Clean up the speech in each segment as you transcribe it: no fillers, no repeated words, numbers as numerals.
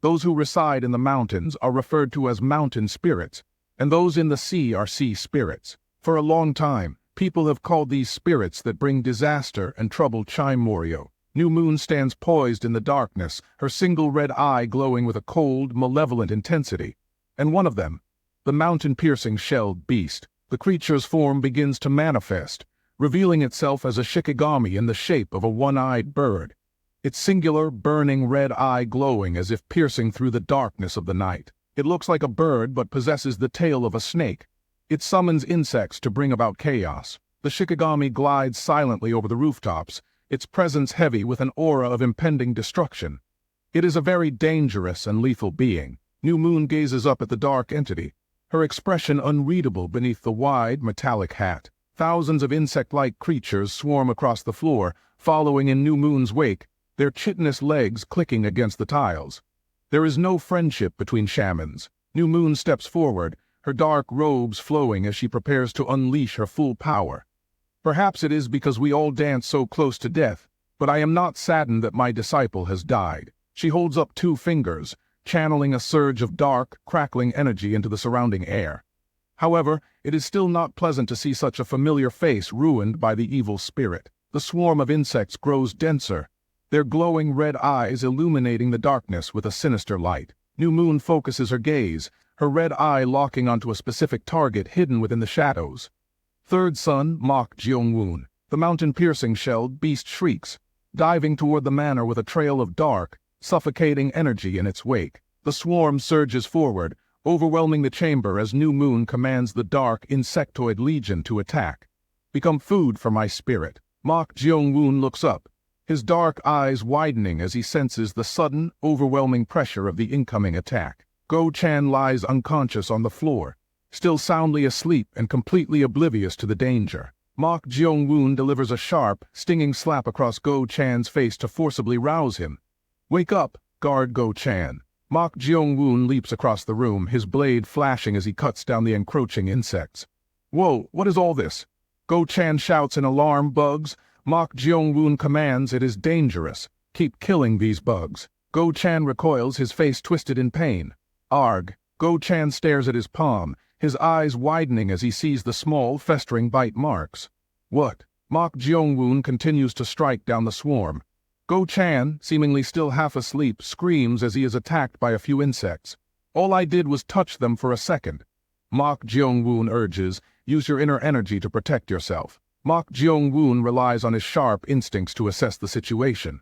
Those who reside in the mountains are referred to as mountain spirits, and those in the sea are sea spirits. For a long time, people have called these spirits that bring disaster and trouble Chimorio. New Moon stands poised in the darkness, her single red eye glowing with a cold, malevolent intensity. And one of them, the mountain-piercing shelled beast, the creature's form begins to manifest, revealing itself as a shikigami in the shape of a one-eyed bird, its singular, burning red eye glowing as if piercing through the darkness of the night. It looks like a bird but possesses the tail of a snake. It summons insects to bring about chaos. The shikigami glides silently over the rooftops, its presence heavy with an aura of impending destruction. It is a very dangerous and lethal being. New Moon gazes up at the dark entity, her expression unreadable beneath the wide, metallic hat. Thousands of insect-like creatures swarm across the floor, following in New Moon's wake, their chitinous legs clicking against the tiles. There is no friendship between shamans. New Moon steps forward, her dark robes flowing as she prepares to unleash her full power. Perhaps it is because we all dance so close to death, but I am not saddened that my disciple has died. She holds up 2 fingers, channeling a surge of dark, crackling energy into the surrounding air. However, it is still not pleasant to see such a familiar face ruined by the evil spirit. The swarm of insects grows denser, their glowing red eyes illuminating the darkness with a sinister light. New Moon focuses her gaze, her red eye locking onto a specific target hidden within the shadows. Third son, Mok Jeong-woon. The mountain-piercing shelled beast shrieks, diving toward the manor with a trail of dark, suffocating energy in its wake. The swarm surges forward, overwhelming the chamber as New Moon commands the dark insectoid legion to attack. Become food for my spirit. Mok Jeong-woon looks up, his dark eyes widening as he senses the sudden, overwhelming pressure of the incoming attack. Go-chan lies unconscious on the floor, still soundly asleep and completely oblivious to the danger. Mok Jeong-woon delivers a sharp, stinging slap across Go-chan's face to forcibly rouse him. "Wake up, guard Go-chan." Mok Jeong-woon leaps across the room, his blade flashing as he cuts down the encroaching insects. "Whoa, what is all this?" Go-chan shouts in alarm. "Bugs." Mok Jeong-woon commands, "It is dangerous. Keep killing these bugs." Go-chan recoils, his face twisted in pain. "Arg." Go-chan stares at his palm, his eyes widening as he sees the small, festering bite marks. "What?" Mok Jeong-woon continues to strike down the swarm. Go-chan, seemingly still half asleep, screams as he is attacked by a few insects. "All I did was touch them for a second." Mok Jeong-woon urges, "Use your inner energy to protect yourself." Mok Jeong-woon relies on his sharp instincts to assess the situation.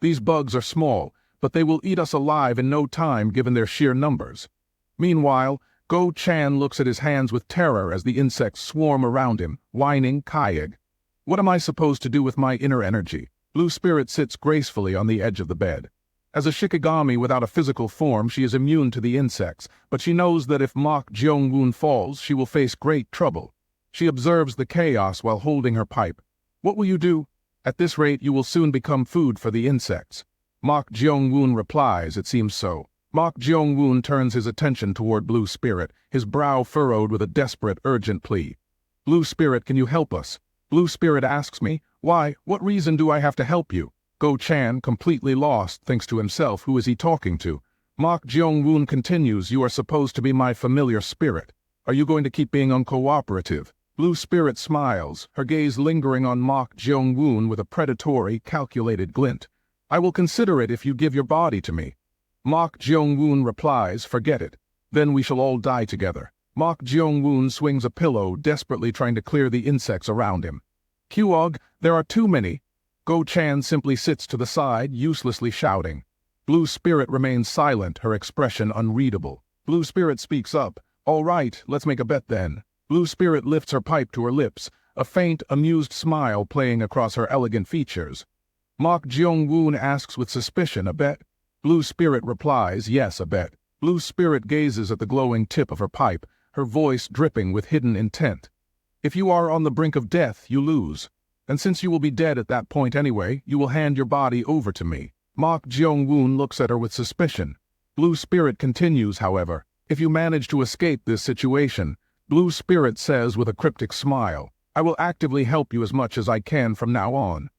These bugs are small, but they will eat us alive in no time given their sheer numbers. Meanwhile, Go-chan looks at his hands with terror as the insects swarm around him, whining "Kayag." "What am I supposed to do with my inner energy?" Blue Spirit sits gracefully on the edge of the bed. As a shikigami without a physical form, she is immune to the insects, but she knows that if Mok Jeong-woon falls, she will face great trouble. She observes the chaos while holding her pipe. "What will you do?" "At this rate, you will soon become food for the insects." Mok Jeong-woon replies, "It seems so." Mok Jeong-woon turns his attention toward Blue Spirit, his brow furrowed with a desperate, urgent plea. "Blue Spirit, can you help us?" Blue Spirit asks me, "Why, what reason do I have to help you?" Go-chan, completely lost, thinks to himself, who is he talking to? Mok Jeong-woon continues, "You are supposed to be my familiar spirit. Are you going to keep being uncooperative?" Blue Spirit smiles, her gaze lingering on Mok Jeong-woon with a predatory, calculated glint. "I will consider it if you give your body to me." Mok Jeong-woon replies, "Forget it. Then we shall all die together." Mok Jeong-woon swings a pillow, desperately trying to clear the insects around him. "Kyuog, there are too many." Go-chan simply sits to the side, uselessly shouting. Blue Spirit remains silent, her expression unreadable. Blue Spirit speaks up. "All right, let's make a bet then." Blue Spirit lifts her pipe to her lips, a faint, amused smile playing across her elegant features. Mok Jeong-woon asks with suspicion, "A bet?" Blue Spirit replies, "Yes, a bet." Blue Spirit gazes at the glowing tip of her pipe, her voice dripping with hidden intent. "If you are on the brink of death, you lose. And since you will be dead at that point anyway, you will hand your body over to me." Mok Jeong-woon looks at her with suspicion. Blue Spirit continues, however, "If you manage to escape this situation," Blue Spirit says with a cryptic smile, "I will actively help you as much as I can from now on."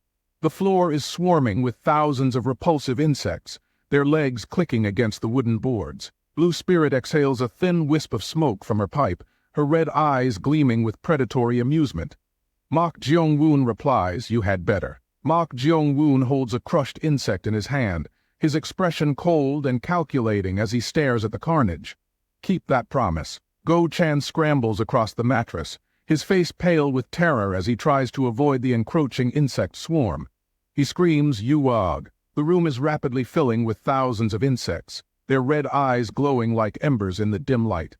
The floor is swarming with thousands of repulsive insects. their legs clicking against the wooden boards. Blue Spirit exhales a thin wisp of smoke from her pipe, her red eyes gleaming with predatory amusement. Mok Jeong-woon replies, "You had better." Mok Jeong-woon holds a crushed insect in his hand, his expression cold and calculating as he stares at the carnage. "Keep that promise." Go-chan scrambles across the mattress, his face pale with terror as he tries to avoid the encroaching insect swarm. He screams, "Yuog!" The room is rapidly filling with thousands of insects, their red eyes glowing like embers in the dim light.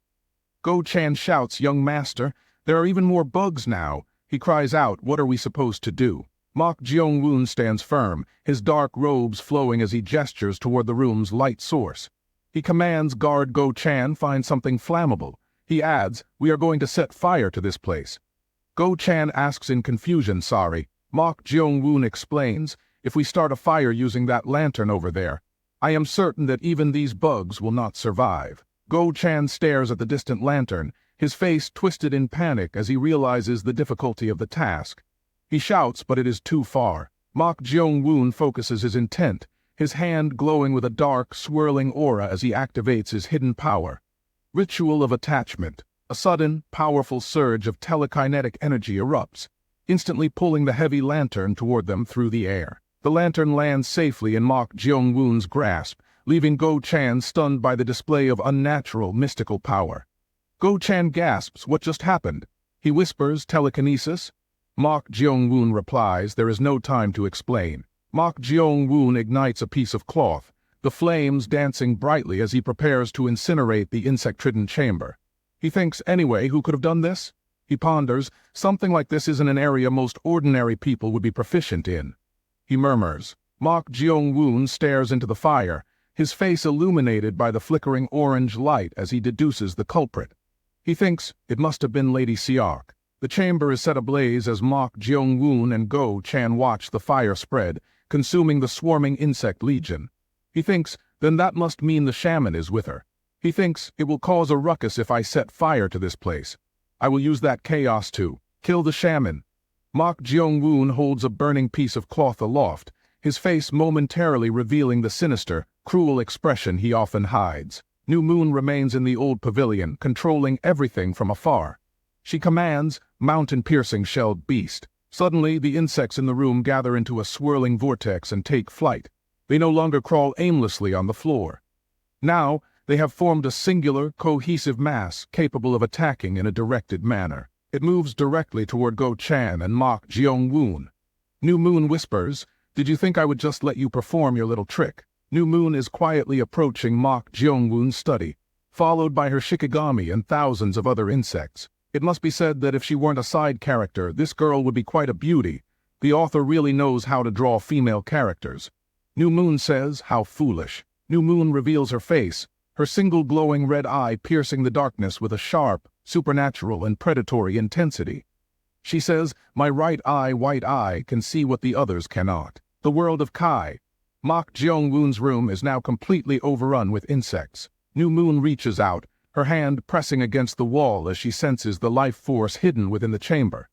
Go-chan shouts, "Young master, there are even more bugs now." He cries out, "What are we supposed to do?" Mok Jeong-woon stands firm, his dark robes flowing as he gestures toward the room's light source. He commands guard Go-chan find something flammable. He adds, "We are going to set fire to this place." Go-chan asks in confusion, "Sorry." Mok Jeong-woon explains, "If we start a fire using that lantern over there, I am certain that even these bugs will not survive." Go-chan stares at the distant lantern, his face twisted in panic as he realizes the difficulty of the task. He shouts, but it is too far. Mok Jeong-woon focuses his intent, his hand glowing with a dark, swirling aura as he activates his hidden power. Ritual of attachment. A sudden, powerful surge of telekinetic energy erupts, instantly pulling the heavy lantern toward them through the air. The lantern lands safely in Mok Jeong-woon's grasp, leaving Go-chan stunned by the display of unnatural, mystical power. Go-chan gasps, "What just happened?" He whispers, "Telekinesis?" Mok Jeong-woon replies, "There is no time to explain." Mok Jeong-woon ignites a piece of cloth, the flames dancing brightly as he prepares to incinerate the insect-ridden chamber. He thinks, "Anyway, who could have done this?" He ponders, "Something like this isn't an area most ordinary people would be proficient in." He murmurs. Mok Jeong-woon stares into the fire, his face illuminated by the flickering orange light as he deduces the culprit. He thinks, "It must have been Lady Seok." The chamber is set ablaze as Mok Jeong-woon and Go-chan watch the fire spread, consuming the swarming insect legion. He thinks, "Then that must mean the shaman is with her." He thinks, "It will cause a ruckus if I set fire to this place. I will use that chaos to kill the shaman." Mok Jeong-woon holds a burning piece of cloth aloft, his face momentarily revealing the sinister, cruel expression he often hides. New Moon remains in the old pavilion, controlling everything from afar. She commands, "Mountain-piercing shelled beast." Suddenly, the insects in the room gather into a swirling vortex and take flight. They no longer crawl aimlessly on the floor. Now, they have formed a singular, cohesive mass capable of attacking in a directed manner. It moves directly toward Go-chan and Mok Jeong-woon. New Moon whispers, "Did you think I would just let you perform your little trick?" New Moon is quietly approaching Mok Jeong-woon's study, followed by her shikigami and thousands of other insects. It must be said that if she weren't a side character, this girl would be quite a beauty. The author really knows how to draw female characters. New Moon says, "How foolish." New Moon reveals her face, her single glowing red eye piercing the darkness with a sharp, supernatural and predatory intensity. She says, "My right eye, white eye, can see what the others cannot." The world of Kai. Mok Jeong-woon's room is now completely overrun with insects. New Moon reaches out, her hand pressing against the wall as she senses the life force hidden within the chamber.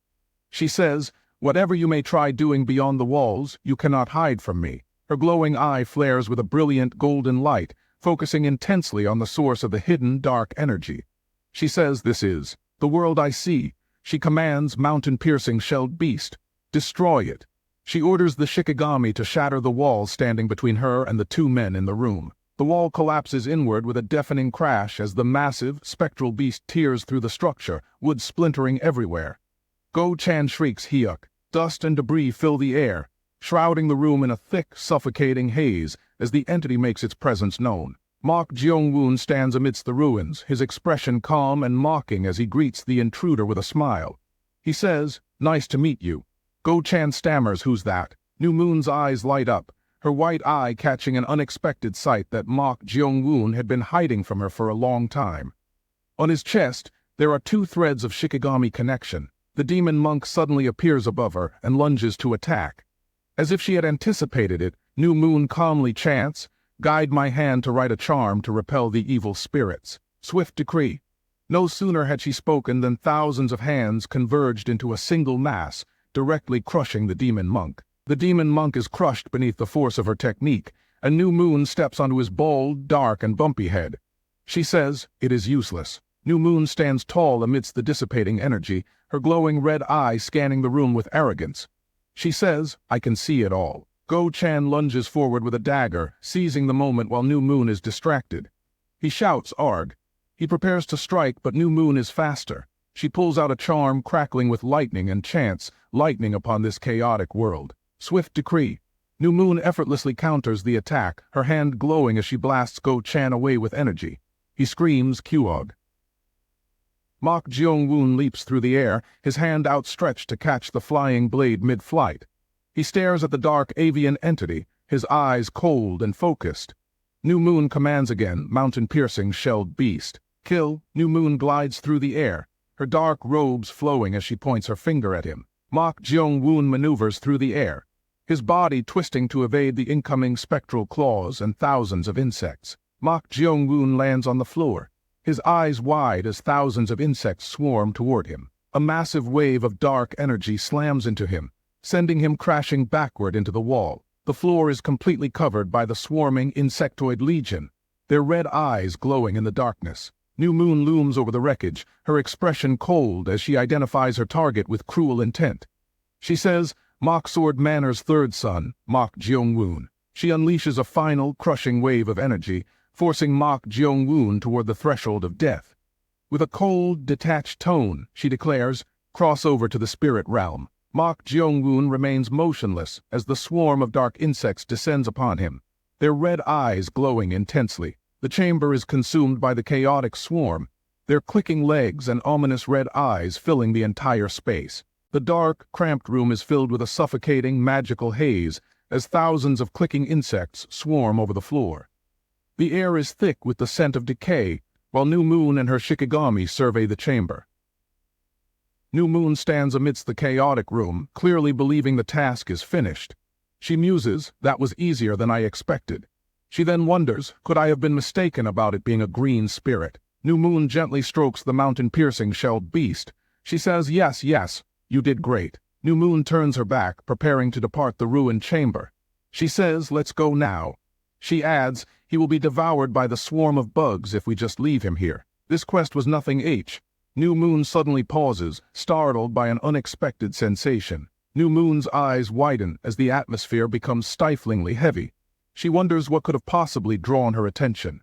She says, "Whatever you may try doing beyond the walls, you cannot hide from me." Her glowing eye flares with a brilliant golden light, focusing intensely on the source of the hidden dark energy. She says, "This is the world I see." She commands, "Mountain-piercing shelled beast, destroy it." She orders the shikigami to shatter the wall standing between her and the two men in the room. The wall collapses inward with a deafening crash as the massive, spectral beast tears through the structure, wood splintering everywhere. Go-chan shrieks, "Hyuk!" Dust and debris fill the air, shrouding the room in a thick, suffocating haze as the entity makes its presence known. Mok Jeong-woon stands amidst the ruins, his expression calm and mocking as he greets the intruder with a smile. He says, "Nice to meet you." Go-chan stammers, "Who's that?" New Moon's eyes light up, her white eye catching an unexpected sight that Mok Jeong-woon had been hiding from her for a long time. On his chest, there are two threads of shikigami connection. The demon monk suddenly appears above her and lunges to attack. As if she had anticipated it, New Moon calmly chants, "Guide my hand to write a charm to repel the evil spirits." Swift decree. No sooner had she spoken than thousands of hands converged into a single mass, directly crushing the demon monk. The demon monk is crushed beneath the force of her technique, A new moon steps onto his bald, dark, and bumpy head. She says, "It is useless." New Moon stands tall amidst the dissipating energy, her glowing red eye scanning the room with arrogance. She says, "I can see it all." Go Chan lunges forward with a dagger, seizing the moment while New Moon is distracted. He shouts, "Arg!" He prepares to strike, but New Moon is faster. She pulls out a charm crackling with lightning and chants, lightning upon this chaotic world. Swift decree. New Moon effortlessly counters the attack, her hand glowing as she blasts Go Chan away with energy. He screams, "Qog!" Mok Jeong-woon leaps through the air, his hand outstretched to catch the flying blade mid-flight. He stares at the dark avian entity, his eyes cold and focused. New Moon commands again, mountain-piercing shelled beast. Kill. New Moon glides through the air, her dark robes flowing as she points her finger at him. Mok Jeong-woon maneuvers through the air, his body twisting to evade the incoming spectral claws and thousands of insects. Mok Jeong-woon lands on the floor, his eyes wide as thousands of insects swarm toward him. A massive wave of dark energy slams into him, sending him crashing backward into the wall. The floor is completely covered by the swarming insectoid legion, their red eyes glowing in the darkness. New Moon looms over the wreckage, her expression cold as she identifies her target with cruel intent. She says, "Mok Sword Manor's third son, Mok Jeong-woon." She unleashes a final, crushing wave of energy, forcing Mok Jeong-woon toward the threshold of death. With a cold, detached tone, she declares, "Cross over to the spirit realm." Mok Jeong-woon remains motionless as the swarm of dark insects descends upon him, their red eyes glowing intensely. The chamber is consumed by the chaotic swarm, their clicking legs and ominous red eyes filling the entire space. The dark, cramped room is filled with a suffocating, magical haze as thousands of clicking insects swarm over the floor. The air is thick with the scent of decay, while New Moon and her Shikigami survey the chamber. New Moon stands amidst the chaotic room, clearly believing the task is finished. She muses, "That was easier than I expected." She then wonders, could I have been mistaken about it being a green spirit? New Moon gently strokes the mountain-piercing shelled beast. She says, "Yes, yes, you did great." New Moon turns her back, preparing to depart the ruined chamber. She says, "Let's go now." She adds, "He will be devoured by the swarm of bugs if we just leave him here." This quest was nothing H. New Moon suddenly pauses, startled by an unexpected sensation. New Moon's eyes widen as the atmosphere becomes stiflingly heavy. She wonders what could have possibly drawn her attention.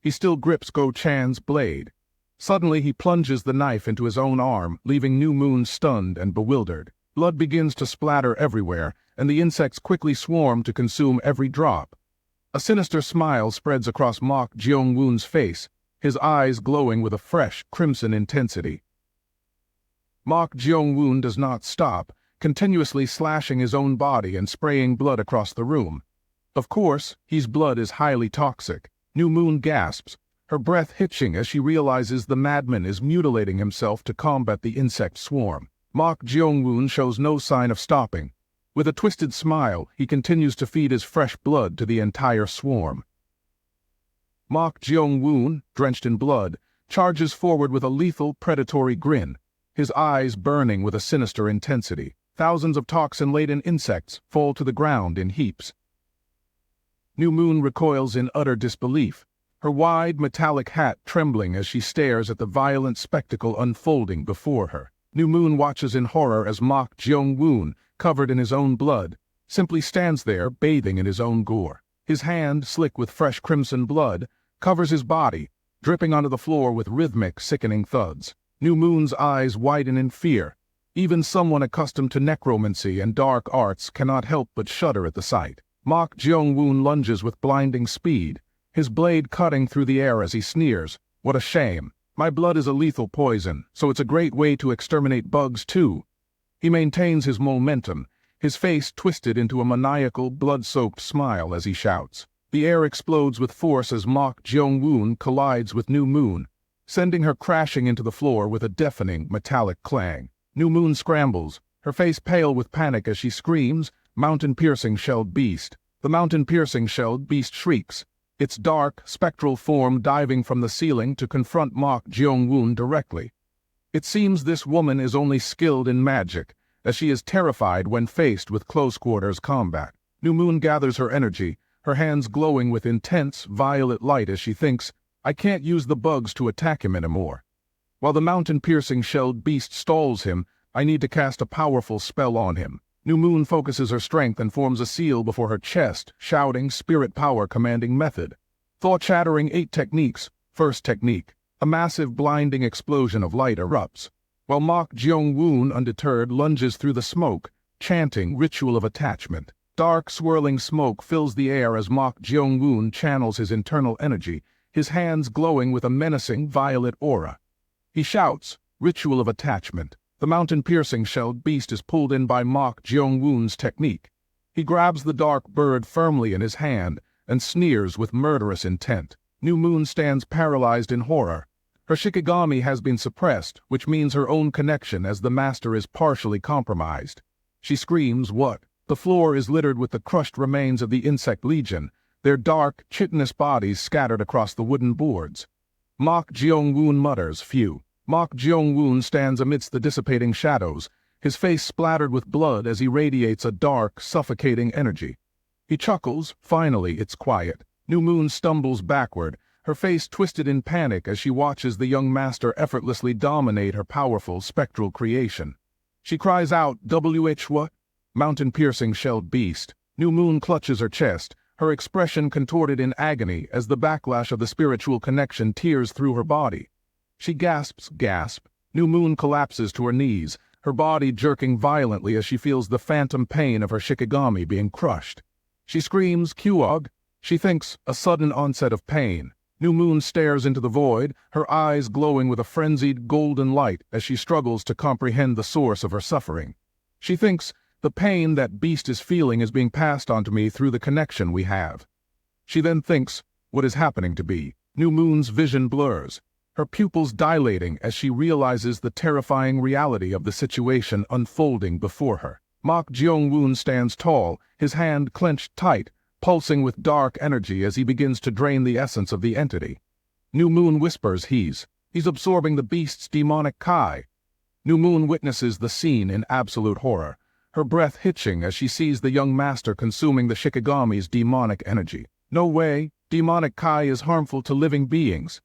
He still grips Go Chan's blade. Suddenly he plunges the knife into his own arm, leaving New Moon stunned and bewildered. Blood begins to splatter everywhere, and the insects quickly swarm to consume every drop. A sinister smile spreads across Mok Jeong-woon's face, his eyes glowing with a fresh, crimson intensity. Mok Jeong-woon does not stop, continuously slashing his own body and spraying blood across the room. Of course, his blood is highly toxic. New Moon gasps, her breath hitching as she realizes the madman is mutilating himself to combat the insect swarm. Mok Jeong-woon shows no sign of stopping. With a twisted smile, he continues to feed his fresh blood to the entire swarm. Mok Jeong-woon, drenched in blood, charges forward with a lethal, predatory grin, his eyes burning with a sinister intensity. Thousands of toxin-laden insects fall to the ground in heaps. New Moon recoils in utter disbelief, her wide, metallic hat trembling as she stares at the violent spectacle unfolding before her. New Moon watches in horror as Mok Jeong-woon, covered in his own blood, simply stands there bathing in his own gore. His hand, slick with fresh crimson blood, covers his body, dripping onto the floor with rhythmic, sickening thuds. New Moon's eyes widen in fear. Even someone accustomed to necromancy and dark arts cannot help but shudder at the sight. Mok Jeong-woon lunges with blinding speed, his blade cutting through the air as he sneers, "What a shame. My blood is a lethal poison, so it's a great way to exterminate bugs too." He maintains his momentum, his face twisted into a maniacal, blood-soaked smile as he shouts. The air explodes with force as Mok Jeong-woon collides with New Moon, sending her crashing into the floor with a deafening, metallic clang. New Moon scrambles, her face pale with panic as she screams, "Mountain-piercing shelled beast." The mountain-piercing shelled beast shrieks, its dark, spectral form diving from the ceiling to confront Mok Jeong-woon directly. It seems this woman is only skilled in magic, as she is terrified when faced with close-quarters combat. New Moon gathers her energy, her hands glowing with intense, violet light as she thinks, I can't use the bugs to attack him anymore. While the mountain-piercing shelled beast stalls him, I need to cast a powerful spell on him. New Moon focuses her strength and forms a seal before her chest, shouting spirit power commanding method. Thought-shattering 8 techniques. First technique. A massive blinding explosion of light erupts, while Mok Jeong-woon, undeterred, lunges through the smoke, chanting ritual of attachment. Dark, swirling smoke fills the air as Mok Jeong-woon channels his internal energy, his hands glowing with a menacing violet aura. He shouts, ritual of attachment. The mountain-piercing shelled beast is pulled in by Mok Jeong-woon's technique. He grabs the dark bird firmly in his hand and sneers with murderous intent. New Moon stands paralyzed in horror. Her Shikigami has been suppressed, which means her own connection as the master is partially compromised. She screams, what? The floor is littered with the crushed remains of the insect legion, their dark, chitinous bodies scattered across the wooden boards. Mok Jeong-woon mutters, phew. Mok Jeong-woon stands amidst the dissipating shadows, his face splattered with blood as he radiates a dark, suffocating energy. He chuckles, finally it's quiet. New Moon stumbles backward, her face twisted in panic as she watches the young master effortlessly dominate her powerful, spectral creation. She cries out, WH what? Mountain-piercing shelled beast. New Moon clutches her chest, her expression contorted in agony as the backlash of the spiritual connection tears through her body. She gasps, gasp. New Moon collapses to her knees, her body jerking violently as she feels the phantom pain of her Shikigami being crushed. She screams, Kyuog. She thinks, a sudden onset of pain. New Moon stares into the void, her eyes glowing with a frenzied golden light as she struggles to comprehend the source of her suffering. She thinks, the pain that beast is feeling is being passed on to me through the connection we have. She then thinks, what is happening to be? New Moon's vision blurs, her pupils dilating as she realizes the terrifying reality of the situation unfolding before her. Mok Jeong-woon stands tall, his hand clenched tight, pulsing with dark energy as he begins to drain the essence of the entity. New Moon whispers he's absorbing the beast's demonic kai. New Moon witnesses the scene in absolute horror, her breath hitching as she sees the young master consuming the Shikigami's demonic energy. No way, demonic kai is harmful to living beings.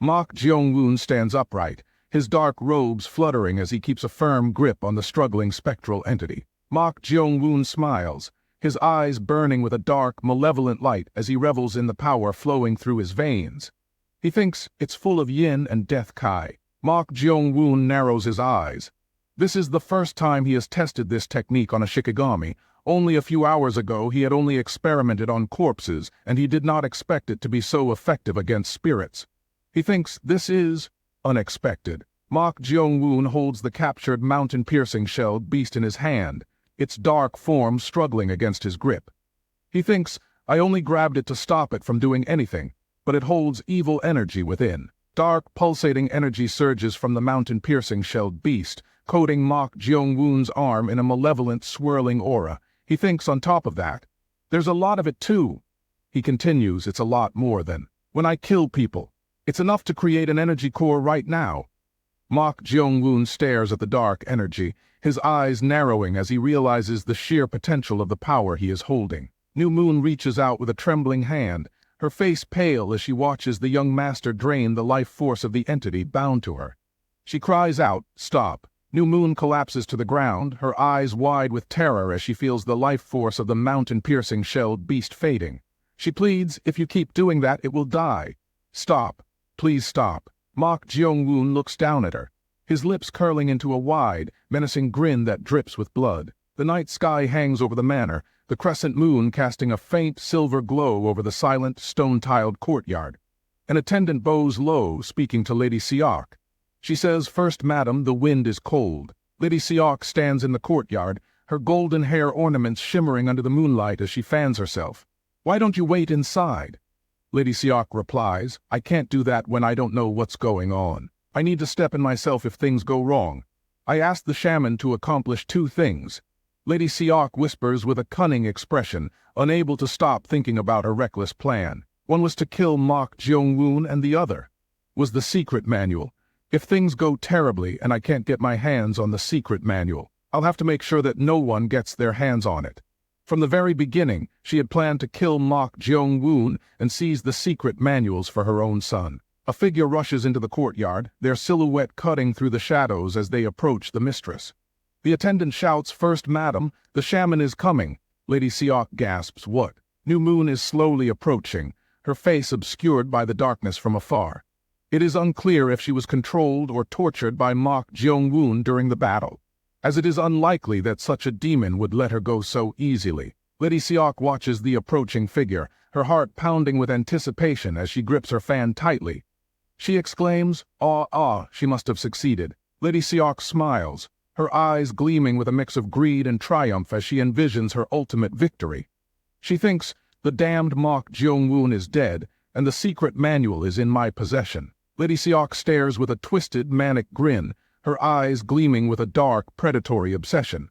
Mok Jeong-woon stands upright, his dark robes fluttering as he keeps a firm grip on the struggling spectral entity. Mok Jeong-woon smiles, his eyes burning with a dark, malevolent light as he revels in the power flowing through his veins. He thinks it's full of yin and death kai. Mok Jeong-woon narrows his eyes. This is the first time he has tested this technique on a Shikigami. Only a few hours ago he had only experimented on corpses, and he did not expect it to be so effective against spirits. He thinks this is unexpected. Mok Jeong-woon holds the captured mountain-piercing shelled beast in his hand, its dark form struggling against his grip. He thinks, I only grabbed it to stop it from doing anything, but it holds evil energy within. Dark, pulsating energy surges from the mountain-piercing shelled beast, coating Mok Jeong-woon's arm in a malevolent, swirling aura. He thinks on top of that, there's a lot of it too. He continues, it's a lot more than, when I kill people, it's enough to create an energy core right now. Mok Jeong-woon stares at the dark energy, his eyes narrowing as he realizes the sheer potential of the power he is holding. New Moon reaches out with a trembling hand, her face pale as she watches the young master drain the life force of the entity bound to her. She cries out, stop. New Moon collapses to the ground, her eyes wide with terror as she feels the life force of the mountain-piercing shelled beast fading. She pleads, if you keep doing that, it will die. Stop. Please stop. Mok Jeong-woon looks down at her, his lips curling into a wide, menacing grin that drips with blood. The night sky hangs over the manor, the crescent moon casting a faint silver glow over the silent, stone-tiled courtyard. An attendant bows low, speaking to Lady Seok. She says, First Madam, the wind is cold. Lady Seok stands in the courtyard, her golden hair ornaments shimmering under the moonlight as she fans herself. Why don't you wait inside? Lady Seok replies, I can't do that when I don't know what's going on. I need to step in myself if things go wrong. I asked the shaman to accomplish 2 things. Lady Seok whispers with a cunning expression, unable to stop thinking about her reckless plan. One was to kill Mok Jeong-woon and the other was the secret manual. If things go terribly and I can't get my hands on the secret manual, I'll have to make sure that no one gets their hands on it. From the very beginning, she had planned to kill Mok Jeong-woon and seize the secret manuals for her own son. A figure rushes into the courtyard, their silhouette cutting through the shadows as they approach the mistress. The attendant shouts, "First Madam, the shaman is coming." Lady Seok gasps, "What?" New Moon is slowly approaching, her face obscured by the darkness from afar. It is unclear if she was controlled or tortured by Mok Jeong-woon during the battle, as it is unlikely that such a demon would let her go so easily. Lady Seok watches the approaching figure, her heart pounding with anticipation as she grips her fan tightly. She exclaims, she must have succeeded. Lady Seok smiles, her eyes gleaming with a mix of greed and triumph as she envisions her ultimate victory. She thinks, the damned Mok Jeong-woon is dead, and the secret manual is in my possession. Lady Seok stares with a twisted, manic grin, her eyes gleaming with a dark, predatory obsession.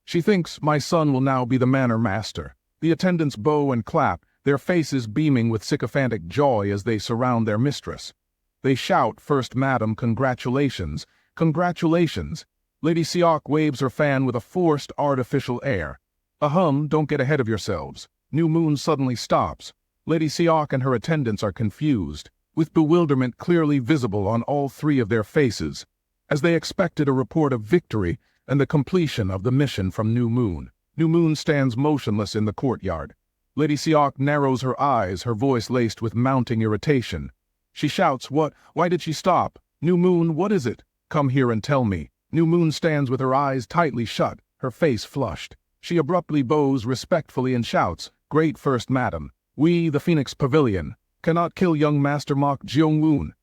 She thinks, my son will now be the manor master. The attendants bow and clap, their faces beaming with sycophantic joy as they surround their mistress. They shout, "First Madam, congratulations, congratulations." Lady Seok waves her fan with a forced, artificial air. Don't get ahead of yourselves." New Moon suddenly stops. Lady Seok and her attendants are confused, with bewilderment clearly visible on all three of their faces, as they expected a report of victory and the completion of the mission from New Moon. New Moon stands motionless in the courtyard. Lady Seok narrows her eyes, her voice laced with mounting irritation. She shouts, "What? Why did she stop? New Moon, what is it? Come here and tell me." New Moon stands with her eyes tightly shut, her face flushed. She abruptly bows respectfully and shouts, "Great First Madam, we, the Phoenix Pavilion, cannot kill young Master Mok Jeong-woon."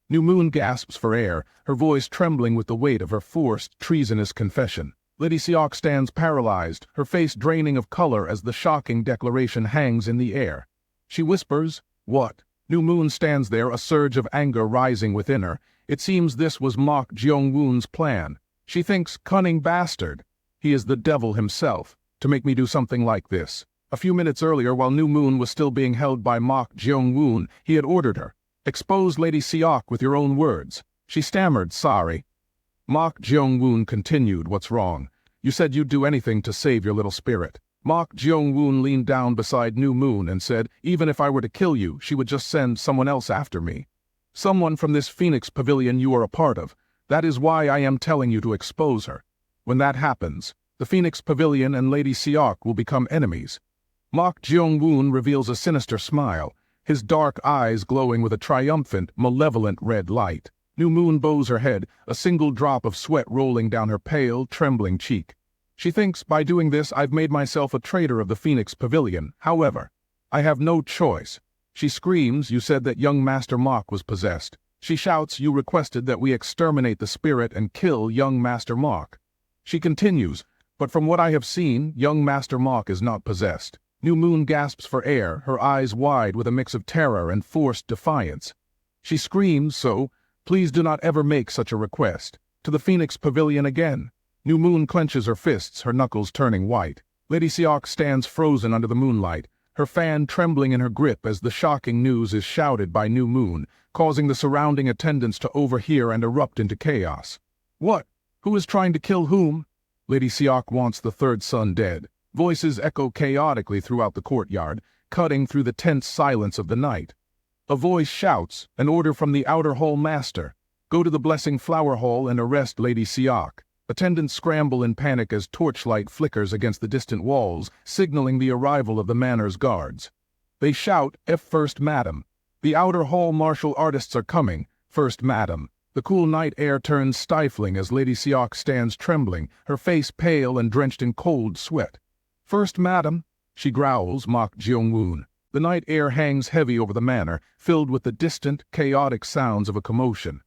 New Moon gasps for air, her voice trembling with the weight of her forced, treasonous confession. Lady Seok stands paralyzed, her face draining of color as the shocking declaration hangs in the air. She whispers, "What?" New Moon stands there, a surge of anger rising within her. It seems this was Mok Jeong-woon's plan. She thinks, cunning bastard. He is the devil himself, to make me do something like this. A few minutes earlier, while New Moon was still being held by Mok Jeong-woon, he had ordered her, "Expose Lady Seok with your own words." She stammered, "Sorry." Mok Jeong-woon continued, "What's wrong? You said you'd do anything to save your little spirit." Mok Jeong-woon leaned down beside New Moon and said, "Even if I were to kill you, she would just send someone else after me. Someone from this Phoenix Pavilion you are a part of. That is why I am telling you to expose her. When that happens, the Phoenix Pavilion and Lady Seok will become enemies." Mok Jeong-woon reveals a sinister smile, his dark eyes glowing with a triumphant, malevolent red light. New Moon bows her head, a single drop of sweat rolling down her pale, trembling cheek. She thinks, by doing this, I've made myself a traitor of the Phoenix Pavilion. However, I have no choice. She screams, "You said that young Master Mok was possessed." She shouts, "You requested that we exterminate the spirit and kill young Master Mok." She continues, "But from what I have seen, young Master Mok is not possessed." New Moon gasps for air, her eyes wide with a mix of terror and forced defiance. She screams, "So, please do not ever make such a request. To the Phoenix Pavilion again." New Moon clenches her fists, her knuckles turning white. Lady Seok stands frozen under the moonlight, her fan trembling in her grip as the shocking news is shouted by New Moon, causing the surrounding attendants to overhear and erupt into chaos. "What? Who is trying to kill whom?" Lady Seok wants the third son dead. Voices echo chaotically throughout the courtyard, cutting through the tense silence of the night. A voice shouts, an order from the outer hall master. "Go to the Blessing Flower Hall and arrest Lady Seok." Attendants scramble in panic as torchlight flickers against the distant walls, signaling the arrival of the manor's guards. They shout, First Madam. The outer hall martial artists are coming. First Madam." The cool night air turns stifling as Lady Seok stands trembling, her face pale and drenched in cold sweat. "First Madam," she growls, Mok Jeong-woon. The night air hangs heavy over the manor, filled with the distant, chaotic sounds of a commotion.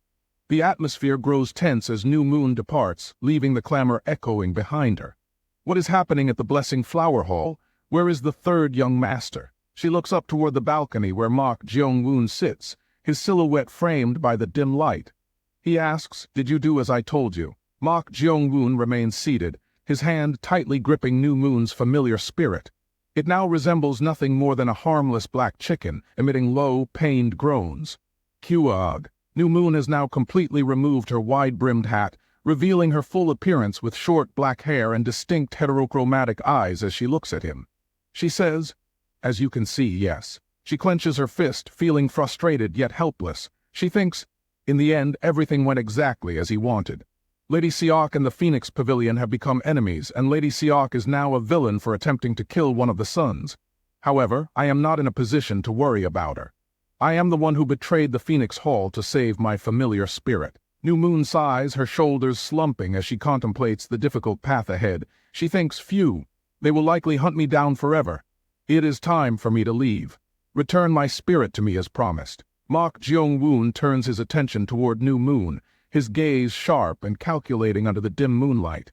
The atmosphere grows tense as New Moon departs, leaving the clamor echoing behind her. What is happening at the Blessing Flower Hall? Where is the third young master? She looks up toward the balcony where Mok Jeong-woon sits, his silhouette framed by the dim light. He asks, "Did you do as I told you?" Mok Jeong-woon remains seated, his hand tightly gripping New Moon's familiar spirit. It now resembles nothing more than a harmless black chicken, emitting low, pained groans. Kuag. New Moon has now completely removed her wide-brimmed hat, revealing her full appearance with short black hair and distinct heterochromatic eyes as she looks at him. She says, "As you can see, yes." She clenches her fist, feeling frustrated yet helpless. She thinks, in the end, everything went exactly as he wanted. Lady Siok and the Phoenix Pavilion have become enemies, and Lady Siok is now a villain for attempting to kill one of the sons. However, I am not in a position to worry about her. I am the one who betrayed the Phoenix Hall to save my familiar spirit. New Moon sighs, her shoulders slumping as she contemplates the difficult path ahead. She thinks, phew, they will likely hunt me down forever. It is time for me to leave. Return my spirit to me as promised. Mok Jeong-woon turns his attention toward New Moon, his gaze sharp and calculating under the dim moonlight.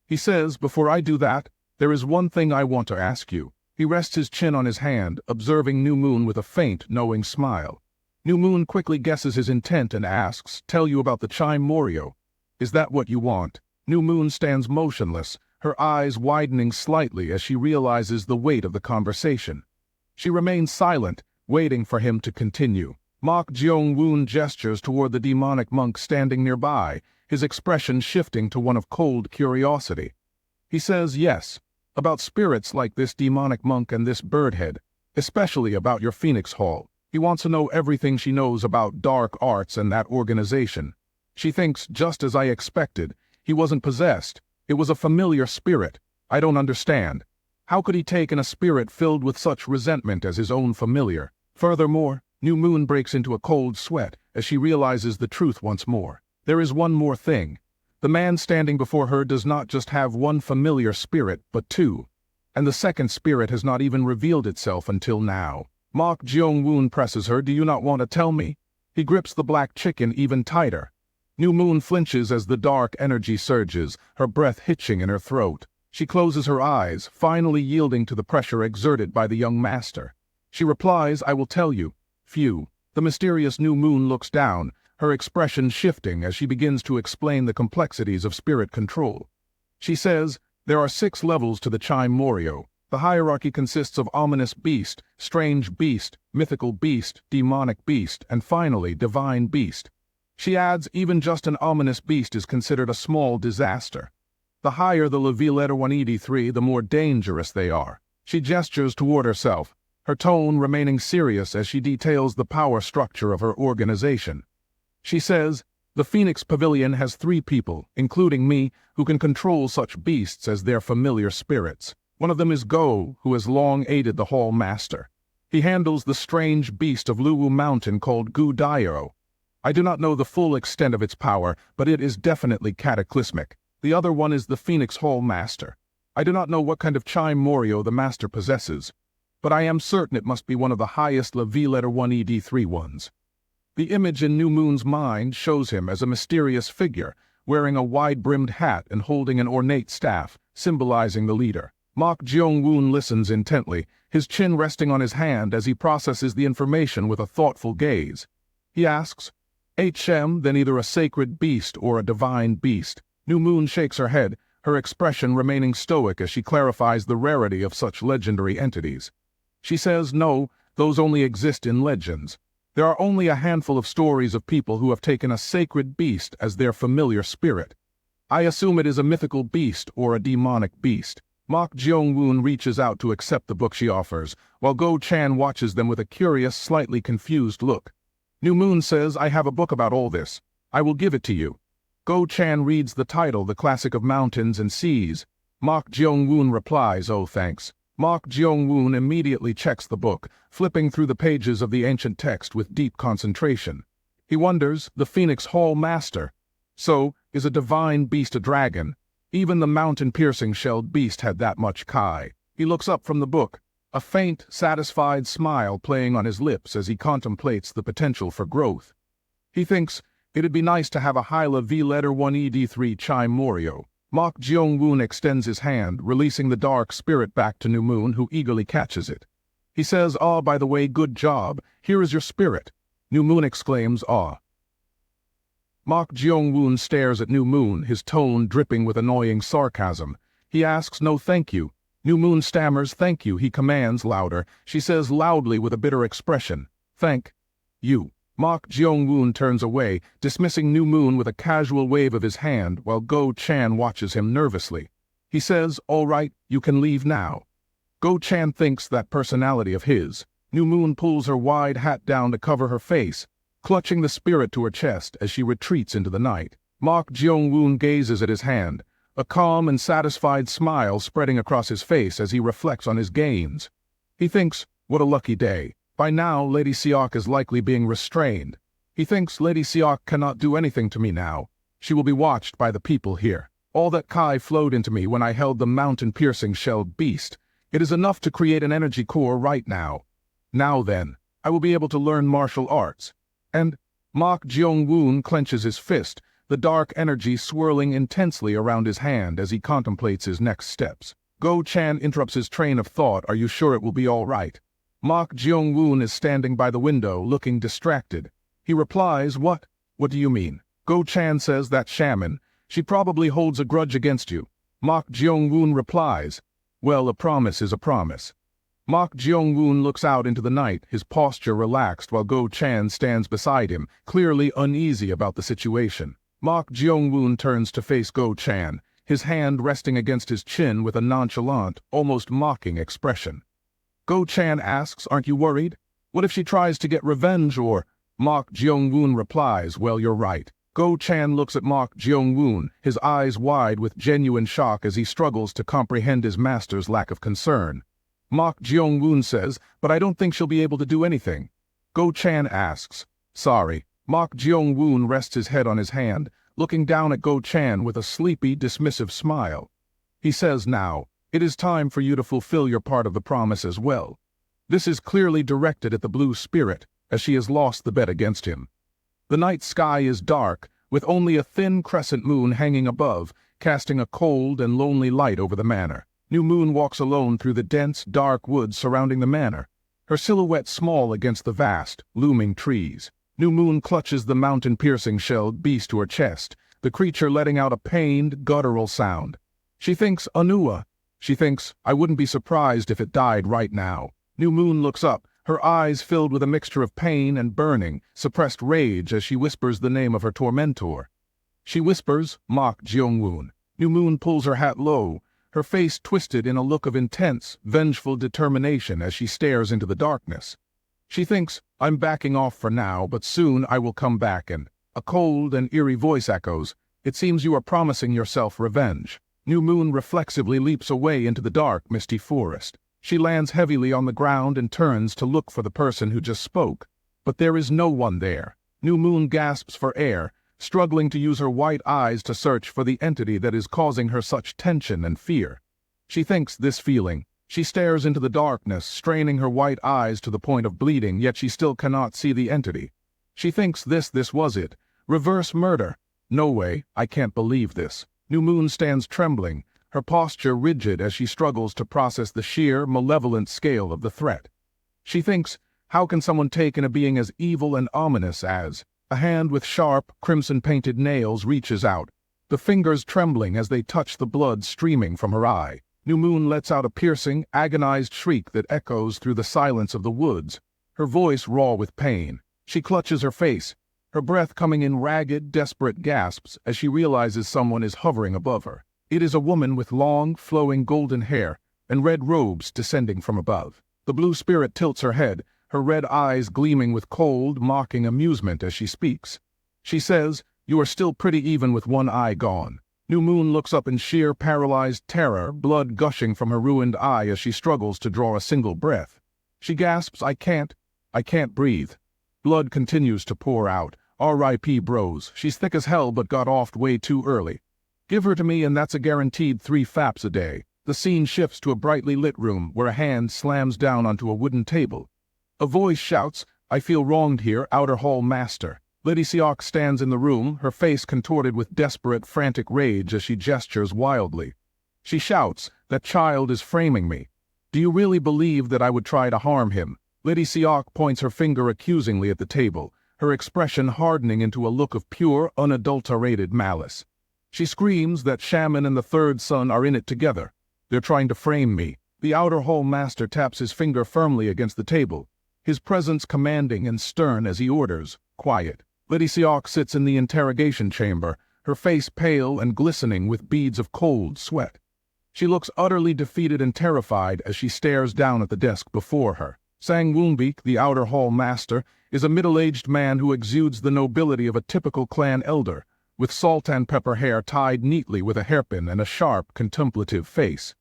He says, "Before I do that, there is one thing I want to ask you." He rests his chin on his hand, observing New Moon with a faint, knowing smile. New Moon quickly guesses his intent and asks, "Tell you about the Chime Morio. Is that what you want?" New Moon stands motionless, her eyes widening slightly as she realizes the weight of the conversation. She remains silent, waiting for him to continue. Mok Jeong-woon gestures toward the demonic monk standing nearby, his expression shifting to one of cold curiosity. He says, "Yes, about spirits like this demonic monk and this birdhead, especially about your Phoenix Hall. He wants to know everything she knows about dark arts and that organization." She thinks, just as I expected, he wasn't possessed. It was a familiar spirit. I don't understand. How could he take in a spirit filled with such resentment as his own familiar? Furthermore, New Moon breaks into a cold sweat as she realizes the truth once more. There is one more thing. The man standing before her does not just have one familiar spirit, but two. And the second spirit has not even revealed itself until now. Mok Jeong-woon presses her, "Do you not want to tell me?" He grips the black chicken even tighter. New Moon flinches as the dark energy surges, her breath hitching in her throat. She closes her eyes, finally yielding to the pressure exerted by the young master. She replies, "I will tell you." Phew. The mysterious New Moon looks down, her expression shifting as she begins to explain the complexities of spirit control. She says, "There are 6 levels to the Chime Morio. The hierarchy consists of ominous beast, strange beast, mythical beast, demonic beast, and finally divine beast." She adds, even just an ominous beast is considered a small disaster. The higher the level letter 183, the more dangerous they are. She gestures toward herself, her tone remaining serious as she details the power structure of her organization. She says, "The Phoenix Pavilion has 3 people, including me, who can control such beasts as their familiar spirits. One of them is Go, who has long aided the Hall Master. He handles the strange beast of Luwu Mountain called Gu Dairo. I do not know the full extent of its power, but it is definitely cataclysmic. The other one is the Phoenix Hall Master. I do not know what kind of Chime Morio the Master possesses, but I am certain it must be one of the highest level letter 1ED3 ones." The image in New Moon's mind shows him as a mysterious figure, wearing a wide-brimmed hat and holding an ornate staff, symbolizing the leader. Mok Jeong-woon listens intently, his chin resting on his hand as he processes the information with a thoughtful gaze. He asks, "HM, then either a sacred beast or a divine beast?" New Moon shakes her head, her expression remaining stoic as she clarifies the rarity of such legendary entities. She says, "No, those only exist in legends. There are only a handful of stories of people who have taken a sacred beast as their familiar spirit. I assume it is a mythical beast or a demonic beast." Mok Jeong-woon reaches out to accept the book she offers, while Go-chan watches them with a curious, slightly confused look. New Moon says, "I have a book about all this. I will give it to you." Go-chan reads the title, The Classic of Mountains and Seas. Mok Jeong-woon replies, "Oh, thanks." Mok Jeong-woon immediately checks the book, flipping through the pages of the ancient text with deep concentration. He wonders, the Phoenix Hall Master. So, is a divine beast a dragon? Even the mountain-piercing shelled beast had that much kai. He looks up from the book, a faint, satisfied smile playing on his lips as he contemplates the potential for growth. He thinks, it'd be nice to have a Hyla V letter 1ED3 Chime Morio. Mok Jeong-woon extends his hand, releasing the dark spirit back to New Moon, who eagerly catches it. He says, "Ah, by the way, good job. Here is your spirit." New Moon exclaims, "Ah." Mok Jeong-woon stares at New Moon, his tone dripping with annoying sarcasm. He asks, "No, thank you." New Moon stammers, "Thank you," he commands louder. She says loudly with a bitter expression, "Thank you." Mok Jeong-woon turns away, dismissing New Moon with a casual wave of his hand, while Go-chan watches him nervously. He says, "All right, you can leave now." Go Chan thinks that personality of his. New Moon pulls her wide hat down to cover her face, clutching the spirit to her chest as she retreats into the night. Mok Jeong-woon gazes at his hand, a calm and satisfied smile spreading across his face as he reflects on his gains. He thinks, what a lucky day. By now, Lady Seok is likely being restrained. He thinks Lady Seok cannot do anything to me now. She will be watched by the people here. All that Kai flowed into me when I held the mountain-piercing shelled beast. It is enough to create an energy core right now. Now then, I will be able to learn martial arts. And Mok Jeong-woon clenches his fist, the dark energy swirling intensely around his hand as he contemplates his next steps. Go Chan interrupts his train of thought. Are you sure it will be all right? Mok Jeong-woon is standing by the window, looking distracted. He replies, What? What do you mean? Go Chan says that shaman. She probably holds a grudge against you. Mok Jeong-woon replies, Well, a promise is a promise. Mok Jeong-woon looks out into the night, his posture relaxed while Go Chan stands beside him, clearly uneasy about the situation. Mok Jeong-woon turns to face Go Chan, his hand resting against his chin with a nonchalant, almost mocking expression. Go Chan asks, Aren't you worried? What if she tries to get revenge or... Mok Jeong-woon replies, Well, you're right. Go Chan looks at Mok Jeong-woon, his eyes wide with genuine shock as he struggles to comprehend his master's lack of concern. Mok Jeong-woon says, But I don't think she'll be able to do anything. Go Chan asks, Sorry. Mok Jeong-woon rests his head on his hand, looking down at Go Chan with a sleepy, dismissive smile. He says now, It is time for you to fulfill your part of the promise as well. This is clearly directed at the blue spirit, as she has lost the bet against him. The night sky is dark, with only a thin crescent moon hanging above, casting a cold and lonely light over the manor. New Moon walks alone through the dense, dark woods surrounding the manor, her silhouette small against the vast, looming trees. New Moon clutches the mountain-piercing shelled beast to her chest, the creature letting out a pained, guttural sound. She thinks, Anua. She thinks, I wouldn't be surprised if it died right now. New Moon looks up, her eyes filled with a mixture of pain and burning, suppressed rage as she whispers the name of her tormentor. She whispers, Mok Jeong-woon. New Moon pulls her hat low, her face twisted in a look of intense, vengeful determination as she stares into the darkness. She thinks, I'm backing off for now, but soon I will come back, and a cold and eerie voice echoes, It seems you are promising yourself revenge. New Moon reflexively leaps away into the dark, misty forest. She lands heavily on the ground and turns to look for the person who just spoke. But there is no one there. New Moon gasps for air, struggling to use her white eyes to search for the entity that is causing her such tension and fear. She thinks this feeling. She stares into the darkness, straining her white eyes to the point of bleeding, yet she still cannot see the entity. She thinks this was it. Reverse murder. No way, I can't believe this. New Moon stands trembling, her posture rigid as she struggles to process the sheer, malevolent scale of the threat. She thinks, how can someone take in a being as evil and ominous as... A hand with sharp, crimson-painted nails reaches out, the fingers trembling as they touch the blood streaming from her eye. New Moon lets out a piercing, agonized shriek that echoes through the silence of the woods, her voice raw with pain. She clutches her face, her breath coming in ragged, desperate gasps as she realizes someone is hovering above her. It is a woman with long, flowing golden hair and red robes descending from above. The blue spirit tilts her head, her red eyes gleaming with cold, mocking amusement as she speaks. She says, You are still pretty even with one eye gone. New Moon looks up in sheer paralyzed terror, blood gushing from her ruined eye as she struggles to draw a single breath. She gasps, I can't breathe. Blood continues to pour out. R.I.P. bros. She's thick as hell but got off way too early. Give her to me and that's a guaranteed 3 faps a day. The scene shifts to a brightly lit room where a hand slams down onto a wooden table. A voice shouts, I feel wronged here, Outer Hall Master. Lady Seok stands in the room, her face contorted with desperate, frantic rage as she gestures wildly. She shouts, That child is framing me. Do you really believe that I would try to harm him? Lady Seok points her finger accusingly at the table, her expression hardening into a look of pure, unadulterated malice. She screams that Shaman and the third son are in it together. They're trying to frame me. The Outer Hall Master taps his finger firmly against the table, his presence commanding and stern as he orders, Quiet. Lady Seok sits in the interrogation chamber, her face pale and glistening with beads of cold sweat. She looks utterly defeated and terrified as she stares down at the desk before her. Sang Woonbeek, the outer hall master, is a middle-aged man who exudes the nobility of a typical clan elder, with salt and pepper hair tied neatly with a hairpin and a sharp, contemplative face.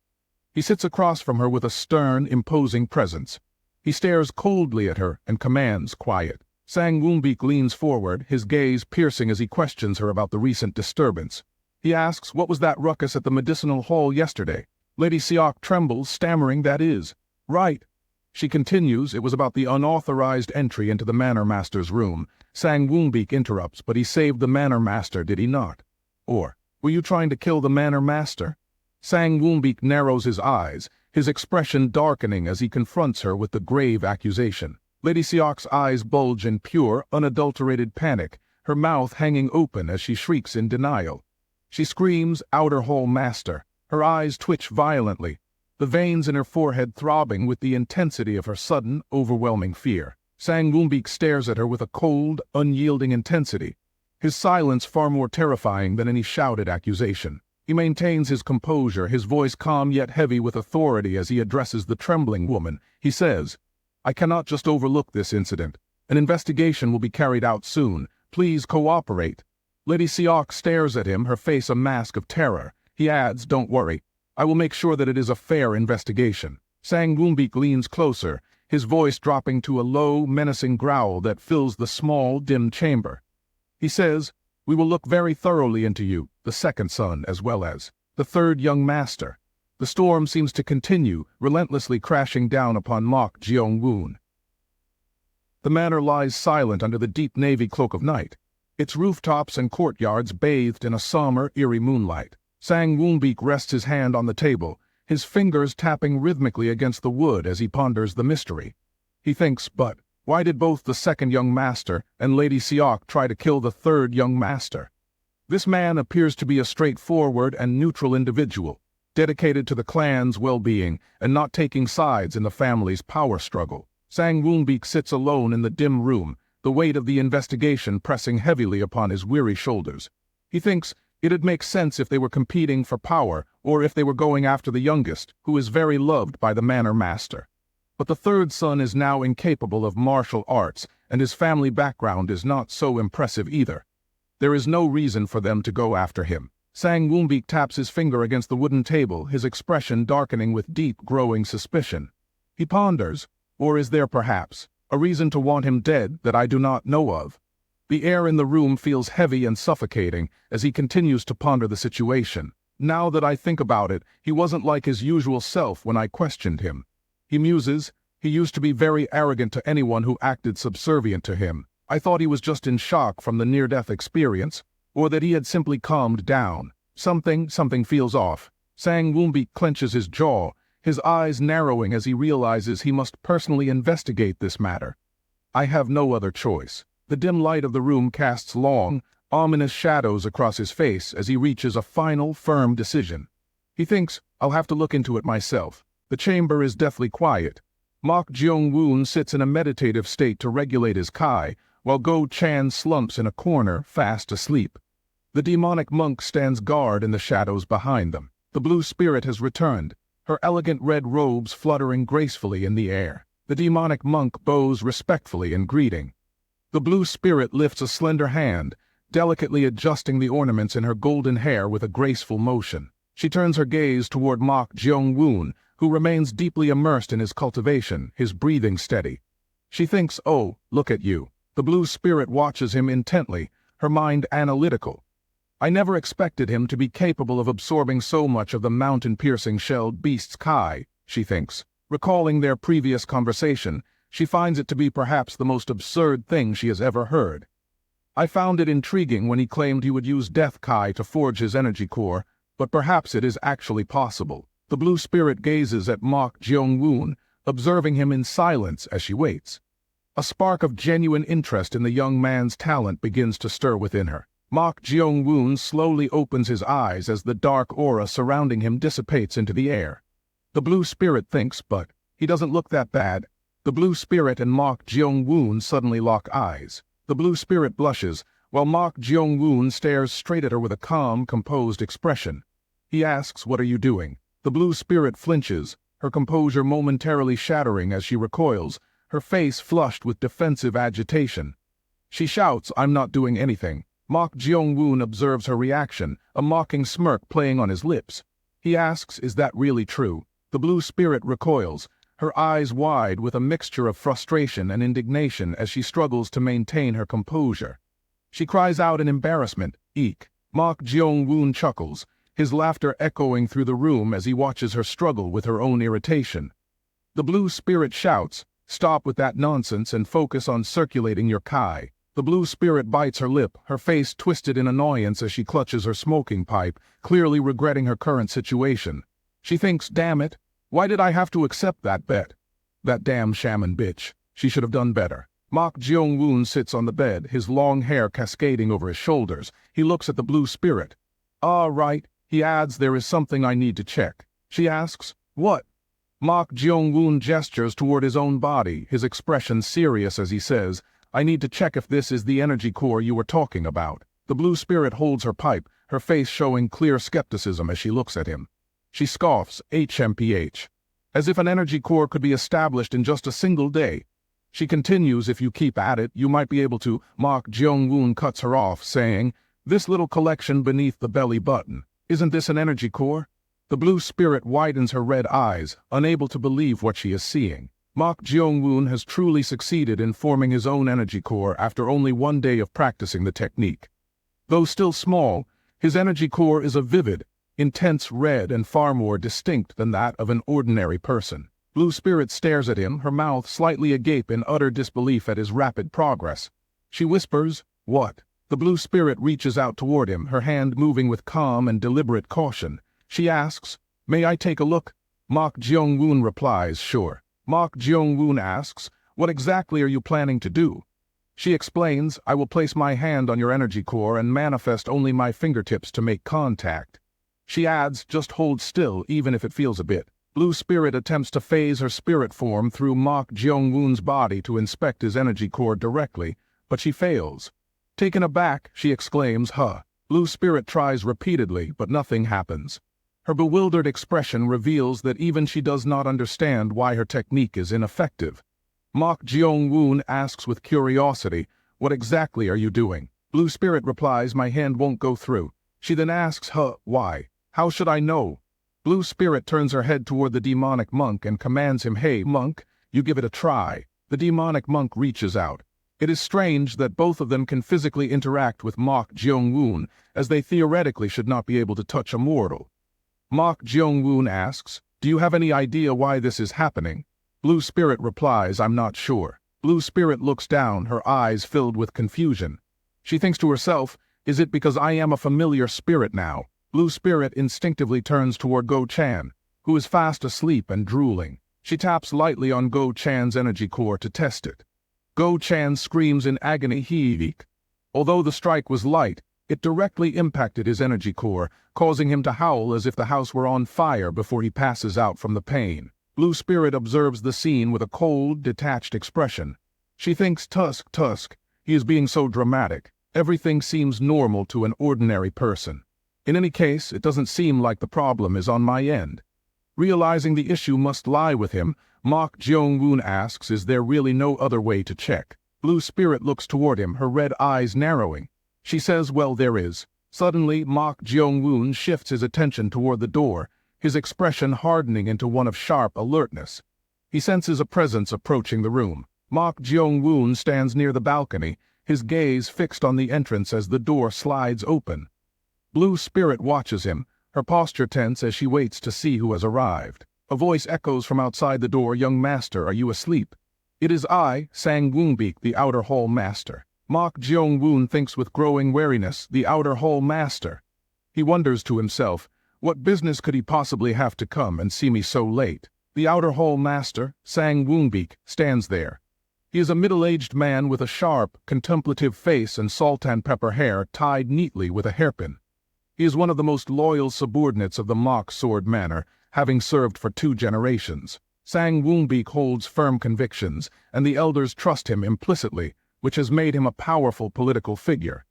He sits across from her with a stern, imposing presence. He stares coldly at her and commands quiet. Sang Woonbeek leans forward, his gaze piercing as he questions her about the recent disturbance. He asks, "What was that ruckus at the medicinal hall yesterday?" Lady Siok trembles, stammering, "That is." "Right." She continues, "It was about the unauthorized entry into the Manor Master's room." Sang Woonbeek interrupts, "But he saved the Manor Master, did he not?" Or, "Were you trying to kill the Manor Master?" Sang Woonbeek narrows his eyes, his expression darkening as he confronts her with the grave accusation. Lady Siok's eyes bulge in pure, unadulterated panic, her mouth hanging open as she shrieks in denial. She screams, "Outer hall master." Her eyes twitch violently, the veins in her forehead throbbing with the intensity of her sudden, overwhelming fear. Sang Woonbeek stares at her with a cold, unyielding intensity, his silence far more terrifying than any shouted accusation. He maintains his composure, his voice calm yet heavy with authority as he addresses the trembling woman. He says, "I cannot just overlook this incident. An investigation will be carried out soon. Please cooperate." Lady Siok stares at him, her face a mask of terror. He adds, "Don't worry. I will make sure that it is a fair investigation." Sang Woonbeek leans closer, his voice dropping to a low, menacing growl that fills the small, dim chamber. He says, "We will look very thoroughly into you, the second son as well as the third young master." The storm seems to continue, relentlessly crashing down upon Mok Jeong-woon. The manor lies silent under the deep navy cloak of night, its rooftops and courtyards bathed in a somber, eerie moonlight. Sang Woonbeek rests his hand on the table, his fingers tapping rhythmically against the wood as he ponders the mystery. He thinks, but why did both the second young master and Lady Siok try to kill the third young master? This man appears to be a straightforward and neutral individual, dedicated to the clan's well-being and not taking sides in the family's power struggle. Sang Woonbeek sits alone in the dim room, the weight of the investigation pressing heavily upon his weary shoulders. He thinks it'd make sense if they were competing for power, or if they were going after the youngest, who is very loved by the Manor Master. But the third son is now incapable of martial arts, and his family background is not so impressive either. There is no reason for them to go after him. Sang Woonbeek taps his finger against the wooden table, his expression darkening with deep, growing suspicion. He ponders, or is there perhaps a reason to want him dead that I do not know of? The air in the room feels heavy and suffocating as he continues to ponder the situation. Now that I think about it, he wasn't like his usual self when I questioned him. He muses, he used to be very arrogant to anyone who acted subservient to him. I thought he was just in shock from the near-death experience, or that he had simply calmed down. Something feels off. Sang Woonbeek clenches his jaw, his eyes narrowing as he realizes he must personally investigate this matter. I have no other choice. The dim light of the room casts long, ominous shadows across his face as he reaches a final, firm decision. He thinks, I'll have to look into it myself. The chamber is deathly quiet. Mok Jeong-woon sits in a meditative state to regulate his Kai, while Go Chan slumps in a corner, fast asleep. The demonic monk stands guard in the shadows behind them. The blue spirit has returned, her elegant red robes fluttering gracefully in the air. The demonic monk bows respectfully in greeting. The blue spirit lifts a slender hand, delicately adjusting the ornaments in her golden hair with a graceful motion. She turns her gaze toward Mok Jeong-woon, who remains deeply immersed in his cultivation, his breathing steady. She thinks, oh, look at you. The blue spirit watches him intently, her mind analytical. I never expected him to be capable of absorbing so much of the mountain-piercing shelled beast's Kai, she thinks. Recalling their previous conversation, she finds it to be perhaps the most absurd thing she has ever heard. I found it intriguing when he claimed he would use Death Kai to forge his energy core, but perhaps it is actually possible. The blue spirit gazes at Mok Jeong-woon, observing him in silence as she waits. A spark of genuine interest in the young man's talent begins to stir within her. Mok Jeong-woon slowly opens his eyes as the dark aura surrounding him dissipates into the air. The blue spirit thinks, but he doesn't look that bad. The blue spirit and Mok Jeong-woon suddenly lock eyes. The blue spirit blushes, while Mok Jeong-woon stares straight at her with a calm, composed expression. He asks, what are you doing? The blue spirit flinches, her composure momentarily shattering as she recoils, her face flushed with defensive agitation. She shouts, "I'm not doing anything." Mok Jeong-woon observes her reaction, a mocking smirk playing on his lips. He asks, "Is that really true?" The blue spirit recoils, her eyes wide with a mixture of frustration and indignation as she struggles to maintain her composure. She cries out in embarrassment, "Eek." Mok Jeong-woon chuckles, his laughter echoing through the room as he watches her struggle with her own irritation. The blue spirit shouts, "Stop with that nonsense and focus on circulating your Kai." The blue spirit bites her lip, her face twisted in annoyance as she clutches her smoking pipe, clearly regretting her current situation. She thinks, "Damn it, why did I have to accept that bet? That damn shaman bitch. She should have done better." Mok Jeong-woon sits on the bed, his long hair cascading over his shoulders. He looks at the blue spirit. "Ah, right," he adds, "there is something I need to check." She asks, "What?" Mok Jeong-woon gestures toward his own body, his expression serious as he says, "I need to check if this is the energy core you were talking about." The blue spirit holds her pipe, her face showing clear skepticism as she looks at him. She scoffs, "HMPH. As if an energy core could be established in just a single day. She continues, "If you keep at it, you might be able to." Mok Jeong-woon cuts her off, saying, "This little collection beneath the belly button, isn't this an energy core?" The blue spirit widens her red eyes, unable to believe what she is seeing. Mok Jeong-woon has truly succeeded in forming his own energy core after only one day of practicing the technique. Though still small, his energy core is a vivid, intense red and far more distinct than that of an ordinary person. Blue Spirit stares at him, her mouth slightly agape in utter disbelief at his rapid progress. She whispers, "What?" The Blue Spirit reaches out toward him, her hand moving with calm and deliberate caution. She asks, "May I take a look?" Mok Jeong-woon replies, "Sure." Mok Jeong-woon asks, "What exactly are you planning to do?" She explains, "I will place my hand on your energy core and manifest only my fingertips to make contact." She adds, "Just hold still, even if it feels a bit." Blue Spirit attempts to phase her spirit form through Mok Jeong-woon's body to inspect his energy core directly, but she fails. Taken aback, she exclaims, "Huh." Blue Spirit tries repeatedly, but nothing happens. Her bewildered expression reveals that even she does not understand why her technique is ineffective. Mok Jeong-woon asks with curiosity, "What exactly are you doing?" Blue Spirit replies, "My hand won't go through." She then asks, "Huh, why? How should I know?" Blue Spirit turns her head toward the demonic monk and commands him, "Hey, monk, you give it a try." The demonic monk reaches out. It is strange that both of them can physically interact with Mok Jeong-woon, as they theoretically should not be able to touch a mortal. Mok Jeong-woon asks, "Do you have any idea why this is happening?" Blue Spirit replies, "I'm not sure." Blue Spirit looks down, her eyes filled with confusion. She thinks to herself, "Is it because I am a familiar spirit now?" Blue Spirit instinctively turns toward Go-chan, who is fast asleep and drooling. She taps lightly on Go-chan's energy core to test it. Go-chan screams in agony, "Heevik." Although the strike was light, it directly impacted his energy core, causing him to howl as if the house were on fire before he passes out from the pain. Blue Spirit observes the scene with a cold, detached expression. She thinks, Tusk, he is being so dramatic. Everything seems normal to an ordinary person. In any case, it doesn't seem like the problem is on my end. Realizing the issue must lie with him, Mok Jeong-woon asks, "Is there really no other way to check?" Blue Spirit looks toward him, her red eyes narrowing. She says, "Well, there is." Suddenly, Mok Jeong-woon shifts his attention toward the door, his expression hardening into one of sharp alertness. He senses a presence approaching the room. Mok Jeong-woon stands near the balcony, his gaze fixed on the entrance as the door slides open. Blue Spirit watches him, her posture tense as she waits to see who has arrived. A voice echoes from outside the door, "Young master, are you asleep?" "It is I, Sang Woonbeek, the outer hall master." Mok Jeong-woon thinks with growing wariness, the outer hall master. He wonders to himself, what business could he possibly have to come and see me so late? The outer hall master, Sang Woonbeek, stands there. He is a middle-aged man with a sharp, contemplative face and salt and pepper hair tied neatly with a hairpin. He is one of the most loyal subordinates of the Mok Sword Manor, having served for 2 generations. Sang Woonbeek holds firm convictions, and the elders trust him implicitly, which has made him a powerful political figure.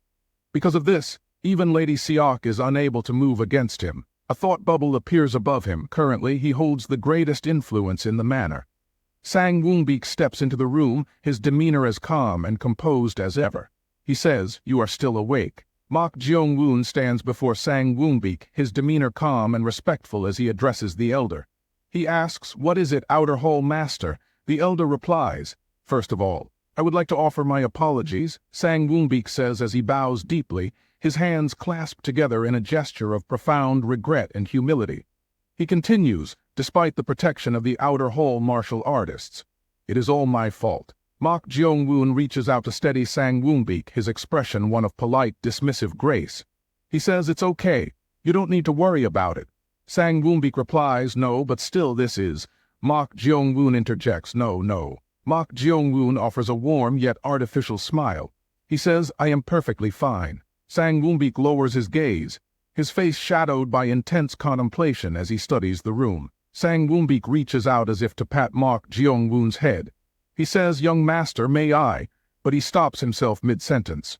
Because of this, even Lady Seok is unable to move against him. A thought bubble appears above him. Currently, he holds the greatest influence in the manor. Sang Woonbeak steps into the room, his demeanor as calm and composed as ever. He says, "You are still awake." Mok Jeong-woon stands before Sang Woonbeak, his demeanor calm and respectful as he addresses the elder. He asks, "What is it, Outer Hall Master?" The elder replies, "First of all, I would like to offer my apologies," Sang Woonbeak says as he bows deeply, his hands clasped together in a gesture of profound regret and humility. He continues, despite the protection of the Outer Hall martial artists, "It is all my fault." Mok Jeong-woon reaches out to steady Sang Woonbeak, his expression one of polite, dismissive grace. He says, "It's okay. You don't need to worry about it." Sang Woonbeak replies, "No, but still this is." Mok Jeong-woon interjects, "No, no." Mok Jeong-woon offers a warm yet artificial smile. He says, "I am perfectly fine." Sang Woonbeak lowers his gaze, his face shadowed by intense contemplation as he studies the room. Sang Woonbeak reaches out as if to pat Mok Jeong-woon's head. He says, "Young master, may I?" but he stops himself mid-sentence.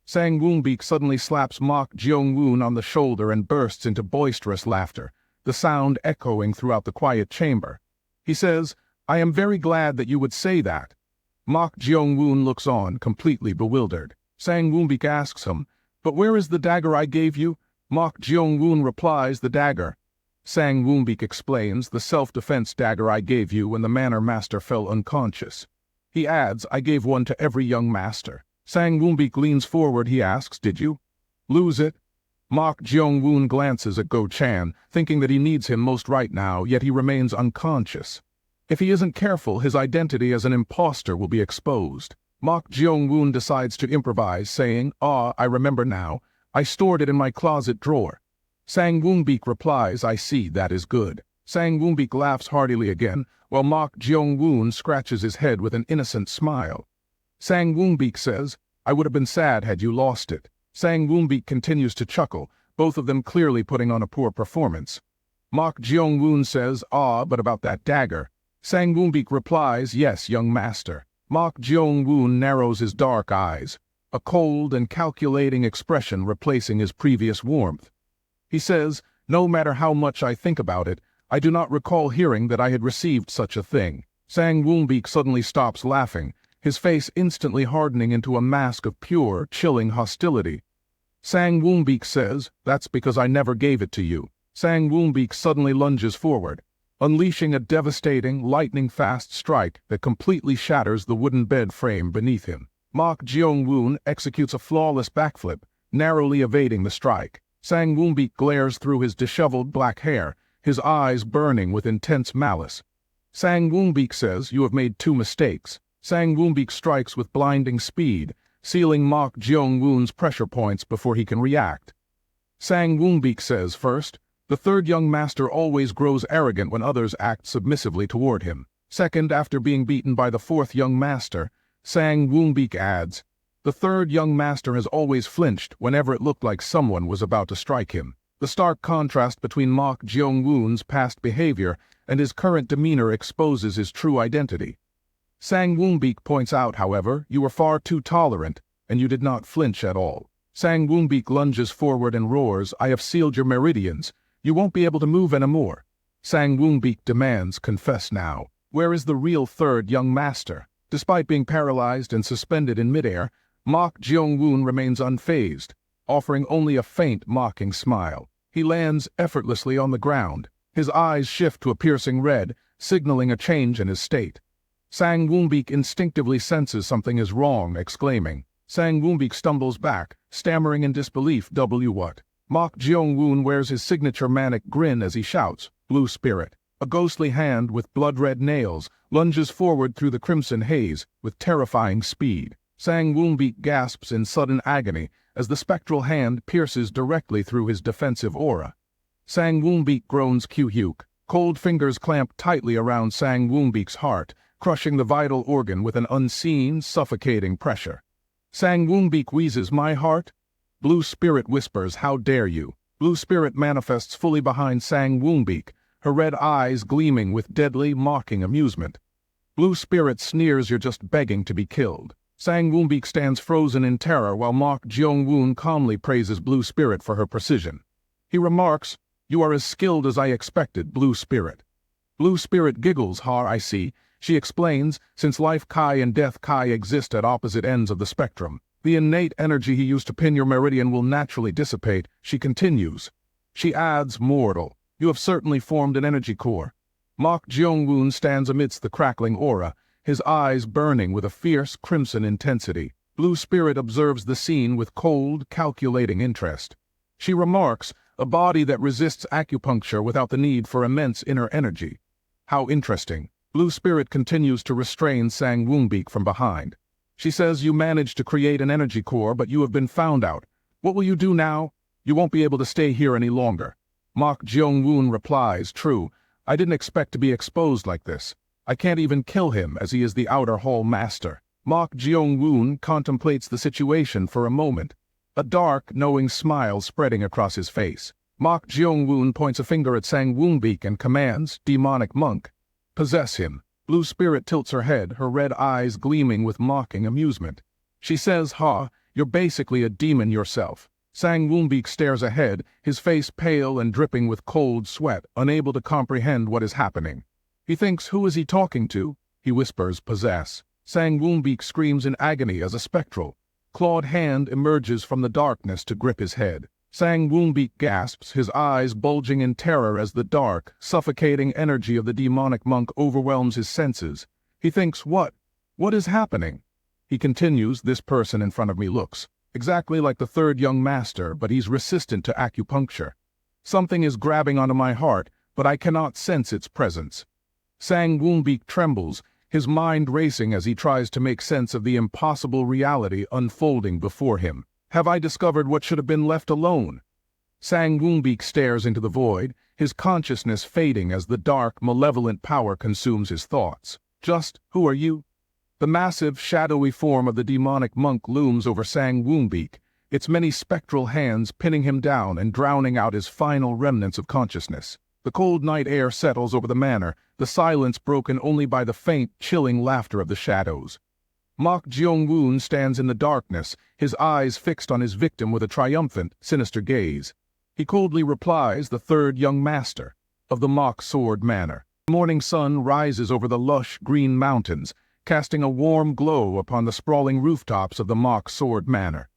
Sang Woonbeak suddenly slaps Mok Jeong-woon on the shoulder and bursts into boisterous laughter, the sound echoing throughout the quiet chamber. He says, "I am very glad that you would say that." Mok Jeong-woon looks on, completely bewildered. Sang Woonbeak asks him, "But where is the dagger I gave you?" Mok Jeong-woon replies, "The dagger." Sang Woonbeak explains, "The self-defense dagger I gave you when the manor master fell unconscious." He adds, "I gave one to every young master." Sang Woonbeak leans forward. He asks, "Did you lose it?" Mok Jeong-woon glances at Go-chan, thinking that he needs him most right now, yet he remains unconscious. If he isn't careful, his identity as an imposter will be exposed. Mok Jeong-woon decides to improvise, saying, I remember now. I stored it in my closet drawer." Sang Woonbeak replies, "I see, that is good." Sang Woonbeak laughs heartily again, while Mok Jeong-woon scratches his head with an innocent smile. Sang Woonbeak says, "I would have been sad had you lost it." Sang Woonbeak continues to chuckle, both of them clearly putting on a poor performance. Mok Jeong-woon says, but about that dagger." Sang Woonbeak replies, "Yes, young master." Mok Jeong-woon narrows his dark eyes, a cold and calculating expression replacing his previous warmth. He says, "No matter how much I think about it, I do not recall hearing that I had received such a thing." Sang Woonbeak suddenly stops laughing, his face instantly hardening into a mask of pure, chilling hostility. Sang Woonbeak says, "That's because I never gave it to you." Sang Woonbeak suddenly lunges forward, unleashing a devastating, lightning-fast strike that completely shatters the wooden bed frame beneath him. Mok Jeong-woon executes a flawless backflip, narrowly evading the strike. Sang Woonbeak glares through his disheveled black hair, his eyes burning with intense malice. Sang Woonbeak says, "You have made 2 mistakes." Sang Woonbeak strikes with blinding speed, sealing Mok Jeong-woon's pressure points before he can react. Sang Woonbeak says, "First, the third young master always grows arrogant when others act submissively toward him. Second, after being beaten by the 4th young master," Sang Woonbeak adds, "the 3rd young master has always flinched whenever it looked like someone was about to strike him." The stark contrast between Mok Jeong-woon's past behavior and his current demeanor exposes his true identity. Sang Woonbeak points out, however, "You were far too tolerant, and you did not flinch at all." Sang Woonbeak lunges forward and roars, "I have sealed your meridians. You won't be able to move anymore." Sang Woonbeak demands, "Confess now. Where is the real 3rd young master?" Despite being paralyzed and suspended in midair, Mok Jeong-woon remains unfazed, offering only a faint, mocking smile. He lands effortlessly on the ground. His eyes shift to a piercing red, signaling a change in his state. Sang Woonbeak instinctively senses something is wrong, exclaiming. Sang Woonbeak stumbles back, stammering in disbelief, what? Mok Jeong-woon wears his signature manic grin as he shouts, "Blue Spirit." A ghostly hand with blood-red nails lunges forward through the crimson haze with terrifying speed. Sang Woonbeak gasps in sudden agony as the spectral hand pierces directly through his defensive aura. Sang Woonbeak groans "Kyuhyuk." Cold fingers clamp tightly around Sang Woonbeak's heart, crushing the vital organ with an unseen, suffocating pressure. Sang Woonbeak wheezes, "My heart?" Blue Spirit whispers, "How dare you?" Blue Spirit manifests fully behind Sang Woonbeak, her red eyes gleaming with deadly, mocking amusement. Blue Spirit sneers, "You're just begging to be killed." Sang Woonbeek stands frozen in terror while Mok Jeong-woon calmly praises Blue Spirit for her precision. He remarks, "You are as skilled as I expected, Blue Spirit." Blue Spirit giggles, "Ha, I see." She explains, since Life Kai and Death Kai exist at opposite ends of the spectrum, the innate energy he used to pin your meridian will naturally dissipate. She continues. She adds, "Mortal, you have certainly formed an energy core." Mok Jeong-woon stands amidst the crackling aura, his eyes burning with a fierce crimson intensity. Blue Spirit observes the scene with cold, calculating interest. She remarks, "A body that resists acupuncture without the need for immense inner energy." How interesting. Blue Spirit continues to restrain Sang Woonbeek from behind. She says, "You managed to create an energy core, but you have been found out. What will you do now? You won't be able to stay here any longer." Mok Jeong-woon replies, "True, I didn't expect to be exposed like this. I can't even kill him as he is the outer hall master." Mok Jeong-woon contemplates the situation for a moment, a dark, knowing smile spreading across his face. Mok Jeong-woon points a finger at Sang Woonbeek and commands, "Demonic monk, possess him." Blue Spirit tilts her head, her red eyes gleaming with mocking amusement. She says, "Ha, you're basically a demon yourself." Sang Woonbeek stares ahead, his face pale and dripping with cold sweat, unable to comprehend what is happening. He thinks, who is he talking to? He whispers, "Possess." Sang Woonbeek screams in agony as a spectral, clawed hand emerges from the darkness to grip his head. Sang Woonbeek gasps, his eyes bulging in terror as the dark, suffocating energy of the demonic monk overwhelms his senses. He thinks, what is happening? He continues, "This person in front of me looks exactly like the third young master, but he's resistant to acupuncture. Something is grabbing onto my heart, but I cannot sense its presence." Sang Woonbeek trembles, his mind racing as he tries to make sense of the impossible reality unfolding before him. Have I discovered what should have been left alone? Sang Woonbeek stares into the void, his consciousness fading as the dark, malevolent power consumes his thoughts. Just, who are you? The massive, shadowy form of the demonic monk looms over Sang Woonbeek, its many spectral hands pinning him down and drowning out his final remnants of consciousness. The cold night air settles over the manor, the silence broken only by the faint, chilling laughter of the shadows. Mok Jeong-woon stands in the darkness, his eyes fixed on his victim with a triumphant, sinister gaze. He coldly replies, "The third young master of the Mok Sword Manor." The morning sun rises over the lush, green mountains, casting a warm glow upon the sprawling rooftops of the Mok Sword Manor.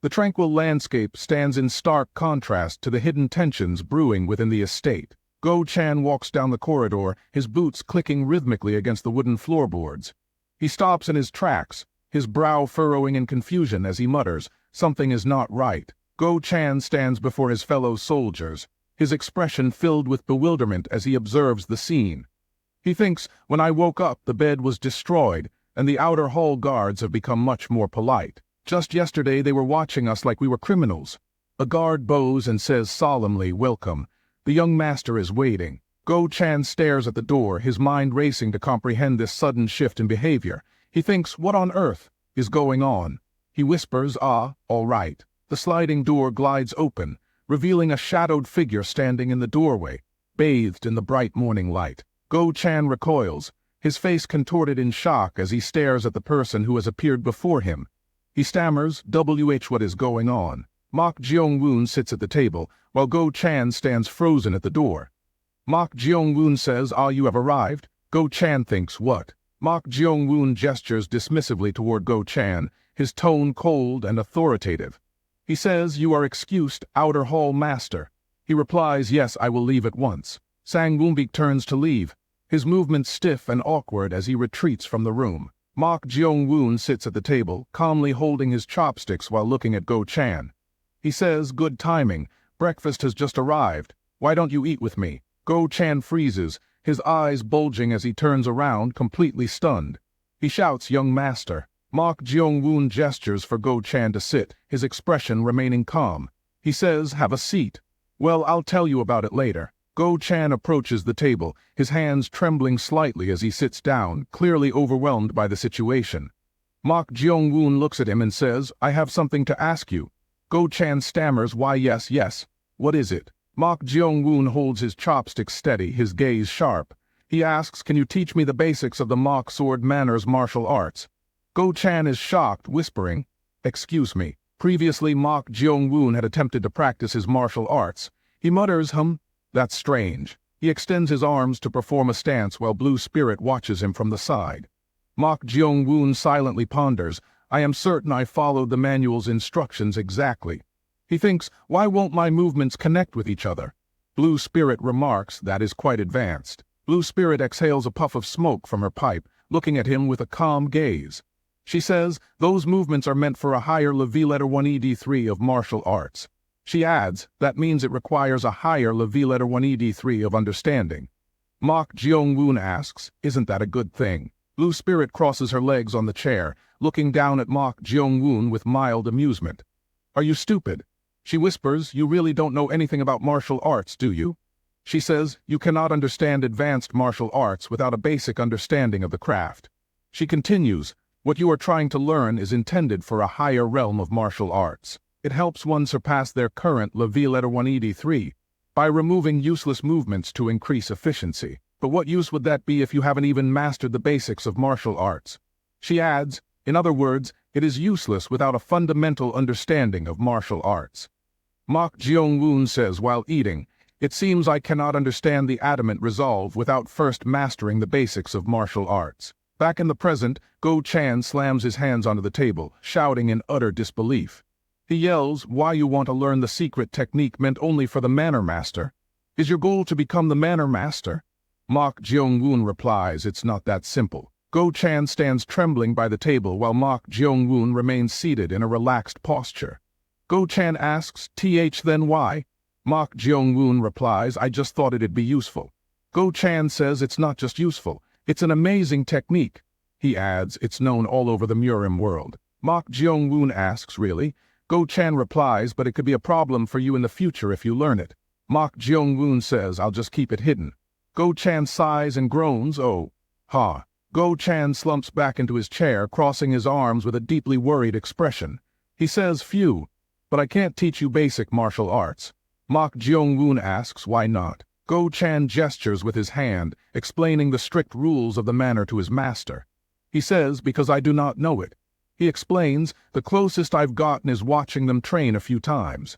The tranquil landscape stands in stark contrast to the hidden tensions brewing within the estate. Go-chan walks down the corridor, his boots clicking rhythmically against the wooden floorboards. He stops in his tracks, his brow furrowing in confusion as he mutters, "Something is not right." Go-chan stands before his fellow soldiers, his expression filled with bewilderment as he observes the scene. He thinks, "When I woke up, the bed was destroyed, and the outer hall guards have become much more polite. Just yesterday they were watching us like we were criminals." A guard bows and says solemnly, "Welcome. The young master is waiting." Go-chan stares at the door, his mind racing to comprehend this sudden shift in behavior. He thinks, what on earth is going on? He whispers, "Ah, all right." The sliding door glides open, revealing a shadowed figure standing in the doorway, bathed in the bright morning light. Go-chan recoils, his face contorted in shock as he stares at the person who has appeared before him. He stammers, what is going on?" Mok Jeong-woon sits at the table, while Go-chan stands frozen at the door. Mok Jeong-woon says, "Ah, you have arrived." Go-chan thinks, what? Mok Jeong-woon gestures dismissively toward Go-chan, his tone cold and authoritative. He says, "You are excused, outer hall master." He replies, "Yes, I will leave at once." Sang Woonbeek turns to leave, his movements stiff and awkward as he retreats from the room. Mok Jeong-woon sits at the table, calmly holding his chopsticks while looking at Go-chan. He says, "Good timing. Breakfast has just arrived. Why don't you eat with me?" Go-chan freezes, his eyes bulging as he turns around, completely stunned. He shouts, "Young master." Mok Jeong-woon gestures for Go-chan to sit, his expression remaining calm. He says, "Have a seat." "Well, I'll tell you about it later." Go-chan approaches the table, his hands trembling slightly as he sits down, clearly overwhelmed by the situation. Mok Jeong-woon looks at him and says, "I have something to ask you." Go-chan stammers, "Why, yes. What is it?" Mok Jeong-woon holds his chopsticks steady, his gaze sharp. He asks, "Can you teach me the basics of the Mok Sword Manor's martial arts?" Go Chan is shocked, whispering, "Excuse me." Previously, Mok Jeong-woon had attempted to practice his martial arts. He mutters, "That's strange." He extends his arms to perform a stance while Blue Spirit watches him from the side. Mok Jeong-woon silently ponders, "I am certain I followed the manual's instructions exactly." He thinks, "Why won't my movements connect with each other?" Blue Spirit remarks, "That is quite advanced." Blue Spirit exhales a puff of smoke from her pipe, looking at him with a calm gaze. She says, "Those movements are meant for a higher level letter 1 ED3 of martial arts." She adds, "That means it requires a higher level letter 1 ED3 of understanding." Mok Jeong-woon asks, "Isn't that a good thing?" Blue Spirit crosses her legs on the chair, looking down at Mok Jeong-woon with mild amusement. "Are you stupid?" She whispers, "You really don't know anything about martial arts, do you?" She says, "You cannot understand advanced martial arts without a basic understanding of the craft." She continues, "What you are trying to learn is intended for a higher realm of martial arts. It helps one surpass their current level letter 1 ED3 by removing useless movements to increase efficiency. But what use would that be if you haven't even mastered the basics of martial arts?" She adds, "In other words, it is useless without a fundamental understanding of martial arts." Mok Jeong-woon says while eating, "It seems I cannot understand the adamant resolve without first mastering the basics of martial arts." Back in the present, Go Chan slams his hands onto the table, shouting in utter disbelief. He yells, "Why you want to learn the secret technique meant only for the Manor Master? Is your goal to become the Manor Master?" Mok Jeong-woon replies, "It's not that simple." Go Chan stands trembling by the table while Mok Jeong-woon remains seated in a relaxed posture. Go Chan asks, Then why?" Mok Jeong-woon replies, "I just thought it'd be useful." Go Chan says it's not just useful, it's an amazing technique. He adds, "It's known all over the Murim world." Mok Jeong-woon asks, "Really?" Go Chan replies, "But it could be a problem for you in the future if you learn it." Mok Jeong-woon says, "I'll just keep it hidden." Go Chan sighs and groans, "Oh, ha." Go Chan slumps back into his chair, crossing his arms with a deeply worried expression. He says, "Phew, but I can't teach you basic martial arts." Mok Jeong-woon asks, "Why not?" Go Chan gestures with his hand, explaining the strict rules of the manor to his master. He says, "Because I do not know it." He explains, "The closest I've gotten is watching them train a few times.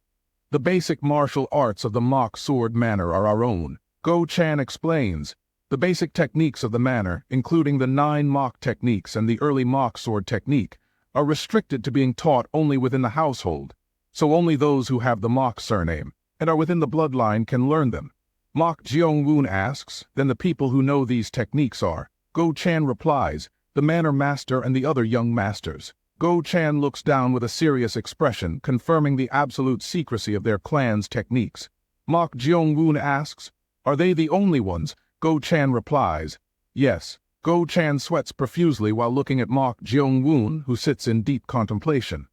The basic martial arts of the Mok Sword Manor are our own." Go Chan explains, "The basic techniques of the manor, including the 9 Mok techniques and the early Mok Sword technique, are restricted to being taught only within the household, so only those who have the Mok surname and are within the bloodline can learn them." Mok Jeong-woon asks, "Then the people who know these techniques are?" Go Chan replies, "The Manor Master and the other young masters." Go Chan looks down with a serious expression, confirming the absolute secrecy of their clan's techniques. Mok Jeong-woon asks, "Are they the only ones?" Go Chan replies, "Yes." Go Chan sweats profusely while looking at Mok Jeong-woon, who sits in deep contemplation.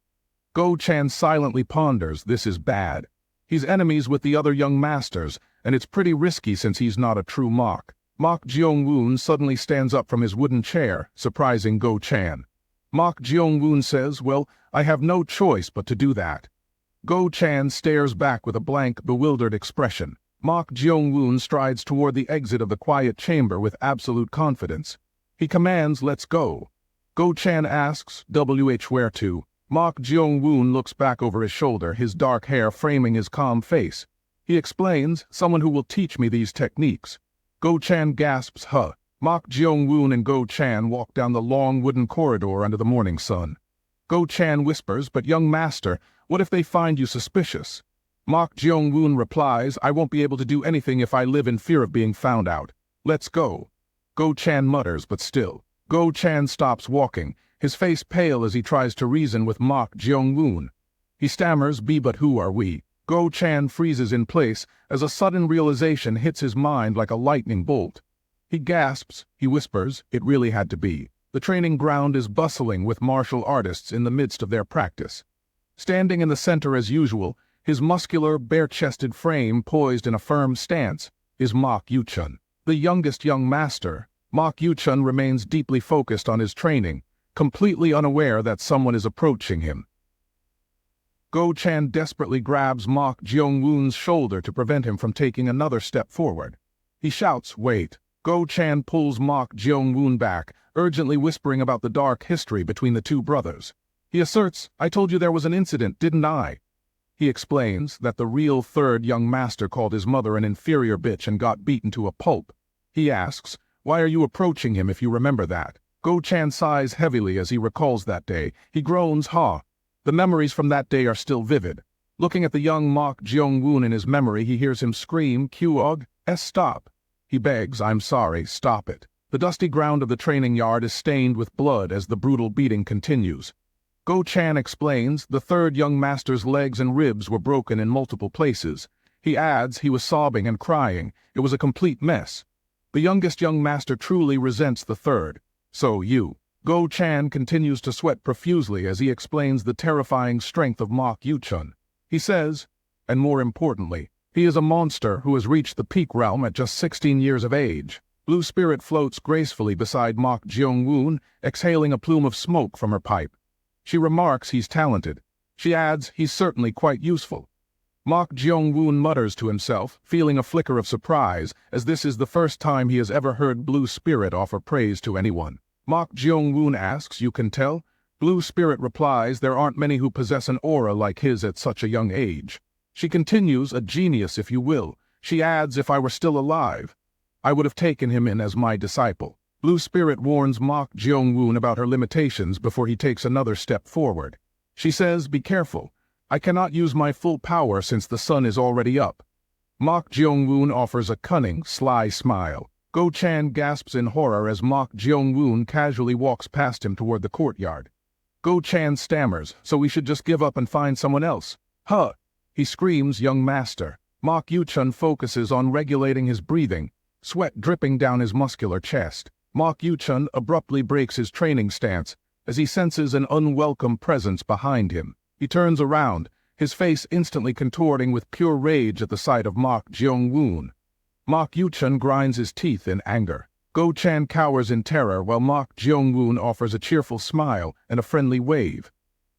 Go Chan silently ponders, "This is bad. He's enemies with the other young masters, and it's pretty risky since he's not a true Mok." Mok Jeong-woon suddenly stands up from his wooden chair, surprising Go Chan. Mok Jeong-woon says, "Well, I have no choice but to do that." Go Chan stares back with a blank, bewildered expression. Mok Jeong-woon strides toward the exit of the quiet chamber with absolute confidence. He commands, "Let's go." Go Chan asks, where to?" Mok Jeong-woon looks back over his shoulder, his dark hair framing his calm face. He explains, "Someone who will teach me these techniques." Go Chan gasps, "Huh." Mok Jeong-woon and Go Chan walk down the long wooden corridor under the morning sun. Go Chan whispers, "But young master, what if they find you suspicious?" Mok Jeong-woon replies, "I won't be able to do anything if I live in fear of being found out. Let's go." Go Chan mutters, but still. Go Chan stops walking, his face pale as he tries to reason with Mok Jeong-woon. He stammers, "But who are we?" Go Chan freezes in place as a sudden realization hits his mind like a lightning bolt. He gasps, he whispers, "It really had to be." The training ground is bustling with martial artists in the midst of their practice. Standing in the center as usual, his muscular, bare-chested frame poised in a firm stance, is Mok Yuchun. The youngest young master, Mok Yuchun remains deeply focused on his training, completely unaware that someone is approaching him. Go Chan desperately grabs Mok Jeong-woon's shoulder to prevent him from taking another step forward. He shouts, "Wait." Go Chan pulls Mok Jeong-woon back, urgently whispering about the dark history between the two brothers. He asserts, "I told you there was an incident, didn't I?" He explains that the real third young master called his mother an inferior bitch and got beaten to a pulp. He asks, "Why are you approaching him if you remember that?" Go-chan sighs heavily as he recalls that day. He groans, "Ha!" The memories from that day are still vivid. Looking at the young Mok Jeong-woon in his memory, he hears him scream, "Kyuog, stop." He begs, "I'm sorry, stop it." The dusty ground of the training yard is stained with blood as the brutal beating continues. Go-chan explains the third young master's legs and ribs were broken in multiple places. He adds he was sobbing and crying. It was a complete mess. The youngest young master truly resents the third. So you. Go-chan continues to sweat profusely as he explains the terrifying strength of Mok Yu-chun. He says, and more importantly, he is a monster who has reached the peak realm at just 16 years of age. Blue Spirit floats gracefully beside Mok Jeong-woon, exhaling a plume of smoke from her pipe. She remarks he's talented. She adds he's certainly quite useful. Mok Jeong-woon mutters to himself, feeling a flicker of surprise, as this is the first time he has ever heard Blue Spirit offer praise to anyone. Mok Jeong-woon asks, "You can tell?" Blue Spirit replies, "There aren't many who possess an aura like his at such a young age." She continues, "A genius, if you will." She adds, "If I were still alive, I would have taken him in as my disciple." Blue Spirit warns Mok Jeong-woon about her limitations before he takes another step forward. She says, "Be careful. I cannot use my full power since the sun is already up." Mok Jeong-woon offers a cunning, sly smile. Go-chan gasps in horror as Mok Jeong-woon casually walks past him toward the courtyard. Go-chan stammers, "So we should just give up and find someone else." "Huh!" He screams, "Young master." Mok Yu-chun focuses on regulating his breathing, sweat dripping down his muscular chest. Mok Yu-chun abruptly breaks his training stance as he senses an unwelcome presence behind him. He turns around, his face instantly contorting with pure rage at the sight of Mok Jeong-woon. Mok Yu-chun grinds his teeth in anger. Go-chan cowers in terror while Mok Jeong-woon offers a cheerful smile and a friendly wave.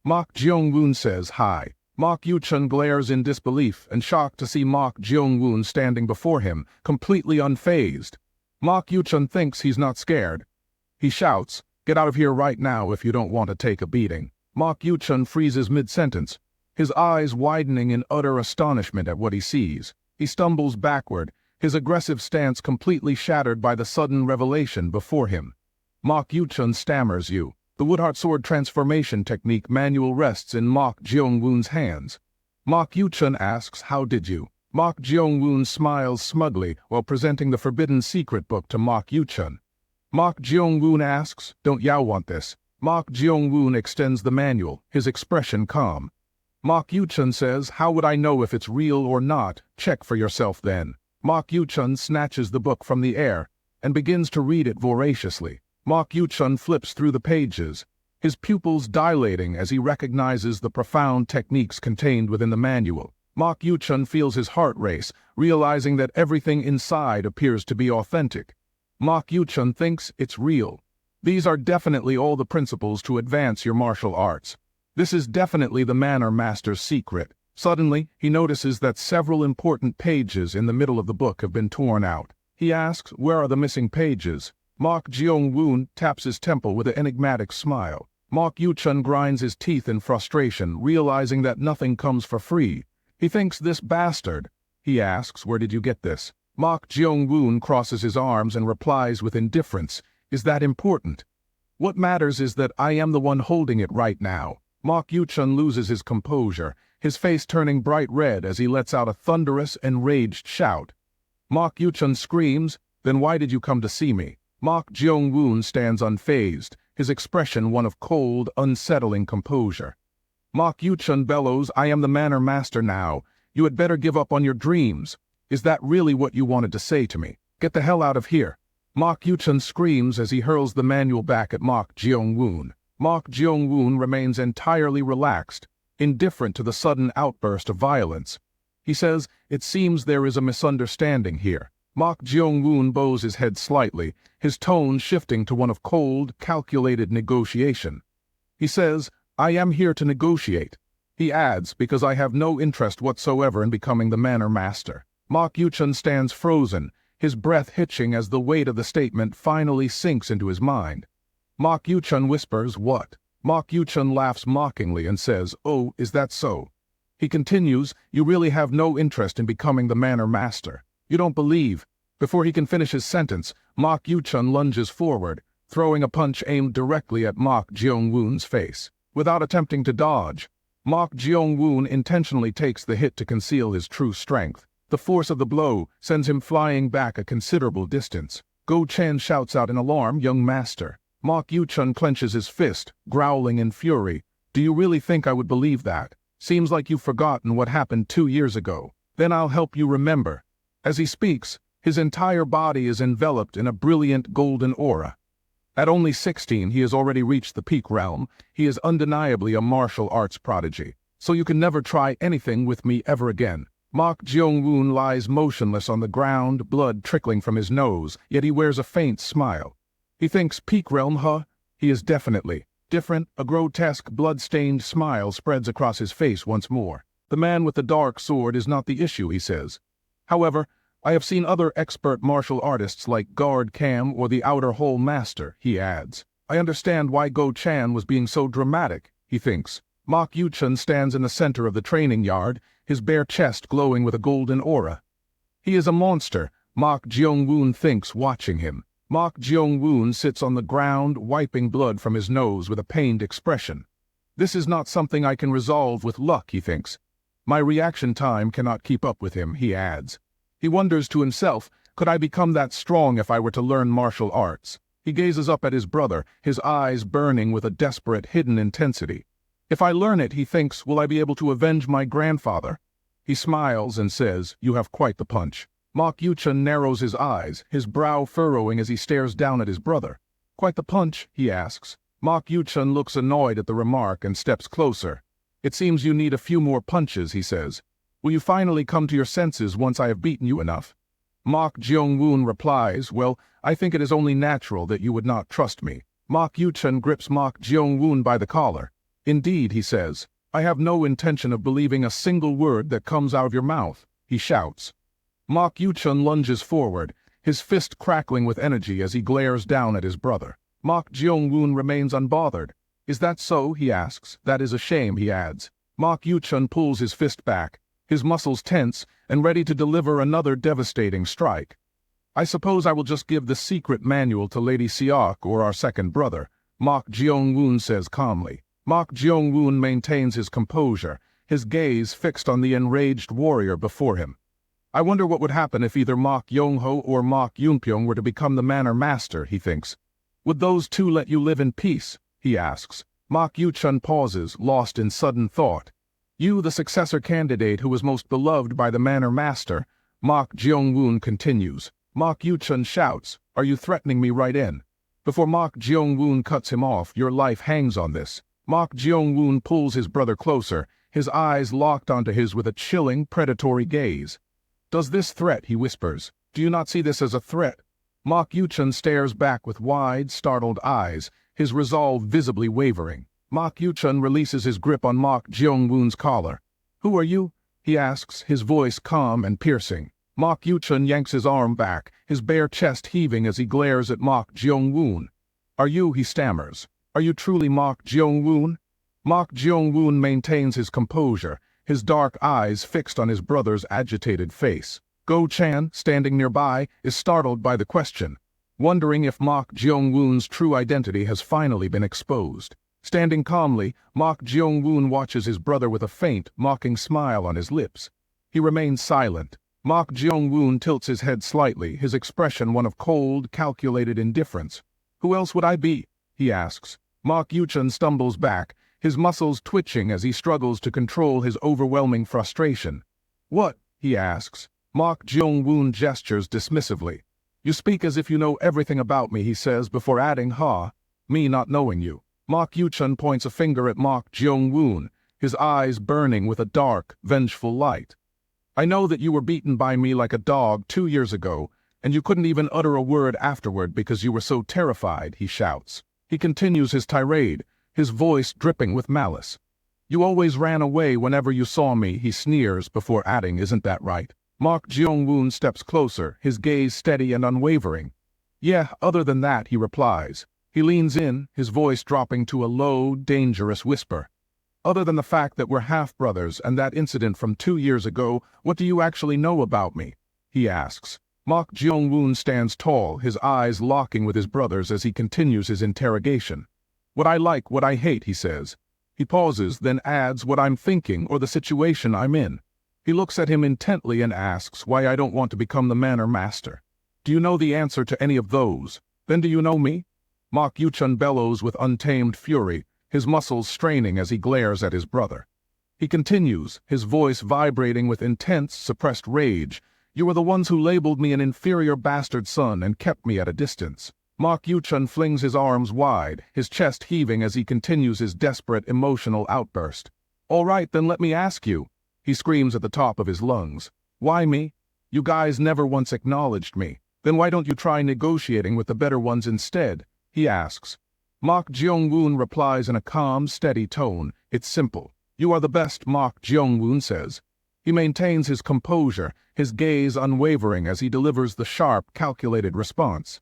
Mok Jeong-woon says hi. Mok Yu-chun glares in disbelief and shocked to see Mok Jeong-woon standing before him, completely unfazed. Mok Yu-chun thinks he's not scared. He shouts, "Get out of here right now if you don't want to take a beating." Mok Yu-chun freezes mid-sentence, his eyes widening in utter astonishment at what he sees. He stumbles backward, his aggressive stance completely shattered by the sudden revelation before him. Mok Yu-chun stammers you. The Woodheart Sword transformation technique manual rests in Mok Jeong-woon's hands. Mok Yu-chun asks, "How did you?" Mok Jeong-woon smiles smugly while presenting the forbidden secret book to Mok Yu-chun. Mok Jeong-woon asks, "Don't you want this?" Mok Jeong-woon extends the manual, his expression calm. Mok Yu-chun says, "How would I know if it's real or not? Check for yourself then." Mok Yu-chun snatches the book from the air and begins to read it voraciously. Mok Yu-chun flips through the pages, his pupils dilating as he recognizes the profound techniques contained within the manual. Mok Yu-chun feels his heart race, realizing that everything inside appears to be authentic. Mok Yu-chun thinks it's real. These are definitely all the principles to advance your martial arts. This is definitely the Manor Master's secret. Suddenly, he notices that several important pages in the middle of the book have been torn out. He asks, "Where are the missing pages?" Mok Jeong-woon taps his temple with an enigmatic smile. Mok Yu-chun grinds his teeth in frustration, realizing that nothing comes for free. He thinks, "This bastard." He asks, "Where did you get this?" Mok Jeong-woon crosses his arms and replies with indifference, "Is that important? What matters is that I am the one holding it right now." Mok Yu-chun loses his composure, his face turning bright red as he lets out a thunderous, enraged shout. Mok Yu-chun screams, "Then why did you come to see me?" Mok Jeong-woon stands unfazed, his expression one of cold, unsettling composure. Mok Yu-chun bellows, "I am the Manor Master now. You had better give up on your dreams. Is that really what you wanted to say to me? Get the hell out of here." Mok Yu-chun screams as he hurls the manual back at Mok Jeong-woon. Mok Jeong-woon remains entirely relaxed, indifferent to the sudden outburst of violence. He says, "It seems there is a misunderstanding here." Mok Jeong-woon bows his head slightly, his tone shifting to one of cold, calculated negotiation. He says, "I am here to negotiate." He adds, "Because I have no interest whatsoever in becoming the Manor Master." Mok Yu-chun stands frozen, his breath hitching as the weight of the statement finally sinks into his mind. Mok Yuchun whispers, "What?" Mok Yuchun laughs mockingly and says, "Oh, is that so?" He continues, "You really have no interest in becoming the manor master. You don't believe." Before he can finish his sentence, Mok Yuchun lunges forward, throwing a punch aimed directly at Mok Jeong-woon's face. Without attempting to dodge, Mok Jeong-woon intentionally takes the hit to conceal his true strength. The force of the blow sends him flying back a considerable distance. Go Chen shouts out in alarm, "Young master." Mok Yuchun clenches his fist, growling in fury. "Do you really think I would believe that? Seems like you've forgotten what happened 2 years ago. Then I'll help you remember." As he speaks, his entire body is enveloped in a brilliant golden aura. At only 16, he has already reached the peak realm. He is undeniably a martial arts prodigy. "So you can never try anything with me ever again." Mok Jeong-woon lies motionless on the ground, blood trickling from his nose, yet he wears a faint smile. He thinks, peak realm, huh? He is definitely different. A grotesque, blood-stained smile spreads across his face once more. "The man with the dark sword is not the issue," he says. "However, I have seen other expert martial artists like Guard Cam or the Outer Hole Master," he adds. "I understand why Go Chan was being so dramatic," he thinks. Mok Yuchun stands in the center of the training yard, his bare chest glowing with a golden aura. He is a monster, Mok Jeong-woon thinks, watching him. Mok Jeong-woon sits on the ground, wiping blood from his nose with a pained expression. "This is not something I can resolve with luck," he thinks. "My reaction time cannot keep up with him," he adds. He wonders to himself, could I become that strong if I were to learn martial arts? He gazes up at his brother, his eyes burning with a desperate, hidden intensity. If I learn it, he thinks, will I be able to avenge my grandfather? He smiles and says, "You have quite the punch." Mok Yuchun narrows his eyes, his brow furrowing as he stares down at his brother. "Quite the punch?" he asks. Mok Yuchun looks annoyed at the remark and steps closer. "It seems you need a few more punches," he says. "Will you finally come to your senses once I have beaten you enough?" Mok Jeong-woon replies, "Well, I think it is only natural that you would not trust me." Mok Yuchun grips Mok Jeong-woon by the collar. "Indeed," he says, "I have no intention of believing a single word that comes out of your mouth," he shouts. Mok Yuchun lunges forward, his fist crackling with energy as he glares down at his brother. Mok Jeong-woon remains unbothered. "Is that so?" he asks. "That is a shame," he adds. Mok Yuchun pulls his fist back, his muscles tense and ready to deliver another devastating strike. "I suppose I will just give the secret manual to Lady Seok or our second brother," Mok Jeong-woon says calmly. Mok Jeong-woon maintains his composure, his gaze fixed on the enraged warrior before him. "I wonder what would happen if either Mok Yong-ho or Mok Yunpyong were to become the manor master," he thinks. "Would those two let you live in peace?" he asks. Mok Yuchun pauses, lost in sudden thought. "You, the successor candidate who was most beloved by the manor master," Mok Jeong-woon continues. Mok Yuchun shouts, "Are you threatening me right in?" Before Mok Jeong-woon cuts him off, "Your life hangs on this." Mok Jeong-woon pulls his brother closer, his eyes locked onto his with a chilling, predatory gaze. "Does this threat," he whispers, "do you not see this as a threat?" Mok Yuchun stares back with wide, startled eyes, his resolve visibly wavering. Mok Yuchun releases his grip on Mok Jeong-woon's collar. "Who are you?" he asks, his voice calm and piercing. Mok Yuchun yanks his arm back, his bare chest heaving as he glares at Mok Jeong-woon. "Are you," he stammers, "are you truly Mok Jeong-woon?" Mok Jeong-woon maintains his composure, his dark eyes fixed on his brother's agitated face. Go Chan, standing nearby, is startled by the question, wondering if Mok Jeong-woon's true identity has finally been exposed. Standing calmly, Mok Jeong-woon watches his brother with a faint, mocking smile on his lips. He remains silent. Mok Jeong-woon tilts his head slightly, his expression one of cold, calculated indifference. "Who else would I be?" he asks. Mok Yuchun stumbles back, his muscles twitching as he struggles to control his overwhelming frustration. "What?" he asks. Mok Jeong-woon gestures dismissively. "You speak as if you know everything about me," he says, before adding, "me not knowing you." Mok Yuchun points a finger at Mok Jeong-woon, his eyes burning with a dark, vengeful light. "I know that you were beaten by me like a dog 2 years ago, and you couldn't even utter a word afterward because you were so terrified," he shouts. He continues his tirade, his voice dripping with malice. "You always ran away whenever you saw me," he sneers, before adding, "Isn't that right?" Mok Jeong-woon steps closer, his gaze steady and unwavering. "Yeah, other than that," he replies. He leans in, his voice dropping to a low, dangerous whisper. Other than the fact that we're half-brothers and that incident from 2 years ago, what do you actually know about me? He asks. Mok Jeong-woon stands tall, his eyes locking with his brother's as he continues his interrogation. What I like, what I hate, he says. He pauses, then adds what I'm thinking or the situation I'm in. He looks at him intently and asks why I don't want to become the manor master. Do you know the answer to any of those? Then do you know me? Mok Yuchun bellows with untamed fury, his muscles straining as he glares at his brother. He continues, his voice vibrating with intense, suppressed rage. You are the ones who labeled me an inferior bastard son and kept me at a distance. Mok Yuchun flings his arms wide, his chest heaving as he continues his desperate, emotional outburst. All right, then let me ask you, he screams at the top of his lungs. Why me? You guys never once acknowledged me. Then why don't you try negotiating with the better ones instead? He asks. Mok Jeong-woon replies in a calm, steady tone. It's simple. You are the best, Mok Jeong-woon says. He maintains his composure, his gaze unwavering as he delivers the sharp, calculated response.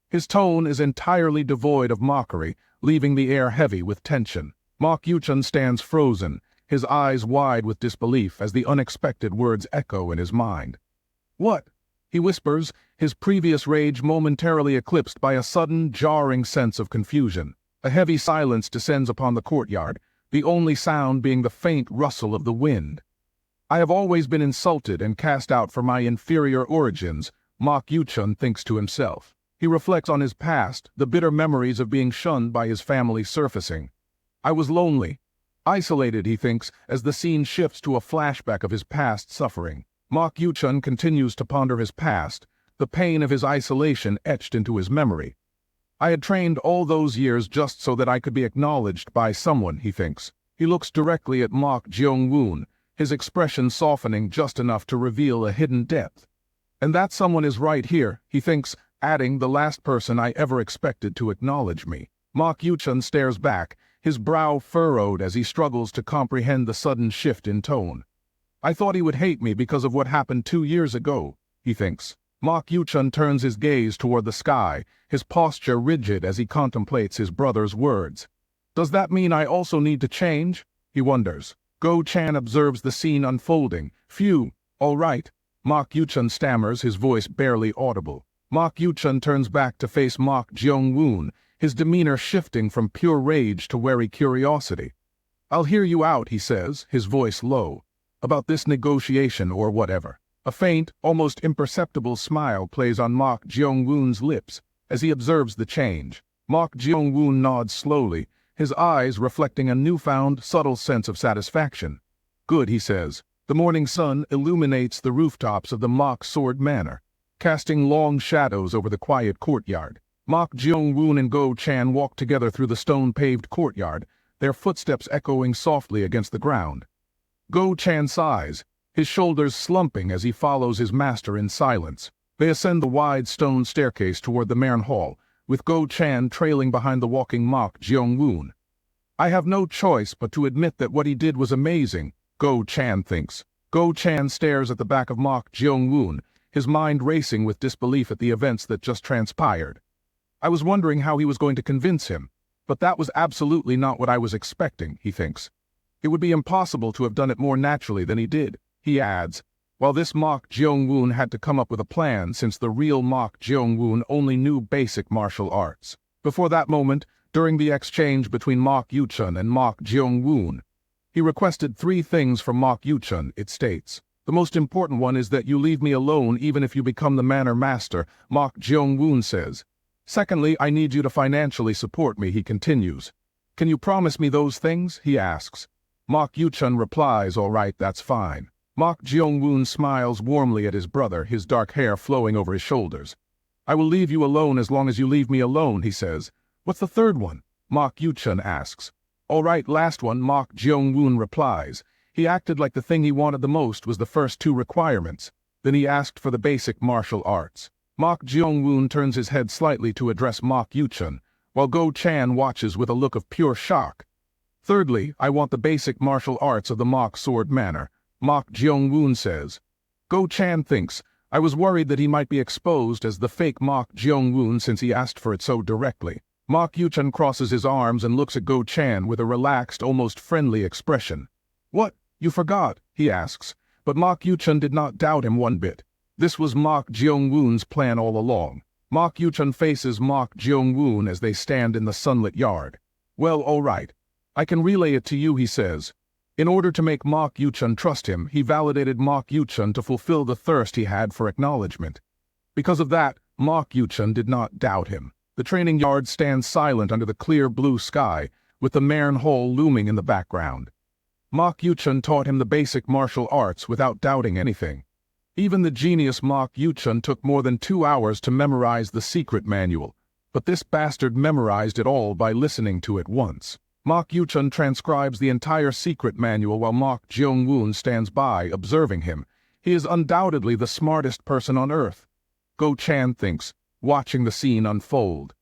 His tone is entirely devoid of mockery, leaving the air heavy with tension. Mok Yuchun stands frozen, his eyes wide with disbelief as the unexpected words echo in his mind. What? He whispers, his previous rage momentarily eclipsed by a sudden, jarring sense of confusion. A heavy silence descends upon the courtyard, the only sound being the faint rustle of the wind. I have always been insulted and cast out for my inferior origins, Mok Yuchun thinks to himself. He reflects on his past, the bitter memories of being shunned by his family surfacing. I was lonely, isolated, he thinks, as the scene shifts to a flashback of his past suffering. Mok Yuchun continues to ponder his past, the pain of his isolation etched into his memory. I had trained all those years just so that I could be acknowledged by someone, he thinks. He looks directly at Mok Jeong-woon, his expression softening just enough to reveal a hidden depth. And that someone is right here, he thinks, adding the last person I ever expected to acknowledge me. Mok Yuchun stares back, his brow furrowed as he struggles to comprehend the sudden shift in tone. I thought he would hate me because of what happened 2 years ago, he thinks. Mok Yuchun turns his gaze toward the sky, his posture rigid as he contemplates his brother's words. Does that mean I also need to change? He wonders. Go Chan observes the scene unfolding. Phew, all right. Mok Yuchun stammers, his voice barely audible. Mok Yuchun turns back to face Mok Jeong-woon, his demeanor shifting from pure rage to wary curiosity. I'll hear you out, he says, his voice low, about this negotiation or whatever. A faint, almost imperceptible smile plays on Mok Jeong-woon's lips as he observes the change. Mok Jeong-woon nods slowly, his eyes reflecting a newfound, subtle sense of satisfaction. Good, he says. The morning sun illuminates the rooftops of the Mok Sword Manor, casting long shadows over the quiet courtyard. Mok Jeong-woon and Go Chan walk together through the stone-paved courtyard, their footsteps echoing softly against the ground. Go Chan sighs, his shoulders slumping as he follows his master in silence. They ascend the wide stone staircase toward the Main Hall, with Go Chan trailing behind the walking Mok Jeong-woon. I have no choice but to admit that what he did was amazing, Go Chan thinks. Go Chan stares at the back of Mok Jeong-woon, his mind racing with disbelief at the events that just transpired. I was wondering how he was going to convince him, but that was absolutely not what I was expecting, he thinks. It would be impossible to have done it more naturally than he did, he adds, while this Mok Jeong-woon had to come up with a plan since the real Mok Jeong-woon only knew basic martial arts. Before that moment, during the exchange between Mok Yuchun and Mok Jeong-woon, he requested 3 things from Mok Yuchun, it states. The most important one is that you leave me alone even if you become the manor master, Mok Jeong-woon says. Secondly, I need you to financially support me, he continues. Can you promise me those things? He asks. Mok Yuchun replies, all right, that's fine. Mok Jeong-woon smiles warmly at his brother, his dark hair flowing over his shoulders. I will leave you alone as long as you leave me alone, he says. What's the third one? Mok Yuchun asks. All right, last one, Mok Jeong-woon replies. He acted like the thing he wanted the most was the first 2 requirements. Then he asked for the basic martial arts. Mok Jeong-woon turns his head slightly to address Mok Yuchun, while Go Chan watches with a look of pure shock. Thirdly, I want the basic martial arts of the Mok Sword Manor, Mok Jeong-woon says. Go Chan thinks, I was worried that he might be exposed as the fake Mok Jeong-woon since he asked for it so directly. Mok Yuchun crosses his arms and looks at Go Chan with a relaxed, almost friendly expression. "What? You forgot?" he asks, but Mok Yuchun did not doubt him one bit. This was Mok Jeong-woon's plan all along. Mok Yuchun faces Mok Jeong-woon as they stand in the sunlit yard. "Well, all right. I can relay it to you," he says. In order to make Mok Yuchun trust him, he validated Mok Yuchun to fulfill the thirst he had for acknowledgement. Because of that, Mok Yuchun did not doubt him. The training yard stands silent under the clear blue sky, with the Maern Hall looming in the background. Mok Yuchun taught him the basic martial arts without doubting anything. Even the genius Mok Yuchun took more than 2 hours to memorize the secret manual, but this bastard memorized it all by listening to it once. Mok Yuchun transcribes the entire secret manual while Mok Jeong-woon stands by, observing him. He is undoubtedly the smartest person on earth. Go Chan thinks, watching the scene unfold.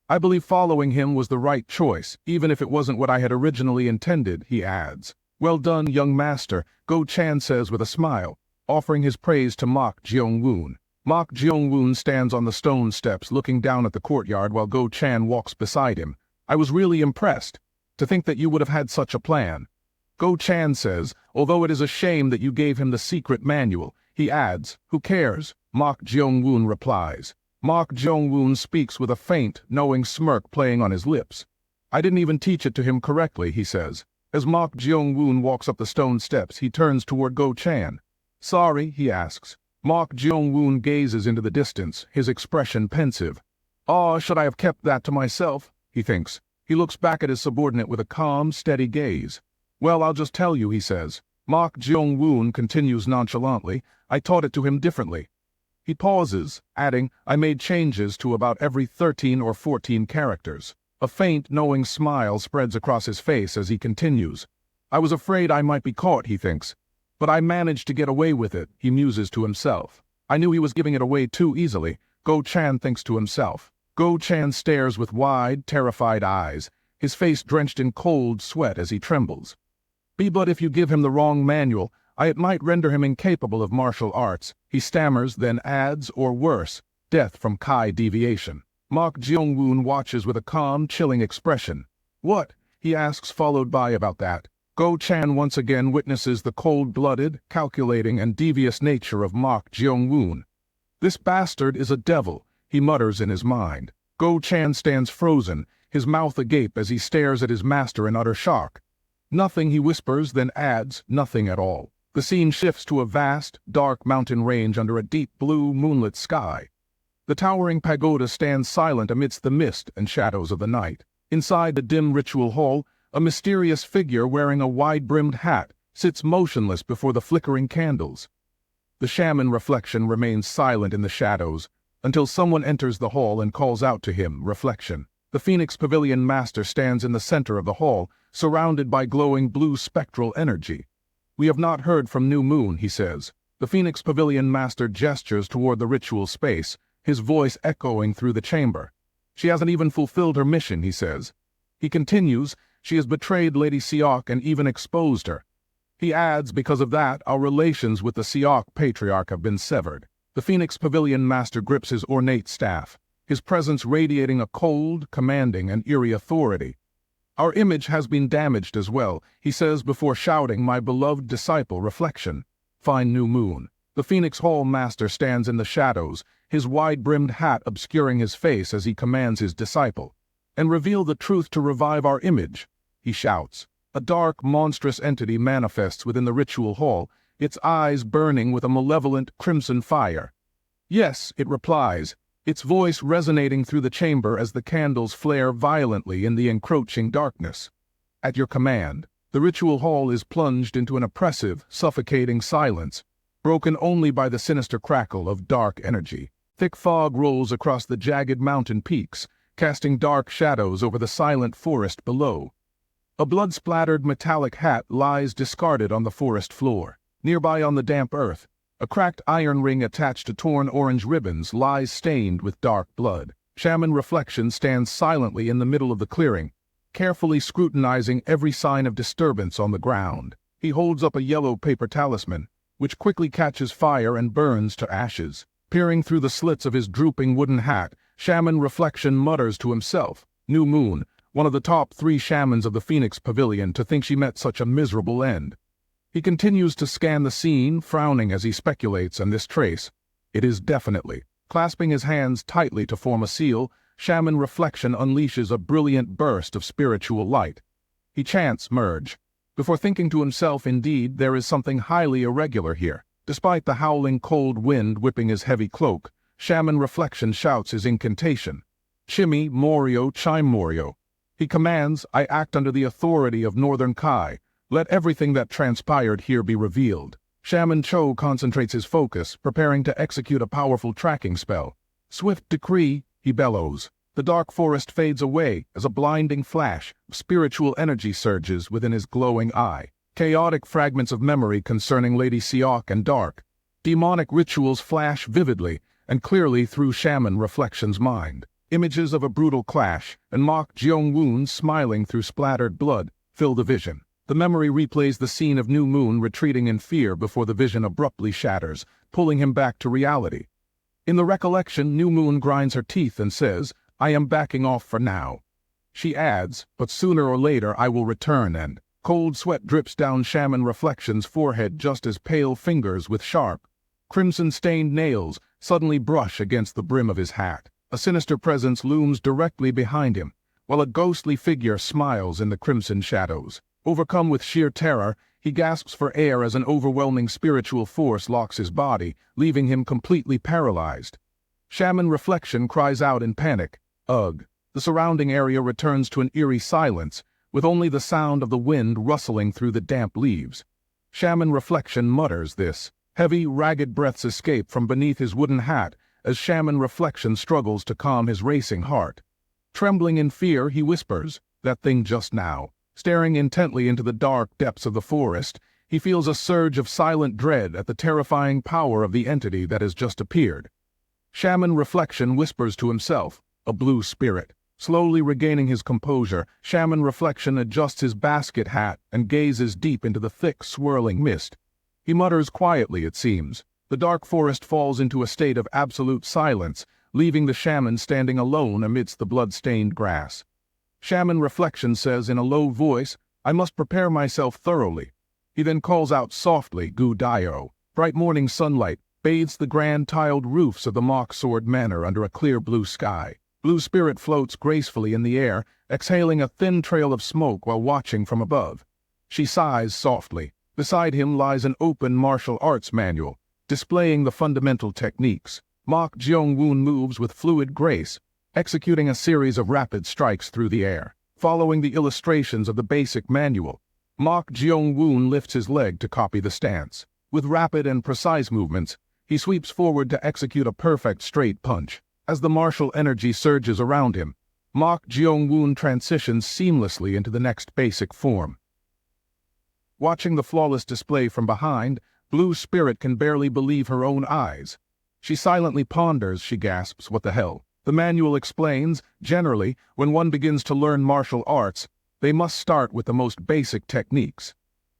"I believe following him was the right choice, even if it wasn't what I had originally intended," he adds. "Well done, young master," Go Chan says with a smile, offering his praise to Mok Jeong-woon. Mok Jeong-woon stands on the stone steps looking down at the courtyard while Go Chan walks beside him. "I was really impressed. To think that you would have had such a plan." Go Chan says, "Although it is a shame that you gave him the secret manual," he adds, "Who cares?" Mok Jeong-woon replies. Mok Jeong-woon speaks with a faint, knowing smirk playing on his lips. "I didn't even teach it to him correctly," he says. As Mok Jeong-woon walks up the stone steps, he turns toward Go Chan. "Sorry?" he asks. Mok Jeong-woon gazes into the distance, his expression pensive. "Ah, should I have kept that to myself?" he thinks. He looks back at his subordinate with a calm, steady gaze. "Well, I'll just tell you," he says. Mok Jeong-woon continues nonchalantly, "I taught it to him differently." He pauses, adding, "I made changes to about every 13 or 14 characters. A faint, knowing smile spreads across his face as he continues. "I was afraid I might be caught," he thinks. "But I managed to get away with it," he muses to himself. "I knew he was giving it away too easily," Go Chan thinks to himself. Go Chan stares with wide, terrified eyes, his face drenched in cold sweat as he trembles. But if you give him the wrong manual, it might render him incapable of martial arts," he stammers, then adds, "or worse, death from Kai deviation." Mok Jeong-woon watches with a calm, chilling expression. "What?" he asks, followed by about that. Go Chan once again witnesses the cold-blooded, calculating, and devious nature of Mok Jeong-woon. "This bastard is a devil," he mutters in his mind. Go Chan stands frozen, his mouth agape as he stares at his master in utter shock. "Nothing," he whispers, then adds, "nothing at all." The scene shifts to a vast, dark mountain range under a deep blue, moonlit sky. The towering pagoda stands silent amidst the mist and shadows of the night. Inside the dim ritual hall, a mysterious figure wearing a wide-brimmed hat sits motionless before the flickering candles. The shaman reflection remains silent in the shadows until someone enters the hall and calls out to him, reflection. The Phoenix Pavilion Master stands in the center of the hall, surrounded by glowing blue spectral energy. "We have not heard from New Moon," he says. The Phoenix Pavilion Master gestures toward the ritual space, his voice echoing through the chamber. "She hasn't even fulfilled her mission," he says. He continues, "She has betrayed Lady Seok and even exposed her." He adds, "Because of that, our relations with the Seok Patriarch have been severed." The Phoenix Pavilion Master grips his ornate staff, his presence radiating a cold, commanding, and eerie authority. "Our image has been damaged as well," he says before shouting, "My beloved disciple, reflection. Find New Moon." The Phoenix Hall Master stands in the shadows, his wide-brimmed hat obscuring his face as he commands his disciple. "And reveal the truth to revive our image," he shouts. A dark, monstrous entity manifests within the ritual hall, its eyes burning with a malevolent crimson fire. "Yes," it replies, its voice resonating through the chamber as the candles flare violently in the encroaching darkness. "At your command." The ritual hall is plunged into an oppressive, suffocating silence, broken only by the sinister crackle of dark energy. Thick fog rolls across the jagged mountain peaks, casting dark shadows over the silent forest below. A blood-splattered metallic hat lies discarded on the forest floor. Nearby on the damp earth, a cracked iron ring attached to torn orange ribbons lies stained with dark blood. Shaman Reflection stands silently in the middle of the clearing, carefully scrutinizing every sign of disturbance on the ground. He holds up a yellow paper talisman, which quickly catches fire and burns to ashes. Peering through the slits of his drooping wooden hat, Shaman Reflection mutters to himself, New Moon, one of the top 3 shamans of the Phoenix Pavilion, to think she met such a miserable end. He continues to scan the scene, frowning as he speculates on this trace. It is definitely. Clasping his hands tightly to form a seal, Shaman Reflection unleashes a brilliant burst of spiritual light. He chants Merge, before thinking to himself, indeed, there is something highly irregular here. Despite the howling cold wind whipping his heavy cloak, Shaman Reflection shouts his incantation. Chimi Morio Chime Morio. He commands, I act under the authority of Northern Kai. Let everything that transpired here be revealed. Shaman Cho concentrates his focus, preparing to execute a powerful tracking spell. Swift decree, he bellows. The dark forest fades away as a blinding flash of spiritual energy surges within his glowing eye. Chaotic fragments of memory concerning Lady Siok and Dark. Demonic rituals flash vividly and clearly through Shaman Reflection's mind. Images of a brutal clash and Mok Jeong-woon smiling through splattered blood fill the vision. The memory replays the scene of New Moon retreating in fear before the vision abruptly shatters, pulling him back to reality. In the recollection, New Moon grinds her teeth and says, I am backing off for now. She adds, but sooner or later I will return, and cold sweat drips down Shaman Reflection's forehead just as pale fingers with sharp, crimson-stained nails suddenly brush against the brim of his hat. A sinister presence looms directly behind him, while a ghostly figure smiles in the crimson shadows. Overcome with sheer terror, he gasps for air as an overwhelming spiritual force locks his body, leaving him completely paralyzed. Shaman Reflection cries out in panic, Ugh! The surrounding area returns to an eerie silence, with only the sound of the wind rustling through the damp leaves. Shaman Reflection mutters this. Heavy, ragged breaths escape from beneath his wooden hat as Shaman Reflection struggles to calm his racing heart. Trembling in fear, he whispers, that thing just now. Staring intently into the dark depths of the forest, he feels a surge of silent dread at the terrifying power of the entity that has just appeared. Shaman Reflection whispers to himself, a blue spirit. Slowly regaining his composure, Shaman Reflection adjusts his basket hat and gazes deep into the thick, swirling mist. He mutters quietly, it seems. The dark forest falls into a state of absolute silence, leaving the shaman standing alone amidst the blood-stained grass. Shaman Reflection says in a low voice, I must prepare myself thoroughly. He then calls out softly, Gu Dio. Bright morning sunlight bathes the grand tiled roofs of the Mock Sword Manor under a clear blue sky. Blue Spirit floats gracefully in the air, exhaling a thin trail of smoke while watching from above. She sighs softly. Beside him lies an open martial arts manual, displaying the fundamental techniques. Mok Jeong-woon moves with fluid grace, executing a series of rapid strikes through the air. Following the illustrations of the basic manual, Mok Jeong-woon lifts his leg to copy the stance. With rapid and precise movements, he sweeps forward to execute a perfect straight punch. As the martial energy surges around him, Mok Jeong-woon transitions seamlessly into the next basic form. Watching the flawless display from behind, Blue Spirit can barely believe her own eyes. She silently ponders, she gasps, what the hell? The manual explains, generally, when one begins to learn martial arts, they must start with the most basic techniques.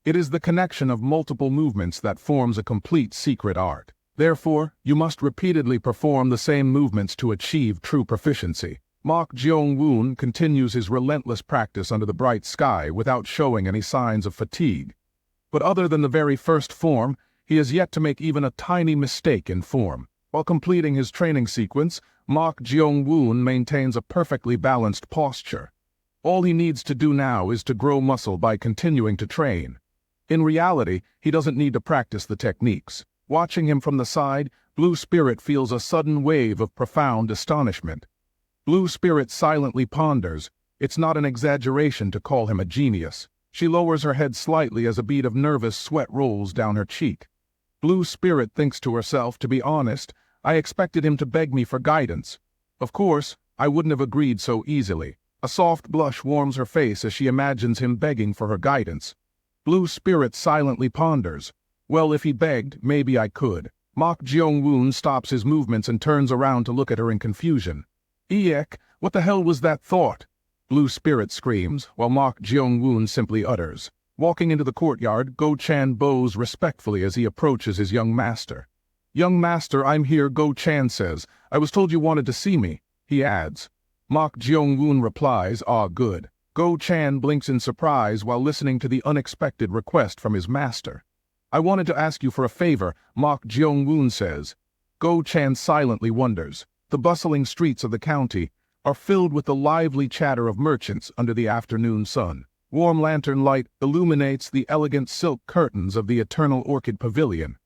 It is the connection of multiple movements that forms a complete secret art. Therefore, you must repeatedly perform the same movements to achieve true proficiency. Mok Jeong-woon continues his relentless practice under the bright sky without showing any signs of fatigue. But other than the very first form, he has yet to make even a tiny mistake in form. While completing his training sequence, Mok Jeong-woon maintains a perfectly balanced posture. All he needs to do now is to grow muscle by continuing to train. In reality, he doesn't need to practice the techniques. Watching him from the side, Blue Spirit feels a sudden wave of profound astonishment. Blue Spirit silently ponders. It's not an exaggeration to call him a genius. She lowers her head slightly as a bead of nervous sweat rolls down her cheek. Blue Spirit thinks to herself, to be honest, I expected him to beg me for guidance. Of course, I wouldn't have agreed so easily. A soft blush warms her face as she imagines him begging for her guidance. Blue Spirit silently ponders. Well, if he begged, maybe I could. Mok Jeong-woon stops his movements and turns around to look at her in confusion. Eek, what the hell was that thought? Blue Spirit screams, while Mok Jeong-woon simply utters. Walking into the courtyard, Go-chan bows respectfully as he approaches his young master. Young master, I'm here, Go-chan says. I was told you wanted to see me. He adds, Mok Jeong-woon replies, "Ah, good." Go-chan blinks in surprise while listening to the unexpected request from his master. "I wanted to ask you for a favor," Mok Jeong-woon says. Go-chan silently wonders. The bustling streets of the county are filled with the lively chatter of merchants under the afternoon sun. Warm lantern light illuminates the elegant silk curtains of the Eternal Orchid Pavilion.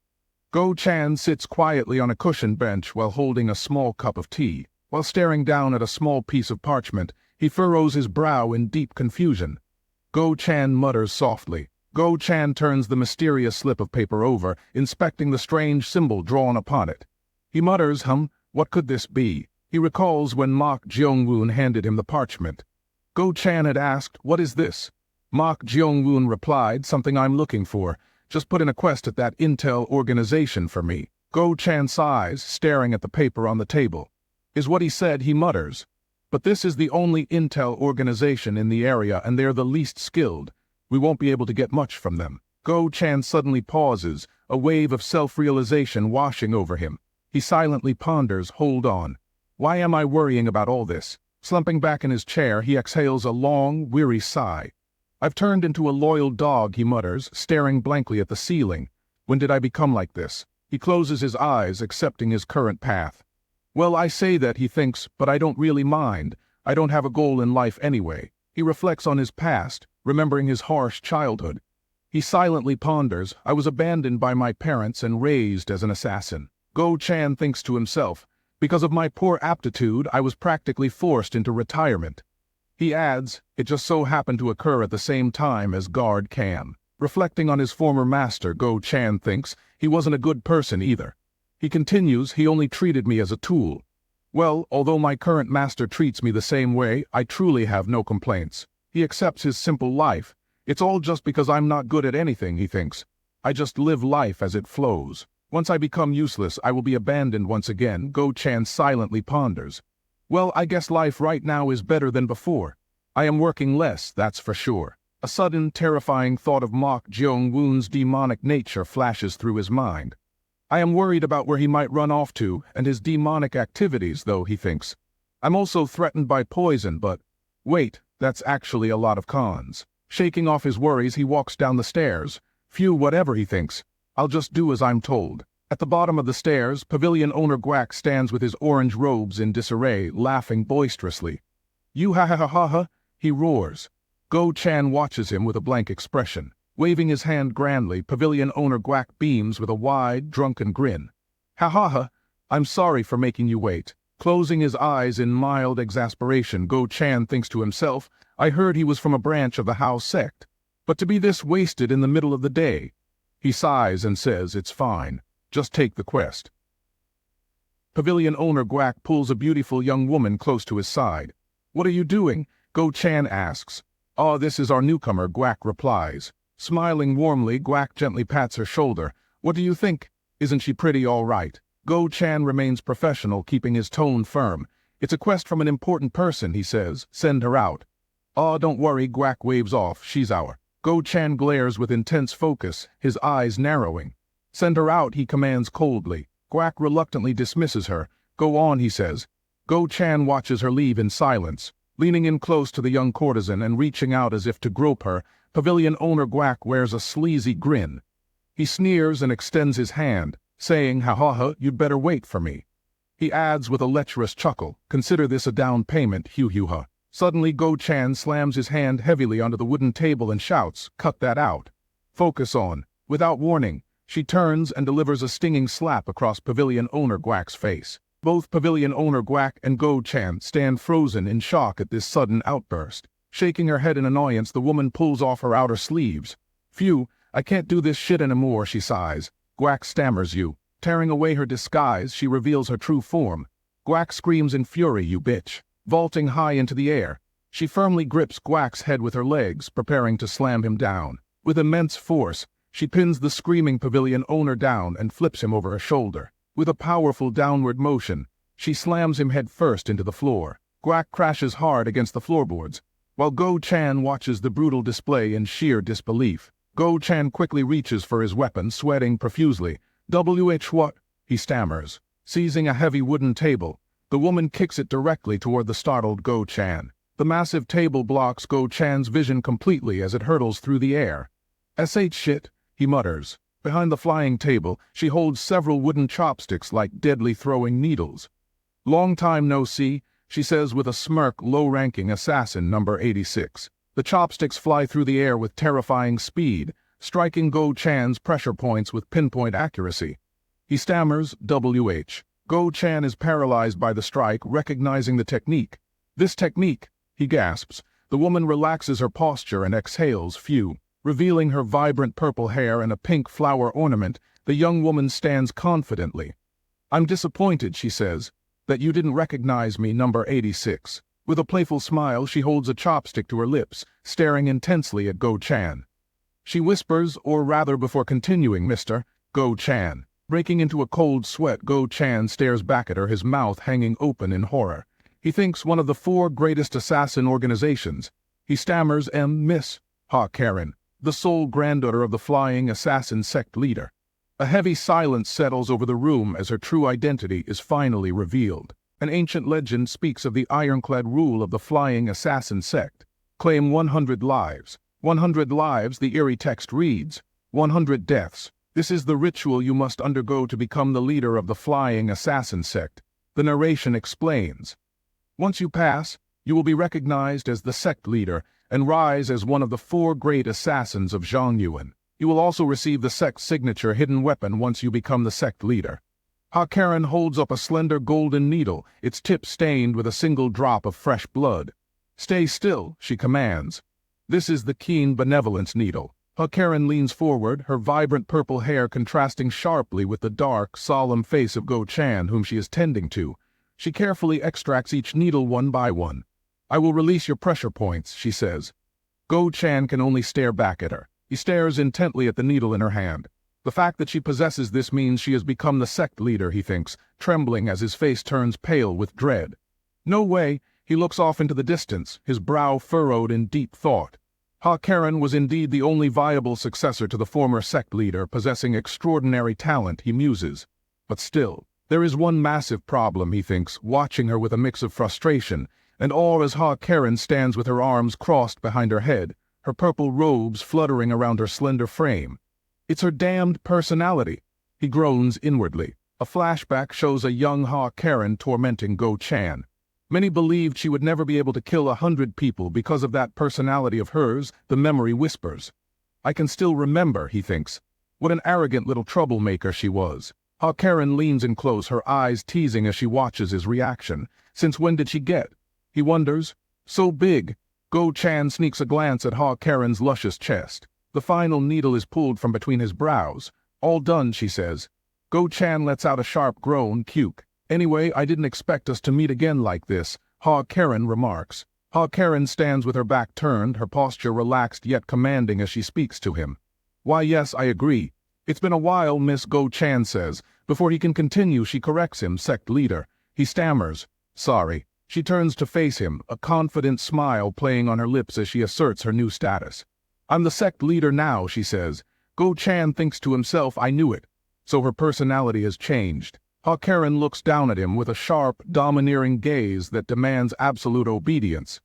Go-chan sits quietly on a cushioned bench while holding a small cup of tea. While staring down at a small piece of parchment, he furrows his brow in deep confusion. Go-chan mutters softly. Go-chan turns the mysterious slip of paper over, inspecting the strange symbol drawn upon it. He mutters, what could this be? He recalls when Mok Jeong-woon handed him the parchment. Go-chan had asked, "What is this?" Mok Jeong-woon replied, "Something I'm looking for. Just put in a quest at that intel organization for me." Go-chan sighs, staring at the paper on the table. Is what he said, he mutters. But this is the only intel organization in the area, and they're the least skilled. We won't be able to get much from them. Go-chan suddenly pauses, a wave of self-realization washing over him. He silently ponders, hold on. Why am I worrying about all this? Slumping back in his chair, he exhales a long, weary sigh. I've turned into a loyal dog, he mutters, staring blankly at the ceiling. When did I become like this? He closes his eyes, accepting his current path. Well, I say that, he thinks, but I don't really mind. I don't have a goal in life anyway. He reflects on his past, remembering his harsh childhood. He silently ponders, I was abandoned by my parents and raised as an assassin. Go-chan thinks to himself, because of my poor aptitude, I was practically forced into retirement. He adds, it just so happened to occur at the same time as Guard Cam. Reflecting on his former master, Go-chan thinks, he wasn't a good person either. He continues, he only treated me as a tool. Well, although my current master treats me the same way, I truly have no complaints. He accepts his simple life. It's all just because I'm not good at anything, he thinks. I just live life as it flows. Once I become useless, I will be abandoned once again, Go-chan silently ponders. Well, I guess life right now is better than before. I am working less, that's for sure. A sudden, terrifying thought of Mok Jeong-woon's demonic nature flashes through his mind. I am worried about where he might run off to, and his demonic activities, though, he thinks. I'm also threatened by poison, but... Wait, that's actually a lot of cons. Shaking off his worries, he walks down the stairs. Phew, whatever, he thinks. I'll just do as I'm told. At the bottom of the stairs, pavilion owner Guac stands with his orange robes in disarray, laughing boisterously. You ha-ha-ha-ha, he roars. Go-chan watches him with a blank expression. Waving his hand grandly, pavilion owner Guac beams with a wide, drunken grin. Ha-ha-ha, I'm sorry for making you wait. Closing his eyes in mild exasperation, Go-chan thinks to himself, I heard he was from a branch of the Hao sect. But to be this wasted in the middle of the day. He sighs and says, it's fine. Just take the quest. Pavilion owner Guac pulls a beautiful young woman close to his side. What are you doing? Go-chan asks. Ah, this is our newcomer, Guac replies. Smiling warmly, Guac gently pats her shoulder. What do you think? Isn't she pretty all right? Go-chan remains professional, keeping his tone firm. It's a quest from an important person, he says. Send her out. Ah, don't worry, Guac waves off. She's our. Go-chan glares with intense focus, his eyes narrowing. Send her out, he commands coldly. Guac reluctantly dismisses her. Go on, he says. Go-chan watches her leave in silence. Leaning in close to the young courtesan and reaching out as if to grope her, pavilion owner Guac wears a sleazy grin. He sneers and extends his hand, saying, ha-ha-ha, you'd better wait for me. He adds with a lecherous chuckle, consider this a down payment, hu-hu-ha. Suddenly Go-chan slams his hand heavily onto the wooden table and shouts, cut that out. Focus on. Without warning, she turns and delivers a stinging slap across pavilion owner Guac's face. Both pavilion owner Guac and Go-chan stand frozen in shock at this sudden outburst. Shaking her head in annoyance, the woman pulls off her outer sleeves. Phew, I can't do this shit anymore, she sighs. Guac stammers you. Tearing away her disguise, she reveals her true form. Guac screams in fury, you bitch. Vaulting high into the air, she firmly grips Guac's head with her legs, preparing to slam him down. With immense force, she pins the screaming pavilion owner down and flips him over her shoulder. With a powerful downward motion, she slams him head first into the floor. Guac crashes hard against the floorboards, while Go-chan watches the brutal display in sheer disbelief. Go-chan quickly reaches for his weapon, sweating profusely. "WH what?" he stammers. Seizing a heavy wooden table, The woman kicks it directly toward the startled Go Chan. The massive table blocks Go Chan's vision completely as it hurtles through the air. "SH shit," he mutters. Behind the flying table, she holds several wooden chopsticks like deadly throwing needles. "Long time no see," she says with a smirk, low-ranking assassin number 86. The chopsticks fly through the air with terrifying speed, striking Go Chan's pressure points with pinpoint accuracy. He stammers, "WH." Go Chan is paralyzed by the strike, recognizing the technique. "This technique," he gasps. The woman relaxes her posture and exhales, phew. Revealing her vibrant purple hair and a pink flower ornament, the young woman stands confidently. "I'm disappointed," she says, "that you didn't recognize me, number 86. With a playful smile, she holds a chopstick to her lips, staring intensely at Go Chan. She whispers, or rather before continuing, "Mr. Go Chan." Breaking into a cold sweat, Go Chan stares back at her, his mouth hanging open in horror. He thinks one of the 4 greatest assassin organizations. He stammers, "Miss Ha Karen, the sole granddaughter of the flying assassin sect leader." A heavy silence settles over the room as her true identity is finally revealed. An ancient legend speaks of the ironclad rule of the flying assassin sect. Claim 100 lives. 100 lives, the eerie text reads. 100 deaths. This is the ritual you must undergo to become the leader of the flying assassin sect. The narration explains. Once you pass, you will be recognized as the sect leader and rise as one of the 4 great assassins of Zhongyuan. You will also receive the sect's signature hidden weapon once you become the sect leader. Ha Karen holds up a slender golden needle, its tip stained with a single drop of fresh blood. "Stay still," she commands. This is the keen benevolence needle. Ha Karen leans forward, her vibrant purple hair contrasting sharply with the dark, solemn face of Go Chan, whom she is tending to. She carefully extracts each needle one by one. "I will release your pressure points," she says. Go Chan can only stare back at her. He stares intently at the needle in her hand. The fact that she possesses this means she has become the sect leader, he thinks, trembling as his face turns pale with dread. "No way," he looks off into the distance, his brow furrowed in deep thought. Ha Karen was indeed the only viable successor to the former sect leader, possessing extraordinary talent, he muses. But still, there is one massive problem, he thinks, watching her with a mix of frustration and awe as Ha Karen stands with her arms crossed behind her head, her purple robes fluttering around her slender frame. "It's her damned personality," he groans inwardly. A flashback shows a young Ha Karen tormenting Go Chan. Many believed she would never be able to kill 100 people because of that personality of hers, the memory whispers. "I can still remember," he thinks. What an arrogant little troublemaker she was. Ha Karen leans in close, her eyes teasing as she watches his reaction. Since when did she get? He wonders. So big. Go Chan sneaks a glance at Ha Karen's luscious chest. The final needle is pulled from between his brows. "All done," she says. Go Chan lets out a sharp groan, "Cuke. Anyway, I didn't expect us to meet again like this," Ha Karen remarks. Ha Karen stands with her back turned, her posture relaxed yet commanding as she speaks to him. "Why, yes, I agree. It's been a while," Miss Go Chan says. Before he can continue, she corrects him, "Sect leader." He stammers. "Sorry." She turns to face him, a confident smile playing on her lips as she asserts her new status. "I'm the sect leader now," she says. Go Chan thinks to himself, "I knew it." So her personality has changed. Ha Karen looks down at him with a sharp, domineering gaze that demands absolute obedience.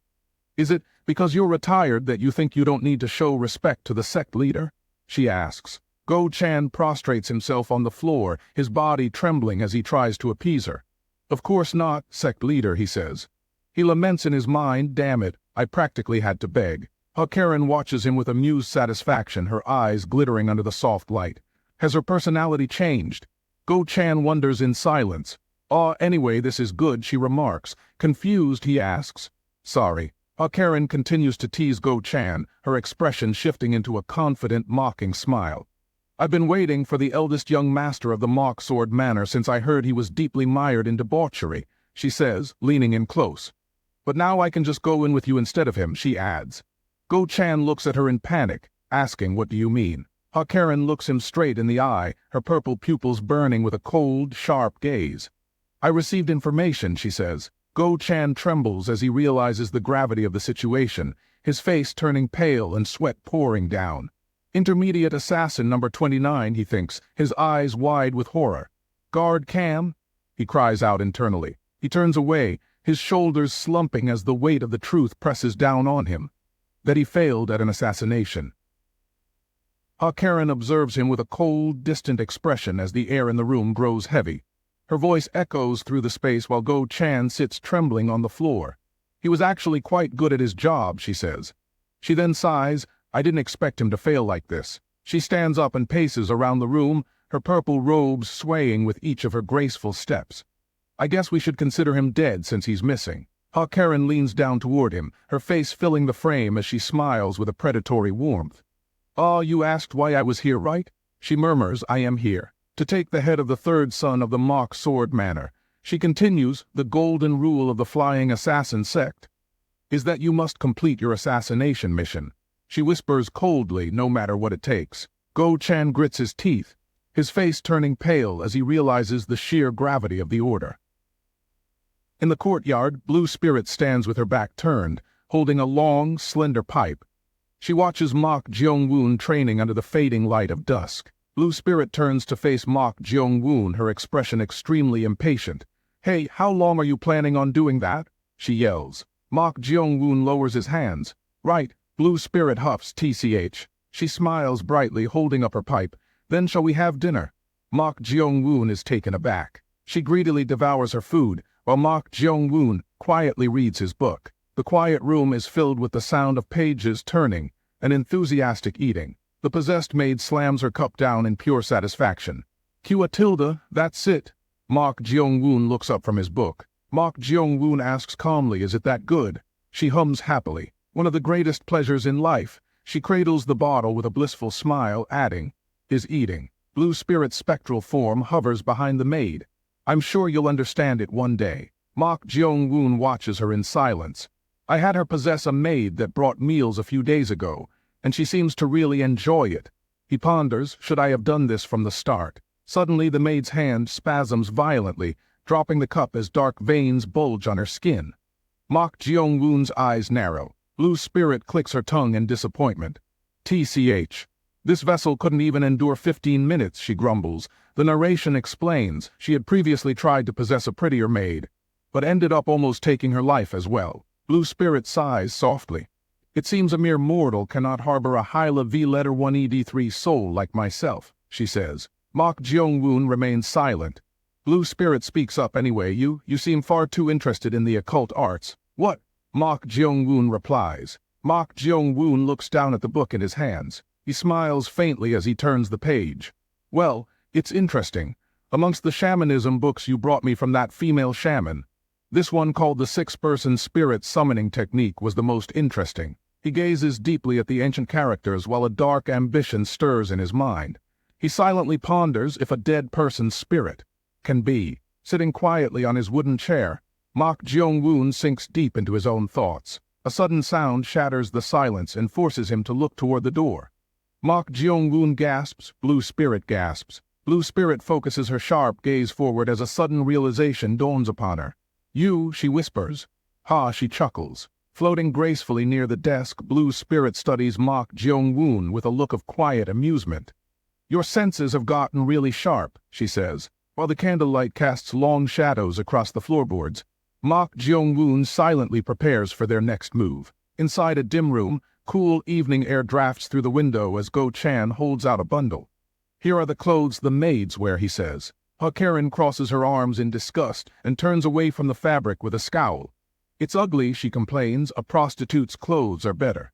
"Is it because you're retired that you think you don't need to show respect to the sect leader?" she asks. Go Chan prostrates himself on the floor, his body trembling as he tries to appease her. "Of course not, sect leader," he says. He laments in his mind, "Damn it, I practically had to beg." Ha Karen watches him with amused satisfaction, her eyes glittering under the soft light. Has her personality changed? Go Chan wonders in silence. Anyway, this is good," she remarks. Confused, he asks. "Sorry." Ha Karen continues to tease Go Chan, her expression shifting into a confident, mocking smile. "I've been waiting for the eldest young master of the Mock Sword Manor since I heard he was deeply mired in debauchery," she says, leaning in close. "But now I can just go in with you instead of him," she adds. Go Chan looks at her in panic, asking, "What do you mean?" Ha Karen looks him straight in the eye, her purple pupils burning with a cold, sharp gaze. "I received information," she says. Go Chan trembles as he realizes the gravity of the situation, his face turning pale and sweat pouring down. Intermediate assassin number 29, he thinks, his eyes wide with horror. "Guard Cam?" he cries out internally. He turns away, his shoulders slumping as the weight of the truth presses down on him. That he failed at an assassination. Karen observes him with a cold, distant expression as the air in the room grows heavy. Her voice echoes through the space while Go Chan sits trembling on the floor. He was actually quite good at his job, she says. She then sighs, I didn't expect him to fail like this. She stands up and paces around the room, her purple robes swaying with each of her graceful steps. I guess we should consider him dead since he's missing. Karen leans down toward him, her face filling the frame as she smiles with a predatory warmth. Ah, you asked why I was here, right? She murmurs, I am here. To take the head of the third son of the mock sword manor. She continues, the golden rule of the flying assassin sect is that you must complete your assassination mission. She whispers coldly, no matter what it takes. Go Chan grits his teeth, his face turning pale as he realizes the sheer gravity of the order. In the courtyard, Blue Spirit stands with her back turned, holding a long, slender pipe. She watches Mok Jeong-woon training under the fading light of dusk. Blue Spirit turns to face Mok Jeong-woon, her expression extremely impatient. Hey, how long are you planning on doing that? She yells. Mok Jeong-woon lowers his hands. Right, Blue Spirit huffs TCH. She smiles brightly, holding up her pipe. Then shall we have dinner? Mok Jeong-woon is taken aback. She greedily devours her food, while Mok Jeong-woon quietly reads his book. The quiet room is filled with the sound of pages turning and enthusiastic eating. The possessed maid slams her cup down in pure satisfaction. Tilda, that's it. Mok Jeong-woon looks up from his book. Mok Jeong-woon asks calmly, is it that good? She hums happily. One of the greatest pleasures in life. She cradles the bottle with a blissful smile, adding, is eating. Blue Spirit's spectral form hovers behind the maid. I'm sure you'll understand it one day. Mok Jeong-woon watches her in silence. I had her possess a maid that brought meals a few days ago, and she seems to really enjoy it. He ponders, should I have done this from the start? Suddenly the maid's hand spasms violently, dropping the cup as dark veins bulge on her skin. Mok Jeong-woon's eyes narrow. Blue Spirit clicks her tongue in disappointment. TCH. This vessel couldn't even endure 15 minutes, she grumbles. The narration explains she had previously tried to possess a prettier maid, but ended up almost taking her life as well. Blue Spirit sighs softly. It seems a mere mortal cannot harbor a Hyla V letter 1ED3 soul like myself, she says. Mok Jeong-woon remains silent. Blue Spirit speaks up anyway. You seem far too interested in the occult arts. What? Mok Jeong-woon replies. Mok Jeong-woon looks down at the book in his hands. He smiles faintly as he turns the page. Well, it's interesting. Amongst the shamanism books you brought me from that female shaman, this one called the six-person spirit summoning technique was the most interesting. He gazes deeply at the ancient characters while a dark ambition stirs in his mind. He silently ponders if a dead person's spirit can be. Sitting quietly on his wooden chair, Mok Jeong-woon sinks deep into his own thoughts. A sudden sound shatters the silence and forces him to look toward the door. Mok Jeong-woon gasps, Blue Spirit gasps. Blue Spirit focuses her sharp gaze forward as a sudden realization dawns upon her. You, she whispers. Ha, she chuckles. Floating gracefully near the desk, Blue Spirit studies Mok Jeong-woon with a look of quiet amusement. Your senses have gotten really sharp, she says, while the candlelight casts long shadows across the floorboards. Mok Jeong-woon silently prepares for their next move. Inside a dim room, cool evening air drafts through the window as Go Chan holds out a bundle. Here are the clothes the maids wear, he says. Karen crosses her arms in disgust and turns away from the fabric with a scowl. It's ugly, she complains. A prostitute's clothes are better.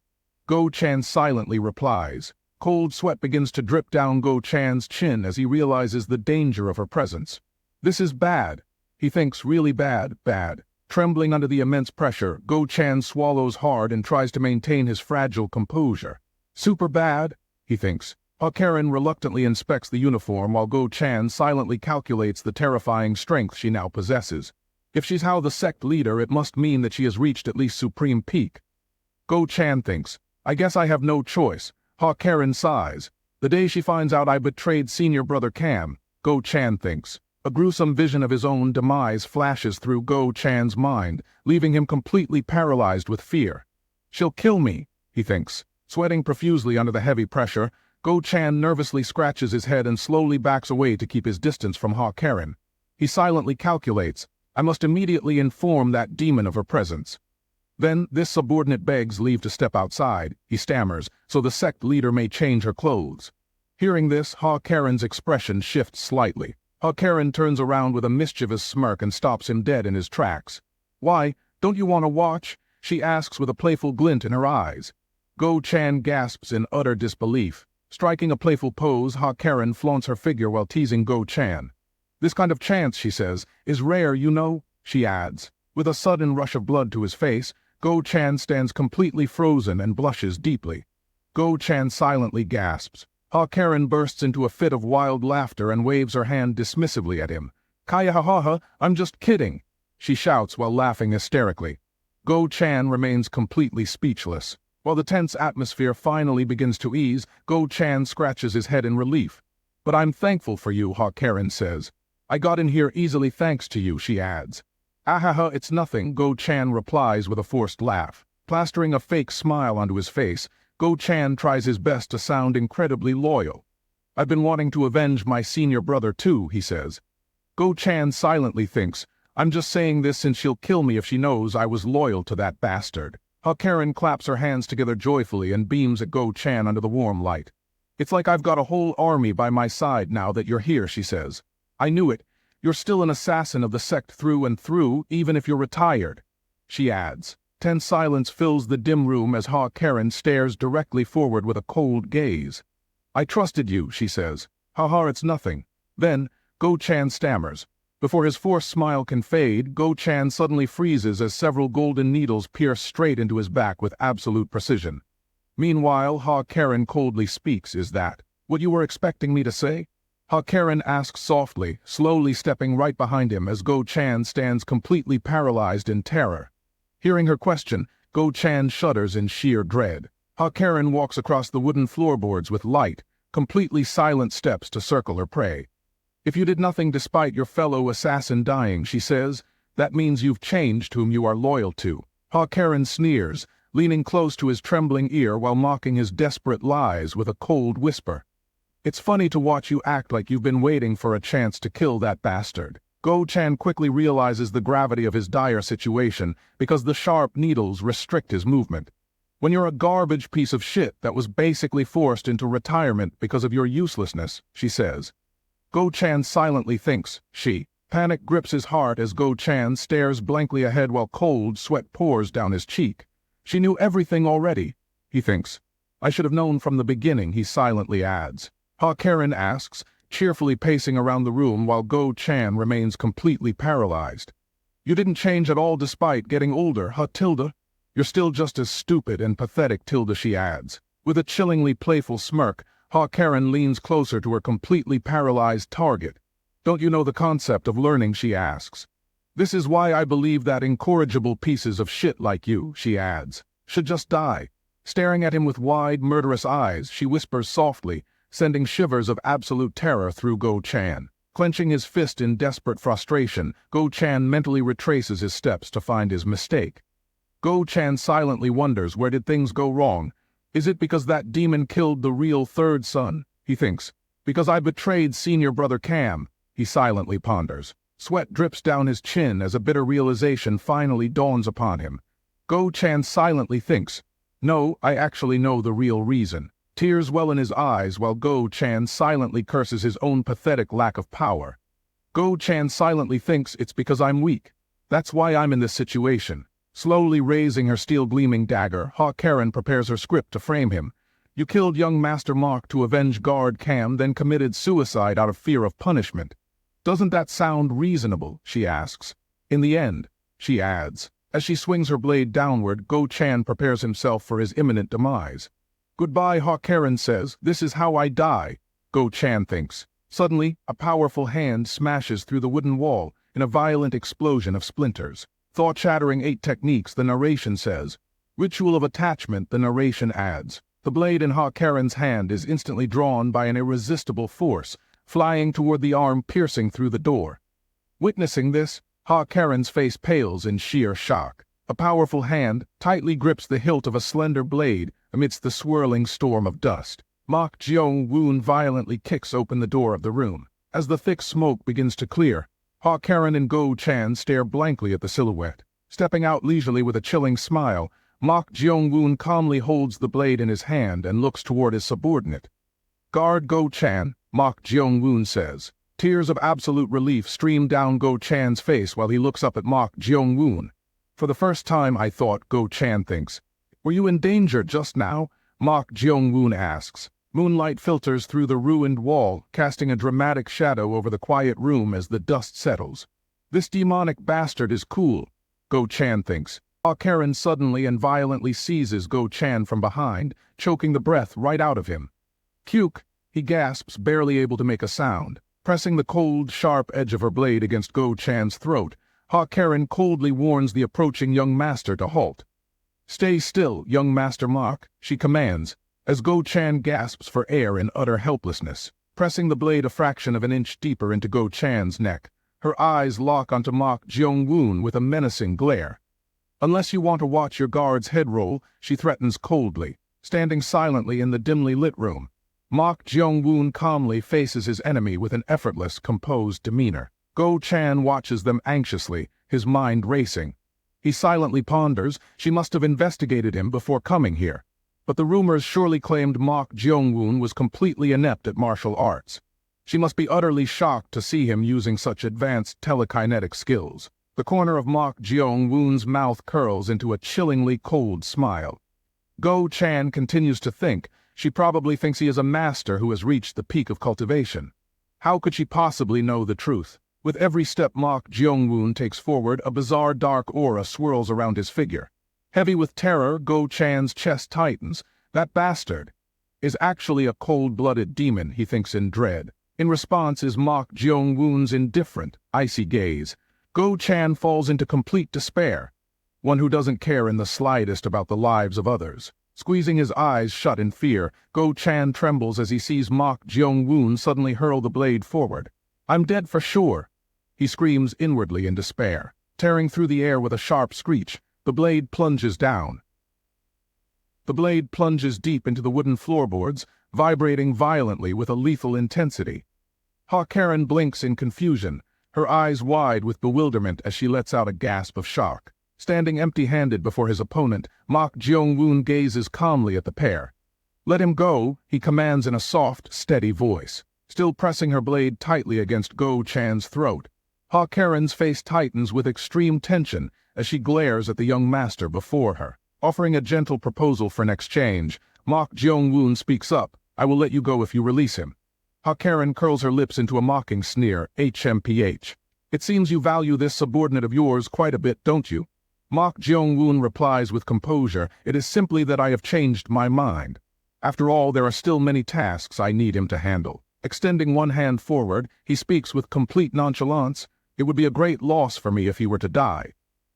Go Chan silently replies. Cold sweat begins to drip down Go Chan's chin as he realizes the danger of her presence. This is bad. He thinks really bad. Trembling under the immense pressure, Go Chan swallows hard and tries to maintain his fragile composure. Super bad, he thinks. Karen reluctantly inspects the uniform while Go Chan silently calculates the terrifying strength she now possesses. If she's how the sect leader, it must mean that she has reached at least supreme peak. Go Chan thinks, I guess I have no choice. Karen sighs. The day she finds out I betrayed senior brother Cam, Go Chan thinks. A gruesome vision of his own demise flashes through Go Chan's mind, leaving him completely paralyzed with fear. She'll kill me, he thinks. Sweating profusely under the heavy pressure, Go Chan nervously scratches his head and slowly backs away to keep his distance from Karen. He silently calculates, I must immediately inform that demon of her presence. Then this subordinate begs leave to step outside, he stammers, so the sect leader may change her clothes. Hearing this, Ha Karen's expression shifts slightly. Ha Karen turns around with a mischievous smirk and stops him dead in his tracks. "Why, don't you want to watch?" she asks with a playful glint in her eyes. Go Chan gasps in utter disbelief. Striking a playful pose, Ha Karen flaunts her figure while teasing Go Chan. "This kind of chance," she says, "is rare, you know," she adds. With a sudden rush of blood to his face, Go Chan stands completely frozen and blushes deeply. Go Chan silently gasps. Ha Karen bursts into a fit of wild laughter and waves her hand dismissively at him. "Kaya ha ha ha, I'm just kidding," she shouts while laughing hysterically. Go Chan remains completely speechless. While the tense atmosphere finally begins to ease, Go Chan scratches his head in relief. "But I'm thankful for you," Ha Karen says. "I got in here easily thanks to you," she adds. "Ahaha, it's nothing," Go Chan replies with a forced laugh. Plastering a fake smile onto his face, Go Chan tries his best to sound incredibly loyal. "I've been wanting to avenge my senior brother too," he says. Go Chan silently thinks, "I'm just saying this since she'll kill me if she knows I was loyal to that bastard." Ha Karen claps her hands together joyfully and beams at Go Chan under the warm light. "It's like I've got a whole army by my side now that you're here," she says. "I knew it. You're still an assassin of the sect through and through, even if you're retired," she adds. Tense silence fills the dim room as Ha Karen stares directly forward with a cold gaze. "I trusted you," she says. "Ha, it's nothing." Then, Go Chan stammers. Before his forced smile can fade, Go Chan suddenly freezes as several golden needles pierce straight into his back with absolute precision. Meanwhile, Ha Karen coldly speaks, "Is that what you were expecting me to say?" Ha Karen asks softly, slowly stepping right behind him as Go Chan stands completely paralyzed in terror. Hearing her question, Go Chan shudders in sheer dread. Ha Karen walks across the wooden floorboards with light, completely silent steps to circle her prey. "If you did nothing despite your fellow assassin dying," she says, "that means you've changed whom you are loyal to." Ha Karen sneers, leaning close to his trembling ear while mocking his desperate lies with a cold whisper. "It's funny to watch you act like you've been waiting for a chance to kill that bastard." Go Chan quickly realizes the gravity of his dire situation because the sharp needles restrict his movement. "When you're a garbage piece of shit that was basically forced into retirement because of your uselessness," she says. Go Chan silently thinks, Panic grips his heart as Go Chan stares blankly ahead while cold sweat pours down his cheek. She knew everything already, he thinks. "I should have known from the beginning," he silently adds. Ha Karen asks, cheerfully pacing around the room while Go Chan remains completely paralyzed. "You didn't change at all despite getting older, huh, Tilda?" "You're still just as stupid and pathetic, Tilda," she adds. With a chillingly playful smirk, Ha Karen leans closer to her completely paralyzed target. "Don't you know the concept of learning?" she asks. "This is why I believe that incorrigible pieces of shit like you," she adds, "should just die." Staring at him with wide, murderous eyes, she whispers softly, sending shivers of absolute terror through Go Chan. Clenching his fist in desperate frustration, Go Chan mentally retraces his steps to find his mistake. Go Chan silently wonders, where did things go wrong? Is it because that demon killed the real third son? He thinks. Because I betrayed senior brother Cam, he silently ponders. Sweat drips down his chin as a bitter realization finally dawns upon him. Go Chan silently thinks, no, I actually know the real reason. Tears well in his eyes while Go Chan silently curses his own pathetic lack of power. Go Chan silently thinks it's because I'm weak. That's why I'm in this situation. Slowly raising her steel-gleaming dagger, Ha Karen prepares her script to frame him. "You killed young Master Mark to avenge guard Cam, then committed suicide out of fear of punishment. Doesn't that sound reasonable?" she asks. "In the end," she adds. As she swings her blade downward, Go Chan prepares himself for his imminent demise. "Goodbye," Ha Karen says. "This is how I die," Go Chan thinks. Suddenly, a powerful hand smashes through the wooden wall in a violent explosion of splinters. Thought-shattering 8 techniques, the narration says. Ritual of attachment, the narration adds. The blade in Ha Karen's hand is instantly drawn by an irresistible force, flying toward the arm piercing through the door. Witnessing this, Ha Karen's face pales in sheer shock. A powerful hand tightly grips the hilt of a slender blade amidst the swirling storm of dust. Mok Jeong-woon violently kicks open the door of the room. As the thick smoke begins to clear, Ha Karen and Go Chan stare blankly at the silhouette. Stepping out leisurely with a chilling smile, Mok Jeong-woon calmly holds the blade in his hand and looks toward his subordinate. "Guard Go Chan," Mok Jeong-woon says. Tears of absolute relief stream down Go Chan's face while he looks up at Mok Jeong-woon. "For the first time, I thought," Go Chan thinks. "Were you in danger just now?" Mok Jeong-woon asks. Moonlight filters through the ruined wall, casting a dramatic shadow over the quiet room as the dust settles. "This demonic bastard is cool," Go Chan thinks. Ha Karen suddenly and violently seizes Go Chan from behind, choking the breath right out of him. "Kyuk," he gasps, barely able to make a sound. Pressing the cold, sharp edge of her blade against Go Chan's throat, Ha Karen coldly warns the approaching young master to halt. "Stay still, young Master Mok," she commands, as Go Chan gasps for air in utter helplessness. Pressing the blade a fraction of an inch deeper into Go Chan's neck, her eyes lock onto Mok Jeong-woon with a menacing glare. "Unless you want to watch your guard's head roll," she threatens coldly, standing silently in the dimly lit room. Mok Jeong-woon calmly faces his enemy with an effortless, composed demeanor. Go Chan watches them anxiously, his mind racing. He silently ponders, she must have investigated him before coming here. But the rumors surely claimed Mok Jeong-woon was completely inept at martial arts. She must be utterly shocked to see him using such advanced telekinetic skills. The corner of Mok Jeong-woon's mouth curls into a chillingly cold smile. Go Chan continues to think. She probably thinks he is a master who has reached the peak of cultivation. How could she possibly know the truth? With every step Mok Jeong-woon takes forward, a bizarre dark aura swirls around his figure. Heavy with terror, Go Chan's chest tightens. That bastard is actually a cold-blooded demon, he thinks in dread. In response is Mok Jeong-woon's indifferent, icy gaze. Go Chan falls into complete despair. One who doesn't care in the slightest about the lives of others. Squeezing his eyes shut in fear, Go Chan trembles as he sees Mok Jeong-woon suddenly hurl the blade forward. "I'm dead for sure," he screams inwardly in despair. Tearing through the air with a sharp screech, the blade plunges down. The blade plunges deep into the wooden floorboards, vibrating violently with a lethal intensity. Ha Karen blinks in confusion, her eyes wide with bewilderment as she lets out a gasp of shock. Standing empty-handed before his opponent, Mok Jeong-woon gazes calmly at the pair. "Let him go," he commands in a soft, steady voice, still pressing her blade tightly against Go Chan's throat. Ha Karen's face tightens with extreme tension as she glares at the young master before her. Offering a gentle proposal for an exchange, Mok Jeong-woon speaks up. "I will let you go if you release him." Ha Karen curls her lips into a mocking sneer, HMPH. "It seems you value this subordinate of yours quite a bit, don't you?" Mok Jeong-woon replies with composure, "It is simply that I have changed my mind. After all, there are still many tasks I need him to handle." Extending one hand forward, he speaks with complete nonchalance. "It would be a great loss for me if he were to die.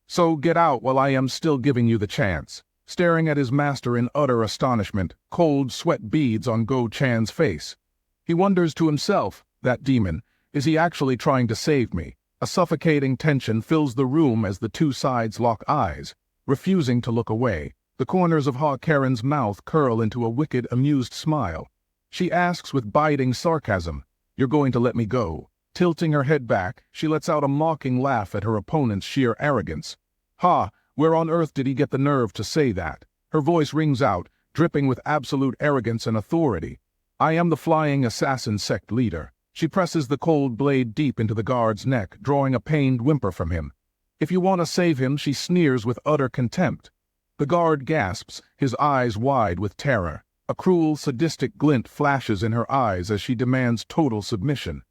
So get out while I am still giving you the chance." Staring at his master in utter astonishment, cold sweat beads on Go Chan's face. He wonders to himself, that demon, is he actually trying to save me? A suffocating tension fills the room as the two sides lock eyes, refusing to look away. The corners of Ha Karen's mouth curl into a wicked, amused smile. She asks with biting sarcasm, "You're going to let me go?" Tilting her head back, she lets out a mocking laugh at her opponent's sheer arrogance. "Ha, where on earth did he get the nerve to say that?" Her voice rings out, dripping with absolute arrogance and authority. "I am the Flying Assassin sect leader." She presses the cold blade deep into the guard's neck, drawing a pained whimper from him. "If you want to save him," she sneers with utter contempt. The guard gasps, his eyes wide with terror. A cruel, sadistic glint flashes in her eyes as she demands total submission.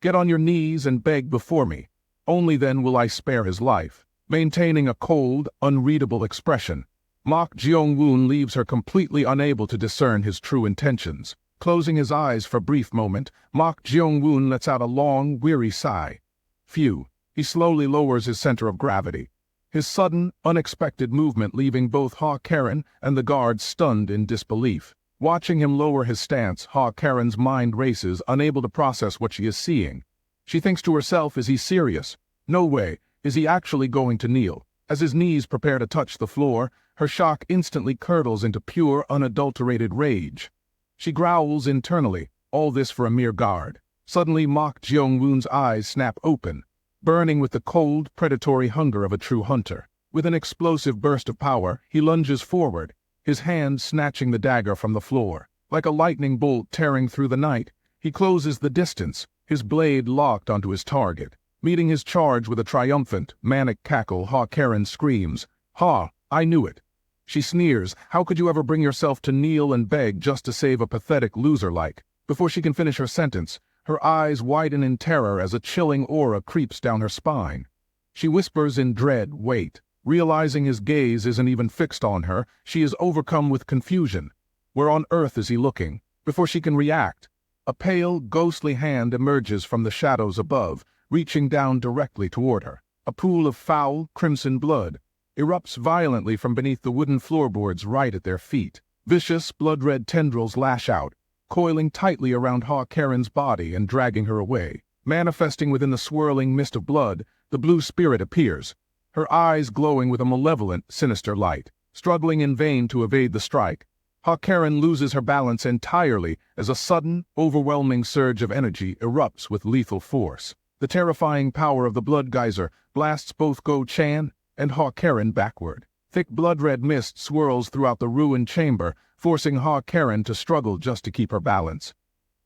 "Get on your knees and beg before me. Only then will I spare his life." Maintaining a cold, unreadable expression, Mok Jeong-woon leaves her completely unable to discern his true intentions. Closing his eyes for a brief moment, Mok Jeong-woon lets out a long, weary sigh. Phew. He slowly lowers his center of gravity. His sudden, unexpected movement leaving both Ha Karen and the guard stunned in disbelief. Watching him lower his stance, Ha Karen's mind races, unable to process what she is seeing. She thinks to herself, is he serious? No way. Is he actually going to kneel? As his knees prepare to touch the floor, her shock instantly curdles into pure, unadulterated rage. She growls internally, all this for a mere guard. Suddenly Mok Jeong-woon's eyes snap open. burning with the cold, predatory hunger of a true hunter. With an explosive burst of power, he lunges forward, his hand snatching the dagger from the floor. Like a lightning bolt tearing through the night, he closes the distance, his blade locked onto his target. Meeting his charge with a triumphant, manic cackle, Ha-Karen screams, "Ha! I knew it!" She sneers, "How could you ever bring yourself to kneel and beg just to save a pathetic loser like?" Before she can finish her sentence, her eyes widen in terror as a chilling aura creeps down her spine. She whispers in dread, "Wait." Realizing his gaze isn't even fixed on her, she is overcome with confusion. Where on earth is he looking? Before she can react, a pale, ghostly hand emerges from the shadows above, reaching down directly toward her. A pool of foul, crimson blood erupts violently from beneath the wooden floorboards right at their feet. Vicious, blood-red tendrils lash out, coiling tightly around Ha-Karen's body and dragging her away. Manifesting within the swirling mist of blood, the blue spirit appears, her eyes glowing with a malevolent, sinister light. Struggling in vain to evade the strike, Ha-Karen loses her balance entirely as a sudden, overwhelming surge of energy erupts with lethal force. The terrifying power of the blood geyser blasts both Go-Chan and Ha-Karen backward. Thick blood-red mist swirls throughout the ruined chamber, forcing Ha-Karen to struggle just to keep her balance.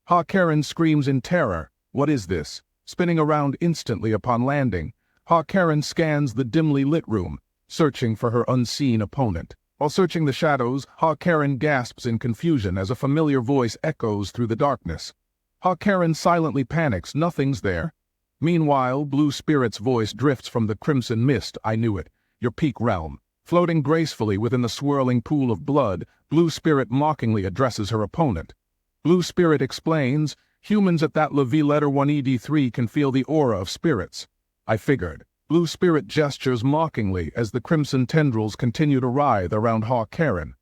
Ha-Karen screams in terror, "What is this?" Spinning around instantly upon landing, Ha-Karen scans the dimly lit room, searching for her unseen opponent. While searching the shadows, Ha-Karen gasps in confusion as a familiar voice echoes through the darkness. Ha-Karen silently panics, nothing's there. Meanwhile, Blue Spirit's voice drifts from the crimson mist, "I knew it, your peak realm." Floating gracefully within the swirling pool of blood, Blue Spirit mockingly addresses her opponent. Blue Spirit explains, "Humans at that Levi letter 1ED3 can feel the aura of spirits." I figured. Blue Spirit gestures mockingly as the crimson tendrils continue to writhe around Ha-Karen.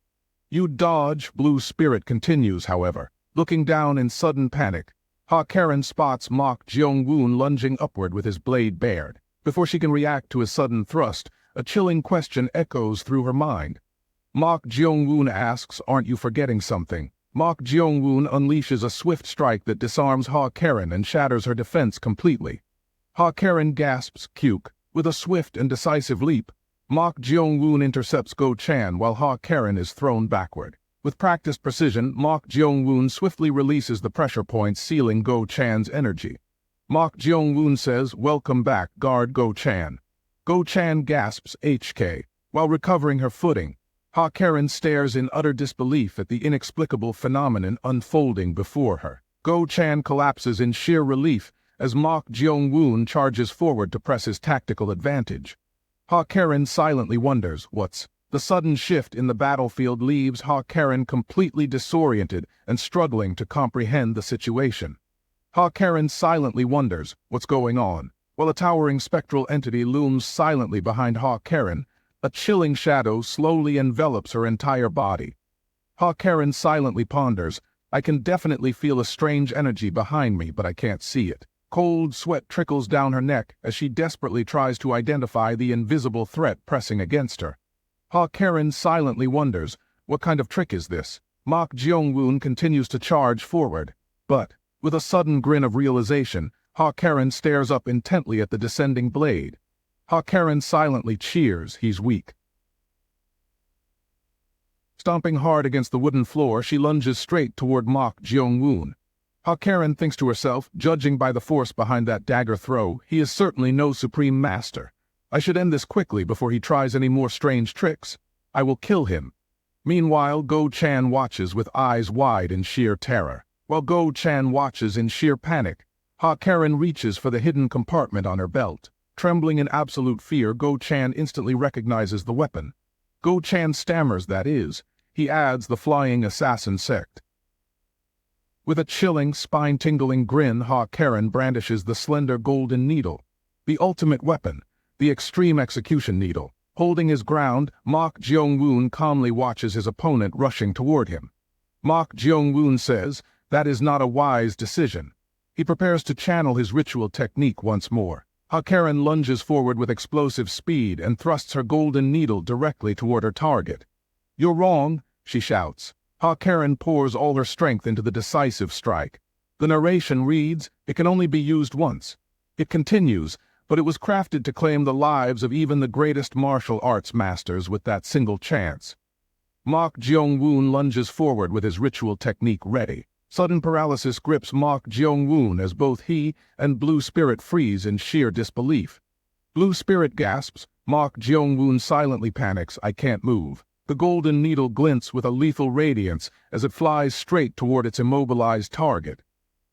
"You dodge," Blue Spirit continues, however. Looking down in sudden panic, Ha-Karen spots Mok Jeong-woon lunging upward with his blade bared. Before she can react to his sudden thrust, a chilling question echoes through her mind. Mok Jeong-woon asks, "Aren't you forgetting something?" Mok Jeong-woon unleashes a swift strike that disarms Ha-Karen and shatters her defense completely. Ha-Karen gasps, "Cuke." With a swift and decisive leap, Mok Jeong-woon intercepts Go-Chan while Ha-Karen is thrown backward. With practiced precision, Mok Jeong-woon swiftly releases the pressure points sealing Go-Chan's energy. Mok Jeong-woon says, "Welcome back, guard Go-Chan." Go-Chan gasps, "HK." While recovering her footing, Ha-Karen stares in utter disbelief at the inexplicable phenomenon unfolding before her. Go-Chan collapses in sheer relief as Mok Jeong-woon charges forward to press his tactical advantage. Ha-Karen silently wonders, "What's?" The sudden shift in the battlefield leaves Ha-Karen completely disoriented and struggling to comprehend the situation. Ha-Karen silently wonders, "What's going on?" While a towering spectral entity looms silently behind Ha-Karen, a chilling shadow slowly envelops her entire body. Ha-Karen silently ponders, "I can definitely feel a strange energy behind me, but I can't see it." Cold sweat trickles down her neck as she desperately tries to identify the invisible threat pressing against her. Ha-Karen silently wonders, what kind of trick is this? Mok Jeong-woon continues to charge forward, but, with a sudden grin of realization, Ha-Karen stares up intently at the descending blade. Ha-Karen silently cheers, he's weak. Stomping hard against the wooden floor, she lunges straight toward Mok Jeong-woon. Ha-Karen thinks to herself, judging by the force behind that dagger throw, he is certainly no supreme master. I should end this quickly before he tries any more strange tricks. I will kill him. Meanwhile, Go-Chan watches with eyes wide in sheer terror. While Go-Chan watches in sheer panic, Ha-Karen reaches for the hidden compartment on her belt. Trembling in absolute fear, Go-Chan instantly recognizes the weapon. Go-Chan stammers, that is. He adds the flying assassin sect. With a chilling, spine-tingling grin, Ha-Karen brandishes the slender golden needle. The ultimate weapon, the extreme execution needle. Holding his ground, Mok Jeong-woon calmly watches his opponent rushing toward him. Mok Jeong-woon says, "That is not a wise decision." He prepares to channel his ritual technique once more. Ha-Karen lunges forward with explosive speed and thrusts her golden needle directly toward her target. "You're wrong," she shouts. Ha-Karen pours all her strength into the decisive strike. The narration reads, "It can only be used once." It continues, but it was crafted to claim the lives of even the greatest martial arts masters with that single chance. Mok Jeong-woon lunges forward with his ritual technique ready. Sudden paralysis grips Mok Jeong-woon as both he and Blue Spirit freeze in sheer disbelief. Blue Spirit gasps. Mok Jeong-woon silently panics. I can't move. The golden needle glints with a lethal radiance as it flies straight toward its immobilized target.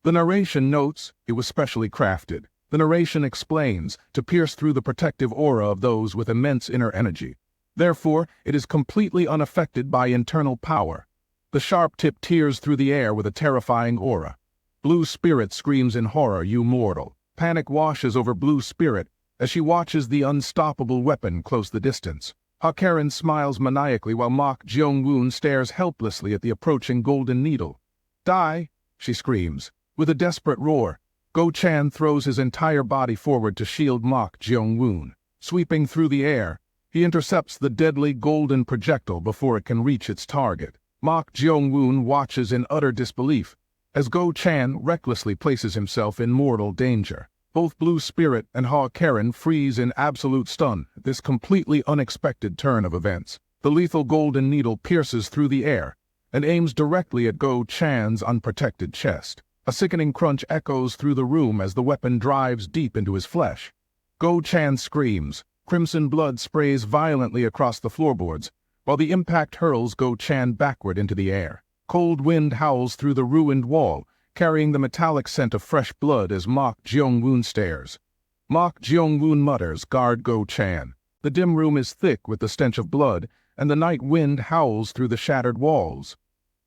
The narration notes it was specially crafted. The narration explains to pierce through the protective aura of those with immense inner energy. Therefore, it is completely unaffected by internal power. The sharp tip tears through the air with a terrifying aura. Blue Spirit screams in horror, "You mortal!" Panic washes over Blue Spirit as she watches the unstoppable weapon close the distance. Ha-Karen smiles maniacally while Mok Jeong-woon stares helplessly at the approaching golden needle. "Die!" she screams. With a desperate roar, Go-chan throws his entire body forward to shield Mok Jeong-woon. Sweeping through the air, he intercepts the deadly golden projectile before it can reach its target. Mok Jeong-woon watches in utter disbelief as Go-chan recklessly places himself in mortal danger. Both Blue Spirit and Ha-Karen freeze in absolute stun at this completely unexpected turn of events. The lethal golden needle pierces through the air and aims directly at Go-chan's unprotected chest. A sickening crunch echoes through the room as the weapon drives deep into his flesh. Go-chan screams. Crimson blood sprays violently across the floorboards, while the impact hurls Go-chan backward into the air. Cold wind howls through the ruined wall, carrying the metallic scent of fresh blood as Mok Jeong-woon stares. Mok Jeong-woon mutters, "Guard Go-chan." The dim room is thick with the stench of blood, and the night wind howls through the shattered walls.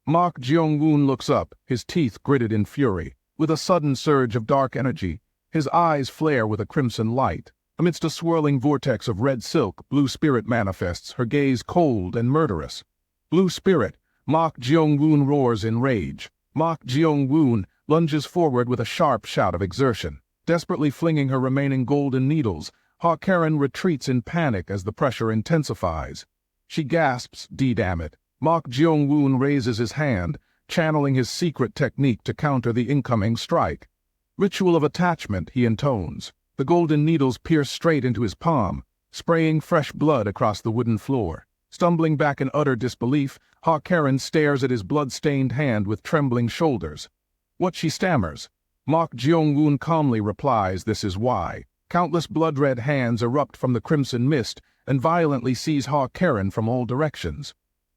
Mok Jeong-woon looks up, his teeth gritted in fury. With a sudden surge of dark energy, his eyes flare with a crimson light. Amidst a swirling vortex of red silk, Blue Spirit manifests, her gaze cold and murderous. "Blue Spirit!" Mok Jeong-woon roars in rage. Mok Jeong-woon lunges forward with a sharp shout of exertion. Desperately flinging her remaining golden needles, Ha-Karen retreats in panic as the pressure intensifies. She gasps, "D-damn it." Mok Jeong-woon raises his hand, channeling his secret technique to counter the incoming strike. "Ritual of attachment," he intones. The golden needles pierce straight into his palm, spraying fresh blood across the wooden floor. Stumbling back in utter disbelief, Ha-Karen stares at his blood-stained hand with trembling shoulders. What she stammers. Mok Jeong-woon calmly replies, "This is why." Countless blood-red hands erupt from the crimson mist and violently seize Ha-Karen from all directions.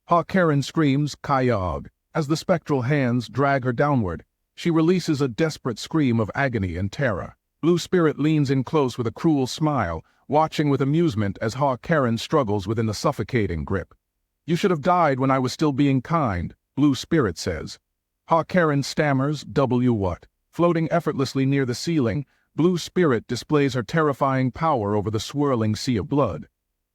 Ha-Karen screams, "Kayog." As the spectral hands drag her downward, she releases a desperate scream of agony and terror. Blue Spirit leans in close with a cruel smile, watching with amusement as Ha-Karen struggles within the suffocating grip. "You should have died when I was still being kind," Blue Spirit says. Ha-Karen stammers, "W what?" Floating effortlessly near the ceiling, Blue Spirit displays her terrifying power over the swirling sea of blood.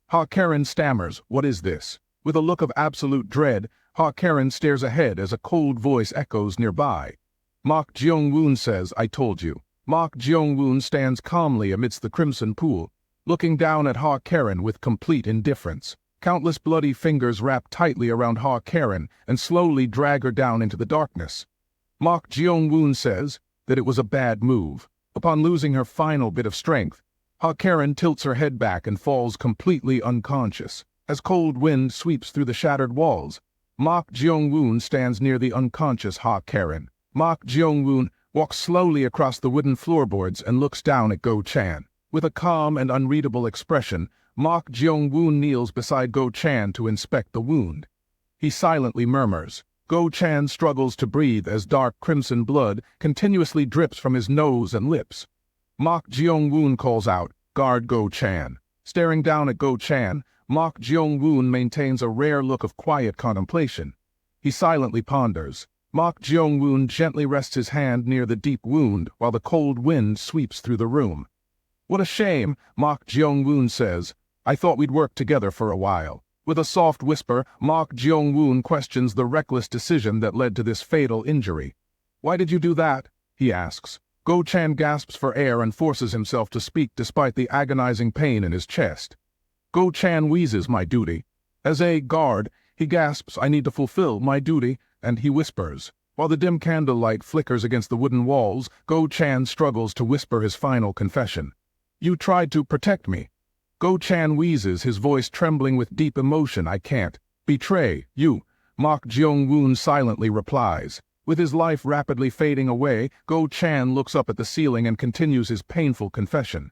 Ha-Karen stammers, "What is this?" With a look of absolute dread, Ha-Karen stares ahead as a cold voice echoes nearby. Mok Jeong-woon says, "I told you." Mok Jeong-woon stands calmly amidst the crimson pool, looking down at Ha-Karen with complete indifference. Countless bloody fingers wrap tightly around Ha-Karen and slowly drag her down into the darkness. Mok Jeong-woon says that it was a bad move. Upon losing her final bit of strength, Ha-Karen tilts her head back and falls completely unconscious. As cold wind sweeps through the shattered walls, Mok Jeong-woon stands near the unconscious Ha-Karen. Mok Jeong-woon walks slowly across the wooden floorboards and looks down at Go-chan. With a calm and unreadable expression, Mok Jeong-woon kneels beside Go-chan to inspect the wound. He silently murmurs. Go-chan struggles to breathe as dark crimson blood continuously drips from his nose and lips. Mok Jeong-woon calls out, "Guard Go-chan." Staring down at Go-chan, Mok Jeong-woon maintains a rare look of quiet contemplation. He silently ponders. Mok Jeong-woon gently rests his hand near the deep wound while the cold wind sweeps through the room. "What a shame," Mok Jeong-woon says. "I thought we'd work together for a while." With a soft whisper, Mok Jeong-woon questions the reckless decision that led to this fatal injury. "Why did you do that?" he asks. Go-chan gasps for air and forces himself to speak despite the agonizing pain in his chest. Go-chan wheezes, "My duty." As a guard, he gasps, "I need to fulfill my duty," and he whispers. While the dim candlelight flickers against the wooden walls, Go-chan struggles to whisper his final confession. You tried to protect me. Go Chan wheezes, his voice trembling with deep emotion. I can't betray you, Mok Jeong-woon silently replies. With his life rapidly fading away, Go Chan looks up at the ceiling and continues his painful confession.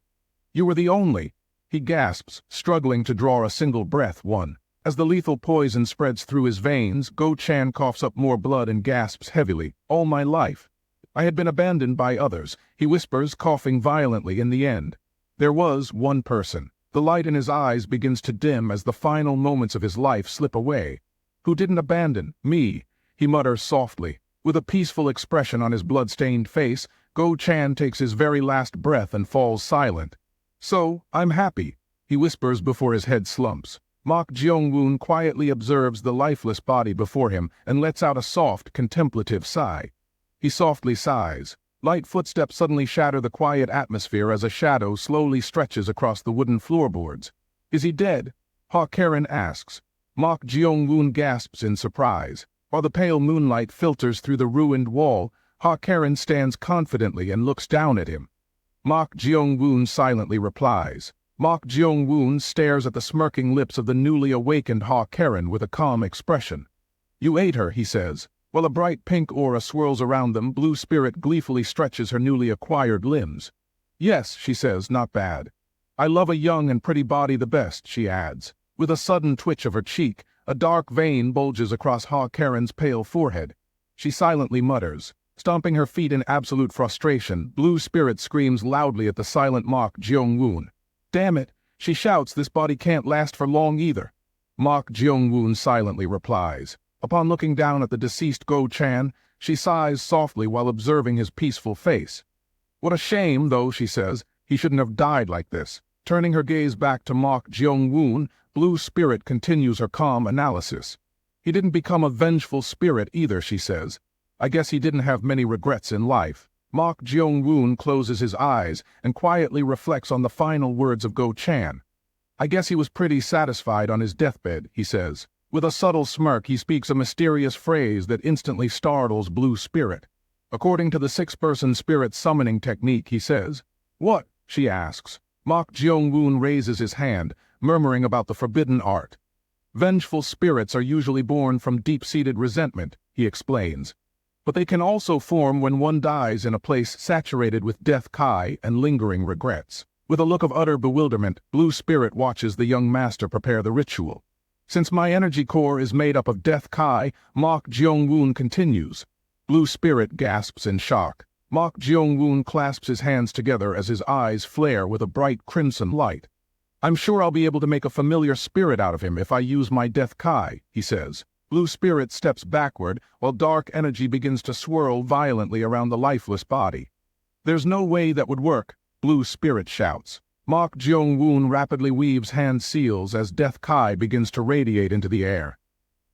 You were the only, he gasps, struggling to draw a single breath. One. As the lethal poison spreads through his veins, Go Chan coughs up more blood and gasps heavily. All my life. I had been abandoned by others, he whispers, coughing violently. In the end, there was one person. The light in his eyes begins to dim as the final moments of his life slip away. Who didn't abandon me? He mutters softly. With a peaceful expression on his blood-stained face, Go Chan takes his very last breath and falls silent. So, I'm happy, he whispers before his head slumps. Mok Jeong-woon quietly observes the lifeless body before him and lets out a soft, contemplative sigh. He softly sighs. Light footsteps suddenly shatter the quiet atmosphere as a shadow slowly stretches across the wooden floorboards. Is he dead? Ha Karen asks. Mok Jeong-woon gasps in surprise. While the pale moonlight filters through the ruined wall, Ha Karen stands confidently and looks down at him. Mok Jeong-woon silently replies. Mok Jeong-woon stares at the smirking lips of the newly awakened Ha Karen with a calm expression. You ate her, he says. While a bright pink aura swirls around them, Blue Spirit gleefully stretches her newly acquired limbs. Yes, she says, not bad. I love a young and pretty body the best, she adds. With a sudden twitch of her cheek, a dark vein bulges across Ha Karen's pale forehead. She silently mutters. Stomping her feet in absolute frustration, Blue Spirit screams loudly at the silent Mok Jeong-woon. Damn it, she shouts, this body can't last for long either. Mok Jeong-woon silently replies. Upon looking down at the deceased Go Chan, she sighs softly while observing his peaceful face. What a shame, though, she says, he shouldn't have died like this. Turning her gaze back to Mok Jeong-woon, Blue Spirit continues her calm analysis. He didn't become a vengeful spirit either, she says. I guess he didn't have many regrets in life. Mok Jeong-woon closes his eyes and quietly reflects on the final words of Go Chan. I guess he was pretty satisfied on his deathbed, he says. With a subtle smirk, he speaks a mysterious phrase that instantly startles Blue Spirit. According to the six-person spirit summoning technique, he says. What? She asks. Mok Jeong-woon raises his hand, murmuring about the forbidden art. Vengeful spirits are usually born from deep-seated resentment, he explains. But they can also form when one dies in a place saturated with death kai and lingering regrets. With a look of utter bewilderment, Blue Spirit watches the young master prepare the ritual. Since my energy core is made up of death kai, Mok Jeong-woon continues. Blue Spirit gasps in shock. Mok Jeong-woon clasps his hands together as his eyes flare with a bright crimson light. I'm sure I'll be able to make a familiar spirit out of him if I use my death kai, he says. Blue Spirit steps backward while dark energy begins to swirl violently around the lifeless body. There's no way that would work, Blue Spirit shouts. Mok Jeong-woon rapidly weaves hand seals as death kai begins to radiate into the air.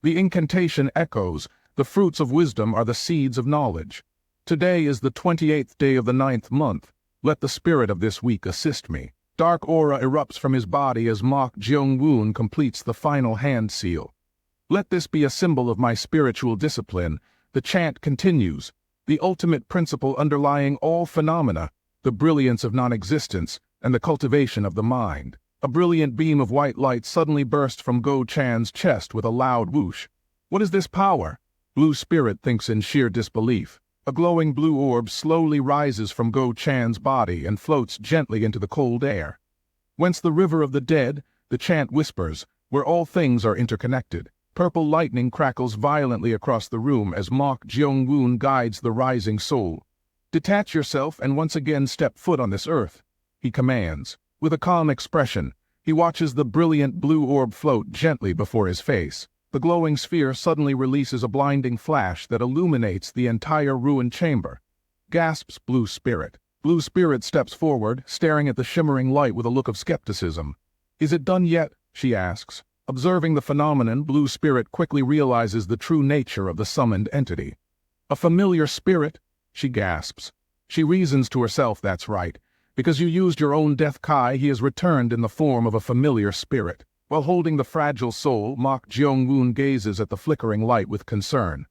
The incantation echoes. The fruits of wisdom are the seeds of knowledge. Today is the 28th day of the 9th month. Let the spirit of this week assist me. Dark aura erupts from his body as Mok Jeong-woon completes the final hand seal. Let this be a symbol of my spiritual discipline. The chant continues. The ultimate principle underlying all phenomena, the brilliance of non-existence, and the cultivation of the mind. A brilliant beam of white light suddenly burst from Go Chan's chest with a loud whoosh. What is this power? Blue Spirit thinks in sheer disbelief. A glowing blue orb slowly rises from Go Chan's body and floats gently into the cold air. Whence the river of the dead, the chant whispers, where all things are interconnected. Purple lightning crackles violently across the room as Mok Jeong-woon guides the rising soul. Detach yourself and once again step foot on this earth, he commands. With a calm expression, he watches the brilliant blue orb float gently before his face. The glowing sphere suddenly releases a blinding flash that illuminates the entire ruined chamber. Gasps Blue Spirit. Blue Spirit steps forward, staring at the shimmering light with a look of skepticism. Is it done yet? She asks. Observing the phenomenon, Blue Spirit quickly realizes the true nature of the summoned entity. A familiar spirit? She gasps. She reasons to herself, that's right. Because you used your own death kai, he has returned in the form of a familiar spirit. While holding the fragile soul, Mok Jeong-woon gazes at the flickering light with concern.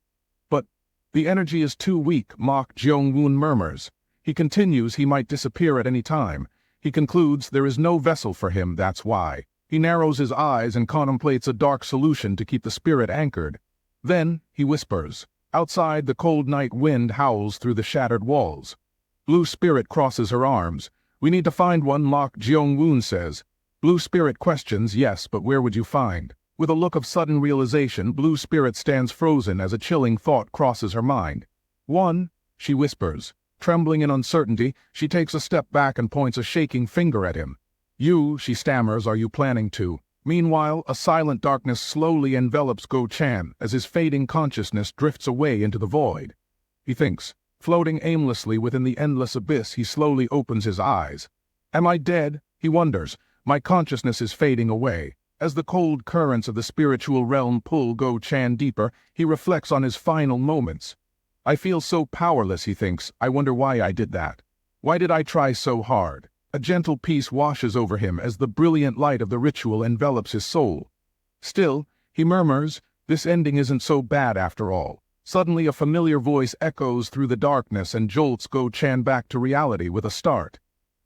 But the energy is too weak, Mok Jeong-woon murmurs. He continues he might disappear at any time. He concludes there is no vessel for him, that's why. He narrows his eyes and contemplates a dark solution to keep the spirit anchored. Then, he whispers. Outside, the cold night wind howls through the shattered walls. Blue Spirit crosses her arms. We need to find one, Mok Jeong-woon says. Blue Spirit questions, yes, but where would you find? With a look of sudden realization, Blue Spirit stands frozen as a chilling thought crosses her mind. One, she whispers. Trembling in uncertainty, she takes a step back and points a shaking finger at him. You, she stammers, are you planning to? Meanwhile, a silent darkness slowly envelops Go-chan as his fading consciousness drifts away into the void. He thinks. Floating aimlessly within the endless abyss, he slowly opens his eyes. Am I dead? He wonders. My consciousness is fading away. As the cold currents of the spiritual realm pull Go-chan deeper, he reflects on his final moments. I feel so powerless, he thinks. I wonder why I did that. Why did I try so hard? A gentle peace washes over him as the brilliant light of the ritual envelops his soul. Still, he murmurs, this ending isn't so bad after all. Suddenly a familiar voice echoes through the darkness and jolts Go-chan back to reality with a start.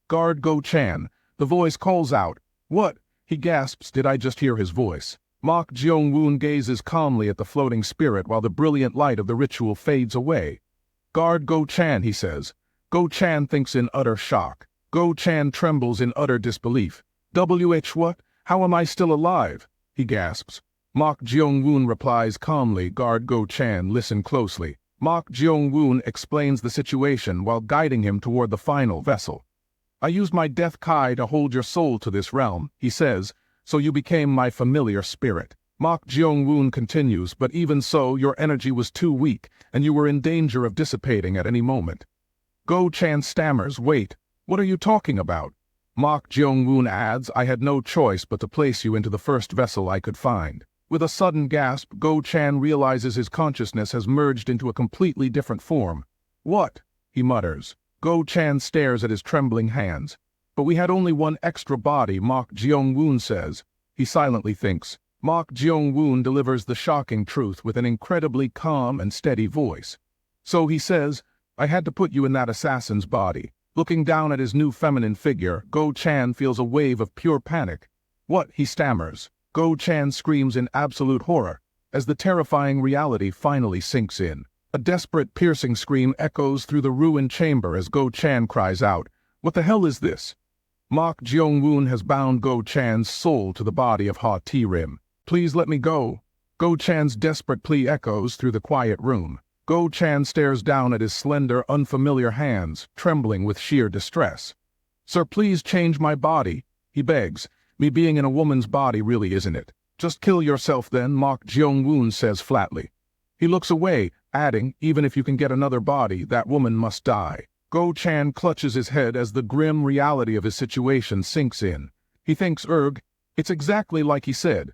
Guard Go-chan. The voice calls out. What? He gasps, did I just hear his voice? Mok Jeong-woon gazes calmly at the floating spirit while the brilliant light of the ritual fades away. Guard Go-chan, he says. Go-chan thinks in utter shock. Go-chan trembles in utter disbelief. What? How am I still alive? He gasps. Mok Jeong-woon replies calmly, Guard Go-chan, listen closely. Mok Jeong-woon explains the situation while guiding him toward the final vessel. I used my death kai to hold your soul to this realm, he says, so you became my familiar spirit. Mok Jeong-woon continues, but even so, your energy was too weak, and you were in danger of dissipating at any moment. Go-chan stammers, wait. What are you talking about? Mok Jeong-woon adds, I had no choice but to place you into the first vessel I could find. With a sudden gasp, Go-chan realizes his consciousness has merged into a completely different form. What? He mutters. Go-chan stares at his trembling hands. But we had only one extra body, Mok Jeong-woon says. He silently thinks. Mok Jeong-woon delivers the shocking truth with an incredibly calm and steady voice. So he says, I had to put you in that assassin's body. Looking down at his new feminine figure, Go-chan feels a wave of pure panic. What? He stammers. Go-chan screams in absolute horror, as the terrifying reality finally sinks in. A desperate, piercing scream echoes through the ruined chamber as Go-chan cries out, What the hell is this? Mok Jeong-woon has bound Go-chan's soul to the body of Ha Ti-rim. Please let me go. Go-chan's desperate plea echoes through the quiet room. Go-chan stares down at his slender, unfamiliar hands, trembling with sheer distress. Sir, please change my body, he begs. Me being in a woman's body really isn't it. Just kill yourself then, Mok Jeong-woon says flatly. He looks away, adding, even if you can get another body, that woman must die. Go-chan clutches his head as the grim reality of his situation sinks in. He thinks, it's exactly like he said.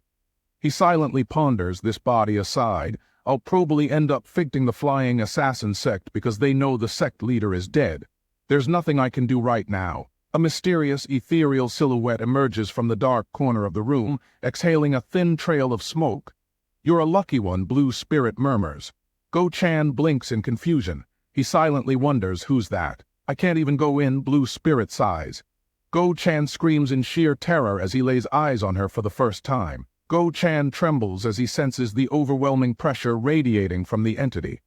He silently ponders, this body aside. I'll probably end up fighting the flying assassin sect because they know the sect leader is dead. There's nothing I can do right now. A mysterious, ethereal silhouette emerges from the dark corner of the room, exhaling a thin trail of smoke. You're a lucky one, Blue Spirit murmurs. Go-chan blinks in confusion. He silently wonders, who's that? I can't even go in, Blue Spirit sighs. Go-chan screams in sheer terror as he lays eyes on her for the first time. Go-chan trembles as he senses the overwhelming pressure radiating from the entity.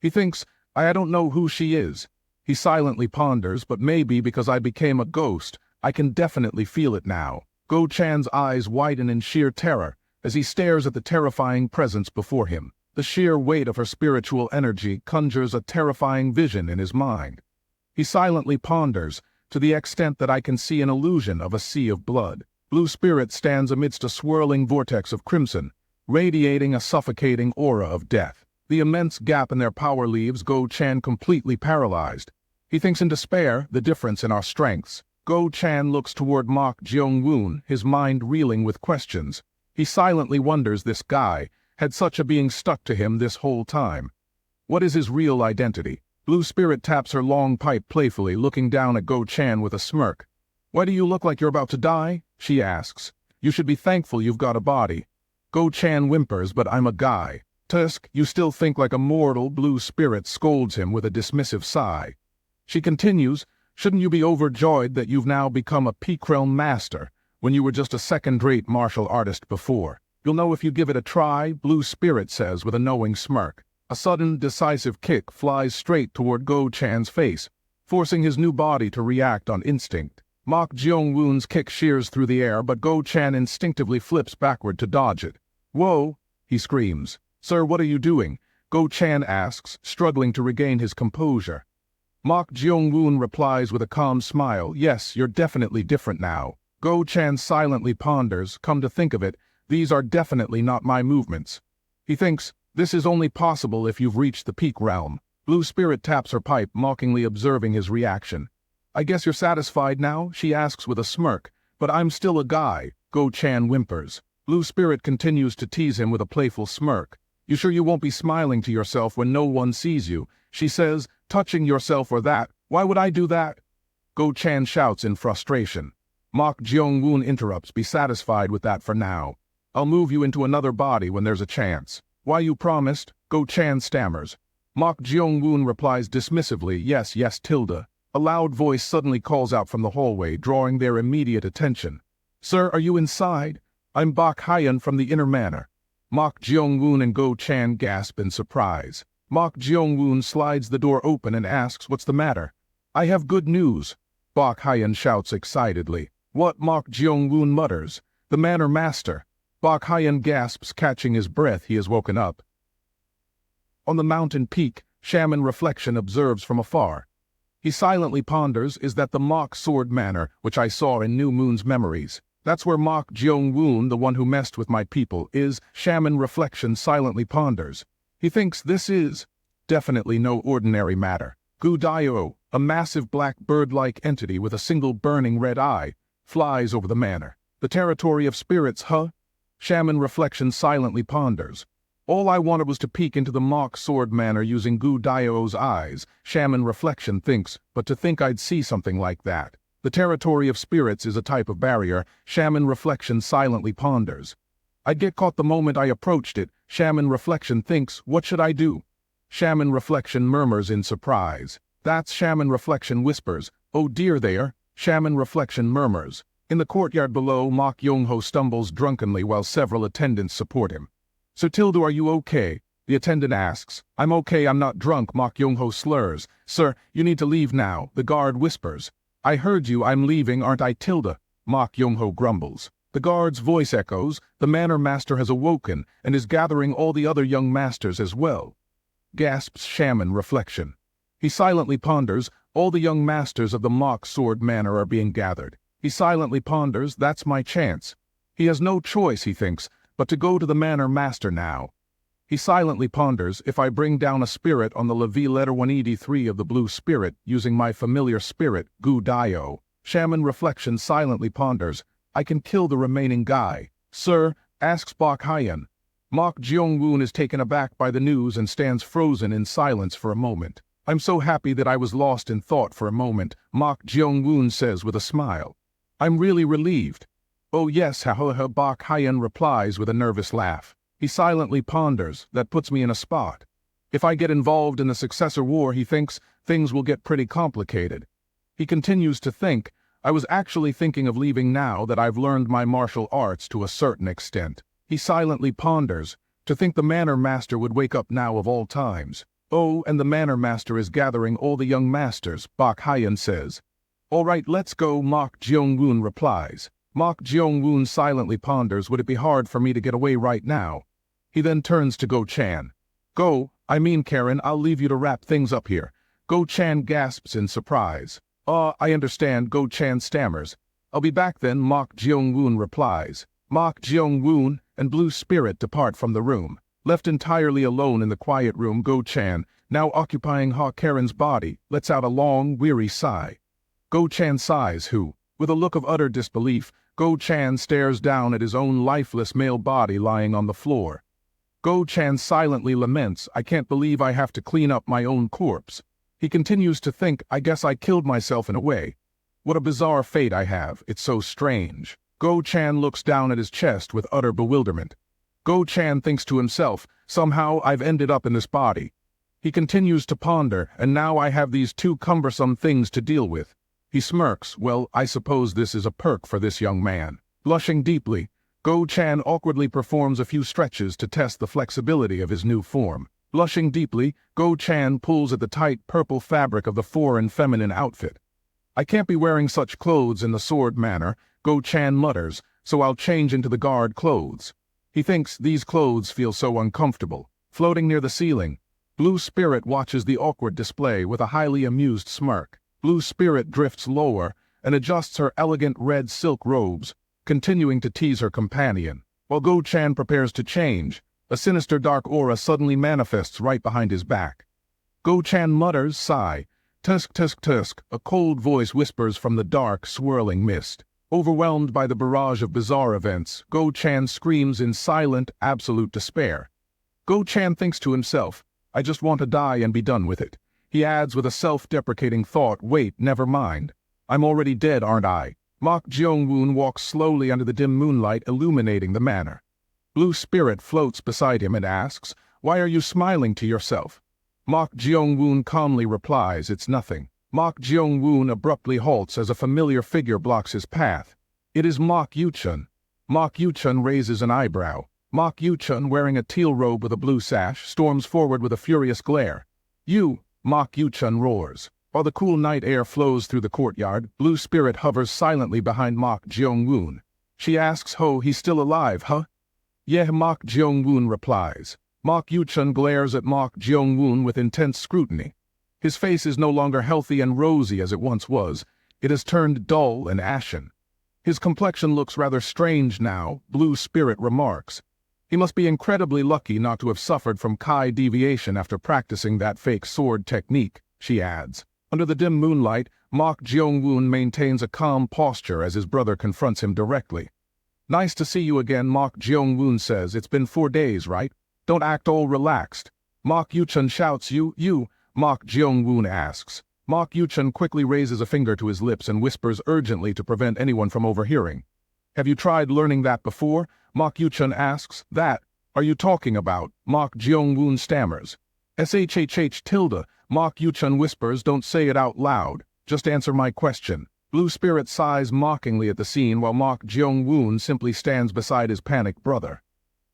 He thinks, I don't know who she is. He silently ponders, but maybe because I became a ghost, I can definitely feel it now. Go-chan's eyes widen in sheer terror as he stares at the terrifying presence before him. The sheer weight of her spiritual energy conjures a terrifying vision in his mind. He silently ponders, to the extent that I can see an illusion of a sea of blood. Blue Spirit stands amidst a swirling vortex of crimson, radiating a suffocating aura of death. The immense gap in their power leaves Go-chan completely paralyzed. He thinks in despair, the difference in our strengths. Go-chan looks toward Mok Jeong-woon, his mind reeling with questions. He silently wonders this guy, had such a being stuck to him this whole time. What is his real identity? Blue Spirit taps her long pipe playfully, looking down at Go-chan with a smirk. Why do you look like you're about to die? She asks. You should be thankful you've got a body. Go-chan whimpers, but I'm a guy. Tusk, you still think like a mortal, Blue Spirit scolds him with a dismissive sigh. She continues, Shouldn't you be overjoyed that you've now become a peak realm master, when you were just a second-rate martial artist before? You'll know if you give it a try, Blue Spirit says with a knowing smirk. A sudden, decisive kick flies straight toward Go Chan's face, forcing his new body to react on instinct. Mok Jeong-woon's kick shears through the air, but Go Chan instinctively flips backward to dodge it. "Whoa!" he screams. "Sir, what are you doing?" Go Chan asks, struggling to regain his composure. Mok Jeong-woon replies with a calm smile, "Yes, you're definitely different now." Go Chan silently ponders, "Come to think of it, these are definitely not my movements." He thinks, this is only possible if you've reached the peak realm. Blue Spirit taps her pipe, mockingly observing his reaction. "I guess you're satisfied now?" she asks with a smirk. "But I'm still a guy," Go Chan whimpers. Blue Spirit continues to tease him with a playful smirk. "You sure you won't be smiling to yourself when no one sees you?" she says, "Touching yourself or that? Why would I do that?" Go Chan shouts in frustration. Mok Jeong-woon interrupts, "Be satisfied with that for now. I'll move you into another body when there's a chance." "Why, you promised?" Go Chan stammers. Mok Jeong-woon replies dismissively, "Yes, yes, Tilda." A loud voice suddenly calls out from the hallway, drawing their immediate attention. "Sir, are you inside?" "I'm Bak Hyan from the inner manor." Mok Jeong-woon and Go Chan gasp in surprise. Mok Jeong-woon slides the door open and asks, "What's the matter?" "I have good news," Bak Hyan shouts excitedly. "What?" Mok Jeong-woon mutters. "The manor master." Bak Hyan gasps, catching his breath. He has woken up. On the mountain peak, Shaman Reflection observes from afar. He silently ponders, "Is that the Mok Sword Manor, which I saw in New Moon's memories? That's where Mok Jeong-woon, the one who messed with my people, is." Shaman Reflection silently ponders. He thinks this is definitely no ordinary matter. Gu Dio, a massive black bird-like entity with a single burning red eye, flies over the manor. The territory of spirits, huh? Shaman Reflection silently ponders. "All I wanted was to peek into the Mok Sword Manor using Gu Dio's eyes," Shaman Reflection thinks, "but to think I'd see something like that. The territory of spirits is a type of barrier," Shaman Reflection silently ponders. "I'd get caught the moment I approached it," Shaman Reflection thinks. "What should I do?" Shaman Reflection murmurs in surprise. That's Shaman Reflection whispers. "Oh dear there," Shaman Reflection murmurs. In the courtyard below, Mok Young-ho stumbles drunkenly while several attendants support him. "Sir Tilda, are you okay?" the attendant asks. "I'm okay, I'm not drunk," Mok Young-ho slurs. "Sir, you need to leave now," the guard whispers. "I heard you, I'm leaving, aren't I, Tilda?" Mok Young-ho grumbles. The guard's voice echoes. The manor master has awoken and is gathering all the other young masters as well. Gasps Shaman Reflection. He silently ponders. All the young masters of the Mok Sword Manor are being gathered. He silently ponders. That's my chance. He has no choice, he thinks, but to go to the manor master now. He silently ponders. If I bring down a spirit on the Levi letter 183 of the Blue Spirit, using my familiar spirit, Gu Dio. Shaman Reflection silently ponders. I can kill the remaining guy. "Sir?" asks Bak Hyan. Mok Jeong-woon is taken aback by the news and stands frozen in silence for a moment. "I'm so happy that I was lost in thought for a moment," Mok Jeong-woon says with a smile. "I'm really relieved." "Oh yes, ha, Bak Hyan replies with a nervous laugh. He silently ponders. "That puts me in a spot. If I get involved in the successor war," he thinks, "things will get pretty complicated." He continues to think, "I was actually thinking of leaving now that I've learned my martial arts to a certain extent." He silently ponders. To think the manor master would wake up now of all times. "Oh, and the manor master is gathering all the young masters," Bak Hyan says. "All right, let's go," Mok Jeong-woon replies. Mok Jeong-woon silently ponders. Would it be hard for me to get away right now? He then turns to Go Chan. "Go, I mean Karen, I'll leave you to wrap things up here." Go Chan gasps in surprise. I understand," Go Chan stammers. "I'll be back then," Mok Jeong-woon replies. Mok Jeong-woon and Blue Spirit depart from the room. Left entirely alone in the quiet room, Go Chan, now occupying Ha Karen's body, lets out a long, weary sigh. Go Chan sighs, who, with a look of utter disbelief, Go Chan stares down at his own lifeless male body lying on the floor. Go Chan silently laments, "I can't believe I have to clean up my own corpse." He continues to think, "I guess I killed myself in a way. What a bizarre fate I have, it's so strange." Go Chan looks down at his chest with utter bewilderment. Go Chan thinks to himself, "Somehow I've ended up in this body." He continues to ponder, "And now I have these two cumbersome things to deal with." He smirks. Well, I suppose this is a perk for this young man. Blushing deeply, Go Chan awkwardly performs a few stretches to test the flexibility of his new form. Blushing deeply, Go Chan pulls at the tight purple fabric of the foreign feminine outfit. I can't be wearing such clothes in the sword manner, Go Chan mutters, so I'll change into the guard clothes. He thinks these clothes feel so uncomfortable. Floating near the ceiling, Blue Spirit watches the awkward display with a highly amused smirk. Blue Spirit drifts lower and adjusts her elegant red silk robes, continuing to tease her companion. While Go Chan prepares to change, a sinister dark aura suddenly manifests right behind his back. Go Chan mutters, sigh. Tusk, tusk, tusk, a cold voice whispers from the dark, swirling mist. Overwhelmed by the barrage of bizarre events, Go Chan screams in silent, absolute despair. Go Chan thinks to himself, I just want to die and be done with it. He adds with a self-deprecating thought, wait, never mind. I'm already dead, aren't I? Mok Jeong-woon walks slowly under the dim moonlight, illuminating the manor. Blue Spirit floats beside him and asks, why are you smiling to yourself? Mok Jeong-woon calmly replies, it's nothing. Mok Jeong-woon abruptly halts as a familiar figure blocks his path. It is Mok Yuchun. Mok Yuchun raises an eyebrow. Mok Yuchun, wearing a teal robe with a blue sash, storms forward with a furious glare. You, Mok Yuchun roars. While the cool night air flows through the courtyard, Blue Spirit hovers silently behind Mok Jeong-woon. She asks, ho, he's still alive, huh? Yeah, Mok Jeong-woon replies. Mok Yuchun glares at Mok Jeong-woon with intense scrutiny. His face is no longer healthy and rosy as it once was. It has turned dull and ashen. His complexion looks rather strange now, Blue Spirit remarks. He must be incredibly lucky not to have suffered from Kai deviation after practicing that fake sword technique, she adds. Under the dim moonlight, Mok Jeong-woon maintains a calm posture as his brother confronts him directly. Nice to see you again, Mok Jeong-woon says. It's been 4 days, right? Don't act all relaxed. Mok Yuchun shouts, you, Mok Jeong-woon asks. Mok Yuchun quickly raises a finger to his lips and whispers urgently to prevent anyone from overhearing. Have you tried learning that before? Mok Yuchun asks. That, are you talking about? Mok Jeong-woon stammers. SHHH tilde, Mok Yuchun whispers, don't say it out loud. Just answer my question. Blue Spirit sighs mockingly at the scene while Mok Jeong-woon simply stands beside his panicked brother.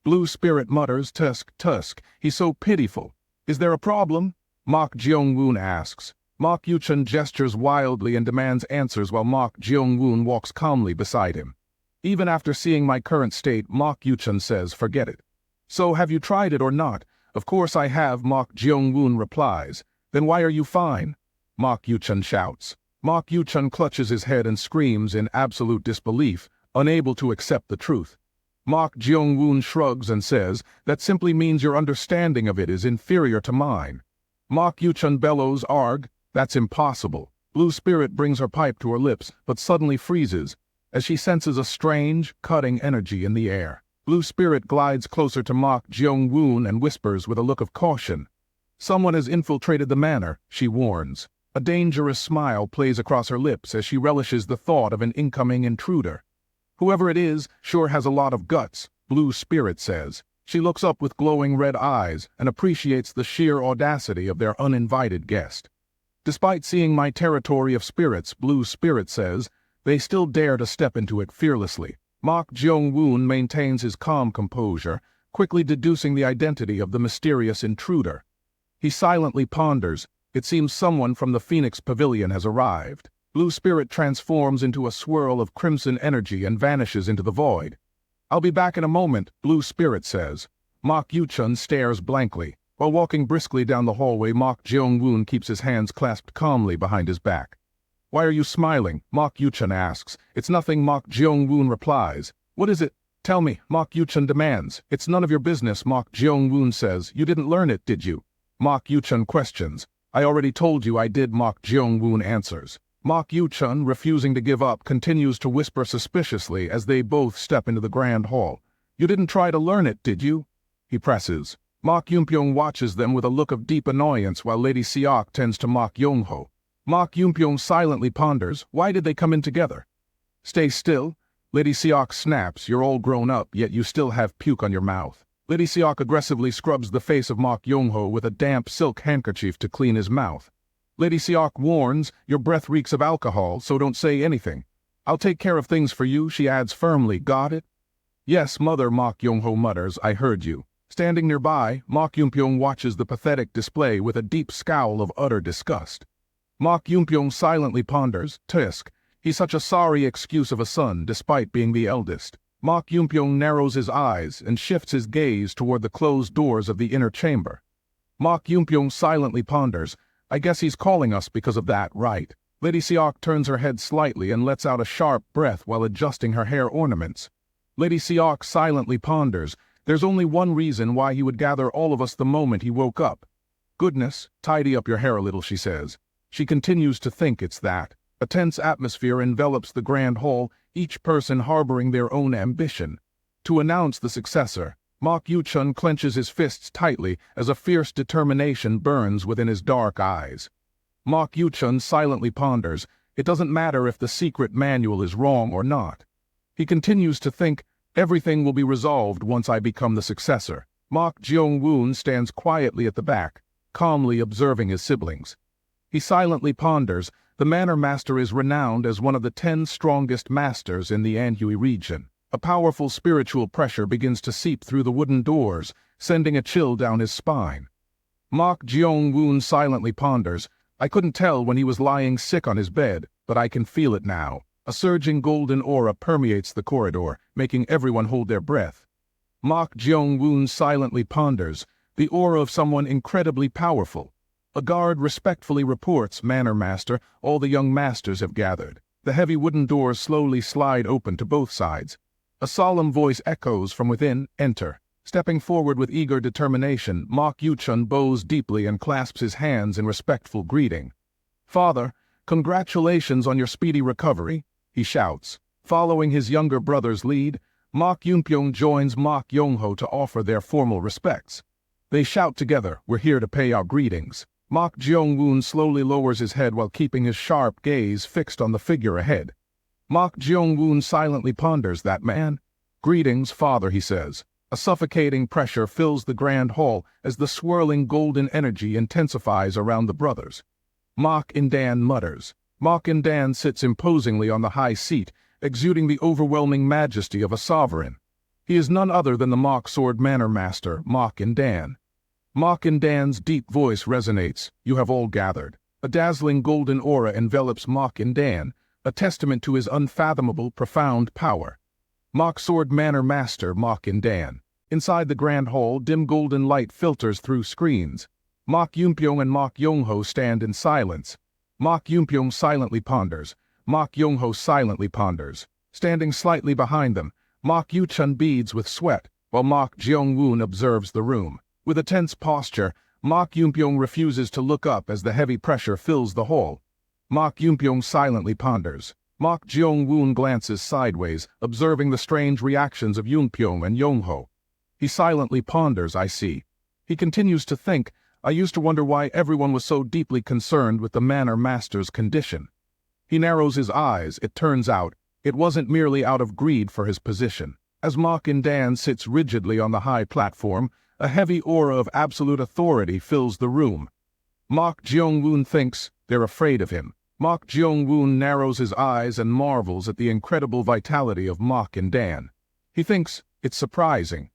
Blue Spirit mutters, tusk, tusk, he's so pitiful. Is there a problem? Mok Jeong-woon asks. Mok Yuchun gestures wildly and demands answers while Mok Jeong-woon walks calmly beside him. Even after seeing my current state, Mok Yuchun says, forget it. So have you tried it or not? Of course I have, Mok Jeong-woon replies. Then why are you fine? Mok Yuchun shouts. Mok Yuchun clutches his head and screams in absolute disbelief, unable to accept the truth. Mok Jeong-woon shrugs and says, that simply means your understanding of it is inferior to mine. Mok Yuchun bellows, arg, that's impossible. Blue Spirit brings her pipe to her lips, but suddenly freezes, as she senses a strange, cutting energy in the air. Blue Spirit glides closer to Mok Jeong-woon and whispers with a look of caution. Someone has infiltrated the manor, she warns. A dangerous smile plays across her lips as she relishes the thought of an incoming intruder. Whoever it is sure has a lot of guts, Blue Spirit says. She looks up with glowing red eyes and appreciates the sheer audacity of their uninvited guest. Despite seeing my territory of spirits, Blue Spirit says, they still dare to step into it fearlessly. Mok Jeong-woon maintains his calm composure, quickly deducing the identity of the mysterious intruder. He silently ponders. It seems someone from the Phoenix Pavilion has arrived. Blue Spirit transforms into a swirl of crimson energy and vanishes into the void. I'll be back in a moment, Blue Spirit says. Mok Yuchun stares blankly. While walking briskly down the hallway, Mok Jeong-woon keeps his hands clasped calmly behind his back. Why are you smiling? Mok Yuchun asks. It's nothing, Mok Jeong-woon replies. What is it? Tell me, Mok Yuchun demands. It's none of your business, Mok Jeong-woon says. You didn't learn it, did you? Mok Yuchun questions. I already told you I did, Mok Jeong-woon answers. Mok Yuchun, refusing to give up, continues to whisper suspiciously as they both step into the grand hall. You didn't try to learn it, did you? He presses. Mok Yoonpyong watches them with a look of deep annoyance while Lady Seok tends to Mok Yongho. Mok Yoonpyong silently ponders, why did they come in together? Stay still. Lady Seok snaps, you're all grown up, yet you still have puke on your mouth. Lady Seok aggressively scrubs the face of Mok Yongho with a damp silk handkerchief to clean his mouth. Lady Siok warns, your breath reeks of alcohol, so don't say anything. I'll take care of things for you, she adds firmly, got it? Yes, mother, Mok Yongho mutters, I heard you. Standing nearby, Mok Yumpyong watches the pathetic display with a deep scowl of utter disgust. Mok Yumpyong silently ponders, tisk, he's such a sorry excuse of a son despite being the eldest. Mok Yumpyong narrows his eyes and shifts his gaze toward the closed doors of the inner chamber. Mok Yumpyong silently ponders, I guess he's calling us because of that, right? Lady Siok turns her head slightly and lets out a sharp breath while adjusting her hair ornaments. Lady Siok silently ponders, there's only one reason why he would gather all of us the moment he woke up. Goodness, tidy up your hair a little, she says. She continues to think it's that. A tense atmosphere envelops the grand hall, each person harboring their own ambition. To announce the successor, Mok Yuchun clenches his fists tightly as a fierce determination burns within his dark eyes. Mok Yuchun silently ponders, it doesn't matter if the secret manual is wrong or not. He continues to think, everything will be resolved once I become the successor. Mok Jeong-woon stands quietly at the back, calmly observing his siblings. He silently ponders, the Manor Master is renowned as one of the 10 strongest masters in the Anhui region. A powerful spiritual pressure begins to seep through the wooden doors, sending a chill down his spine. Mok Jeong-woon silently ponders, I couldn't tell when he was lying sick on his bed, but I can feel it now. A surging golden aura permeates the corridor, making everyone hold their breath. Mok Jeong-woon silently ponders, the aura of someone incredibly powerful. A guard respectfully reports, Manor Master, all the young masters have gathered. The heavy wooden doors slowly slide open to both sides. A solemn voice echoes from within, enter. Stepping forward with eager determination, Mok Yuchun bows deeply and clasps his hands in respectful greeting. Father, congratulations on your speedy recovery, he shouts. Following his younger brother's lead, Mok Yumpyong joins Mok Yongho to offer their formal respects. They shout together, we're here to pay our greetings. Mok Jeong-woon slowly lowers his head while keeping his sharp gaze fixed on the figure ahead. Mok Jeong-woon silently ponders, that man? Greetings, father, he says. A suffocating pressure fills the grand hall as the swirling golden energy intensifies around the brothers. Mok In-dan mutters. Mok In-dan sits imposingly on the high seat, exuding the overwhelming majesty of a sovereign. He is none other than the Mok Sword Manor Master, Mok In-dan. Mok In-dan's deep voice resonates, you have all gathered. A dazzling golden aura envelops Mok In-dan, a testament to his unfathomable, profound power. Mok Sword Manor Master Mok In-dan. Inside the grand hall, dim golden light filters through screens. Mok Yumpyong and Mok Yongho stand in silence. Mok Yumpyong silently ponders. Mok Yongho silently ponders. Standing slightly behind them, Mok Yuchun beads with sweat, while Mok Jeong-woon observes the room. With a tense posture, Mok Yumpyong refuses to look up as the heavy pressure fills the hall. Mok Yumpyong silently ponders. Mok Jeong-woon glances sideways, observing the strange reactions of Yumpyong and Yongho. He silently ponders, I see. He continues to think, I used to wonder why everyone was so deeply concerned with the Manor Master's condition. He narrows his eyes, it turns out, it wasn't merely out of greed for his position. As Mok In-dan sits rigidly on the high platform, a heavy aura of absolute authority fills the room. Mok Jeong-woon thinks, they're afraid of him. Mok Jeong-woon narrows his eyes and marvels at the incredible vitality of Mok In-dan. He thinks, it's surprising.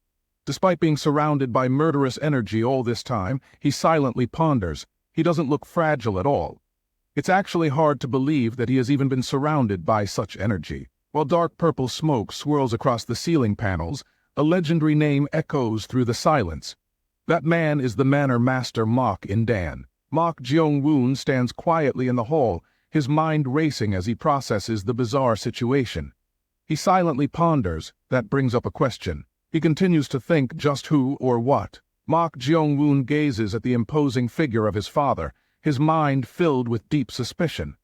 Despite being surrounded by murderous energy all this time, he silently ponders. He doesn't look fragile at all. It's actually hard to believe that he has even been surrounded by such energy. While dark purple smoke swirls across the ceiling panels, a legendary name echoes through the silence. That man is the Manor Master Mok In-dan. Mok Jeong-woon stands quietly in the hall, his mind racing as he processes the bizarre situation. He silently ponders, that brings up a question. He continues to think just who or what. Mok Jeong-woon gazes at the imposing figure of his father, his mind filled with deep suspicion.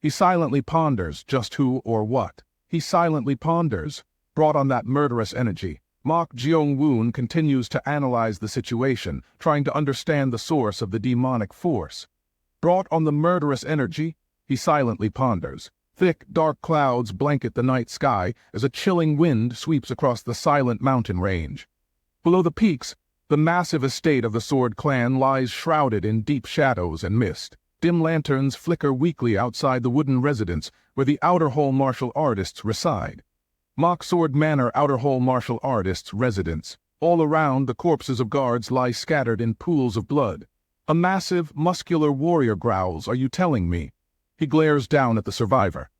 He silently ponders just who or what. He silently ponders, brought on that murderous energy. Mok Jeong-woon continues to analyze the situation, trying to understand the source of the demonic force. Brought on the murderous energy, he silently ponders. Thick, dark clouds blanket the night sky as a chilling wind sweeps across the silent mountain range. Below the peaks, the massive estate of the Sword Clan lies shrouded in deep shadows and mist. Dim lanterns flicker weakly outside the wooden residence where the Outer Hall martial artists reside. Mock Sword Manor Outer Hall martial artists' residence. All around, the corpses of guards lie scattered in pools of blood. A massive, muscular warrior growls, "Are you telling me?" He glares down at the survivor.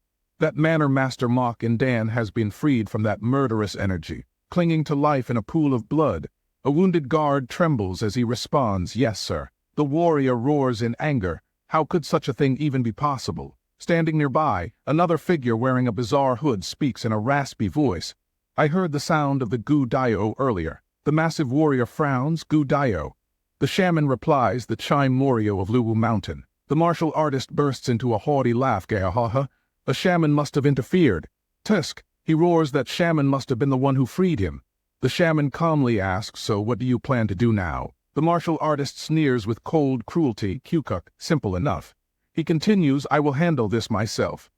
That Manor Master Mock and Dan has been freed from that murderous energy, clinging to life in a pool of blood. A wounded guard trembles as he responds, "Yes, sir." The warrior roars in anger. How could such a thing even be possible? Standing nearby, another figure wearing a bizarre hood speaks in a raspy voice. "I heard the sound of the Gu Dio earlier." The massive warrior frowns, "Gu Dio." The shaman replies, "The Chime Morio of Luwu Mountain." The martial artist bursts into a haughty laugh, "Gahaha. A shaman must have interfered." "Tusk," he roars, "that shaman must have been the one who freed him." The shaman calmly asks, "So what do you plan to do now?" The martial artist sneers with cold cruelty, "Kukuk, simple enough." He continues, "I will handle this myself."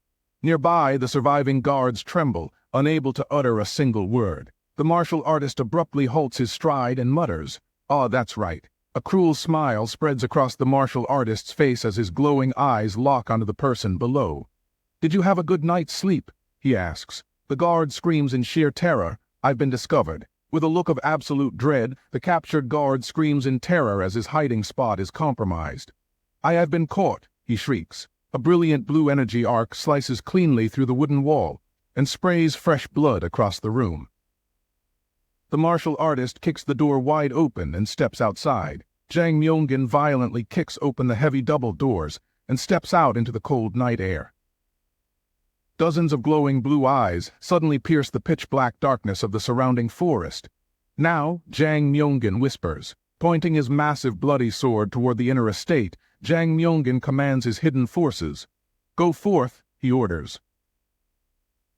Nearby, the surviving guards tremble, unable to utter a single word. The martial artist abruptly halts his stride and mutters, "Ah, that's right." A cruel smile spreads across the martial artist's face as his glowing eyes lock onto the person below. "Did you have a good night's sleep?" he asks. The guard screams in sheer terror, "I've been discovered." With a look of absolute dread, the captured guard screams in terror as his hiding spot is compromised. "I have been caught," he shrieks. A brilliant blue energy arc slices cleanly through the wooden wall and sprays fresh blood across the room. The martial artist kicks the door wide open and steps outside. Jang Myongin violently kicks open the heavy double doors and steps out into the cold night air. Dozens of glowing blue eyes suddenly pierce the pitch-black darkness of the surrounding forest. "Now," Jang Myongin whispers. Pointing his massive bloody sword toward the inner estate, Jang Myongin commands his hidden forces. "Go forth," he orders.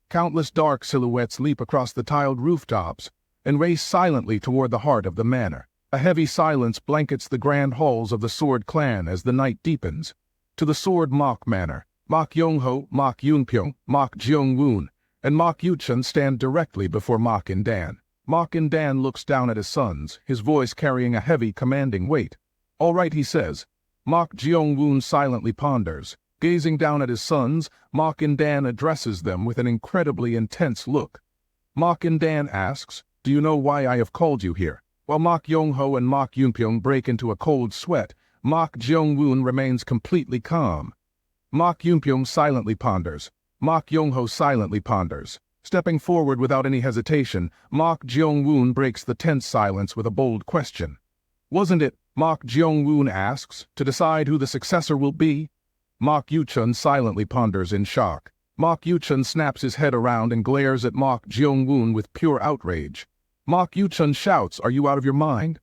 Countless dark silhouettes leap across the tiled rooftops and race silently toward the heart of the manor. A heavy silence blankets the grand halls of the Sword Clan as the night deepens. To the Sword Mock Manor, Mok Yongho, Mok Yunpyong, Mok Jeongwoon, and Mok Yuchun stand directly before Mok and Dan. Mok and Dan looks down at his sons, his voice carrying a heavy, commanding weight. "All right," he says. Mok Jeongwoon silently ponders. Gazing down at his sons, Mok and Dan addresses them with an incredibly intense look. Mok and Dan asks, "Do you know why I have called you here?" While Mok Yongho and Mok Yunpyong break into a cold sweat, Mok Jeongwoon remains completely calm. Mok Yunpyong silently ponders. Mok Yongho silently ponders. Stepping forward without any hesitation, Mok Jeongwoon breaks the tense silence with a bold question. "Wasn't it," Mok Jeongwoon asks, "to decide who the successor will be?" Mok Yuchun silently ponders in shock. Mok Yuchun snaps his head around and glares at Mok Jeongwoon with pure outrage. Mok Yuchun shouts, "Are you out of your mind?"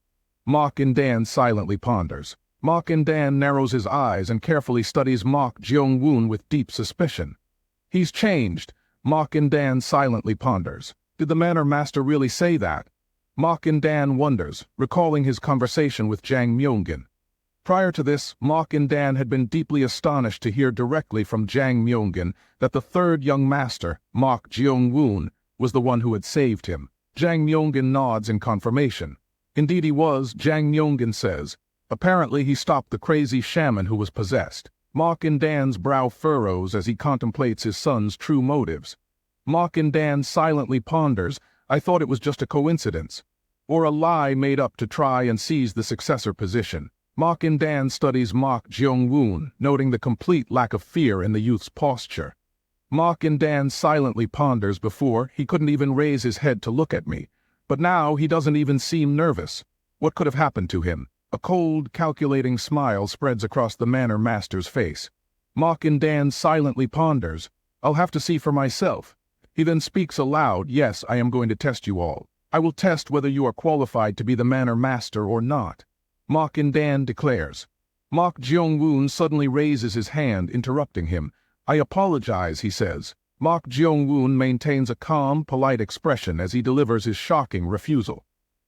Mok and Dan silently ponders. Mok and Dan narrows his eyes and carefully studies Mok Jeongwoon with deep suspicion. "He's changed," Mok and Dan silently ponders. Did the Manor Master really say that? Mok and Dan wonders, recalling his conversation with Jang Myongin. Prior to this, Mok and Dan had been deeply astonished to hear directly from Jang Myongin that the third young master, Mok Jeongwoon, was the one who had saved him. Jang Myongin nods in confirmation. "Indeed he was," Jang Myongin says. "Apparently he stopped the crazy shaman who was possessed." Mok and Dan's brow furrows as he contemplates his son's true motives. Mok and Dan silently ponders, "I thought it was just a coincidence, or a lie made up to try and seize the successor position." Mok and Dan studies Mok Jeongwoon, noting the complete lack of fear in the youth's posture. Mok and Dan silently ponders. "Before, he couldn't even raise his head to look at me, but now he doesn't even seem nervous. What could have happened to him?" A cold, calculating smile spreads across the Manor Master's face. Mok and Dan silently ponders. "I'll have to see for myself." He then speaks aloud, "Yes, I am going to test you all. I will test whether you are qualified to be the Manor Master or not." Mok and Dan declares. Mok Jeongwoon suddenly raises his hand, interrupting him. "I apologize," he says. Mok Jeongwoon maintains a calm, polite expression as he delivers his shocking refusal.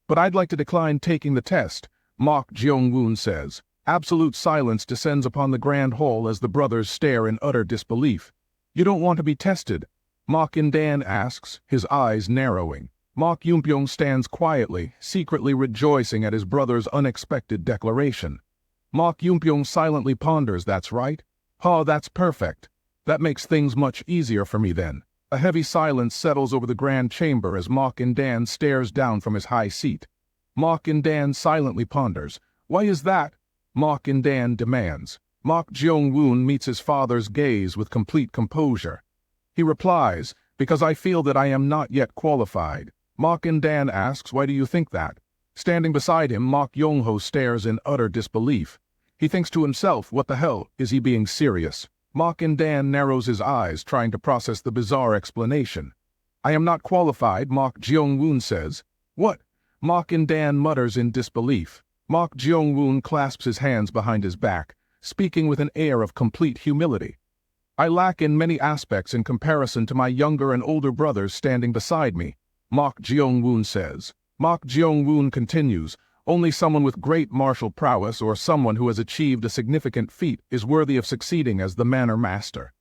"But I'd like to decline taking the test," Mok Jeongwoon says. Absolute silence descends upon the grand hall as the brothers stare in utter disbelief. "You don't want to be tested?" Mok and Dan asks, his eyes narrowing. Mok Yunpyong stands quietly, secretly rejoicing at his brother's unexpected declaration. Mok Yunpyong silently ponders, that's right. Ha, that's perfect. That makes things much easier for me then. A heavy silence settles over the grand chamber as Mok In-dan stares down from his high seat. Mok In-dan silently ponders. Why is that? Mok In-dan demands. Mok Jeong-woon meets his father's gaze with complete composure. He replies, because I feel that I am not yet qualified. Mok In-dan asks, why do you think that? Standing beside him, Mok Yong-ho stares in utter disbelief. He thinks to himself, what the hell, is he being serious? Mok In-dan narrows his eyes, trying to process the bizarre explanation. I am not qualified, Mok Jeong-woon says. What? Mok In-dan mutters in disbelief. Mok Jeong-woon clasps his hands behind his back, speaking with an air of complete humility. I lack in many aspects in comparison to my younger and older brothers standing beside me, Mok Jeong-woon says. Mok Jeong-woon continues, only someone with great martial prowess or someone who has achieved a significant feat is worthy of succeeding as the manor master.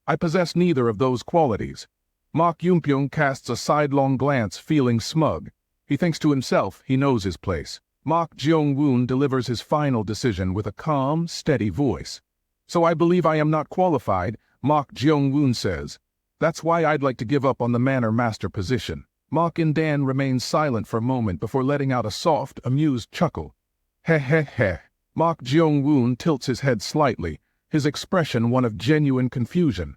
I possess neither of those qualities. Mok Yunpyong casts a sidelong glance, feeling smug. He thinks to himself he knows his place. Mok Jeong-woon delivers his final decision with a calm, steady voice. So I believe I am not qualified, Mok Jeong-woon says. That's why I'd like to give up on the manor master position. Mok In-dan remains silent for a moment before letting out a soft, amused chuckle. Heh heh heh. Mok Jeong-woon tilts his head slightly, his expression one of genuine confusion.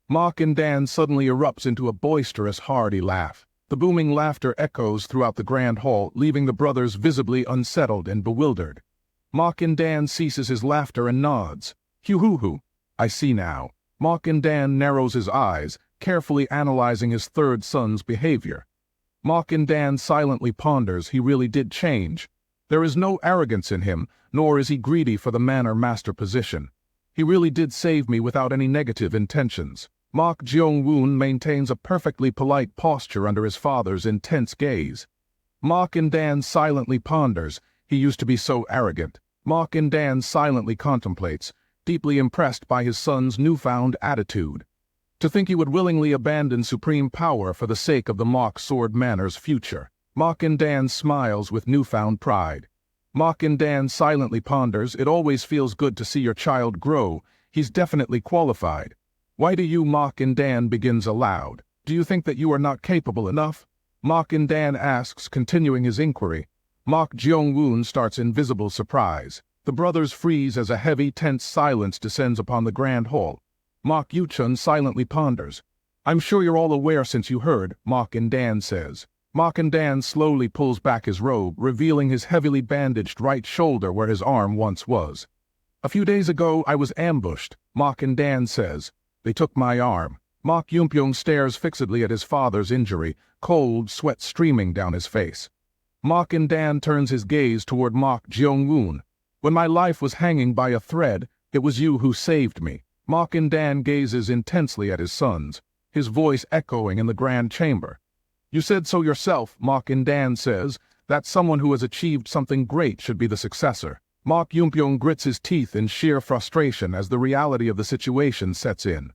Mok In-dan suddenly erupts into a boisterous, hearty laugh. The booming laughter echoes throughout the grand hall, leaving the brothers visibly unsettled and bewildered. Mok In-dan ceases his laughter and nods. Hoo-hoo-hoo. I see now. Mok In-dan narrows his eyes, carefully analyzing his third son's behavior. Mok In-dan silently ponders. He really did change. There is no arrogance in him, nor is he greedy for the manor master position. He really did save me without any negative intentions. Mok Jeong-woon maintains a perfectly polite posture under his father's intense gaze. Mok In-dan silently ponders. He used to be so arrogant. Mok In-dan silently contemplates, deeply impressed by his son's newfound attitude. To think he would willingly abandon supreme power for the sake of the Mok Sword Manor's future. Mok In-dan smiles with newfound pride. Mok In-dan silently ponders. It always feels good to see your child grow. He's definitely qualified. Why do you, Mok In-dan begins aloud. Do you think that you are not capable enough? Mok In-dan asks, continuing his inquiry. Mok Jeong-woon starts in visible surprise. The brothers freeze as a heavy, tense silence descends upon the grand hall. Mok Yu-chun silently ponders. I'm sure you're all aware since you heard, Mok In-dan says. Mok In-dan slowly pulls back his robe, revealing his heavily bandaged right shoulder where his arm once was. A few days ago I was ambushed, Mok In-dan says. They took my arm. Mok Yunpyong stares fixedly at his father's injury, cold sweat streaming down his face. Mok In-dan turns his gaze toward Mok Jeong-woon. When my life was hanging by a thread, it was you who saved me. Mok In-dan gazes intensely at his sons, his voice echoing in the grand chamber. You said so yourself, Mok In-dan says, that someone who has achieved something great should be the successor. Mok Yunpyong grits his teeth in sheer frustration as the reality of the situation sets in.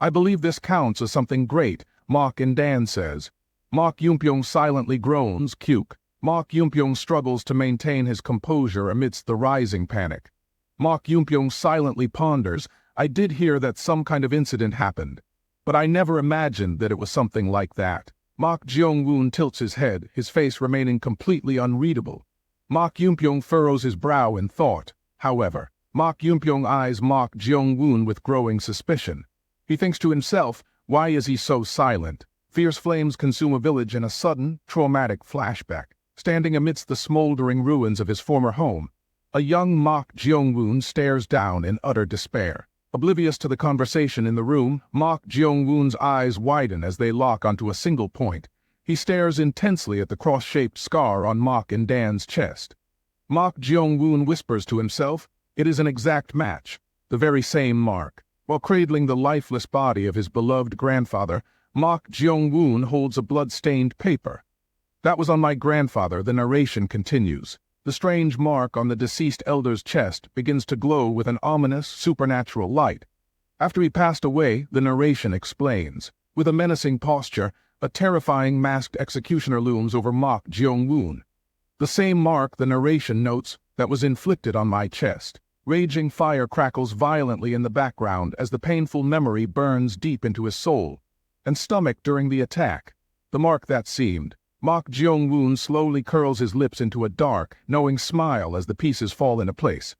I believe this counts as something great, Mok In-dan says. Mok Yunpyong silently groans, Kyuk. Mok Yunpyong struggles to maintain his composure amidst the rising panic. Mok Yunpyong silently ponders. I did hear that some kind of incident happened, but I never imagined that it was something like that. Mok Jeong-woon tilts his head, his face remaining completely unreadable. Mok Yunpyong furrows his brow in thought. However, Mok Yunpyong eyes Mok Jeong-woon with growing suspicion. He thinks to himself, why is he so silent? Fierce flames consume a village in a sudden, traumatic flashback. Standing amidst the smoldering ruins of his former home, a young Mok Jeong-woon stares down in utter despair. Oblivious to the conversation in the room, Mok Jeong-woon's eyes widen as they lock onto a single point. He stares intensely at the cross-shaped scar on Mok In-dan's chest. Mok Jeong-woon whispers to himself, it is an exact match, the very same mark. While cradling the lifeless body of his beloved grandfather, Mok Jeong-woon holds a blood-stained paper. That was on my grandfather, the narration continues. The strange mark on the deceased elder's chest begins to glow with an ominous, supernatural light. After he passed away, the narration explains. With a menacing posture, a terrifying masked executioner looms over Mok Jeong-woon. The same mark, the narration notes, that was inflicted on my chest. Raging fire crackles violently in the background as the painful memory burns deep into his soul and stomach during the attack. The mark that seemed. Mok Jeong-woon slowly curls his lips into a dark, knowing smile as the pieces fall into place.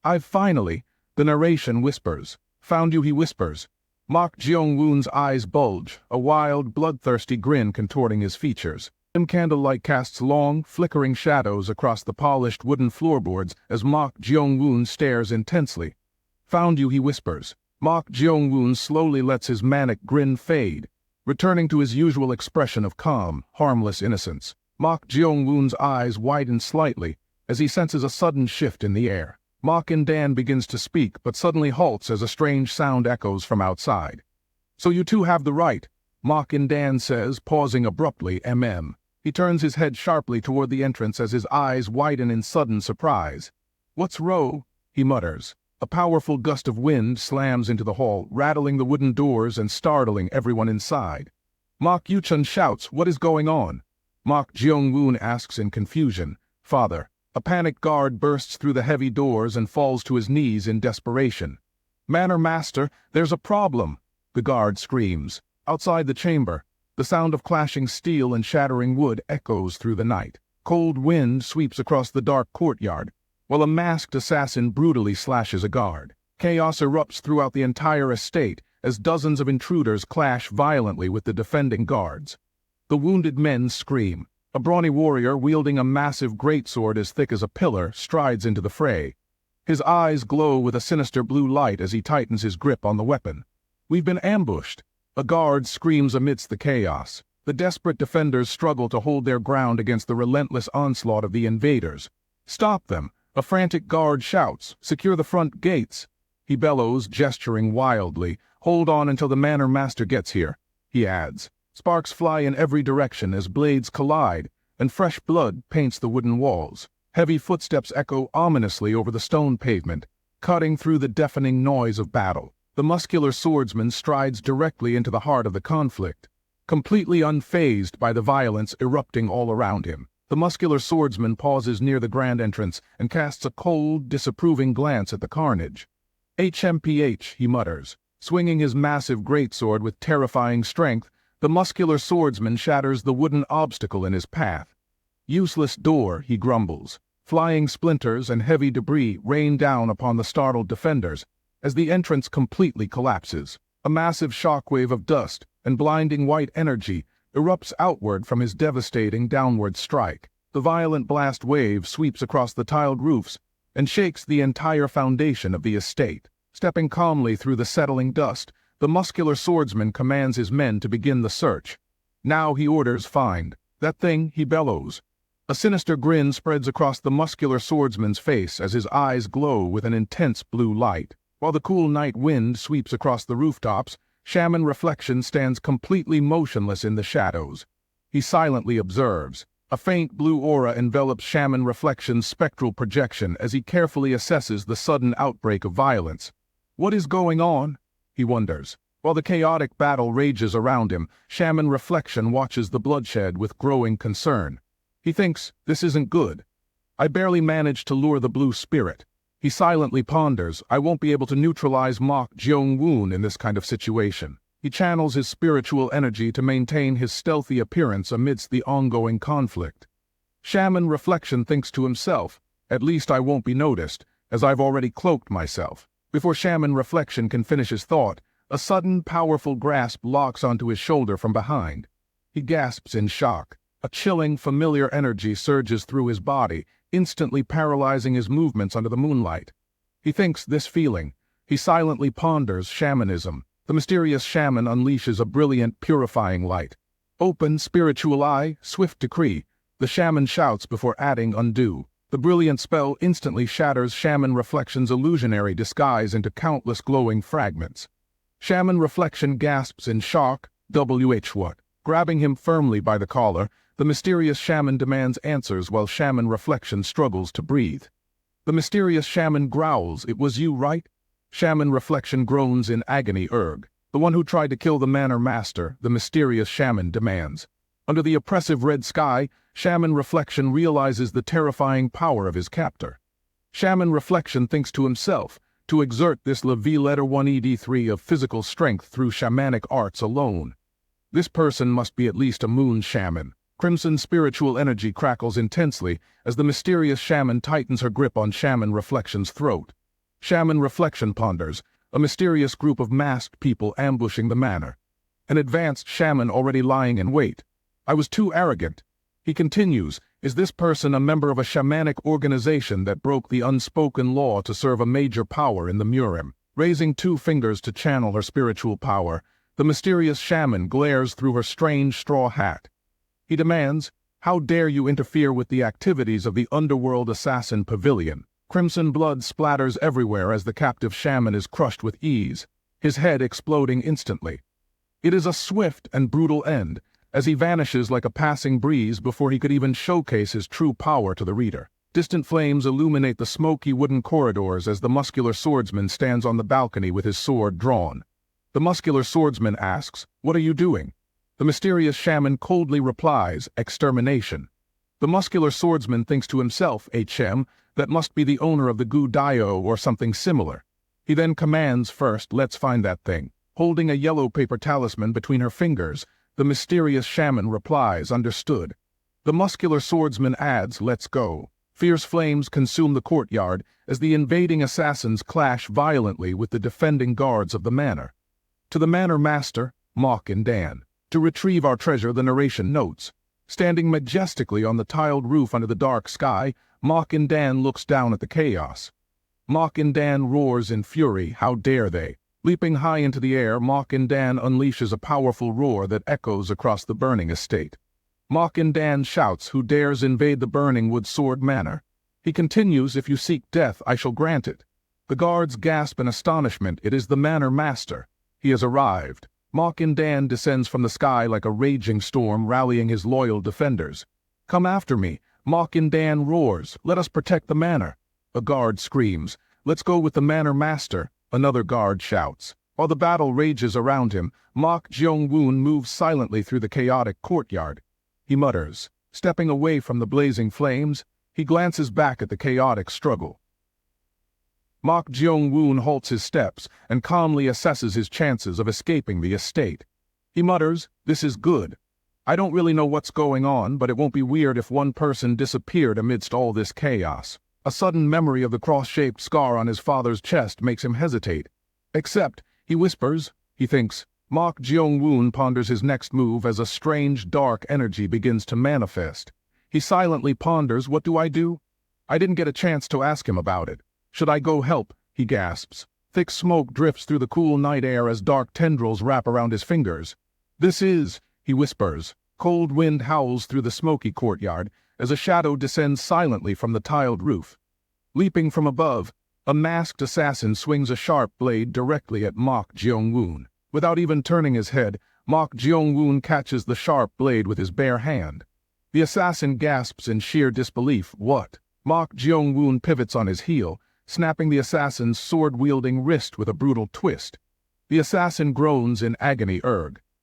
"I've finally," the narration whispers. "Found you," he whispers. Mok Jeong-woon's eyes bulge, a wild, bloodthirsty grin contorting his features. Dim candlelight casts long, flickering shadows across the polished wooden floorboards as Mok Jeong-woon stares intensely. "Found you," he whispers. Mok Jeong-woon slowly lets his manic grin fade, returning to his usual expression of calm, harmless innocence. Mok Jeong-woon's eyes widen slightly as he senses a sudden shift in the air. Mok In-dan begins to speak, but suddenly halts as a strange sound echoes from outside. "So you two have the right," Mok In-dan says, pausing abruptly. He turns his head sharply toward the entrance as his eyes widen in sudden surprise. "What's ro?" he mutters. A powerful gust of wind slams into the hall, rattling the wooden doors and startling everyone inside. Mok Yu-chun shouts, "What is going on?" Mok Jeong-woon asks in confusion, "Father." A panicked guard bursts through the heavy doors and falls to his knees in desperation. "Manor Master, there's a problem," the guard screams. Outside the chamber, the sound of clashing steel and shattering wood echoes through the night. Cold wind sweeps across the dark courtyard, while a masked assassin brutally slashes a guard. Chaos erupts throughout the entire estate as dozens of intruders clash violently with the defending guards. The wounded men scream. A brawny warrior wielding a massive greatsword as thick as a pillar strides into the fray. His eyes glow with a sinister blue light as he tightens his grip on the weapon. "We've been ambushed," a guard screams amidst the chaos. The desperate defenders struggle to hold their ground against the relentless onslaught of the invaders. "Stop them!" A frantic guard shouts. "Secure the front gates!" He bellows, gesturing wildly. "Hold on until the Manor Master gets here," he adds. Sparks fly in every direction as blades collide, and fresh blood paints the wooden walls. Heavy footsteps echo ominously over the stone pavement, cutting through the deafening noise of battle. The muscular swordsman strides directly into the heart of the conflict, completely unfazed by the violence erupting all around him. The muscular swordsman pauses near the grand entrance and casts a cold, disapproving glance at the carnage. "HMPH," he mutters. Swinging his massive greatsword with terrifying strength, the muscular swordsman shatters the wooden obstacle in his path. "Useless door," he grumbles. Flying splinters and heavy debris rain down upon the startled defenders as the entrance completely collapses. A massive shockwave of dust and blinding white energy erupts outward from his devastating downward strike. The violent blast wave sweeps across the tiled roofs and shakes the entire foundation of the estate. Stepping calmly through the settling dust, the muscular swordsman commands his men to begin the search. Now he orders, "Find that thing," he bellows. A sinister grin spreads across the muscular swordsman's face as his eyes glow with an intense blue light. While the cool night wind sweeps across the rooftops, Shaman Reflection stands completely motionless in the shadows. He silently observes. A faint blue aura envelops Shaman Reflection's spectral projection as he carefully assesses the sudden outbreak of violence. What is going on? He wonders. While the chaotic battle rages around him, Shaman Reflection watches the bloodshed with growing concern. He thinks, this isn't good. I barely managed to lure the blue spirit. He silently ponders, I won't be able to neutralize Mok Jeong-woon in this kind of situation. He channels his spiritual energy to maintain his stealthy appearance amidst the ongoing conflict. Shaman Reflection thinks to himself, at least I won't be noticed, as I've already cloaked myself. Before Shaman Reflection can finish his thought, a sudden, powerful grasp locks onto his shoulder from behind. He gasps in shock. A chilling, familiar energy surges through his body, instantly paralyzing his movements under the moonlight. He thinks this feeling. He silently ponders shamanism. The mysterious shaman unleashes a brilliant, purifying light. Open, spiritual eye, swift decree. The shaman shouts before adding undo. The brilliant spell instantly shatters Shaman Reflection's illusionary disguise into countless glowing fragments. Shaman Reflection gasps in shock, what? Grabbing him firmly by the collar, the mysterious shaman demands answers while Shaman Reflection struggles to breathe. The mysterious shaman growls, it was you, right? Shaman Reflection groans in agony. The one who tried to kill the Manor Master, the mysterious shaman demands. Under the oppressive red sky, Shaman Reflection realizes the terrifying power of his captor. Shaman Reflection thinks to himself, to exert this V letter 1ED3 of physical strength through shamanic arts alone. This person must be at least a moon shaman. Crimson spiritual energy crackles intensely as the mysterious shaman tightens her grip on Shaman Reflection's throat. Shaman Reflection ponders, a mysterious group of masked people ambushing the manor. An advanced shaman already lying in wait. I was too arrogant. He continues, is this person a member of a shamanic organization that broke the unspoken law to serve a major power in the Murim? Raising 2 fingers to channel her spiritual power, the mysterious shaman glares through her strange straw hat. He demands, how dare you interfere with the activities of the underworld assassin pavilion? Crimson blood splatters everywhere as the captive shaman is crushed with ease, his head exploding instantly. It is a swift and brutal end, as he vanishes like a passing breeze before he could even showcase his true power to the reader. Distant flames illuminate the smoky wooden corridors as the muscular swordsman stands on the balcony with his sword drawn. The muscular swordsman asks, what are you doing? The mysterious shaman coldly replies, extermination. The muscular swordsman thinks to himself, HM, that must be the owner of the Gu Dio or something similar. He then commands first, let's find that thing. Holding a yellow paper talisman between her fingers, the mysterious shaman replies, understood. The muscular swordsman adds, let's go. Fierce flames consume the courtyard as the invading assassins clash violently with the defending guards of the manor. To the manor master, Mock and Dan. To retrieve our treasure, the narration notes. Standing majestically on the tiled roof under the dark sky, Mock and Dan looks down at the chaos. Mock and Dan roars in fury, how dare they? Leaping high into the air, Mock and Dan unleashes a powerful roar that echoes across the burning estate. Mock and Dan shouts, who dares invade the burning Wood Sword Manor? He continues, if you seek death, I shall grant it. The guards gasp in astonishment, it is the manor master. He has arrived. Mock and Dan descends from the sky like a raging storm, rallying his loyal defenders. Come after me, Mock and Dan roars, let us protect the manor. A guard screams, let's go with the manor master. Another guard shouts. While the battle rages around him, Mock Jeong-woon moves silently through the chaotic courtyard. He mutters. Stepping away from the blazing flames, he glances back at the chaotic struggle. Mock Jeong-woon halts his steps and calmly assesses his chances of escaping the estate. He mutters, this is good. I don't really know what's going on, but it won't be weird if one person disappeared amidst all this chaos. A sudden memory of the cross-shaped scar on his father's chest makes him hesitate. Except, he whispers, he thinks. Mock Jeong-woon ponders his next move as a strange, dark energy begins to manifest. He silently ponders, what do I do? I didn't get a chance to ask him about it. Should I go help? He gasps. Thick smoke drifts through the cool night air as dark tendrils wrap around his fingers. This is, he whispers. Cold wind howls through the smoky courtyard as a shadow descends silently from the tiled roof. Leaping from above, a masked assassin swings a sharp blade directly at Mock Jeong-woon. Without even turning his head, Mock Jeong-woon catches the sharp blade with his bare hand. The assassin gasps in sheer disbelief. What? Mock Jeong-woon pivots on his heel, snapping the assassin's sword-wielding wrist with a brutal twist. The assassin groans in agony.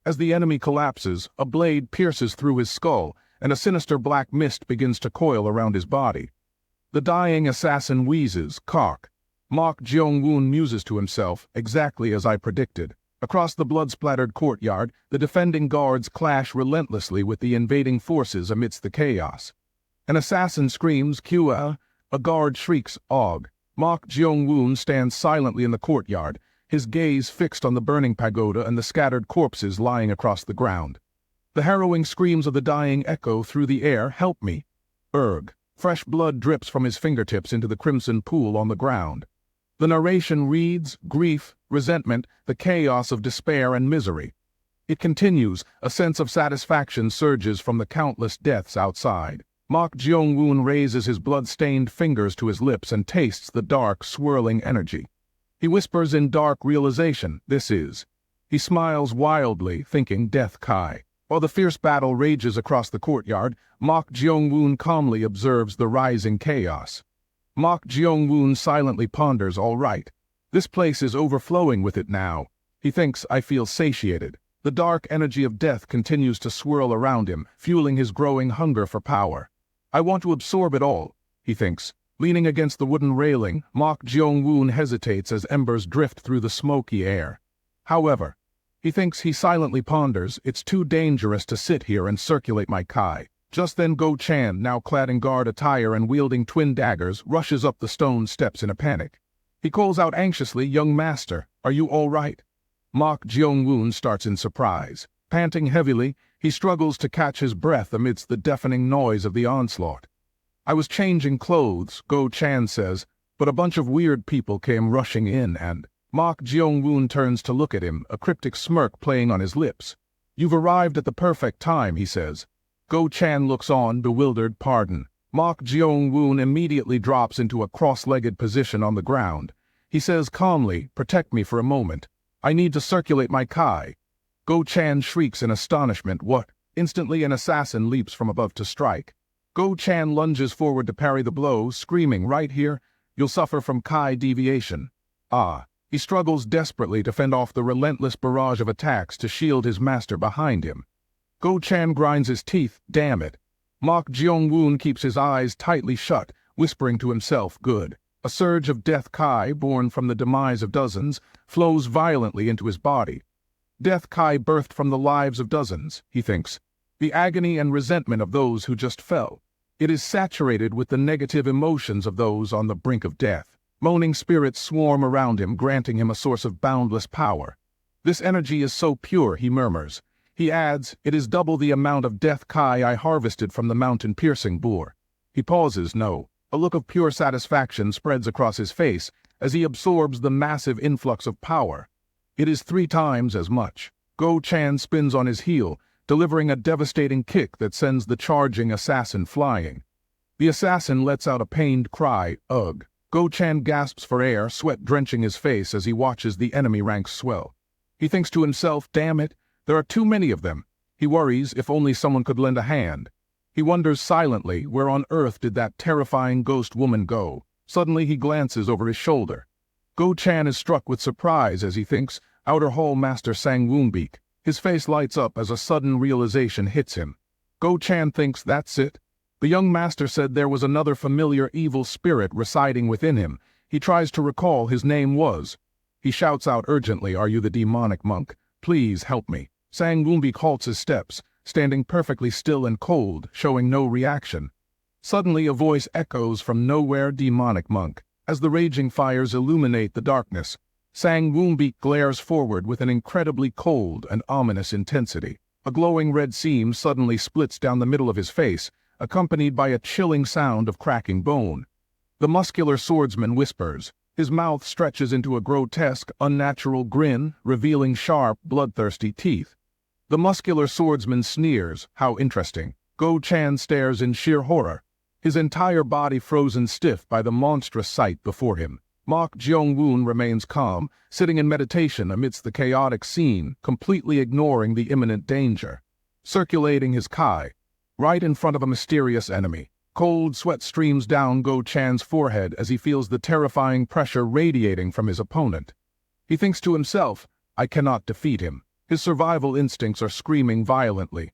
As the enemy collapses, a blade pierces through his skull, and a sinister black mist begins to coil around his body. The dying assassin wheezes, "Cock." Mock Jeong-woon muses to himself, exactly as I predicted. Across the blood-splattered courtyard, the defending guards clash relentlessly with the invading forces amidst the chaos. An assassin screams, "Kua!" A guard shrieks, "Og!" Mock Jeong-woon stands silently in the courtyard, his gaze fixed on the burning pagoda and the scattered corpses lying across the ground. The harrowing screams of the dying echo through the air, "Help me!" Fresh blood drips from his fingertips into the crimson pool on the ground. The narration reads, grief, resentment, the chaos of despair and misery. It continues, a sense of satisfaction surges from the countless deaths outside. Mock Jeong-woon raises his blood-stained fingers to his lips and tastes the dark, swirling energy. He whispers in dark realization, this is. He smiles wildly, thinking Death Kai. While the fierce battle rages across the courtyard, Mock Jeong-woon calmly observes the rising chaos. Mock Jeong-woon silently ponders, all right. This place is overflowing with it now. He thinks, I feel satiated. The dark energy of death continues to swirl around him, fueling his growing hunger for power. I want to absorb it all, he thinks. Leaning against the wooden railing, Mok Jeong-woon hesitates as embers drift through the smoky air. However, he silently ponders, it's too dangerous to sit here and circulate my Kai. Just then Go Chan, now clad in guard attire and wielding twin daggers, rushes up the stone steps in a panic. He calls out anxiously, "Young master, are you all right?" Mok Jeong-woon starts in surprise. Panting heavily, he struggles to catch his breath amidst the deafening noise of the onslaught. "I was changing clothes," Go Chan says, "but a bunch of weird people came rushing in and—" Mok Jeong-woon turns to look at him, a cryptic smirk playing on his lips. "You've arrived at the perfect time," he says. Go Chan looks on, bewildered. "Pardon." Mok Jeong-woon immediately drops into a cross-legged position on the ground. He says calmly, "Protect me for a moment. I need to circulate my Kai." Go Chan shrieks in astonishment. "What?" Instantly an assassin leaps from above to strike. Go Chan lunges forward to parry the blow, screaming, "Right here? You'll suffer from Kai deviation." Ah. He struggles desperately to fend off the relentless barrage of attacks to shield his master behind him. Go Chan grinds his teeth. "Damn it." Mok Jeong-woon keeps his eyes tightly shut, whispering to himself, "Good." A surge of death Kai, born from the demise of dozens, flows violently into his body. Death Kai birthed from the lives of dozens, he thinks. The agony and resentment of those who just fell. It is saturated with the negative emotions of those on the brink of death. Moaning spirits swarm around him, granting him a source of boundless power. "This energy is so pure," he murmurs. He adds, "It is double the amount of death Kai I harvested from the mountain-piercing boar." He pauses. No. A look of pure satisfaction spreads across his face as he absorbs the massive influx of power. It is 3 times as much. Go Chan spins on his heel, delivering a devastating kick that sends the charging assassin flying. The assassin lets out a pained cry. Ugh. Go Chan gasps for air, sweat drenching his face as he watches the enemy ranks swell. He thinks to himself, "Damn it, there are too many of them." He worries if only someone could lend a hand. He wonders silently, where on earth did that terrifying ghost woman go? Suddenly he glances over his shoulder. Go Chan is struck with surprise as he thinks, Outer Hall Master Sang Woonbeek. His face lights up as a sudden realization hits him. Go Chan thinks, that's it. The young master said there was another familiar evil spirit residing within him. He tries to recall his name was. He shouts out urgently, "Are you the demonic monk? Please help me." Sang Woonbeek halts his steps, standing perfectly still and cold, showing no reaction. Suddenly a voice echoes from nowhere, "Demonic monk." As the raging fires illuminate the darkness, Sang Woonbeek glares forward with an incredibly cold and ominous intensity. A glowing red seam suddenly splits down the middle of his face, accompanied by a chilling sound of cracking bone. The muscular swordsman whispers. His mouth stretches into a grotesque, unnatural grin, revealing sharp, bloodthirsty teeth. The muscular swordsman sneers. How interesting. Go Chan stares in sheer horror, his entire body frozen stiff by the monstrous sight before him. Mok Jeong-woon remains calm, sitting in meditation amidst the chaotic scene, completely ignoring the imminent danger. Circulating his Kai, right in front of a mysterious enemy. Cold sweat streams down Go Chan's forehead as he feels the terrifying pressure radiating from his opponent. He thinks to himself, I cannot defeat him. His survival instincts are screaming violently.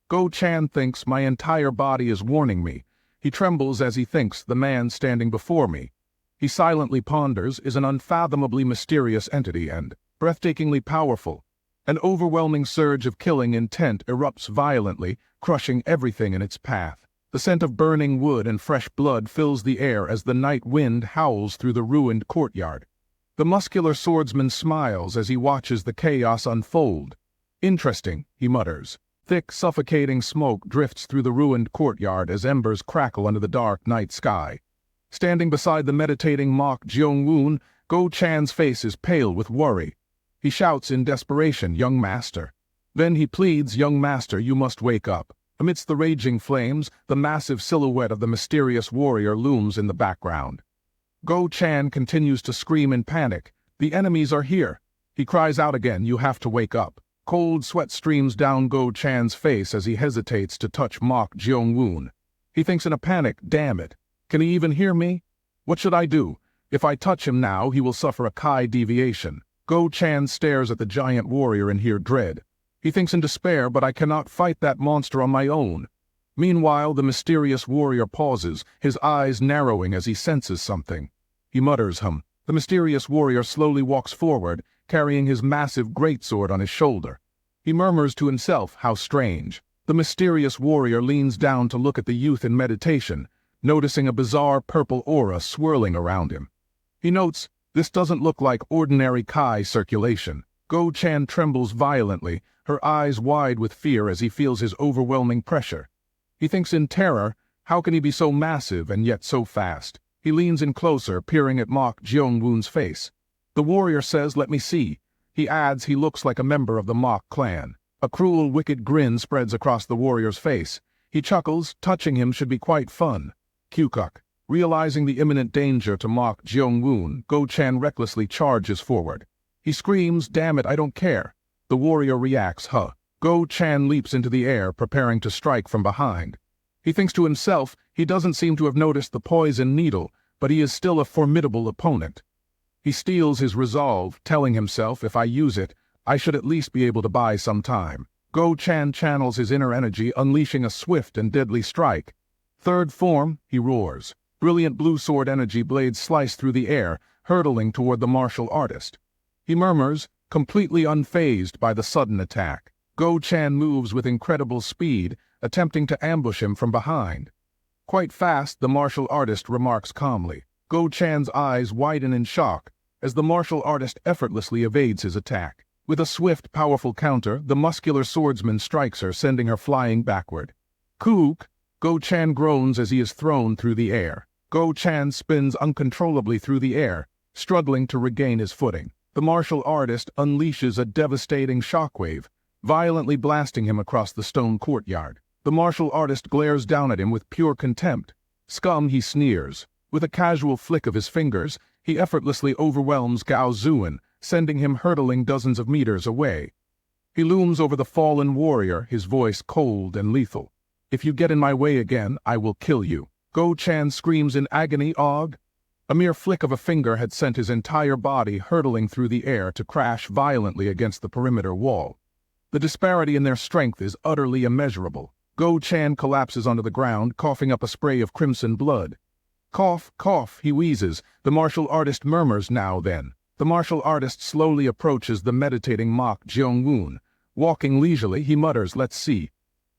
Go Chan thinks my entire body is warning me. He trembles as he thinks the man standing before me. He silently ponders is an unfathomably mysterious entity and breathtakingly powerful. An overwhelming surge of killing intent erupts violently, crushing everything in its path. The scent of burning wood and fresh blood fills the air as the night wind howls through the ruined courtyard. The muscular swordsman smiles as he watches the chaos unfold. Interesting, he mutters. Thick, suffocating smoke drifts through the ruined courtyard as embers crackle under the dark night sky. Standing beside the meditating Mok Jeong-woon, Go Chan's face is pale with worry. He shouts in desperation, "Young master." Then he pleads, "Young master, you must wake up." Amidst the raging flames, the massive silhouette of the mysterious warrior looms in the background. Go Chan continues to scream in panic. "The enemies are here." He cries out again, "You have to wake up." Cold sweat streams down Go Chan's face as he hesitates to touch Mok Jeong-woon. He thinks in a panic, "Damn it. Can he even hear me? What should I do? If I touch him now, he will suffer a Kai deviation." Go Chan stares at the giant warrior in sheer dread. He thinks in despair, "But I cannot fight that monster on my own." Meanwhile, the mysterious warrior pauses, his eyes narrowing as he senses something. He mutters, hum. The mysterious warrior slowly walks forward, carrying his massive greatsword on his shoulder. He murmurs to himself, how strange. The mysterious warrior leans down to look at the youth in meditation, noticing a bizarre purple aura swirling around him. He notes, this doesn't look like ordinary Kai circulation. Go-Chan trembles violently, her eyes wide with fear as he feels his overwhelming pressure. He thinks in terror, how can he be so massive and yet so fast? He leans in closer, peering at Mok Jeong-woon's face. The warrior says, let me see. He adds he looks like a member of the Mok clan. A cruel, wicked grin spreads across the warrior's face. He chuckles, touching him should be quite fun. Kyukuk. Realizing the imminent danger to Mok Jeong-woon, Go-Chan recklessly charges forward. He screams, damn it, I don't care. The warrior reacts, huh. Go-Chan leaps into the air, preparing to strike from behind. He thinks to himself, he doesn't seem to have noticed the poison needle, but he is still a formidable opponent. He steels his resolve, telling himself, if I use it, I should at least be able to buy some time. Go-Chan channels his inner energy, unleashing a swift and deadly strike. Third form, he roars. Brilliant blue sword energy blades slice through the air, hurtling toward the martial artist. He murmurs, completely unfazed by the sudden attack. Go-Chan moves with incredible speed, attempting to ambush him from behind. Quite fast, the martial artist remarks calmly. Go-Chan's eyes widen in shock as the martial artist effortlessly evades his attack. With a swift, powerful counter, the muscular swordsman strikes her, sending her flying backward. Kook! Go-Chan groans as he is thrown through the air. Go-Chan spins uncontrollably through the air, struggling to regain his footing. The martial artist unleashes a devastating shockwave, violently blasting him across the stone courtyard. The martial artist glares down at him with pure contempt. Scum, he sneers. With a casual flick of his fingers, he effortlessly overwhelms Gao Zuan, sending him hurtling dozens of meters away. He looms over the fallen warrior, his voice cold and lethal. If you get in my way again, I will kill you. Go-Chan screams in agony, Og. A mere flick of a finger had sent his entire body hurtling through the air to crash violently against the perimeter wall. The disparity in their strength is utterly immeasurable. Go-Chan collapses onto the ground, coughing up a spray of crimson blood. Cough, cough, he wheezes. The martial artist murmurs now then. The martial artist slowly approaches the meditating Mok Jeong-woon. Walking leisurely, he mutters, let's see.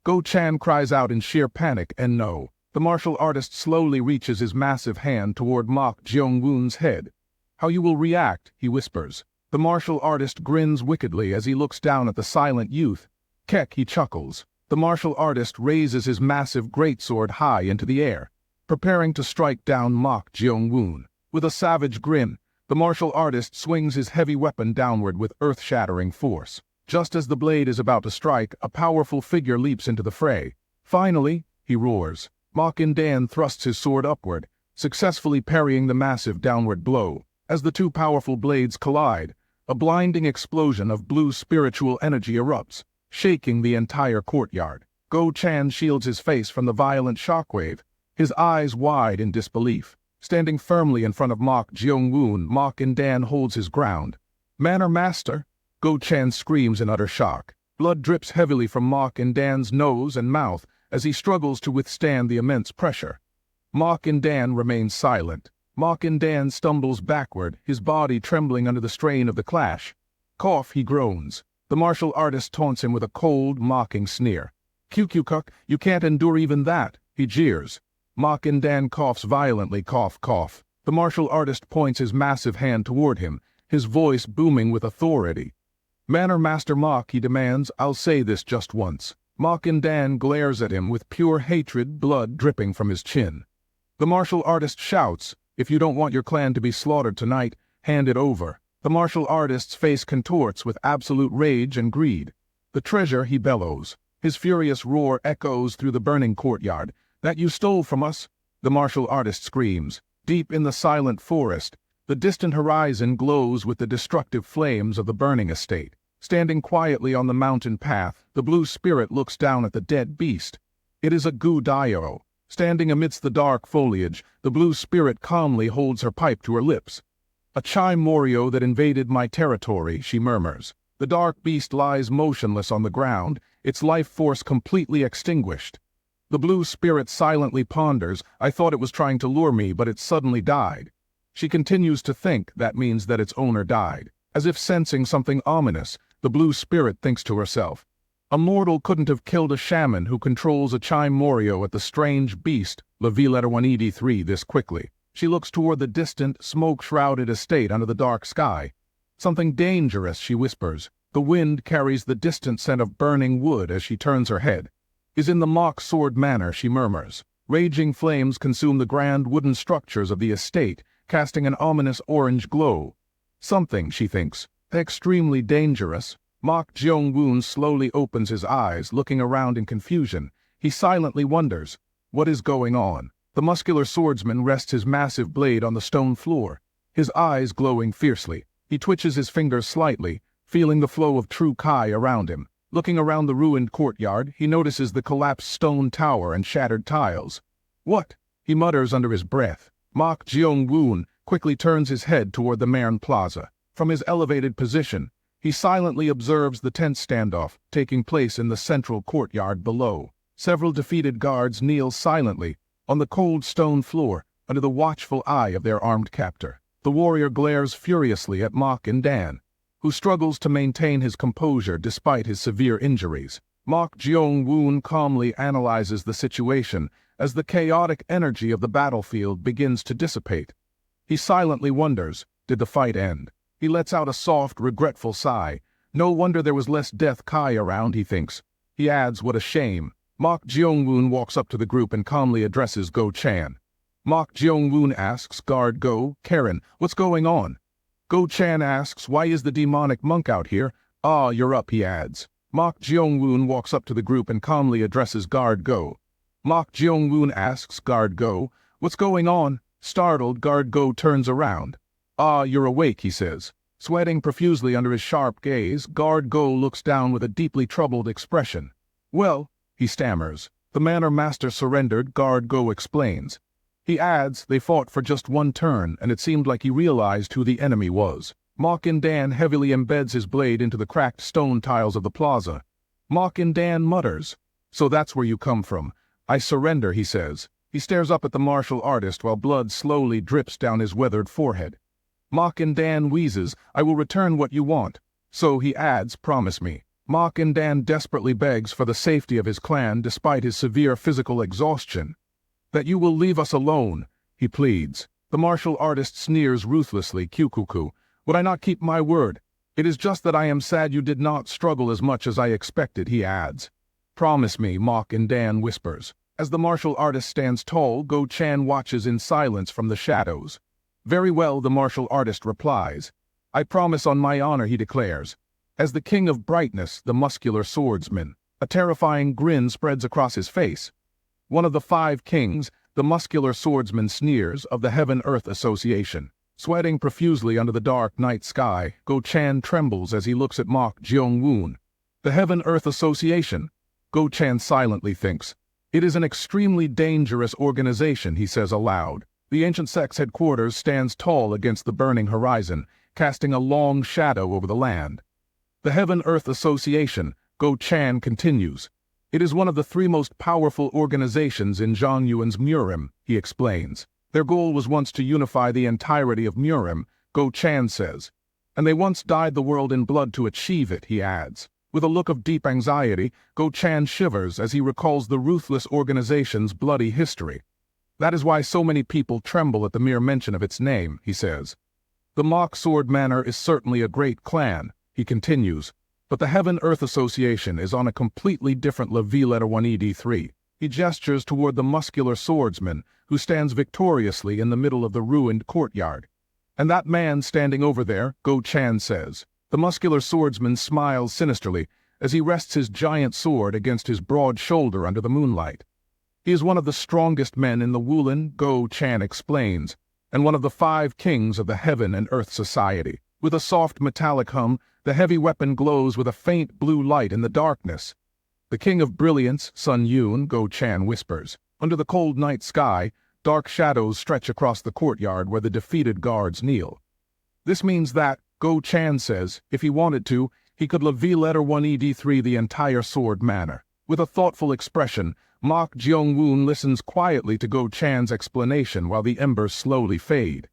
Go-Chan cries out in sheer panic, and no. The martial artist slowly reaches his massive hand toward Mok Jeong-woon's head. How you will react, he whispers. The martial artist grins wickedly as he looks down at the silent youth. Kek, he chuckles. The martial artist raises his massive greatsword high into the air, preparing to strike down Mok Jeong-woon. With a savage grin, the martial artist swings his heavy weapon downward with earth-shattering force. Just as the blade is about to strike, a powerful figure leaps into the fray. Finally, he roars. Mok In-dan thrusts his sword upward, successfully parrying the massive downward blow. As the two powerful blades collide, a blinding explosion of blue spiritual energy erupts, shaking the entire courtyard. Go-Chan shields his face from the violent shockwave, his eyes wide in disbelief. Standing firmly in front of Mok Jeong-woon, Mok In-dan holds his ground. Manner Master! Go-Chan screams in utter shock. Blood drips heavily from Mok In-dan's nose and mouth as he struggles to withstand the immense pressure. Mok In-dan remains silent. Mok In-dan stumbles backward, his body trembling under the strain of the clash. Cough, he groans. The martial artist taunts him with a cold, mocking sneer. Kyukuk, you can't endure even that, he jeers. Mok In-dan coughs violently, cough, cough. The martial artist points his massive hand toward him, his voice booming with authority. Manner Master Mok, he demands, I'll say this just once. Mok In-dan glares at him with pure hatred, blood dripping from his chin. The martial artist shouts, if you don't want your clan to be slaughtered tonight, hand it over. The martial artist's face contorts with absolute rage and greed. The treasure, he bellows. His furious roar echoes through the burning courtyard. That you stole from us? The martial artist screams. Deep in the silent forest, the distant horizon glows with the destructive flames of the burning estate. Standing quietly on the mountain path, the blue spirit looks down at the dead beast. It is a Gu-Dayo. Standing amidst the dark foliage, the blue spirit calmly holds her pipe to her lips. A Chai-Morio that invaded my territory, she murmurs. The dark beast lies motionless on the ground, its life force completely extinguished. The blue spirit silently ponders. I thought it was trying to lure me, but it suddenly died. She continues to think that means that its owner died. As if sensing something ominous, the blue spirit thinks to herself, a mortal couldn't have killed a shaman who controls a chime morio at the strange beast, La Villetta 183, this quickly. She looks toward the distant, smoke-shrouded estate under the dark sky. Something dangerous, she whispers. The wind carries the distant scent of burning wood as she turns her head. Is in the mock sword manor, she murmurs. Raging flames consume the grand wooden structures of the estate, casting an ominous orange glow. Something, she thinks, extremely dangerous. Mok Jeong-woon slowly opens his eyes, looking around in confusion. He silently wonders, what is going on? The muscular swordsman rests his massive blade on the stone floor, his eyes glowing fiercely. He twitches his fingers slightly, feeling the flow of true Kai around him. Looking around the ruined courtyard, he notices the collapsed stone tower and shattered tiles. What? He mutters under his breath. Mok Jeong-woon quickly turns his head toward the Marin Plaza. From his elevated position, he silently observes the tense standoff taking place in the central courtyard below. Several defeated guards kneel silently on the cold stone floor under the watchful eye of their armed captor. The warrior glares furiously at Mok and Dan, who struggles to maintain his composure despite his severe injuries. Mok Jeong-woon calmly analyzes the situation as the chaotic energy of the battlefield begins to dissipate. He silently wonders, did the fight end? He lets out a soft, regretful sigh. No wonder there was less death Kai around, he thinks. He adds, what a shame. Mok Jeong-woon walks up to the group and calmly addresses Go Chan. Mok Jeong-woon asks, Guard Go, Karen, what's going on? Go Chan asks, why is the demonic monk out here? Ah, you're up, he adds. Mok Jeong-woon walks up to the group and calmly addresses Guard Go. Mok Jeong-woon asks, Guard Go, what's going on? Startled, Guard Go turns around. Ah, you're awake, he says. Sweating profusely under his sharp gaze, Guard Go looks down with a deeply troubled expression. Well, he stammers. The manor master surrendered, Guard Go explains. He adds, they fought for just one turn, and it seemed like he realized who the enemy was. Mok-in Dan heavily embeds his blade into the cracked stone tiles of the plaza. Mok-in Dan mutters, so that's where you come from. I surrender, he says. He stares up at the martial artist while blood slowly drips down his weathered forehead. Mok-in Dan wheezes, I will return what you want. So he adds, promise me. Mok-in Dan desperately begs for the safety of his clan despite his severe physical exhaustion. That you will leave us alone, he pleads. The martial artist sneers ruthlessly, Kyukuku. Would I not keep my word? It is just that I am sad you did not struggle as much as I expected, he adds. Promise me, Mok-in Dan whispers. As the martial artist stands tall, Go Chan watches in silence from the shadows. Very well, the martial artist replies. I promise on my honor, he declares. As the king of brightness, the muscular swordsman, a terrifying grin spreads across his face. One of the 5 kings, the muscular swordsman sneers, of the Heaven-Earth Association. Sweating profusely under the dark night sky, Go Chan trembles as he looks at Mok Jeong-woon. The Heaven-Earth Association? Go Chan silently thinks. It is an extremely dangerous organization, he says aloud. The ancient sect's headquarters stands tall against the burning horizon, casting a long shadow over the land. The Heaven-Earth Association, Go Chan continues. It is one of the 3 most powerful organizations in Zhang Yuan's Murim, he explains. Their goal was once to unify the entirety of Murim, Go Chan says. And they once dyed the world in blood to achieve it, he adds. With a look of deep anxiety, Go Chan shivers as he recalls the ruthless organization's bloody history. That is why so many people tremble at the mere mention of its name, he says. The Mock Sword Manor is certainly a great clan, he continues, but the Heaven-Earth Association is on a completely different La Villetta 183. He gestures toward the muscular swordsman, who stands victoriously in the middle of the ruined courtyard. And that man standing over there, Go Chan says. The muscular swordsman smiles sinisterly as he rests his giant sword against his broad shoulder under the moonlight. He is one of the strongest men in the Wulin, Go Chan explains, and one of the 5 kings of the Heaven and Earth Society. With a soft metallic hum, the heavy weapon glows with a faint blue light in the darkness. The King of Brilliance, Sun Yun, Go Chan whispers. Under the cold night sky, dark shadows stretch across the courtyard where the defeated guards kneel. This means that, Go Chan says, if he wanted to, he could La Villetta 183 the entire sword manor. With a thoughtful expression, Mok Jeong-woon listens quietly to Go Chan's explanation while the embers slowly fade.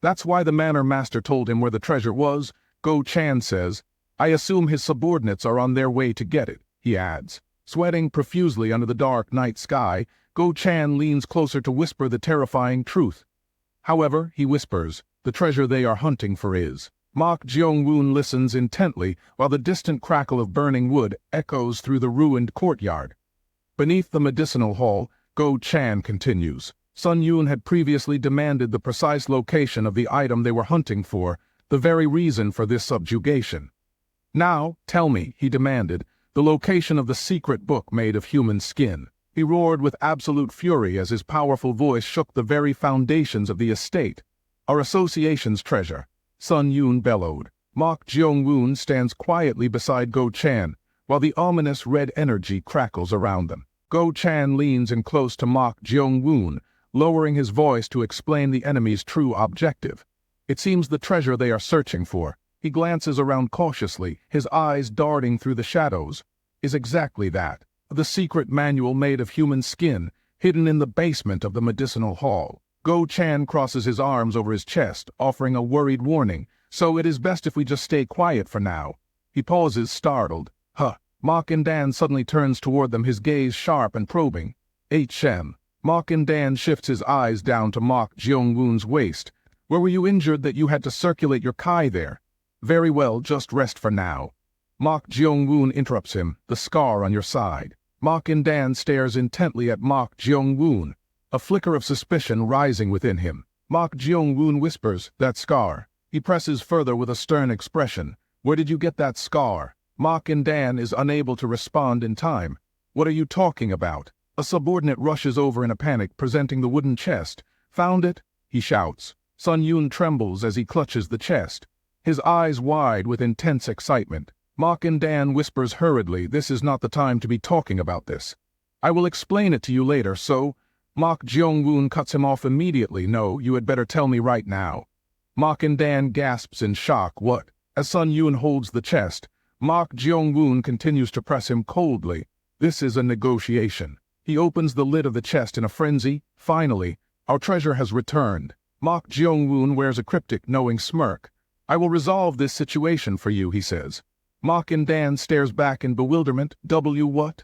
That's why the manor master told him where the treasure was, Go Chan says. I assume his subordinates are on their way to get it, he adds. Sweating profusely under the dark night sky, Go Chan leans closer to whisper the terrifying truth. However, he whispers, the treasure they are hunting for is. Mok Jeong-woon listens intently while the distant crackle of burning wood echoes through the ruined courtyard. Beneath the medicinal hall, Go Chan continues. Sun Yoon had previously demanded the precise location of the item they were hunting for, the very reason for this subjugation. Now, tell me, he demanded, the location of the secret book made of human skin. He roared with absolute fury as his powerful voice shook the very foundations of the estate. Our association's treasure, Sun Yoon bellowed. Mok Jeong-woon stands quietly beside Go Chan, while the ominous red energy crackles around them. Go Chan leans in close to Mok Jeong-woon, lowering his voice to explain the enemy's true objective. It seems the treasure they are searching for, he glances around cautiously, his eyes darting through the shadows, is exactly that, the secret manual made of human skin, hidden in the basement of the medicinal hall. Go Chan crosses his arms over his chest, offering a worried warning, so it is best if we just stay quiet for now. He pauses, startled. Huh. Mok In-dan suddenly turns toward them, his gaze sharp and probing. HM. Mok In-dan shifts his eyes down to Mok Jeong-woon's waist. Where were you injured that you had to circulate your kai there? Very well, just rest for now. Mok Jeong-woon interrupts him, the scar on your side. Mok In-dan stares intently at Mok Jeong-woon, a flicker of suspicion rising within him. Mok Jeong-woon whispers, that scar. He presses further with a stern expression. Where did you get that scar? Mok In-dan is unable to respond in time. What are you talking about? A subordinate rushes over in a panic, presenting the wooden chest. Found it? He shouts. Sun Yoon trembles as he clutches the chest, his eyes wide with intense excitement. Mok In-dan whispers hurriedly, this is not the time to be talking about this. I will explain it to you later, so... Mok Jeong-woon cuts him off immediately. No, you had better tell me right now. Mok In-dan gasps in shock. What? As Sun Yoon holds the chest, Mok Jeong-woon continues to press him coldly. This is a negotiation. He opens the lid of the chest in a frenzy. Finally, our treasure has returned. Mok Jeong-woon wears a cryptic, knowing smirk. I will resolve this situation for you, he says. Mok In-dan stares back in bewilderment. What?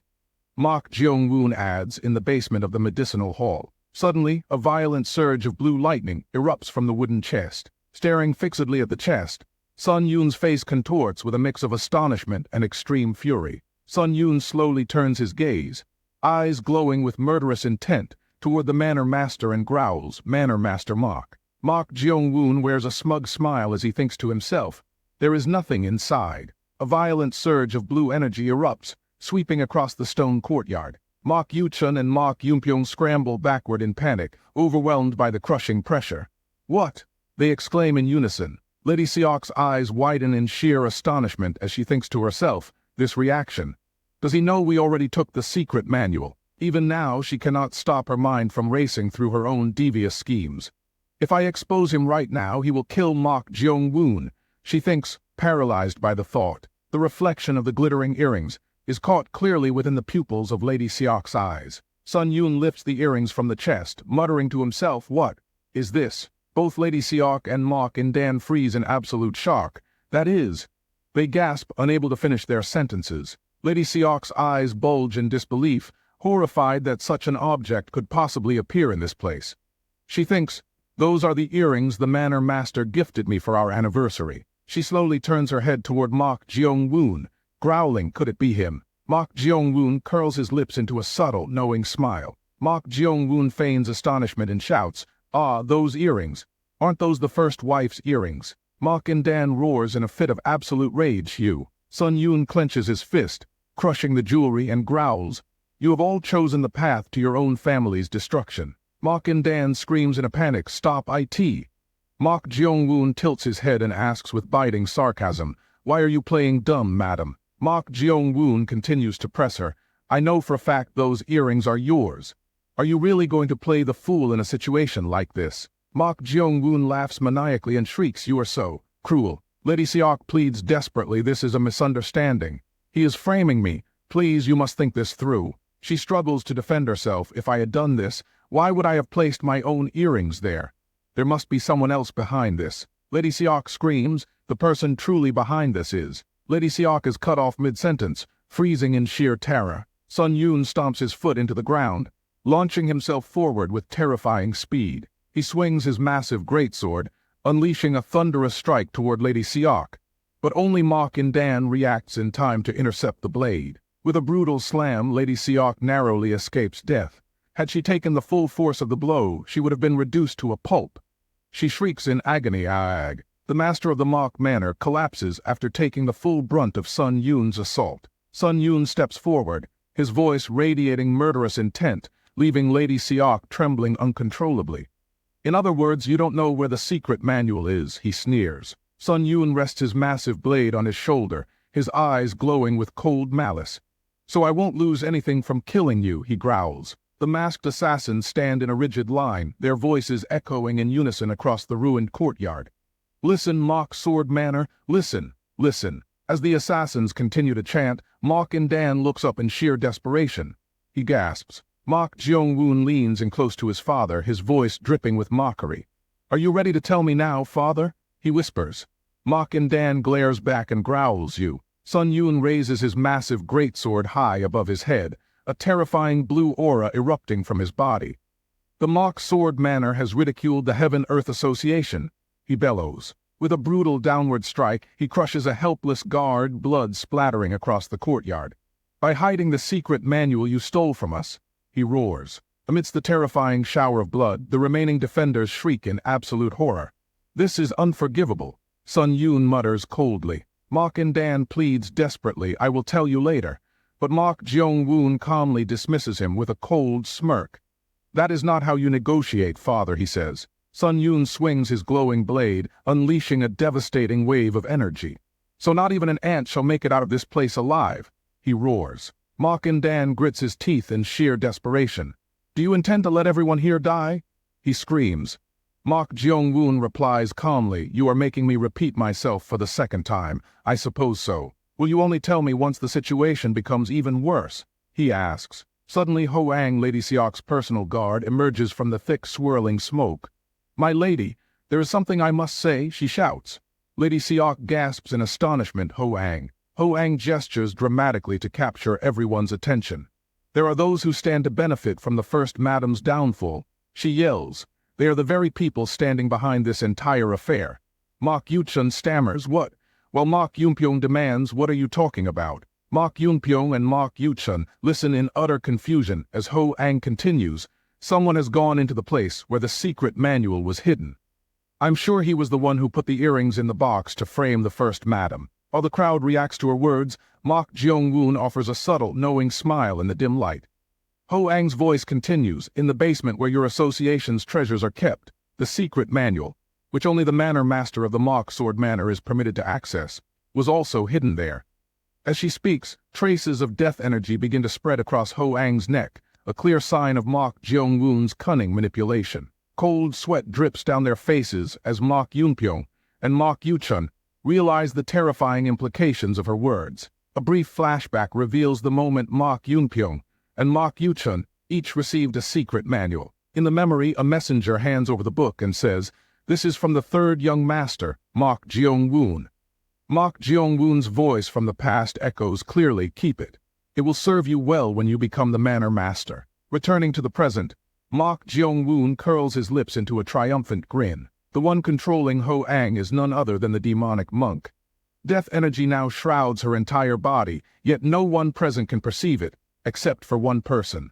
Mok Jeong-woon adds, in the basement of the medicinal hall. Suddenly, a violent surge of blue lightning erupts from the wooden chest. Staring fixedly at the chest, Sun Yoon's face contorts with a mix of astonishment and extreme fury. Sun Yoon slowly turns his gaze, eyes glowing with murderous intent, toward the manor master and growls, Manor Master Mok. Mok Jeong-woon wears a smug smile as he thinks to himself, there is nothing inside. A violent surge of blue energy erupts, sweeping across the stone courtyard. Mok Yu-chun and Mok Yun-pyong scramble backward in panic, overwhelmed by the crushing pressure. What? They exclaim in unison. Lady Seok's eyes widen in sheer astonishment as she thinks to herself, this reaction. Does he know we already took the secret manual? Even now she cannot stop her mind from racing through her own devious schemes. If I expose him right now, he will kill Mok Jeong-woon. She thinks, paralyzed by the thought. The reflection of the glittering earrings is caught clearly within the pupils of Lady Seok's eyes. Sun Yoon lifts the earrings from the chest, muttering to himself, what is this? Both Lady Seok and Mok In-dan freeze in absolute shock. That is. They gasp, unable to finish their sentences. Lady Seok's eyes bulge in disbelief, horrified that such an object could possibly appear in this place. She thinks, those are the earrings the manor master gifted me for our anniversary. She slowly turns her head toward Mok Jeong-woon, growling, could it be him? Mok Jeong-woon curls his lips into a subtle, knowing smile. Mok Jeong-woon feigns astonishment and shouts, ah, those earrings. Aren't those the first wife's earrings? Mok In-dan roars in a fit of absolute rage. Sun Yoon clenches his fist, crushing the jewelry, and growls, you have all chosen the path to your own family's destruction. Mok In-dan screams in a panic, stop it. Mok Jeong-woon tilts his head and asks with biting sarcasm, why are you playing dumb, madam? Mok Jeong-woon continues to press her, I know for a fact those earrings are yours. Are you really going to play the fool in a situation like this? Mok Jeong-woon laughs maniacally and shrieks, you are so cruel. Lady Seok pleads desperately, this is a misunderstanding. He is framing me. Please, you must think this through. She struggles to defend herself. If I had done this, why would I have placed my own earrings there? There must be someone else behind this. Lady Siok screams. The person truly behind this is. Lady Siok is cut off mid-sentence, freezing in sheer terror. Sun Yun stomps his foot into the ground, launching himself forward with terrifying speed. He swings his massive greatsword, unleashing a thunderous strike toward Lady Siok. But only Mok In-dan reacts in time to intercept the blade. With a brutal slam, Lady Siok narrowly escapes death. Had she taken the full force of the blow, she would have been reduced to a pulp. She shrieks in agony. Ag. The master of the Mok Manor collapses after taking the full brunt of Sun Yun's assault. Sun Yun steps forward, his voice radiating murderous intent, leaving Lady Siok trembling uncontrollably. In other words, you don't know where the secret manual is, he sneers. Sun Yun rests his massive blade on his shoulder, his eyes glowing with cold malice. So I won't lose anything from killing you, he growls. The masked assassins stand in a rigid line, their voices echoing in unison across the ruined courtyard. Listen, Mok Sword Manor, listen, listen. As the assassins continue to chant, Mok In-dan looks up in sheer desperation. He gasps. Mok Jeong-woon leans in close to his father, his voice dripping with mockery. Are you ready to tell me now, father? He whispers. Mok In-dan glares back and growls. You. Sun Yun raises his massive greatsword high above his head, a terrifying blue aura erupting from his body. The Mok Sword Manor has ridiculed the Heaven-Earth Association, he bellows. With a brutal downward strike, he crushes a helpless guard, blood splattering across the courtyard. By hiding the secret manual you stole from us, he roars. Amidst the terrifying shower of blood, the remaining defenders shriek in absolute horror. This is unforgivable, Sun Yun mutters coldly. Mok In-dan pleads desperately, I will tell you later. But Mok Jeong-woon calmly dismisses him with a cold smirk. That is not how you negotiate, father, he says. Sun Yun swings his glowing blade, unleashing a devastating wave of energy. So not even an ant shall make it out of this place alive, he roars. Mok In-dan grits his teeth in sheer desperation. Do you intend to let everyone here die? He screams. Mok Jeong-woon replies calmly, you are making me repeat myself for the second time. I suppose so. Will you only tell me once the situation becomes even worse? He asks. Suddenly Ho-ang, Lady Siok's personal guard, emerges from the thick swirling smoke. My lady, there is something I must say, she shouts. Lady Siok gasps in astonishment. Ho-ang. Ho-ang gestures dramatically to capture everyone's attention. There are those who stand to benefit from the First Madam's downfall. She yells. They are the very people standing behind this entire affair. Mok Yuchun stammers, what? While Mok Yunpyong demands, what are you talking about? Mok Yunpyong and Mok Yuchun listen in utter confusion as Ho-ang continues. Someone has gone into the place where the secret manual was hidden. I'm sure he was the one who put the earrings in the box to frame the First Madam. While the crowd reacts to her words, Mok Jeong-woon offers a subtle, knowing smile in the dim light. Ho-ang's voice continues, in the basement where your association's treasures are kept, the secret manual, which only the manor master of the Mok Sword Manor is permitted to access, was also hidden there. As she speaks, traces of death energy begin to spread across Ho-ang's neck, a clear sign of Mok Jeong-woon's cunning manipulation. Cold sweat drips down their faces as Mok Yunpyong and Mok Yuchun realize the terrifying implications of her words. A brief flashback reveals the moment Mok Yunpyong and Mok Yuchun each received a secret manual. In the memory, a messenger hands over the book and says, "This is from the third young master, Mok Jeong-woon." Mok Jeong-woon's voice from the past echoes clearly, "Keep it. It will serve you well when you become the manor master." Returning to the present, Mok Jeong-woon curls his lips into a triumphant grin. The one controlling Ho-ang is none other than the demonic monk. Death energy now shrouds her entire body, yet no one present can perceive it, except for one person.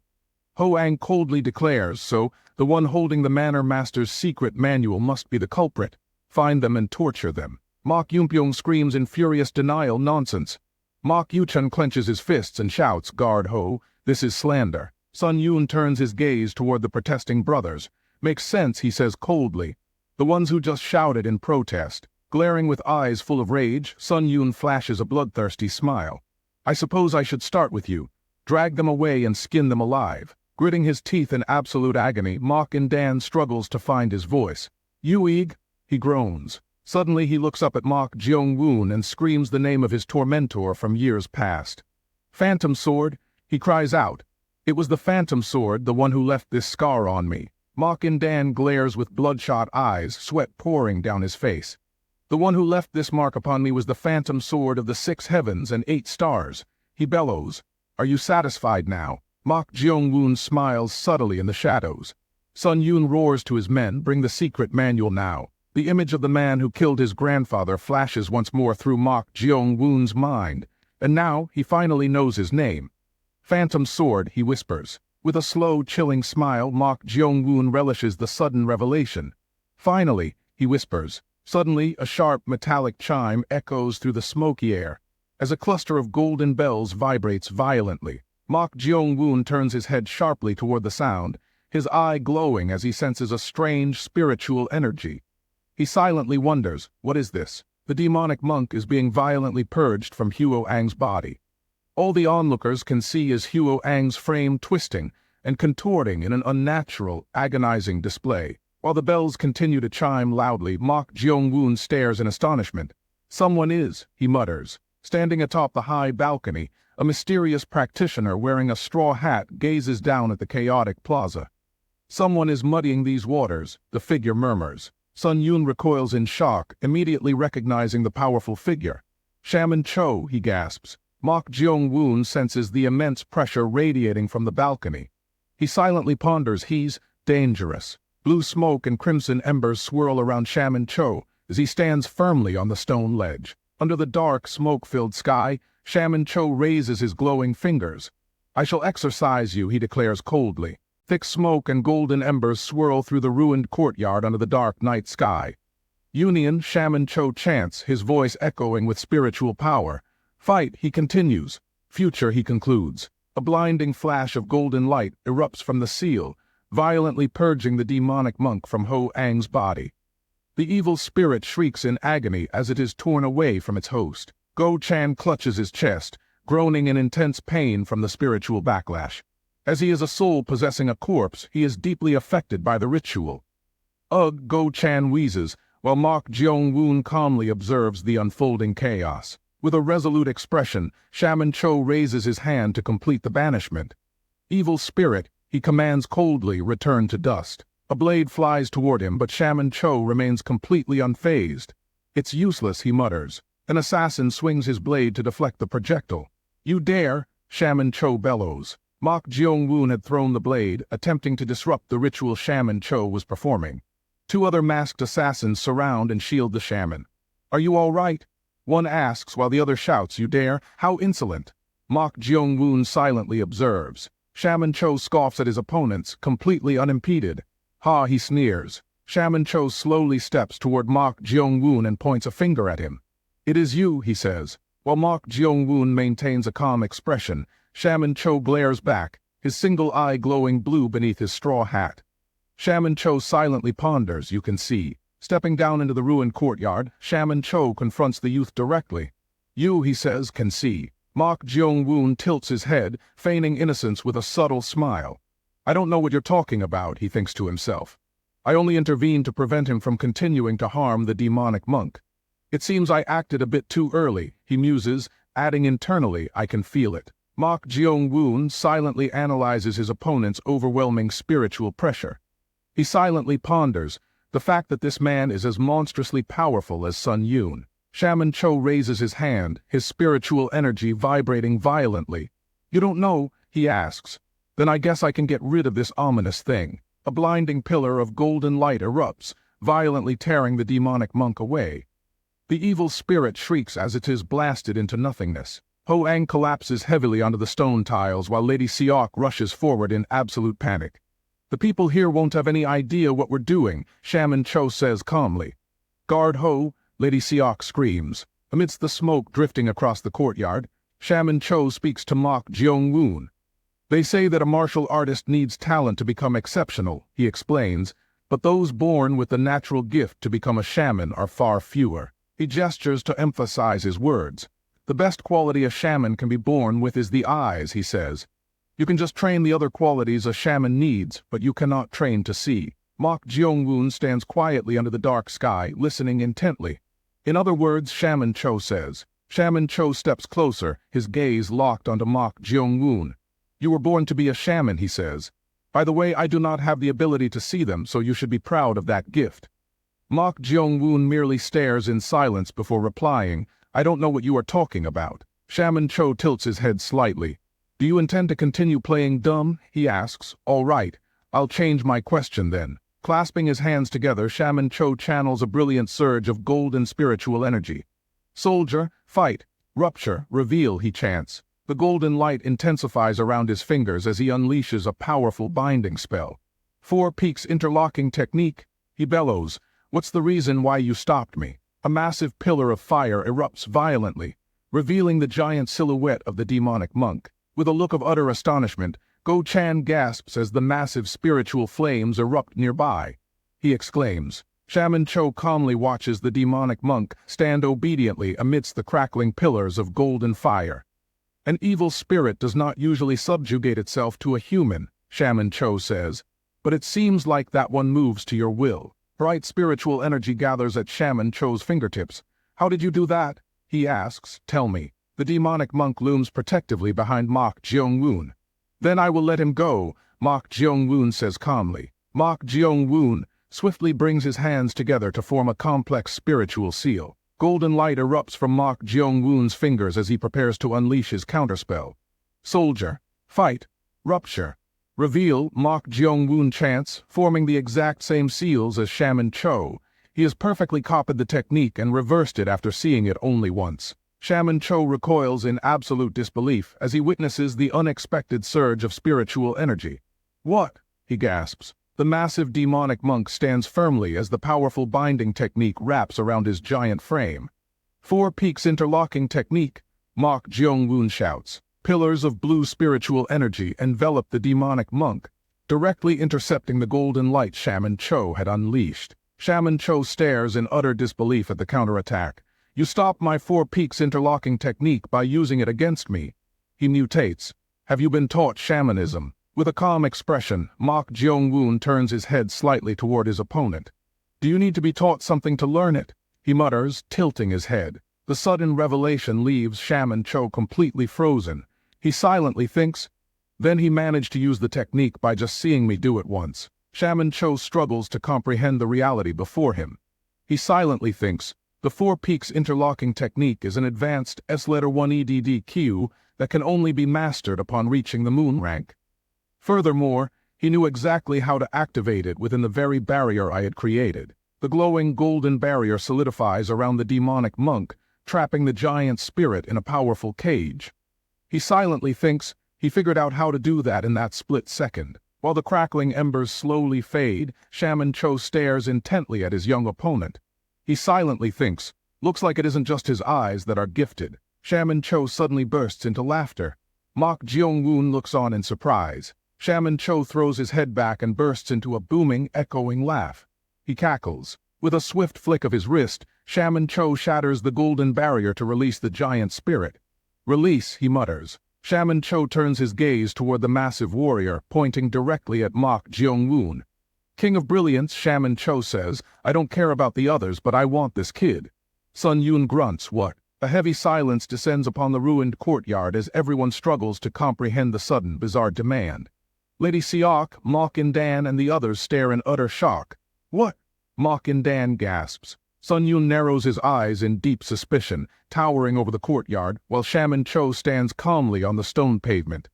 Ho-ang coldly declares, so the one holding the manor master's secret manual must be the culprit. Find them and torture them. Mok Yunpyong screams in furious denial, "Nonsense." Mok Yuchun clenches his fists and shouts, "Guard Ho, this is slander." Sun Yun turns his gaze toward the protesting brothers. "Makes sense," he says coldly. The ones who just shouted in protest. Glaring with eyes full of rage, Sun Yun flashes a bloodthirsty smile. "I suppose I should start with you. Drag them away and skin them alive." Gritting his teeth in absolute agony, Mok In-dan struggles to find his voice. "Yuig," he groans. Suddenly he looks up at Mok Jeong-woon and screams the name of his tormentor from years past. "Phantom Sword," he cries out. It was the phantom sword, the one who left this scar on me. Mok Dan glares with bloodshot eyes, sweat pouring down his face. The one who left this mark upon me was the phantom sword of the 6 heavens and 8 stars. He bellows. Are you satisfied now? Mok Jeong-woon smiles subtly in the shadows. Sun Yun roars to his men, bring the secret manual now. The image of the man who killed his grandfather flashes once more through Mok Jeong-woon's mind, and now he finally knows his name. Phantom sword, he whispers. With a slow, chilling smile, Mok Jeong-woon relishes the sudden revelation. Finally, he whispers. Suddenly, a sharp, metallic chime echoes through the smoky air, as a cluster of golden bells vibrates violently. Mok Jeong-woon turns his head sharply toward the sound, his eye glowing as he senses a strange, spiritual energy. He silently wonders, what is this? The demonic monk is being violently purged from Huo-Ang's body. All the onlookers can see is Huo-Ang's frame twisting and contorting in an unnatural, agonizing display. While the bells continue to chime loudly, Mok Jeong-woon stares in astonishment. Someone is, he mutters. Standing atop the high balcony, a mysterious practitioner wearing a straw hat gazes down at the chaotic plaza. Someone is muddying these waters, the figure murmurs. Sun Yun recoils in shock, immediately recognizing the powerful figure. Shaman Cho, he gasps. Mok Jeong-woon senses the immense pressure radiating from the balcony. He silently ponders, he's dangerous. Blue smoke and crimson embers swirl around Shaman Cho as he stands firmly on the stone ledge. Under the dark, smoke-filled sky, Shaman Cho raises his glowing fingers. I shall exorcise you, he declares coldly. Thick smoke and golden embers swirl through the ruined courtyard under the dark night sky. Union, Shaman Cho chants, his voice echoing with spiritual power. Fight, he continues. Future, he concludes. A blinding flash of golden light erupts from the seal, violently purging the demonic monk from Ho-Ang's body. The evil spirit shrieks in agony as it is torn away from its host. Go-chan clutches his chest, groaning in intense pain from the spiritual backlash. As he is a soul possessing a corpse, he is deeply affected by the ritual. Ugh, Go-chan wheezes, while Mok Jeong-woon calmly observes the unfolding chaos. With a resolute expression, Shaman Cho raises his hand to complete the banishment. Evil spirit, he commands coldly, return to dust. A blade flies toward him, but Shaman Cho remains completely unfazed. It's useless, he mutters. An assassin swings his blade to deflect the projectile. You dare, Shaman Cho bellows. Mok Jeong-woon had thrown the blade, attempting to disrupt the ritual Shaman Cho was performing. 2 other masked assassins surround and shield the shaman. Are you all right? One asks while the other shouts, you dare? How insolent! Mok Jeong-woon silently observes. Shaman Cho scoffs at his opponents, completely unimpeded. Ha, he sneers. Shaman Cho slowly steps toward Mok Jeong-woon and points a finger at him. It is you, he says. While Mok Jeong-woon maintains a calm expression, Shaman Cho glares back, his single eye glowing blue beneath his straw hat. Shaman Cho silently ponders, you can see. Stepping down into the ruined courtyard, Shaman Cho confronts the youth directly. You, he says, can see. Mok Jeong-woon tilts his head, feigning innocence with a subtle smile. I don't know what you're talking about, he thinks to himself. I only intervened to prevent him from continuing to harm the demonic monk. It seems I acted a bit too early, he muses, adding internally, I can feel it. Mok Jeong-woon silently analyzes his opponent's overwhelming spiritual pressure. He silently ponders the fact that this man is as monstrously powerful as Sun Yun. Shaman Cho raises his hand, his spiritual energy vibrating violently. You don't know, he asks. Then I guess I can get rid of this ominous thing. A blinding pillar of golden light erupts, violently tearing the demonic monk away. The evil spirit shrieks as it is blasted into nothingness. Ho-Ang collapses heavily onto the stone tiles while Lady Seok rushes forward in absolute panic. The people here won't have any idea what we're doing, Shaman Cho says calmly. Guard Ho, Lady Seok screams. Amidst the smoke drifting across the courtyard, Shaman Cho speaks to Mok Jeong-woon. They say that a martial artist needs talent to become exceptional, he explains, but those born with the natural gift to become a shaman are far fewer. He gestures to emphasize his words. The best quality a shaman can be born with is the eyes, he says. You can just train the other qualities a shaman needs, but you cannot train to see. Mok Jeong-woon stands quietly under the dark sky, listening intently. In other words, Shaman Cho says. Shaman Cho steps closer, his gaze locked onto Mok Jeong-woon. You were born to be a shaman, he says. By the way, I do not have the ability to see them, so you should be proud of that gift. Mok Jeong-woon merely stares in silence before replying, I don't know what you are talking about. Shaman Cho tilts his head slightly. Do you intend to continue playing dumb? He asks. All right, I'll change my question then. Clasping his hands together, Shaman Cho channels a brilliant surge of golden spiritual energy. Soldier, fight, rupture, reveal, he chants. The golden light intensifies around his fingers as he unleashes a powerful binding spell. 4 peaks interlocking technique, he bellows. What's the reason why you stopped me? A massive pillar of fire erupts violently, revealing the giant silhouette of the demonic monk. With a look of utter astonishment, Go Chan gasps as the massive spiritual flames erupt nearby. He exclaims. Shaman Cho calmly watches the demonic monk stand obediently amidst the crackling pillars of golden fire. An evil spirit does not usually subjugate itself to a human, Shaman Cho says, but it seems like that one moves to your will. Bright spiritual energy gathers at Shaman Cho's fingertips. How did you do that? He asks. Tell me. The demonic monk looms protectively behind Mok Jeong-woon. Then I will let him go, Mok Jeong-woon says calmly. Mok Jeong-woon swiftly brings his hands together to form a complex spiritual seal. Golden light erupts from Mok Jeong-woon's fingers as he prepares to unleash his counterspell. Soldier, fight, rupture, reveal, Mok Jeong-woon chants, forming the exact same seals as Shaman Cho. He has perfectly copied the technique and reversed it after seeing it only once. Shaman Cho recoils in absolute disbelief as he witnesses the unexpected surge of spiritual energy. What? He gasps. The massive demonic monk stands firmly as the powerful binding technique wraps around his giant frame. 4 peaks interlocking technique, Mok Jeong-woon shouts. Pillars of blue spiritual energy envelop the demonic monk, directly intercepting the golden light Shaman Cho had unleashed. Shaman Cho stares in utter disbelief at the counterattack. You stopped my 4 peaks interlocking technique by using it against me. He mutates. Have you been taught shamanism? With a calm expression, Mok Jeong-woon turns his head slightly toward his opponent. Do you need to be taught something to learn it? He mutters, tilting his head. The sudden revelation leaves Shaman Cho completely frozen. He silently thinks, then he managed to use the technique by just seeing me do it once. Shaman Cho struggles to comprehend the reality before him. He silently thinks, the 4 peaks interlocking technique is an advanced S-letter 1 EDDQ that can only be mastered upon reaching the moon rank. Furthermore, he knew exactly how to activate it within the very barrier I had created. The glowing golden barrier solidifies around the demonic monk, trapping the giant spirit in a powerful cage. He silently thinks he figured out how to do that in that split second. While the crackling embers slowly fade, Shaman Cho stares intently at his young opponent. He silently thinks, looks like it isn't just his eyes that are gifted. Shaman Cho suddenly bursts into laughter. Mok Jeong-woon looks on in surprise. Shaman Cho throws his head back and bursts into a booming, echoing laugh. He cackles. With a swift flick of his wrist, Shaman Cho shatters the golden barrier to release the giant spirit. Release, he mutters. Shaman Cho turns his gaze toward the massive warrior, pointing directly at Mok Jeong-woon. King of Brilliance, Shaman Cho says, I don't care about the others, but I want this kid. Sun Yun grunts, what? A heavy silence descends upon the ruined courtyard as everyone struggles to comprehend the sudden, bizarre demand. Lady Seok, Mok In-dan, and the others stare in utter shock. What? Mok In-dan gasps. Sun Yun narrows his eyes in deep suspicion, towering over the courtyard, while Shaman Cho stands calmly on the stone pavement.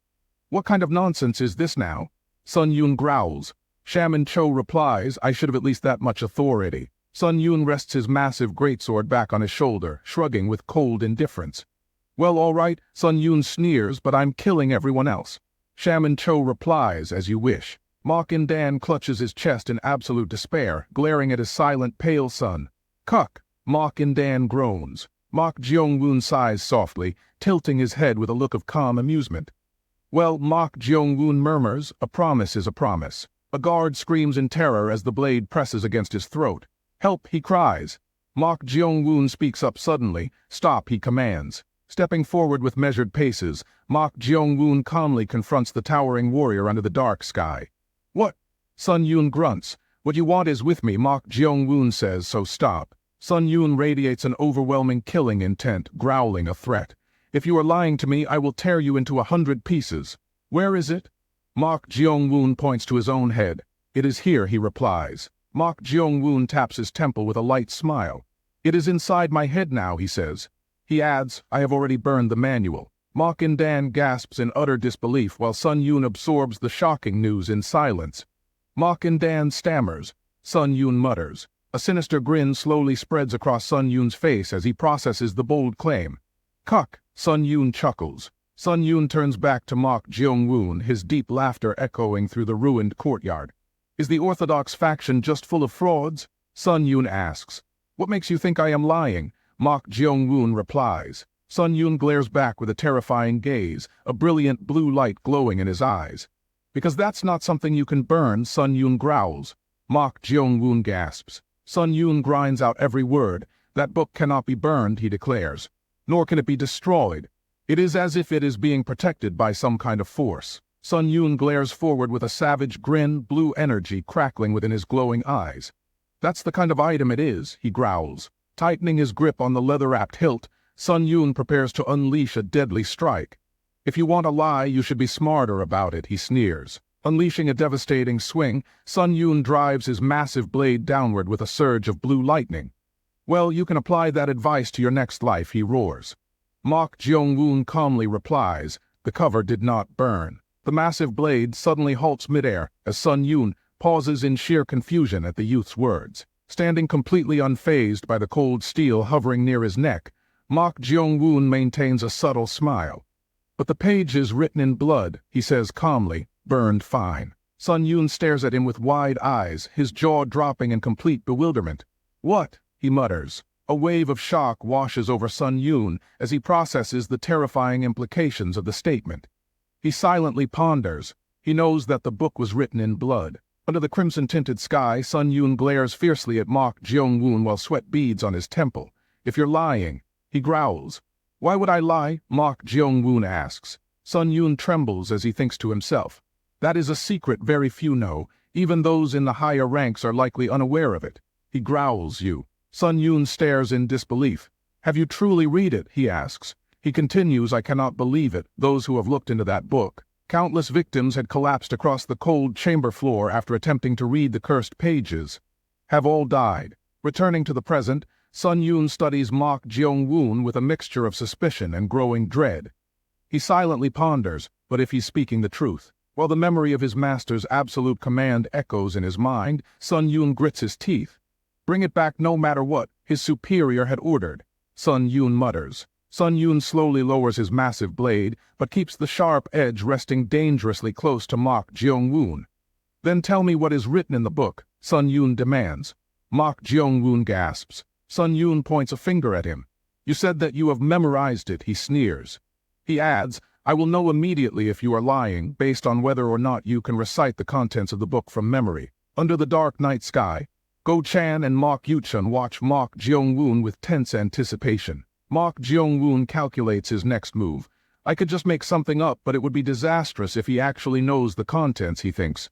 What kind of nonsense is this now? Sun Yun growls. Shaman Cho replies, I should have at least that much authority. Sun Yun rests his massive greatsword back on his shoulder, shrugging with cold indifference. Well, all right, Sun Yun sneers, but I'm killing everyone else. Shaman Cho replies, as you wish. Mok In-dan clutches his chest in absolute despair, glaring at his silent, pale son. Cuck! Mok In-dan groans. Mok Jeong-woon sighs softly, tilting his head with a look of calm amusement. Well, Mok Jeong-woon murmurs, a promise is a promise. A guard screams in terror as the blade presses against his throat. Help, he cries. Mok Jeong-woon speaks up suddenly. Stop, he commands. Stepping forward with measured paces, Mok Jeong-woon calmly confronts the towering warrior under the dark sky. What? Sun Yun grunts. What you want is with me, Mok Jeong-woon says, so stop. Sun Yun radiates an overwhelming killing intent, growling a threat. If you are lying to me, I will tear you into 100 pieces. Where is it? Mok Jeong-woon points to his own head. It is here, he replies. Mok Jeong-woon taps his temple with a light smile. It is inside my head now, he says. He adds, I have already burned the manual. Mok In-dan gasps in utter disbelief while Sun Yoon absorbs the shocking news in silence. Mok In-dan stammers. Sun Yoon mutters. A sinister grin slowly spreads across Sun Yoon's face as he processes the bold claim. Cuck! Sun Yoon chuckles. Sun Yoon turns back to Mok Jeong-woon, his deep laughter echoing through the ruined courtyard. Is the orthodox faction just full of frauds? Sun Yoon asks. What makes you think I am lying? Mok Jeong-woon replies. Sun Yoon glares back with a terrifying gaze, a brilliant blue light glowing in his eyes. Because that's not something you can burn, Sun Yoon growls. Mok Jeong-woon gasps. Sun Yoon grinds out every word. That book cannot be burned, he declares. Nor can it be destroyed. It is as if it is being protected by some kind of force. Sun Yoon glares forward with a savage grin, blue energy crackling within his glowing eyes. That's the kind of item it is, he growls. Tightening his grip on the leather-wrapped hilt, Sun Yoon prepares to unleash a deadly strike. If you want a lie, you should be smarter about it, he sneers. Unleashing a devastating swing, Sun Yoon drives his massive blade downward with a surge of blue lightning. Well, you can apply that advice to your next life, he roars. Mok Jeong-woon calmly replies, the cover did not burn. The massive blade suddenly halts midair as Sun Yoon pauses in sheer confusion at the youth's words. Standing completely unfazed by the cold steel hovering near his neck, Mok Jeong-woon maintains a subtle smile. But the page is written in blood, he says calmly, burned fine. Sun Yoon stares at him with wide eyes, his jaw dropping in complete bewilderment. What? He mutters. A wave of shock washes over Sun Yoon as he processes the terrifying implications of the statement. He silently ponders. He knows that the book was written in blood. Under the crimson-tinted sky, Sun Yoon glares fiercely at Mok Jeong-woon while sweat beads on his temple. If you're lying, he growls. Why would I lie? Mok Jeong-woon asks. Sun Yoon trembles as he thinks to himself. That is a secret very few know. Even those in the higher ranks are likely unaware of it. He growls you. Sun Yoon stares in disbelief. Have you truly read it? He asks. He continues, I cannot believe it. Those who have looked into that book. Countless victims had collapsed across the cold chamber floor after attempting to read the cursed pages. Have all died. Returning to the present, Sun Yoon studies Mok Jeong-woon with a mixture of suspicion and growing dread. He silently ponders, but if he's speaking the truth. While the memory of his master's absolute command echoes in his mind, Sun Yoon grits his teeth. Bring it back no matter what, his superior had ordered. Sun Yoon mutters. Sun Yoon slowly lowers his massive blade, but keeps the sharp edge resting dangerously close to Mok Jeong-woon. Then tell me what is written in the book, Sun Yoon demands. Mok Jeong-woon gasps. Sun Yoon points a finger at him. You said that you have memorized it, he sneers. He adds, I will know immediately if you are lying, based on whether or not you can recite the contents of the book from memory. Under the dark night sky, Go Chan and Mok Yuchun watch Mok Jeong-woon with tense anticipation. Mok Jeong-woon calculates his next move. I could just make something up, but it would be disastrous if he actually knows the contents, he thinks.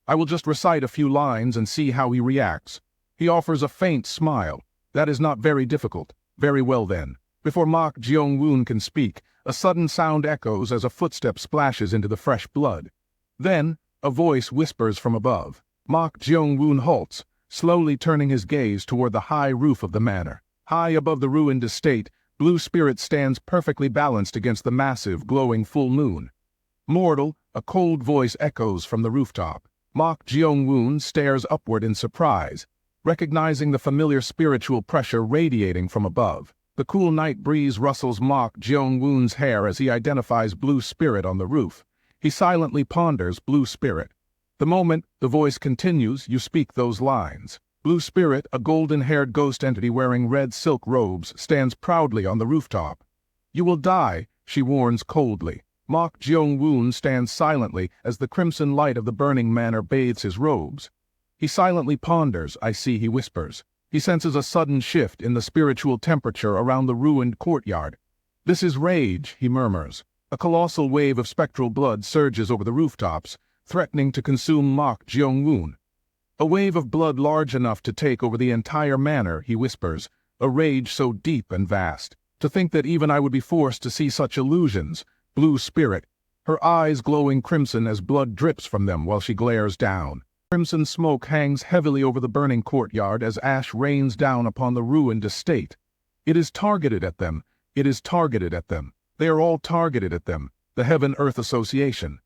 I will just recite a few lines and see how he reacts. He offers a faint smile. That is not very difficult. Very well then. Before Mok Jeong-woon can speak, a sudden sound echoes as a footstep splashes into the fresh blood. Then, a voice whispers from above. Mok Jeong-woon halts, slowly turning his gaze toward the high roof of the manor. High above the ruined estate, Blue Spirit stands perfectly balanced against the massive, glowing full moon. Mortal, a cold voice echoes from the rooftop. Mok Jeong-woon stares upward in surprise, recognizing the familiar spiritual pressure radiating from above. The cool night breeze rustles Mok Jeong-woon's hair as he identifies Blue Spirit on the roof. He silently ponders Blue Spirit. The moment the voice continues, you speak those lines. Blue Spirit, a golden-haired ghost entity wearing red silk robes, stands proudly on the rooftop. You will die, she warns coldly. Mok Jeong-woon stands silently as the crimson light of the burning manor bathes his robes. He silently ponders, I see, he whispers. He senses a sudden shift in the spiritual temperature around the ruined courtyard. This is rage, he murmurs. A colossal wave of spectral blood surges over the rooftops, threatening to consume Mok Jeong-woon. A wave of blood large enough to take over the entire manor, he whispers, a rage so deep and vast. To think that even I would be forced to see such illusions. Blue Spirit. her eyes glowing crimson as blood drips from them while she glares down. Crimson smoke hangs heavily over the burning courtyard as ash rains down upon the ruined estate. It is targeted at them. It is targeted at them. They are all targeted at them. The Heaven-Earth Association.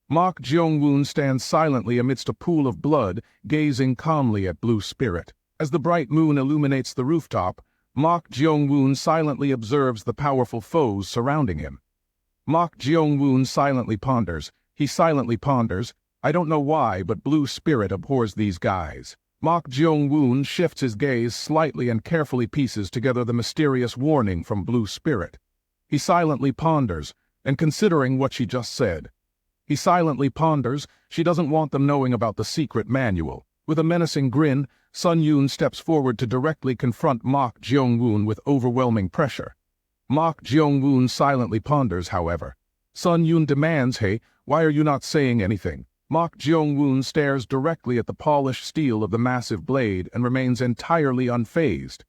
Mok Jeong-woon stands silently amidst a pool of blood, gazing calmly at Blue Spirit. As the bright moon illuminates the rooftop, Mok Jeong-woon silently observes the powerful foes surrounding him. Mok Jeong-woon silently ponders. He silently ponders. I don't know why, but Blue Spirit abhors these guys. Mok Jeong-woon shifts his gaze slightly and carefully pieces together the mysterious warning from Blue Spirit. He silently ponders, and considering what she just said. He silently ponders. She doesn't want them knowing about the secret manual. With a menacing grin, Sun Yoon steps forward to directly confront Mok Jeong-woon with overwhelming pressure. Mok Jeong-woon silently ponders, however. Sun Yoon demands, "Hey, why are you not saying anything?" Mok Jeong-woon stares directly at the polished steel of the massive blade and remains entirely unfazed.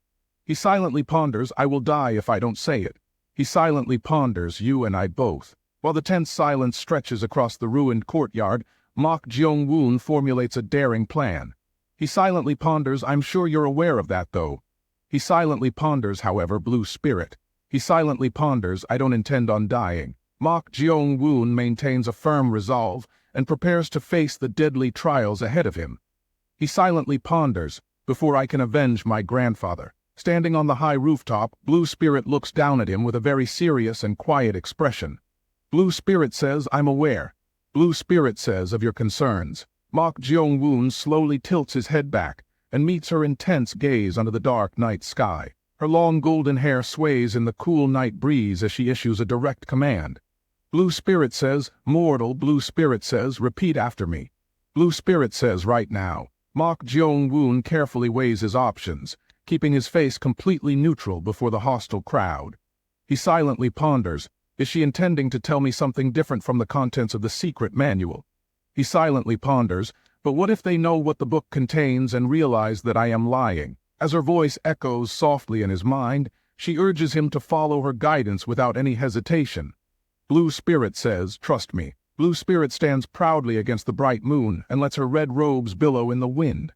He silently ponders, "I will die if I don't say it." He silently ponders, "You and I both." While the tense silence stretches across the ruined courtyard, Mok Jeong-woon formulates a daring plan. He silently ponders, "I'm sure you're aware of that, though." He silently ponders, however, Blue Spirit. He silently ponders, "I don't intend on dying." Mok Jeong-woon maintains a firm resolve and prepares to face the deadly trials ahead of him. He silently ponders, "Before I can avenge my grandfather." Standing on the high rooftop, Blue Spirit looks down at him with a very serious and quiet expression. Blue Spirit says, "I'm aware." Blue Spirit says, "Of your concerns." Mok Jeong-woon slowly tilts his head back and meets her intense gaze under the dark night sky. Her long golden hair sways in the cool night breeze as she issues a direct command. Blue Spirit says, "Mortal," Blue Spirit says, "Repeat after me." Blue Spirit says, "Right now." Mok Jeong-woon carefully weighs his options, keeping his face completely neutral before the hostile crowd. He silently ponders, "Is she intending to tell me something different from the contents of the secret manual?" He silently ponders, "But what if they know what the book contains and realize that I am lying?" As her voice echoes softly in his mind, she urges him to follow her guidance without any hesitation. Blue Spirit says, "Trust me." Blue Spirit stands proudly against the bright moon and lets her red robes billow in the wind.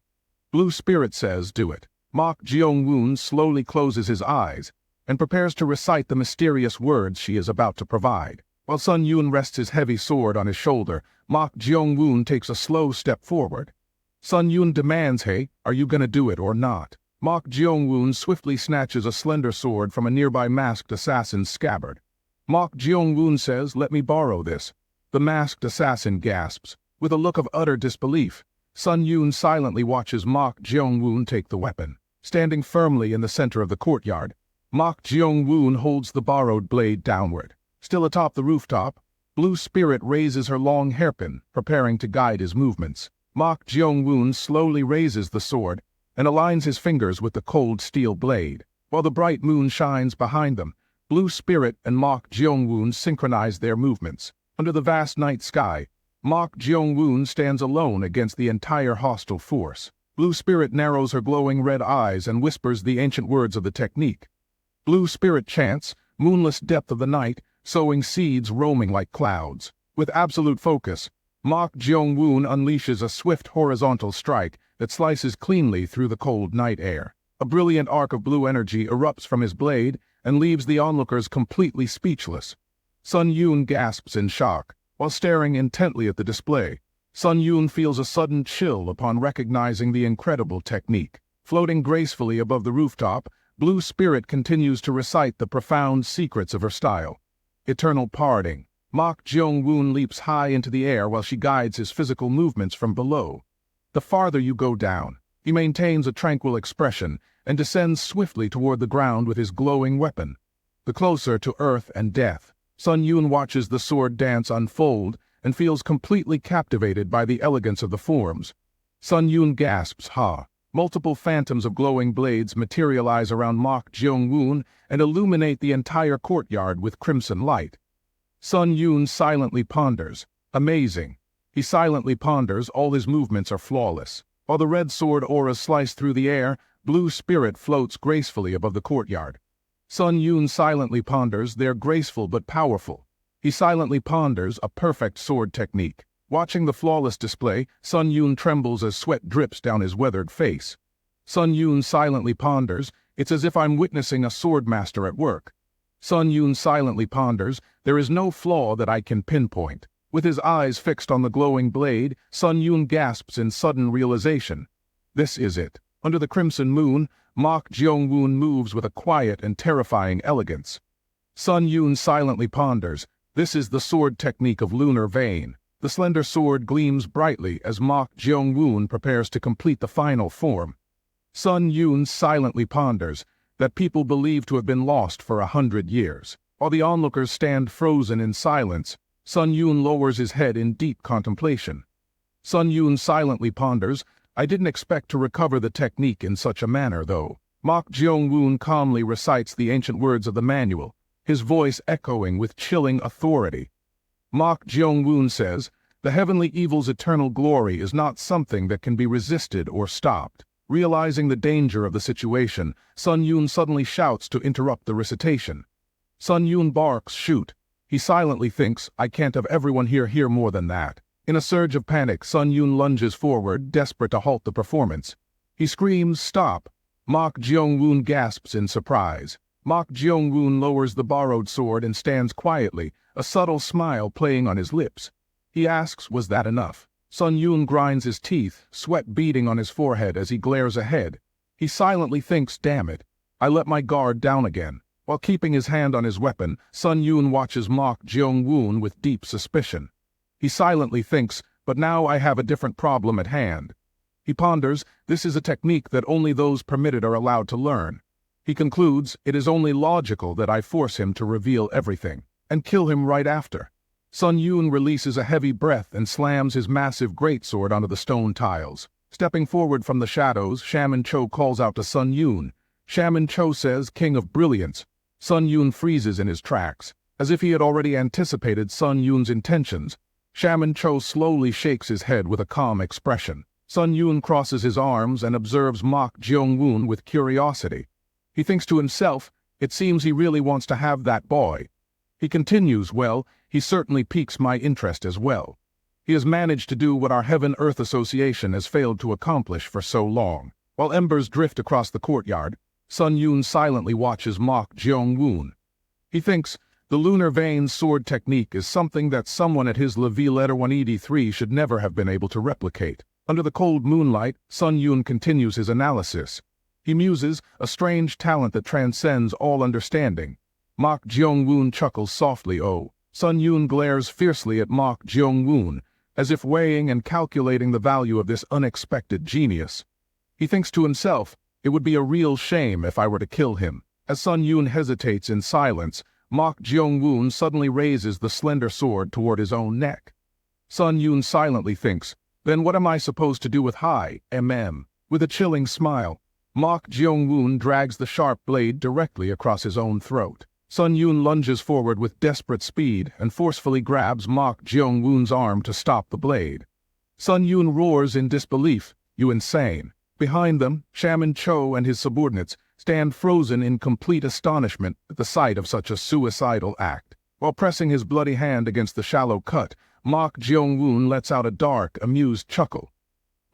Blue Spirit says, "Do it." Mok Jeong-woon slowly closes his eyes and prepares to recite the mysterious words she is about to provide. While Sun Yoon rests his heavy sword on his shoulder, Mok Jeong-woon takes a slow step forward. Sun Yoon demands, "Hey, are you gonna do it or not?" Mok Jeong-woon swiftly snatches a slender sword from a nearby masked assassin's scabbard. Mok Jeong-woon says, "Let me borrow this." The masked assassin gasps. With a look of utter disbelief, Sun Yoon silently watches Mok Jeong-woon take the weapon. Standing firmly in the center of the courtyard, Mok Jeong-woon holds the borrowed blade downward. Still atop the rooftop, Blue Spirit raises her long hairpin, preparing to guide his movements. Mok Jeong-woon slowly raises the sword and aligns his fingers with the cold steel blade. While the bright moon shines behind them, Blue Spirit and Mok Jeong-woon synchronize their movements. Under the vast night sky, Mok Jeong-woon stands alone against the entire hostile force. Blue Spirit narrows her glowing red eyes and whispers the ancient words of the technique. Blue Spirit chants, "Moonless depth of the night, sowing seeds roaming like clouds." With absolute focus, Mok Jeong-woon unleashes a swift horizontal strike that slices cleanly through the cold night air. A brilliant arc of blue energy erupts from his blade and leaves the onlookers completely speechless. Sun Yoon gasps in shock. While staring intently at the display, Sun Yoon feels a sudden chill upon recognizing the incredible technique. Floating gracefully above the rooftop, Blue Spirit continues to recite the profound secrets of her style. Eternal parting. Mok Jeong-woon leaps high into the air while she guides his physical movements from below. The farther you go down, he maintains a tranquil expression and descends swiftly toward the ground with his glowing weapon. The closer to earth and death, Sun Yoon watches the sword dance unfold and feels completely captivated by the elegance of the forms. Sun Yoon gasps, "Ha!" Multiple phantoms of glowing blades materialize around Mok Jeong-woon and illuminate the entire courtyard with crimson light. Sun Yoon silently ponders. Amazing. He silently ponders, all his movements are flawless. While the red sword auras slice through the air, Blue Spirit floats gracefully above the courtyard. Sun Yoon silently ponders, they're graceful but powerful. He silently ponders a perfect sword technique. Watching the flawless display, Sun Yun trembles as sweat drips down his weathered face. Sun Yun silently ponders, it's as if I'm witnessing a sword master at work. Sun Yun silently ponders, there is no flaw that I can pinpoint. With his eyes fixed on the glowing blade, Sun Yun gasps in sudden realization. This is it. Under the crimson moon, Mok Jeong-woon moves with a quiet and terrifying elegance. Sun Yun silently ponders, this is the sword technique of lunar vein. The slender sword gleams brightly as Mok Jeong-woon prepares to complete the final form. Sun Yun silently ponders that people believe to have been lost for 100 years. While the onlookers stand frozen in silence, Sun Yun lowers his head in deep contemplation. Sun Yun silently ponders, I didn't expect to recover the technique in such a manner, though. Mok Jeong-woon calmly recites the ancient words of the manual, his voice echoing with chilling authority. Mok Jeong-woon says, the heavenly evil's eternal glory is not something that can be resisted or stopped. Realizing the danger of the situation, Sun Yun suddenly shouts to interrupt the recitation. Sun Yun barks, shoot. He silently thinks, I can't have everyone here hear more than that. In a surge of panic, Sun Yun lunges forward, desperate to halt the performance. He screams, stop. Mok Jeong-woon gasps in surprise. Mok Jeong-woon lowers the borrowed sword and stands quietly, a subtle smile playing on his lips. He asks, was that enough? Sun Yun grinds his teeth, sweat beading on his forehead as he glares ahead. He silently thinks, damn it, I let my guard down again. While keeping his hand on his weapon, Sun Yun watches Mok Jeong-woon with deep suspicion. He silently thinks, but now I have a different problem at hand. He ponders, this is a technique that only those permitted are allowed to learn. He concludes, it is only logical that I force him to reveal everything, and kill him right after. Sun Yun releases a heavy breath and slams his massive greatsword onto the stone tiles. Stepping forward from the shadows, Shaman Cho calls out to Sun Yun. Shaman Cho says, King of Brilliance. Sun Yun freezes in his tracks. As if he had already anticipated Sun Yun's intentions, Shaman Cho slowly shakes his head with a calm expression. Sun Yun crosses his arms and observes Mok Jeong-woon with curiosity. He thinks to himself, it seems he really wants to have that boy. He continues, well, he certainly piques my interest as well. He has managed to do what our Heaven-Earth Association has failed to accomplish for so long. While embers drift across the courtyard, Sun Yun silently watches Mok Jeong-woon. He thinks, the lunar vein sword technique is something that someone at his Levi letter 183 should never have been able to replicate. Under the cold moonlight, Sun Yun continues his analysis. He muses, a strange talent that transcends all understanding. Mok Jeong-woon chuckles softly, oh. Sun Yun glares fiercely at Mok Jeong-woon, as if weighing and calculating the value of this unexpected genius. He thinks to himself, it would be a real shame if I were to kill him. As Sun Yun hesitates in silence, Mok Jeong-woon suddenly raises the slender sword toward his own neck. Sun Yun silently thinks, then what am I supposed to do with Hai, MM? With a chilling smile, Mok Jeong-woon drags the sharp blade directly across his own throat. Sun Yun lunges forward with desperate speed and forcefully grabs Mok Jeong-woon's arm to stop the blade. Sun Yun roars in disbelief, you insane. Behind them, Shaman Cho and his subordinates stand frozen in complete astonishment at the sight of such a suicidal act. While pressing his bloody hand against the shallow cut, Mok Jeong-woon lets out a dark, amused chuckle.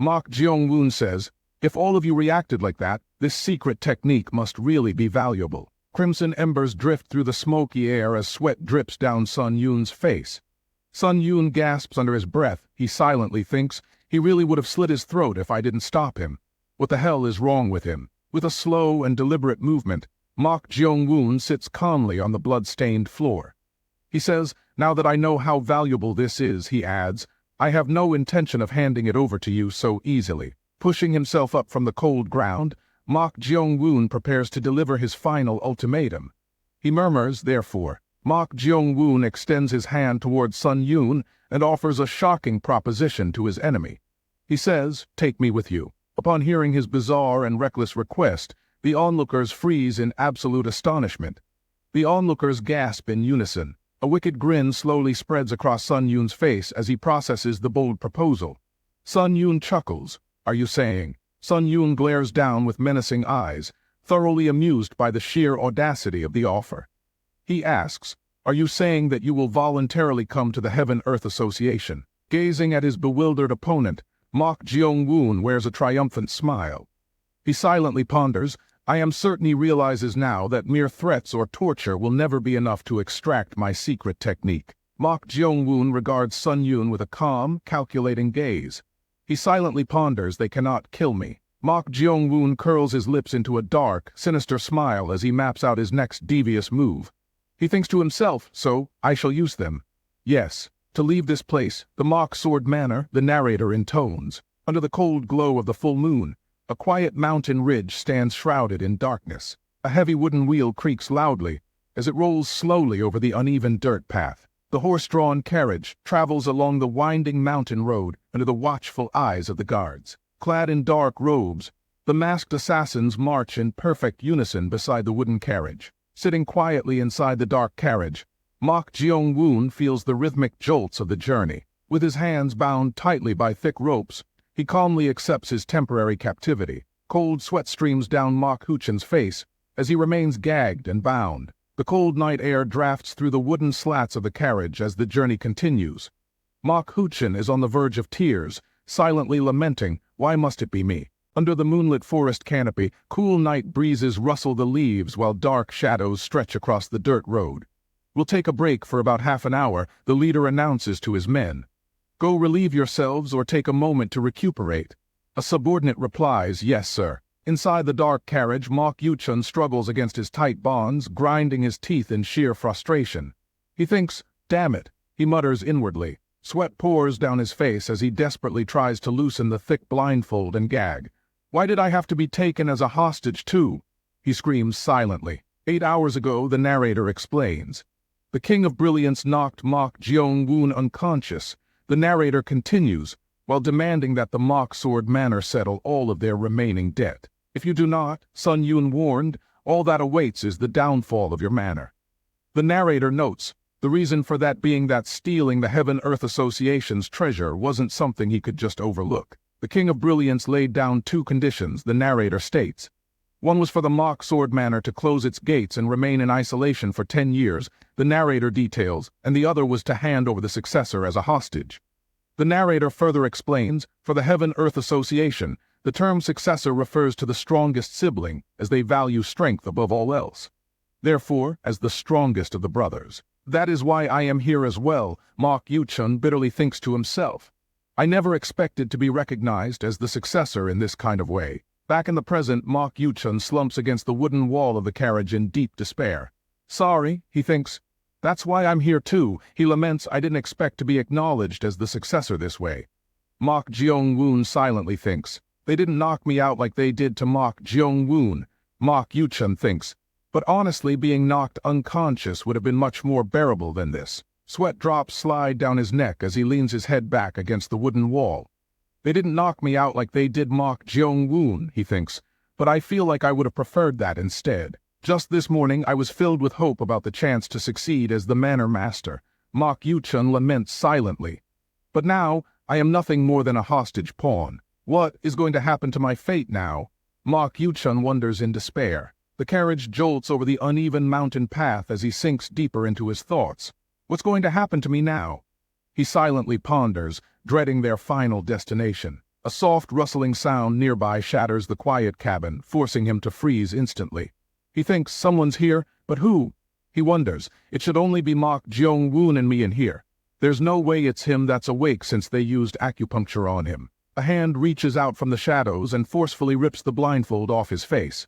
Mok Jeong-woon says, if all of you reacted like that, this secret technique must really be valuable. Crimson embers drift through the smoky air as sweat drips down Sun Yun's face. Sun Yun gasps under his breath. He silently thinks, he really would have slit his throat if I didn't stop him. What the hell is wrong with him? With a slow and deliberate movement, Mok Jeong-woon sits calmly on the blood-stained floor. He says, now that I know how valuable this is, he adds, I have no intention of handing it over to you so easily. Pushing himself up from the cold ground, Mok Jeong-woon prepares to deliver his final ultimatum. He murmurs, therefore. Mok Jeong-woon extends his hand toward Sun Yun and offers a shocking proposition to his enemy. He says, take me with you. Upon hearing his bizarre and reckless request, the onlookers freeze in absolute astonishment. The onlookers gasp in unison. A wicked grin slowly spreads across Sun Yun's face as he processes the bold proposal. Sun Yun chuckles. Are you saying? Sun Yun glares down with menacing eyes, thoroughly amused by the sheer audacity of the offer. He asks, Are you saying that you will voluntarily come to the Heaven-Earth Association? Gazing at his bewildered opponent, Mok Jeong-woon wears a triumphant smile. He silently ponders. I am certain he realizes now that mere threats or torture will never be enough to extract my secret technique. Mok Jeong-woon regards Sun Yoon with a calm, calculating gaze. He silently ponders, they cannot kill me. Mok Jeong-woon curls his lips into a dark, sinister smile as he maps out his next devious move. He thinks to himself, so I shall use them. Yes, to leave this place, the Mok Sword Manor, the narrator intones. Under the cold glow of the full moon, a quiet mountain ridge stands shrouded in darkness. A heavy wooden wheel creaks loudly as it rolls slowly over the uneven dirt path. The horse-drawn carriage travels along the winding mountain road under the watchful eyes of the guards. Clad in dark robes, the masked assassins march in perfect unison beside the wooden carriage. Sitting quietly inside the dark carriage, Mok Jeong-woon feels the rhythmic jolts of the journey. With his hands bound tightly by thick ropes, he calmly accepts his temporary captivity. Cold sweat streams down Mok Hoo-chun's face as he remains gagged and bound. The cold night air drafts through the wooden slats of the carriage as the journey continues. Mok Hoo-chun is on the verge of tears, silently lamenting, why must it be me? Under the moonlit forest canopy, cool night breezes rustle the leaves while dark shadows stretch across the dirt road. We'll take a break for about half an hour, the leader announces to his men. Go relieve yourselves or take a moment to recuperate. A subordinate replies, yes, sir. Inside the dark carriage, Mok Hoo-chun struggles against his tight bonds, grinding his teeth in sheer frustration. He thinks, damn it, he mutters inwardly. Sweat pours down his face as he desperately tries to loosen the thick blindfold and gag. Why did I have to be taken as a hostage too? He screams silently. 8 hours ago, the narrator explains. The King of Brilliance knocked Mok Jeong-woon unconscious. The narrator continues, while demanding that the Mok Sword Manor settle all of their remaining debt. If you do not, Sun Yoon warned, all that awaits is the downfall of your manor. The narrator notes, the reason for that being that stealing the Heaven-Earth Association's treasure wasn't something he could just overlook. The King of Brilliance laid down 2 conditions, the narrator states. One was for the Mok Sword Manor to close its gates and remain in isolation for 10 years, the narrator details, and the other was to hand over the successor as a hostage. The narrator further explains, for the Heaven-Earth Association, the term successor refers to the strongest sibling, as they value strength above all else. Therefore, as the strongest of the brothers. That is why I am here as well, Mok Hoo-chun bitterly thinks to himself. I never expected to be recognized as the successor in this kind of way. Back in the present, Mok Hoo-chun slumps against the wooden wall of the carriage in deep despair. Sorry, he thinks. That's why I'm here too. He laments, I didn't expect to be acknowledged as the successor this way. Mok Jeong-woon silently thinks. They didn't knock me out like they did to Mok Jeong-woon. Mok Hoo-chun thinks. But honestly, being knocked unconscious would have been much more bearable than this. Sweat drops slide down his neck as he leans his head back against the wooden wall. They didn't knock me out like they did Mok Jeong-woon, he thinks, but I feel like I would have preferred that instead. Just this morning I was filled with hope about the chance to succeed as the manor master. Mok Hoo-chun laments silently. But now I am nothing more than a hostage pawn. What is going to happen to my fate now? Mok Hoo-chun wonders in despair. The carriage jolts over the uneven mountain path as he sinks deeper into his thoughts. What's going to happen to me now? He silently ponders, dreading their final destination. A soft rustling sound nearby shatters the quiet cabin, forcing him to freeze instantly. He thinks someone's here, but who? He wonders, it should only be Mok Jeong-woon and me in here. There's no way it's him that's awake since they used acupuncture on him. A hand reaches out from the shadows and forcefully rips the blindfold off his face.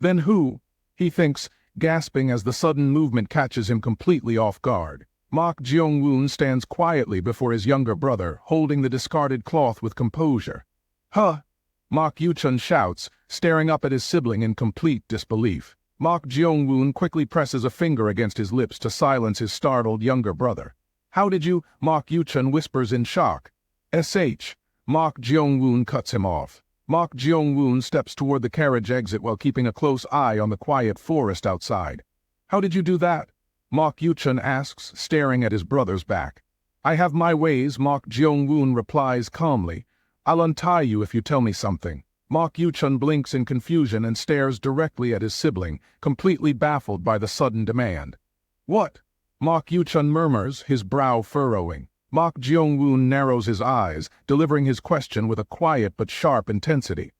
Then who? He thinks, gasping as the sudden movement catches him completely off guard. Mok Jeong-woon stands quietly before his younger brother, holding the discarded cloth with composure. Huh! Mok Hoo-chun shouts, staring up at his sibling in complete disbelief. Mok Jeong-woon quickly presses a finger against his lips to silence his startled younger brother. How did you? Mok Hoo-chun whispers in shock. S.H. Mok Jeong-woon cuts him off. Mok Jeong-woon steps toward the carriage exit while keeping a close eye on the quiet forest outside. How did you do that? Mok Hoo-chun asks, staring at his brother's back. I have my ways, Mok Jeong-woon replies calmly. I'll untie you if you tell me something. Mok Hoo-chun blinks in confusion and stares directly at his sibling, completely baffled by the sudden demand. What? Mok Yuchun murmurs, his brow furrowing. Mok Jeong-woon narrows his eyes, delivering his question with a quiet but sharp intensity.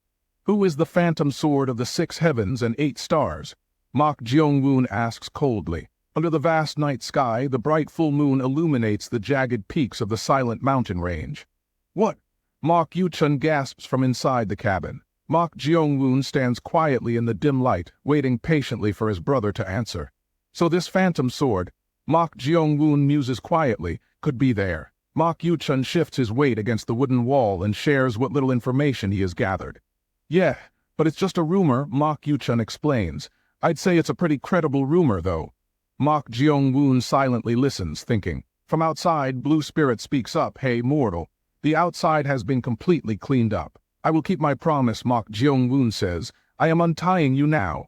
Who is the phantom sword of the 6 heavens and 8 stars? Mok Jeong-woon asks coldly. Under the vast night sky, the bright full moon illuminates the jagged peaks of the silent mountain range. What? Mok Yuchun gasps from inside the cabin. Mok Jeong-woon stands quietly in the dim light, waiting patiently for his brother to answer. So this phantom sword, Mok Jeong-woon muses quietly, could be there. Mok Yuchun shifts his weight against the wooden wall and shares what little information he has gathered. Yeah, but it's just a rumor, Mok Yuchun explains. I'd say it's a pretty credible rumor, though. Mok Jeong-woon silently listens, thinking. From outside, Blue Spirit speaks up, Hey, mortal. The outside has been completely cleaned up. I will keep my promise, Mok Jeong-woon says. I am untying you now.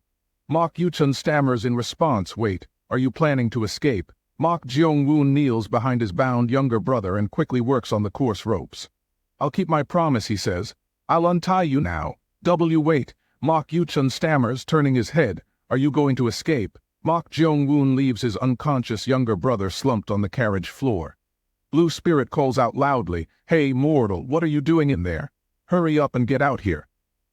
Mok Yuchun stammers in response, Wait, are you planning to escape? Mok Jeong-woon kneels behind his bound younger brother and quickly works on the coarse ropes. I'll keep my promise, he says. I'll untie you now. Wait, Mok Yuchun stammers, turning his head. Are you going to escape? Mok Jeong-woon leaves his unconscious younger brother slumped on the carriage floor. Blue Spirit calls out loudly, Hey, mortal, what are you doing in there? Hurry up and get out here.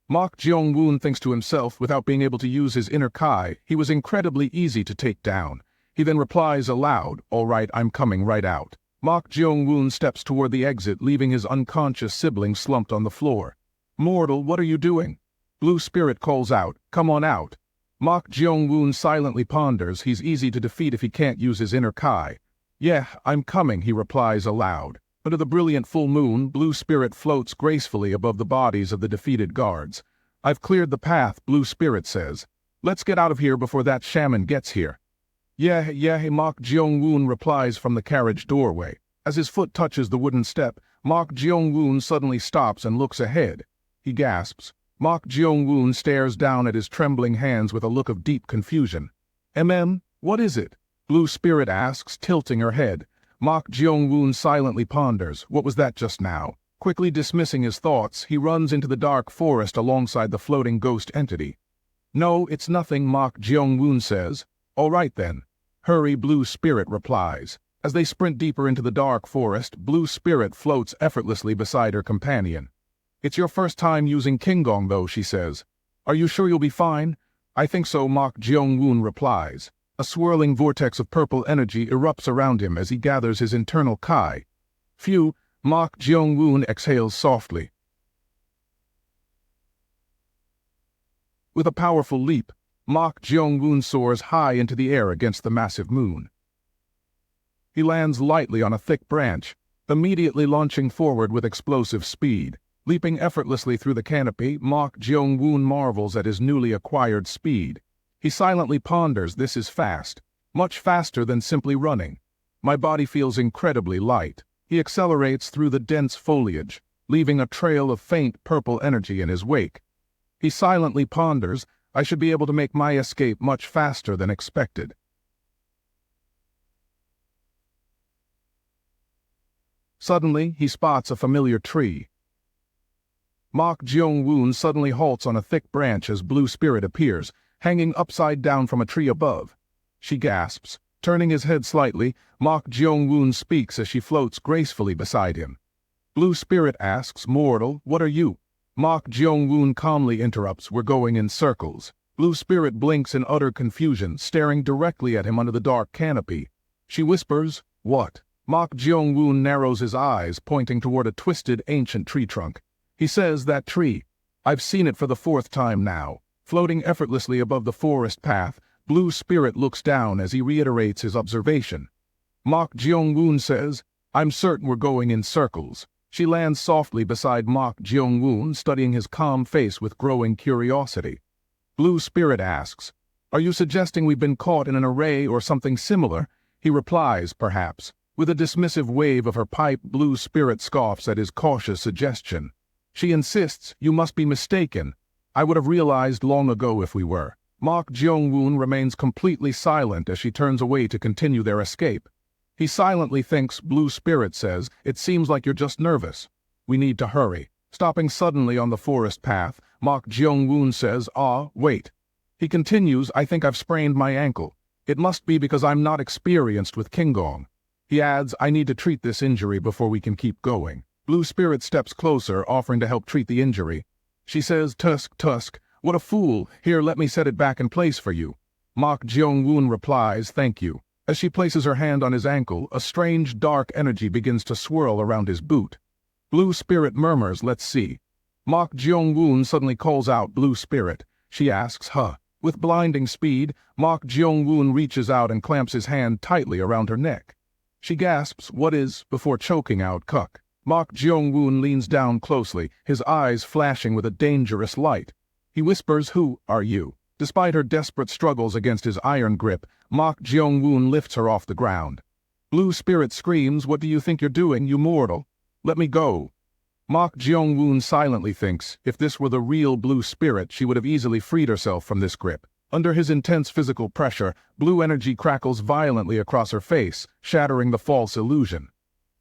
Mok Jeong-woon thinks to himself, without being able to use his inner Kai, he was incredibly easy to take down. He then replies aloud, All right, I'm coming right out. Mok Jeong-woon steps toward the exit, leaving his unconscious sibling slumped on the floor. Mortal, what are you doing? Blue Spirit calls out, Come on out. Mok Jeong-woon silently ponders, he's easy to defeat if he can't use his inner Kai. Yeah, I'm coming, he replies aloud. Under the brilliant full moon, Blue Spirit floats gracefully above the bodies of the defeated guards. I've cleared the path, Blue Spirit says. Let's get out of here before that shaman gets here. Yeah, Mok Jeong-woon replies from the carriage doorway. As his foot touches the wooden step, Mok Jeong-woon suddenly stops and looks ahead. He gasps. Mok Jeong-woon stares down at his trembling hands with a look of deep confusion. What is it? Blue Spirit asks, tilting her head. Mok Jeong-woon silently ponders, what was that just now? Quickly dismissing his thoughts, he runs into the dark forest alongside the floating ghost entity. No, it's nothing, Mok Jeong-woon says. All right then. Hurry, Blue Spirit replies. As they sprint deeper into the dark forest, Blue Spirit floats effortlessly beside her companion. It's your first time using Kingong though, she says. Are you sure you'll be fine? I think so, Mok Jeong-woon replies. A swirling vortex of purple energy erupts around him as he gathers his internal Kai. Phew, Mok Jeong-woon exhales softly. With a powerful leap, Mok Jeong-woon soars high into the air against the massive moon. He lands lightly on a thick branch, immediately launching forward with explosive speed. Leaping effortlessly through the canopy, Mok Jeong-woon marvels at his newly acquired speed. He silently ponders, this is fast, much faster than simply running. My body feels incredibly light. He accelerates through the dense foliage, leaving a trail of faint purple energy in his wake. He silently ponders, I should be able to make my escape much faster than expected. Suddenly, he spots a familiar tree. Mok Jeong-woon suddenly halts on a thick branch as Blue Spirit appears, hanging upside down from a tree above. She gasps. Turning his head slightly, Mok Jeong-woon speaks as she floats gracefully beside him. Blue Spirit asks, Mortal, what are you? Mok Jeong-woon calmly interrupts, We're going in circles. Blue Spirit blinks in utter confusion, staring directly at him under the dark canopy. She whispers, What? Mok Jeong-woon narrows his eyes, pointing toward a twisted, ancient tree trunk. He says, That tree. I've seen it for the 4th time now. Floating effortlessly above the forest path, Blue Spirit looks down as he reiterates his observation. Mok Jeong-woon says, I'm certain we're going in circles. She lands softly beside Mok Jeong-woon, studying his calm face with growing curiosity. Blue Spirit asks, Are you suggesting we've been caught in an array or something similar? He replies, Perhaps. With a dismissive wave of her pipe, Blue Spirit scoffs at his cautious suggestion. She insists, You must be mistaken. I would have realized long ago if we were. Mok Jeong-woon remains completely silent as she turns away to continue their escape. He silently thinks, Blue Spirit says, It seems like you're just nervous. We need to hurry. Stopping suddenly on the forest path, Mok Jeong-woon says, Wait. He continues, I think I've sprained my ankle. It must be because I'm not experienced with Qigong. He adds, I need to treat this injury before we can keep going. Blue Spirit steps closer, offering to help treat the injury. She says, Tusk, what a fool. Here, let me set it back in place for you. Mok Jeong-woon replies, thank you. As she places her hand on his ankle, a strange dark energy begins to swirl around his boot. Blue Spirit murmurs, let's see. Mok Jeong-woon suddenly calls out Blue Spirit. She asks, huh? With blinding speed, Mok Jeong-woon reaches out and clamps his hand tightly around her neck. She gasps, what is, before choking out, Cuck. Mok Jeong-woon leans down closely, his eyes flashing with a dangerous light. He whispers, who are you? Despite her desperate struggles against his iron grip, Mok Jeong-woon lifts her off the ground. Blue Spirit screams, what do you think you're doing, you mortal? Let me go. Mok Jeong-woon silently thinks, if this were the real Blue Spirit, she would have easily freed herself from this grip. Under his intense physical pressure, blue energy crackles violently across her face, shattering the false illusion.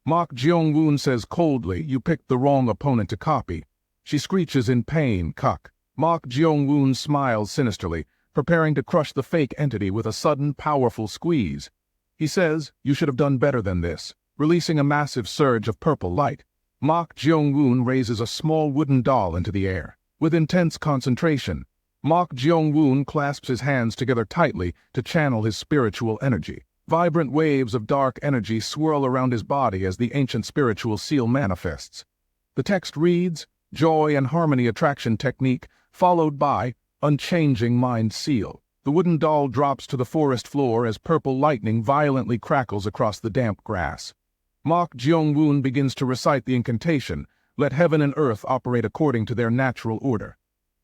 Mok Jeong-woon says coldly, you picked the wrong opponent to copy. She screeches in pain, Cuck. Mok Jeong-woon smiles sinisterly, preparing to crush the fake entity with a sudden, powerful squeeze. He says, you should have done better than this, releasing a massive surge of purple light. Mok Jeong-woon raises a small wooden doll into the air. With intense concentration, Mok Jeong-woon clasps his hands together tightly to channel his spiritual energy. Vibrant waves of dark energy swirl around his body as the ancient spiritual seal manifests. The text reads, Joy and Harmony Attraction Technique, followed by Unchanging Mind Seal. The wooden doll drops to the forest floor as purple lightning violently crackles across the damp grass. Mok Jeong-woon begins to recite the incantation, let heaven and earth operate according to their natural order.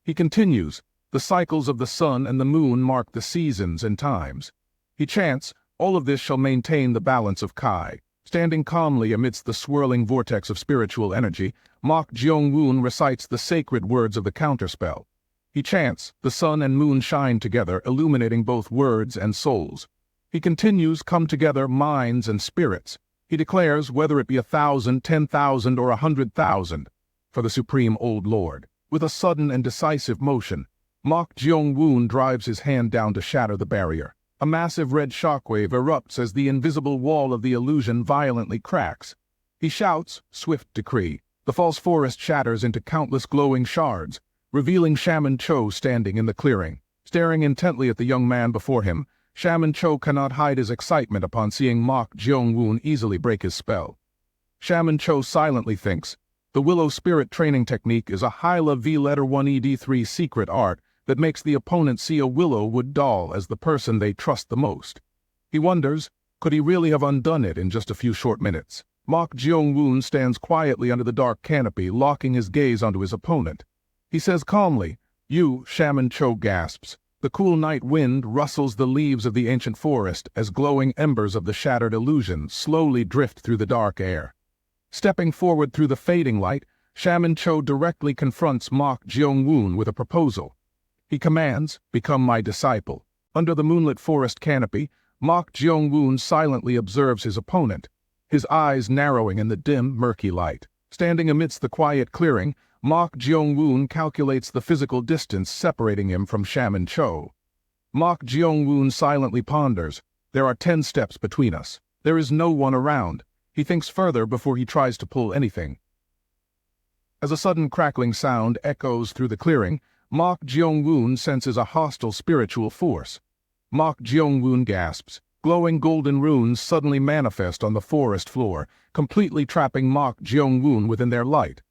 He continues, the cycles of the sun and the moon mark the seasons and times. He chants, all of this shall maintain the balance of Kai. Standing calmly amidst the swirling vortex of spiritual energy, Mok Jeong-woon recites the sacred words of the counterspell. He chants, the sun and moon shine together, illuminating both words and souls. He continues, come together minds and spirits. He declares, whether it be 1,000, 10,000, or 100,000, for the Supreme Old Lord. With a sudden and decisive motion, Mok Jeong-woon drives his hand down to shatter the barrier. A massive red shockwave erupts as the invisible wall of the illusion violently cracks. He shouts, swift decree. The false forest shatters into countless glowing shards, revealing Shaman Cho standing in the clearing. Staring intently at the young man before him, Shaman Cho cannot hide his excitement upon seeing Mok Jeong-woon easily break his spell. Shaman Cho silently thinks, the Willow Spirit training technique is a Hyla V1ED3 secret art that makes the opponent see a willow wood doll as the person they trust the most. He wonders, could he really have undone it in just a few short minutes? Mok Jeong-woon stands quietly under the dark canopy, locking his gaze onto his opponent. He says calmly, you, Shaman Cho gasps. The cool night wind rustles the leaves of the ancient forest as glowing embers of the shattered illusion slowly drift through the dark air. Stepping forward through the fading light, Shaman Cho directly confronts Mok Jeong-woon with a proposal. He commands, become my disciple. Under the moonlit forest canopy, Mok Jeong-woon silently observes his opponent, his eyes narrowing in the dim, murky light. Standing amidst the quiet clearing, Mok Jeong-woon calculates the physical distance separating him from Shaman Cho. Mok Jeong-woon silently ponders, there are 10 steps between us. There is no one around. He thinks further before he tries to pull anything. As a sudden crackling sound echoes through the clearing, Mok Jeong-woon senses a hostile spiritual force. Mok Jeong-woon gasps. Glowing golden runes suddenly manifest on the forest floor, completely trapping Mok Jeong-woon within their light.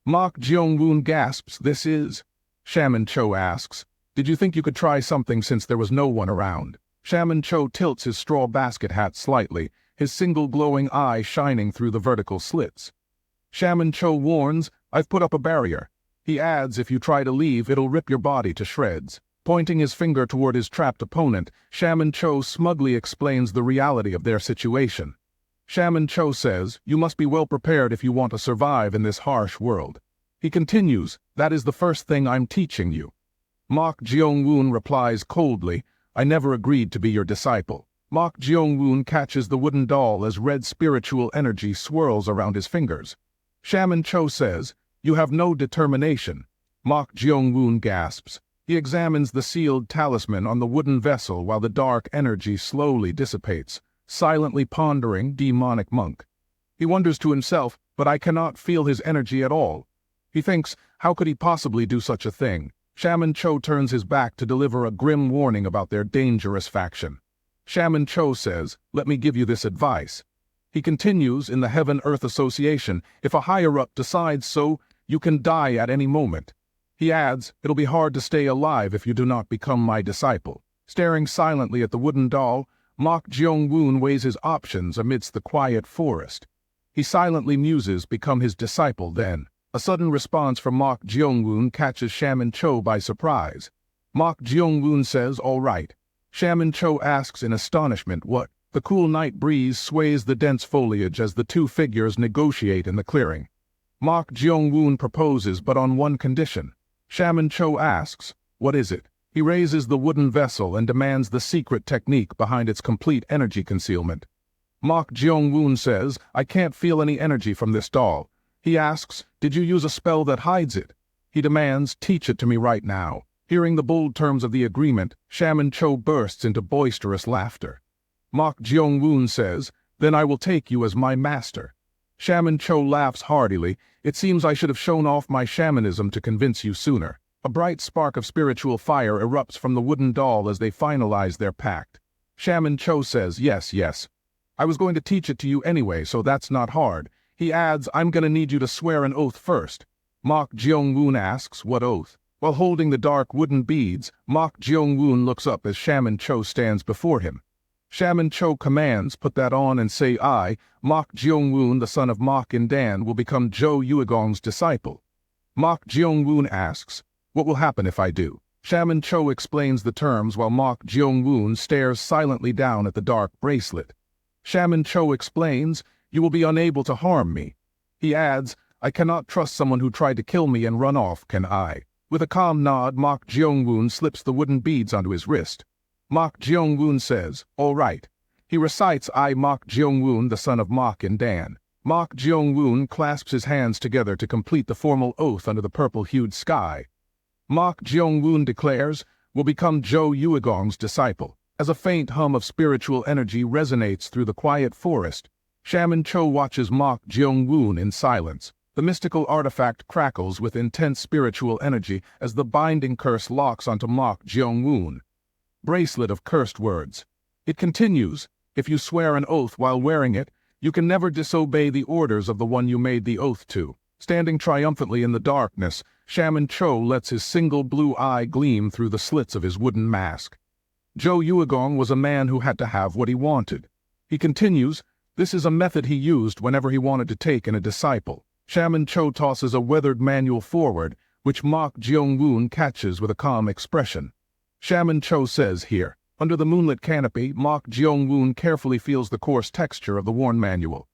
Mok Jeong-woon gasps, this is... Shaman Cho asks, did you think you could try something since there was no one around? Shaman Cho tilts his straw basket hat slightly, his single glowing eye shining through the vertical slits. Shaman Cho warns, I've put up a barrier. He adds, if you try to leave, it'll rip your body to shreds. Pointing his finger toward his trapped opponent, Shaman Cho smugly explains the reality of their situation. Shaman Cho says, you must be well prepared if you want to survive in this harsh world. He continues, that is the first thing I'm teaching you. Mok Jeong-woon replies coldly, I never agreed to be your disciple. Mok Jeong-woon catches the wooden doll as red spiritual energy swirls around his fingers. Shaman Cho says, you have no determination. Mok Jeong-woon gasps. He examines the sealed talisman on the wooden vessel while the dark energy slowly dissipates, silently pondering demonic monk. He wonders to himself, but I cannot feel his energy at all. He thinks, how could he possibly do such a thing? Shaman Cho turns his back to deliver a grim warning about their dangerous faction. Shaman Cho says, let me give you this advice. He continues in the Heaven-Earth Association, if a higher-up decides so, you can die at any moment. He adds, it'll be hard to stay alive if you do not become my disciple. Staring silently at the wooden doll, Mok Jeong-woon weighs his options amidst the quiet forest. He silently muses, become his disciple then. A sudden response from Mok Jeong-woon catches Shaman Cho by surprise. Mok Jeong-woon says, all right. Shaman Cho asks in astonishment what. The cool night breeze sways the dense foliage as the two figures negotiate in the clearing. Mok Jeong-woon proposes, but on one condition. Shaman Cho asks, what is it? He raises the wooden vessel and demands the secret technique behind its complete energy concealment. Mok Jeong-woon says, I can't feel any energy from this doll. He asks, did you use a spell that hides it? He demands, teach it to me right now. Hearing the bold terms of the agreement, Shaman Cho bursts into boisterous laughter. Mok Jeong-woon says, then I will take you as my master. Shaman Cho laughs heartily. It seems I should have shown off my shamanism to convince you sooner. A bright spark of spiritual fire erupts from the wooden doll as they finalize their pact. Shaman Cho says, yes, yes. I was going to teach it to you anyway, so that's not hard. He adds, I'm going to need you to swear an oath first. Mok Jeong-woon asks, what oath? While holding the dark wooden beads, Mok Jeong-woon looks up as Shaman Cho stands before him. Shaman Cho commands, put that on and say I, Mok Jeong-woon, the son of Mok and Dan, will become Zhou Yuegong's disciple. Mok Jeong-woon asks, what will happen if I do? Shaman Cho explains the terms while Mok Jeong-woon stares silently down at the dark bracelet. Shaman Cho explains, you will be unable to harm me. He adds, I cannot trust someone who tried to kill me and run off, can I? With a calm nod, Mok Jeong-woon slips the wooden beads onto his wrist. Mok Jeong-woon says, all right. He recites I, Mok Jeong-woon, the son of Mok and Dan. Mok Jeong-woon clasps his hands together to complete the formal oath under the purple-hued sky. Mok Jeong-woon declares, will become Zhou Yuegong's disciple. As a faint hum of spiritual energy resonates through the quiet forest, Shaman Cho watches Mok Jeong-woon in silence. The mystical artifact crackles with intense spiritual energy as the binding curse locks onto Mok Jeong-woon. Bracelet of cursed words. It continues, if you swear an oath while wearing it, you can never disobey the orders of the one you made the oath to. Standing triumphantly in the darkness, Shaman Cho lets his single blue eye gleam through the slits of his wooden mask. Zhou Yuegong was a man who had to have what he wanted. He continues, this is a method he used whenever he wanted to take in a disciple. Shaman Cho tosses a weathered manual forward, which Mok Jeong-woon catches with a calm expression. Shaman Cho says here, under the moonlit canopy, Mok Jeong-woon carefully feels the coarse texture of the worn manual.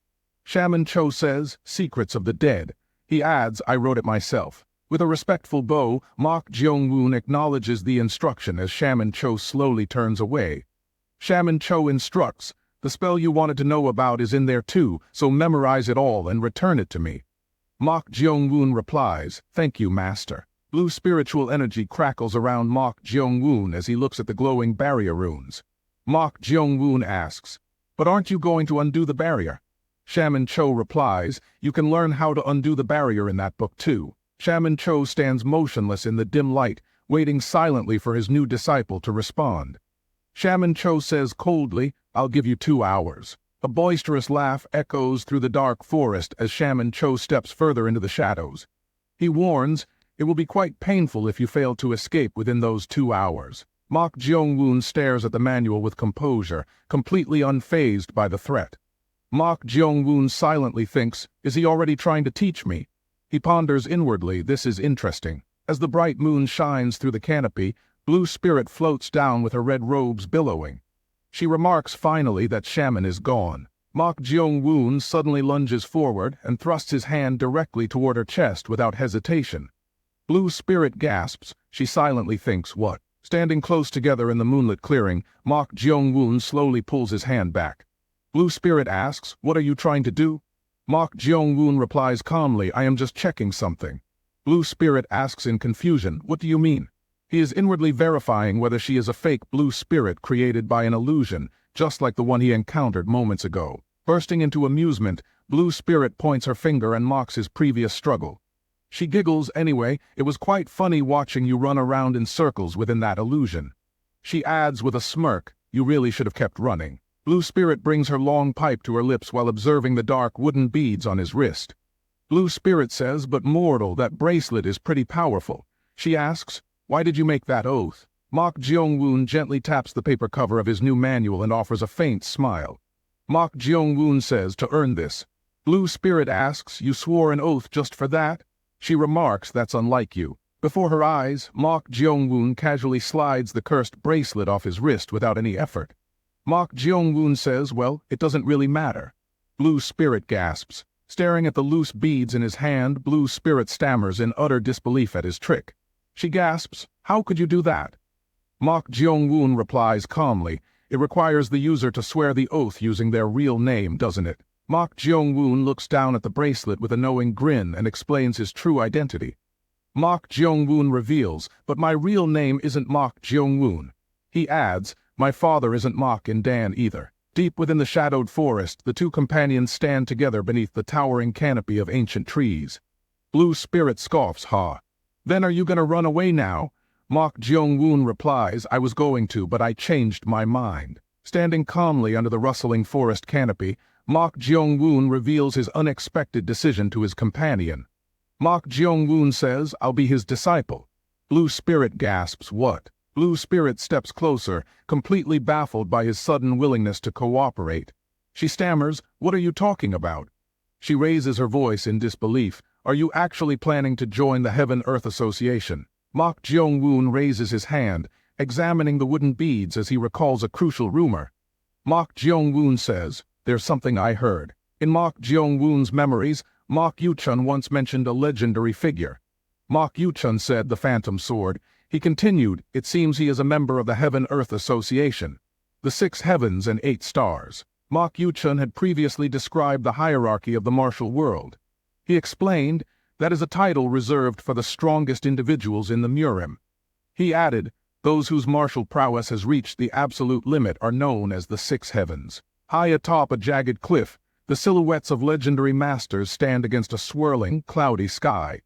Shaman Cho says, secrets of the dead. He adds, I wrote it myself. With a respectful bow, Mok Jeong-woon acknowledges the instruction as Shaman Cho slowly turns away. Shaman Cho instructs, the spell you wanted to know about is in there too, so memorize it all and return it to me. Mok Jeong-woon replies, thank you, master. Blue spiritual energy crackles around Mok Jeong-woon as he looks at the glowing barrier runes. Mok Jeong-woon asks, but aren't you going to undo the barrier? Shaman Cho replies, you can learn how to undo the barrier in that book too. Shaman Cho stands motionless in the dim light, waiting silently for his new disciple to respond. Shaman Cho says coldly, I'll give you 2 hours. A boisterous laugh echoes through the dark forest as Shaman Cho steps further into the shadows. He warns, it will be quite painful if you fail to escape within those 2 hours. Mok Jeong-woon stares at the manual with composure, completely unfazed by the threat. Mok Jeong-woon silently thinks, is he already trying to teach me? He ponders inwardly, this is interesting. As the bright moon shines through the canopy, Blue Spirit floats down with her red robes billowing. She remarks finally that Shaman is gone. Mok Jeong-woon suddenly lunges forward and thrusts his hand directly toward her chest without hesitation. Blue Spirit gasps. She silently thinks, what? Standing close together in the moonlit clearing, Mok Jeong-woon slowly pulls his hand back. Blue Spirit asks, what are you trying to do? Mok Jeong-woon replies calmly, I am just checking something. Blue Spirit asks in confusion, what do you mean? He is inwardly verifying whether she is a fake blue spirit created by an illusion, just like the one he encountered moments ago. Bursting into amusement, Blue Spirit points her finger and mocks his previous struggle. She giggles anyway. It was quite funny watching you run around in circles within that illusion. She adds with a smirk, you really should have kept running. Blue Spirit brings her long pipe to her lips while observing the dark wooden beads on his wrist. Blue Spirit says, but mortal, that bracelet is pretty powerful. She asks, why did you make that oath? Mok Jeong-woon gently taps the paper cover of his new manual and offers a faint smile. Mok Jeong-woon says, to earn this. Blue Spirit asks, you swore an oath just for that? She remarks, that's unlike you. Before her eyes, Mok Jeong-woon casually slides the cursed bracelet off his wrist without any effort. Mok Jeong-woon says, well, it doesn't really matter. Blue Spirit gasps. Staring at the loose beads in his hand, Blue Spirit stammers in utter disbelief at his trick. She gasps, how could you do that? Mok Jeong-woon replies calmly, it requires the user to swear the oath using their real name, doesn't it? Mok Jeong-woon looks down at the bracelet with a knowing grin and explains his true identity. Mok Jeong-woon reveals, but my real name isn't Mok Jeong-woon. He adds, my father isn't Mok in Dan either. Deep within the shadowed forest, the two companions stand together beneath the towering canopy of ancient trees. Blue Spirit scoffs, ha. Then are you gonna run away now? Mok Jeong-woon replies, I was going to, but I changed my mind. Standing calmly under the rustling forest canopy, Mok Jeong-woon reveals his unexpected decision to his companion. Mok Jeong-woon says, I'll be his disciple. Blue Spirit gasps, what? Blue Spirit steps closer, completely baffled by his sudden willingness to cooperate. She stammers, what are you talking about? She raises her voice in disbelief. Are you actually planning to join the Heaven-Earth Association? Mok Jeong-woon raises his hand, examining the wooden beads as he recalls a crucial rumor. Mok Jeong-woon says, there's something I heard. In Mok Jeong-woon's memories, Mok Yu-chun once mentioned a legendary figure. Mok Yu-chun said the Phantom Sword. He continued, it seems he is a member of the Heaven-Earth Association, the 6 heavens and 8 stars. Mok Yu-chun had previously described the hierarchy of the martial world. He explained, that is a title reserved for the strongest individuals in the Murim. He added, those whose martial prowess has reached the absolute limit are known as the 6 heavens. High atop a jagged cliff, the silhouettes of legendary masters stand against a swirling, cloudy sky.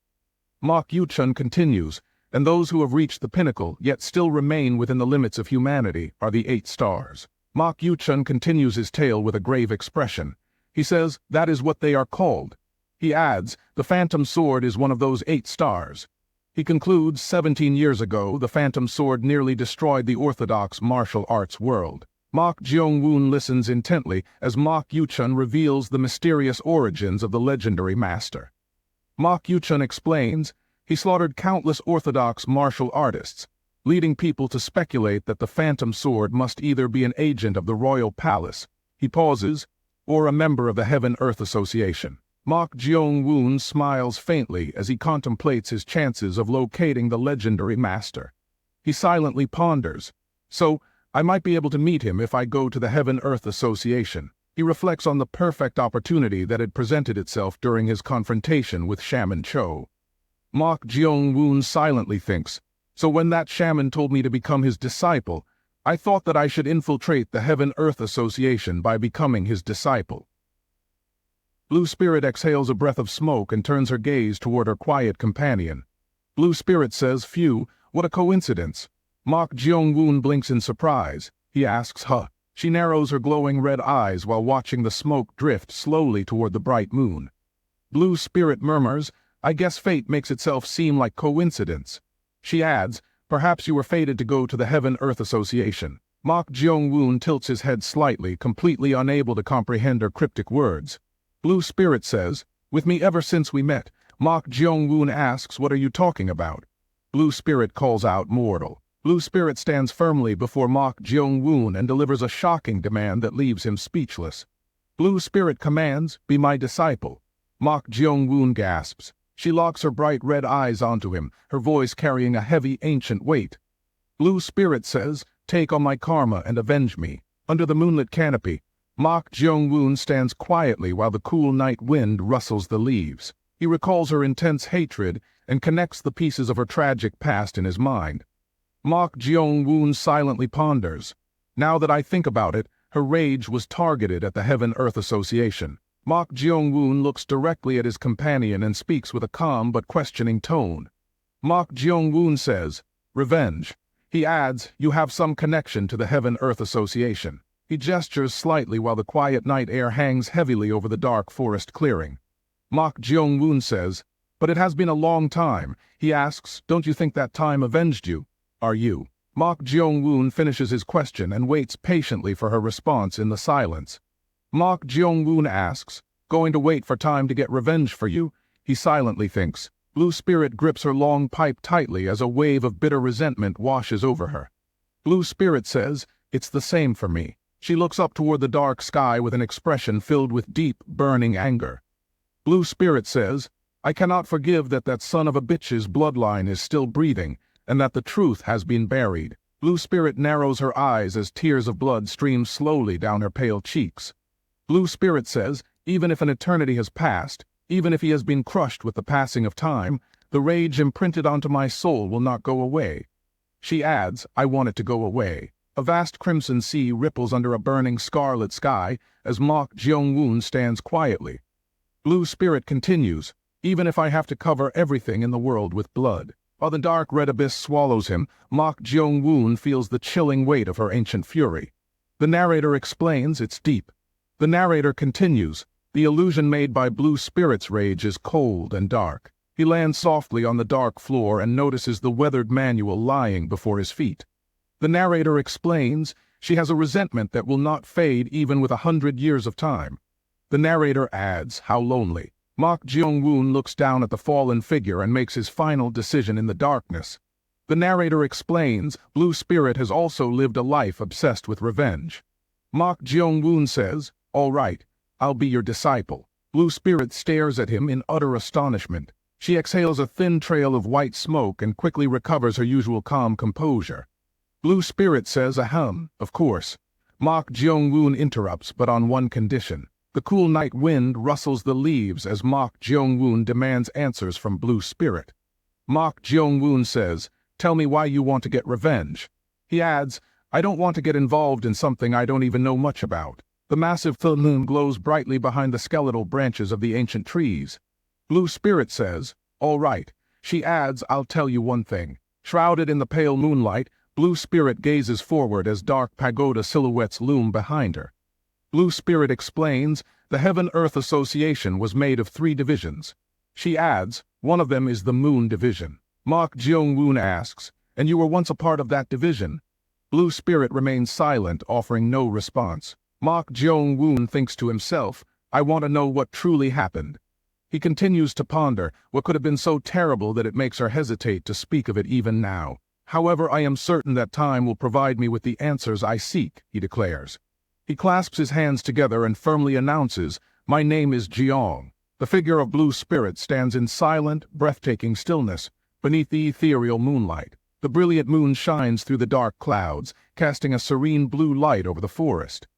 Mok Yu-chun continues, and those who have reached the pinnacle yet still remain within the limits of humanity are the 8 stars. Mok Yu-chun continues his tale with a grave expression. He says, that is what they are called. He adds, the Phantom Sword is one of those 8 stars. He concludes, 17 years ago, the Phantom Sword nearly destroyed the orthodox martial arts world. Mok Jeong-woon listens intently as Mok Yu-chun reveals the mysterious origins of the legendary master. Mok Yu-chun explains, he slaughtered countless orthodox martial artists, leading people to speculate that the Phantom Sword must either be an agent of the royal palace, he pauses, or a member of the Heaven-Earth Association. Mok Jeong-woon smiles faintly as he contemplates his chances of locating the legendary master. He silently ponders, so I might be able to meet him if I go to the Heaven-Earth Association. He reflects on the perfect opportunity that had presented itself during his confrontation with Shaman Cho. Mok Jeong-woon silently thinks, so when that shaman told me to become his disciple, I thought that I should infiltrate the Heaven-Earth Association by becoming his disciple. Blue Spirit exhales a breath of smoke and turns her gaze toward her quiet companion. Blue Spirit says, phew, what a coincidence. Mok Jeong-woon blinks in surprise. He asks, huh? She narrows her glowing red eyes while watching the smoke drift slowly toward the bright moon. Blue Spirit murmurs, I guess fate makes itself seem like coincidence. She adds, perhaps you were fated to go to the Heaven-Earth Association. Mok Jeong-woon tilts his head slightly, completely unable to comprehend her cryptic words. Blue Spirit says, with me ever since we met. Mok Jeong-woon asks, what are you talking about? Blue Spirit calls out, mortal. Blue Spirit stands firmly before Mok Jeong-woon and delivers a shocking demand that leaves him speechless. Blue Spirit commands, be my disciple. Mok Jeong-woon gasps. She locks her bright red eyes onto him, her voice carrying a heavy ancient weight. Blue Spirit says, take on my karma and avenge me. Under the moonlit canopy, Mok Jeong-woon stands quietly while the cool night wind rustles the leaves. He recalls her intense hatred and connects the pieces of her tragic past in his mind. Mok Jeong-woon silently ponders. Now that I think about it, her rage was targeted at the Heaven-Earth Association. Mok Jeong-woon looks directly at his companion and speaks with a calm but questioning tone. Mok Jeong-woon says, "Revenge." He adds, "You have some connection to the Heaven-Earth Association." He gestures slightly while the quiet night air hangs heavily over the dark forest clearing. Mok Jeong-woon says, "But it has been a long time." He asks, "Don't you think that time avenged you?" "Are you?" Mok Jeong-woon finishes his question and waits patiently for her response in the silence. Mok Jeong-woon asks, "Going to wait for time to get revenge for you?" He silently thinks. Blue Spirit grips her long pipe tightly as a wave of bitter resentment washes over her. Blue Spirit says, "It's the same for me." She looks up toward the dark sky with an expression filled with deep, burning anger. Blue Spirit says, "I cannot forgive that son of a bitch's bloodline is still breathing, and that the truth has been buried." Blue Spirit narrows her eyes as tears of blood stream slowly down her pale cheeks. Blue Spirit says, "Even if an eternity has passed, even if he has been crushed with the passing of time, the rage imprinted onto my soul will not go away." She adds, "I want it to go away." A vast crimson sea ripples under a burning scarlet sky as Mok Jeong-woon stands quietly. Blue Spirit continues, "Even if I have to cover everything in the world with blood." While the dark red abyss swallows him, Mok Jeong-woon feels the chilling weight of her ancient fury. The narrator explains it's deep. The narrator continues, "The illusion made by Blue Spirit's rage is cold and dark." He lands softly on the dark floor and notices the weathered manual lying before his feet. The narrator explains, "She has a resentment that will not fade even with 100 years of time." The narrator adds, "How lonely." Mok Jeong-woon looks down at the fallen figure and makes his final decision in the darkness. The narrator explains, "Blue Spirit has also lived a life obsessed with revenge." Mok Jeong-woon says, "All right, I'll be your disciple." Blue Spirit stares at him in utter astonishment. She exhales a thin trail of white smoke and quickly recovers her usual calm composure. Blue Spirit says, "Ahem, of course." Mok Jeong-woon interrupts, but on one condition. The cool night wind rustles the leaves as Mok Jeong-woon demands answers from Blue Spirit. Mok Jeong-woon says, "Tell me why you want to get revenge." He adds, "I don't want to get involved in something I don't even know much about." The massive full moon glows brightly behind the skeletal branches of the ancient trees. Blue Spirit says, "All right." She adds, "I'll tell you one thing." Shrouded in the pale moonlight, Blue Spirit gazes forward as dark pagoda silhouettes loom behind her. Blue Spirit explains, "The Heaven-Earth Association was made of 3 divisions." She adds, "One of them is the Moon Division." Mok Jeong-woon asks, "And you were once a part of that division?" Blue Spirit remains silent, offering no response. Mok Jeong-woon thinks to himself, "I want to know what truly happened." He continues to ponder what could have been so terrible that it makes her hesitate to speak of it even now. "However, I am certain that time will provide me with the answers I seek," he declares. He clasps his hands together and firmly announces, "My name is Jeong." The figure of Blue Spirit stands in silent, breathtaking stillness beneath the ethereal moonlight. The brilliant moon shines through the dark clouds, casting a serene blue light over the forest.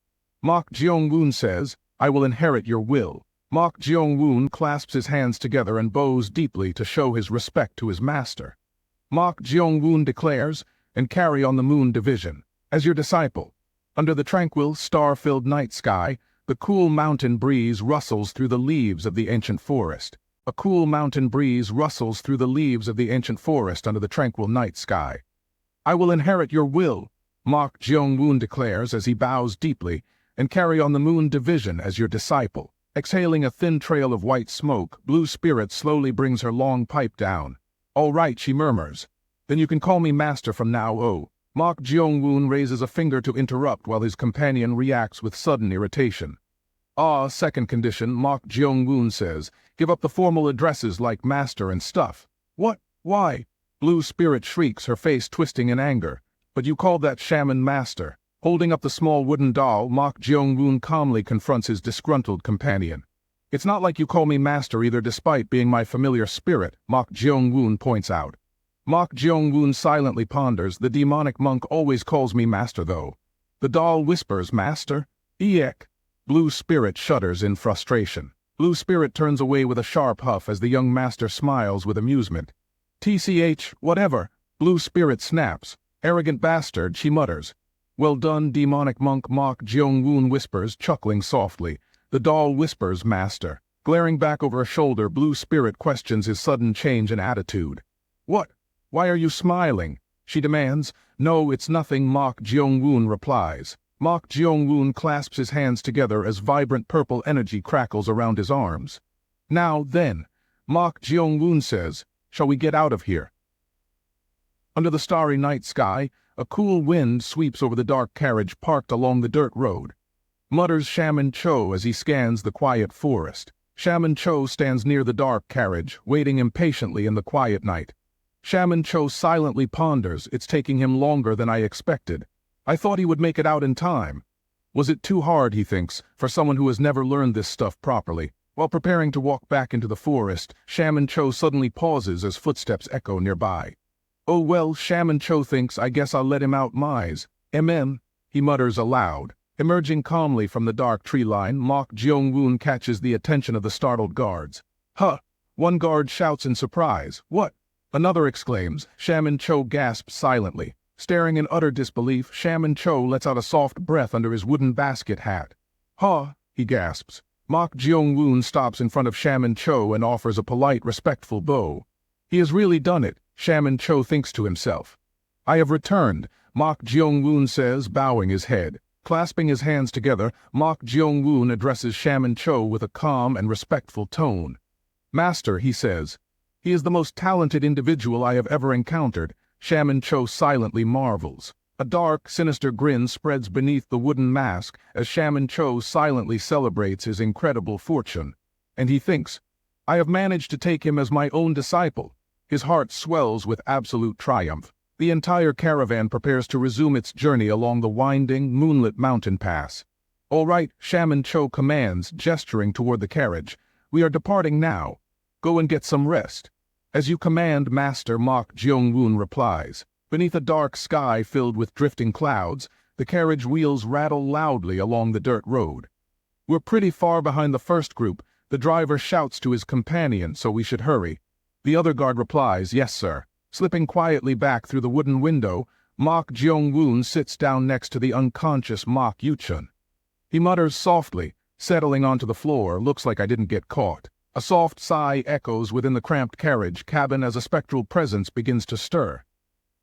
Mok Jeong-woon says, "I will inherit your will." Mok Jeong-woon clasps his hands together and bows deeply to show his respect to his master. Mok Jeong-woon declares, "And carry on the Moon Division. As your disciple." Under the tranquil, star-filled night sky, the cool mountain breeze rustles through the leaves of the ancient forest. A cool mountain breeze rustles through the leaves of the ancient forest under the tranquil night sky. "I will inherit your will," Mok Jeong-woon declares as he bows deeply, "and carry on the Moon Division as your disciple." Exhaling a thin trail of white smoke, Blue Spirit slowly brings her long pipe down. "All right," she murmurs. "Then you can call me Master from now on." Mok Jeong-woon raises a finger to interrupt while his companion reacts with sudden irritation. Second condition," Mok Jeong-woon says. "Give up the formal addresses like Master and stuff." "What? Why?" Blue Spirit shrieks, her face twisting in anger. "But you called that shaman Master." Holding up the small wooden doll, Mok Jeong-woon calmly confronts his disgruntled companion. "It's not like you call me Master either, despite being my familiar spirit," Mok Jeong-woon points out. Mok Jeong-woon silently ponders, "The demonic monk always calls me Master, though." The doll whispers, "Master? Eek." Blue Spirit shudders in frustration. Blue Spirit turns away with a sharp huff as the young master smiles with amusement. "TCH, whatever," Blue Spirit snaps, Arrogant bastard, she mutters. Well done, demonic monk, Mok Jeong-woon whispers, chuckling softly. The doll whispers, master. Glaring back over her shoulder, Blue Spirit questions his sudden change in attitude. What? Why are you smiling? She demands. No, it's nothing, Mok Jeong-woon replies. Mok Jeong-woon clasps his hands together as vibrant purple energy crackles around his arms. Now then, Mok Jeong-woon says, shall we get out of here? Under the starry night sky, a cool wind sweeps over the dark carriage parked along the dirt road. Mutters Shaman Cho as he scans the quiet forest. Shaman Cho stands near the dark carriage, waiting impatiently in the quiet night. Shaman Cho silently ponders, it's taking him longer than I expected. I thought he would make it out in time. Was it too hard, he thinks, for someone who has never learned this stuff properly? While preparing to walk back into the forest, Shaman Cho suddenly pauses as footsteps echo nearby. Oh well, Shaman Cho thinks, I guess I'll let him out mise. He mutters aloud. Emerging calmly from the dark tree line, Mok Jeong-woon catches the attention of the startled guards. Huh! One guard shouts in surprise. What? Another exclaims. Shaman Cho gasps silently. Staring in utter disbelief, Shaman Cho lets out a soft breath under his wooden basket hat. Huh! He gasps. Mok Jeong-woon stops in front of Shaman Cho and offers a polite, respectful bow. He has really done it, Shaman Cho thinks to himself. I have returned, Mok Jeong-woon says, bowing his head. Clasping his hands together, Mok Jeong-woon addresses Shaman Cho with a calm and respectful tone. Master, he says. He is the most talented individual I have ever encountered. Shaman Cho silently marvels. A dark, sinister grin spreads beneath the wooden mask as Shaman Cho silently celebrates his incredible fortune. And he thinks, I have managed to take him as my own disciple. His heart swells with absolute triumph. The entire caravan prepares to resume its journey along the winding, moonlit mountain pass. All right, Shaman Cho commands, gesturing toward the carriage. We are departing now. Go and get some rest. As you command, Master, Mok Jeong-woon replies. Beneath a dark sky filled with drifting clouds, the carriage wheels rattle loudly along the dirt road. We're pretty far behind the first group. The driver shouts to his companion, so we should hurry. The other guard replies, yes, sir. Slipping quietly back through the wooden window, Mok Jeong-woon sits down next to the unconscious Mok Yu-chun. He mutters softly, settling onto the floor, looks like I didn't get caught. A soft sigh echoes within the cramped carriage cabin as a spectral presence begins to stir.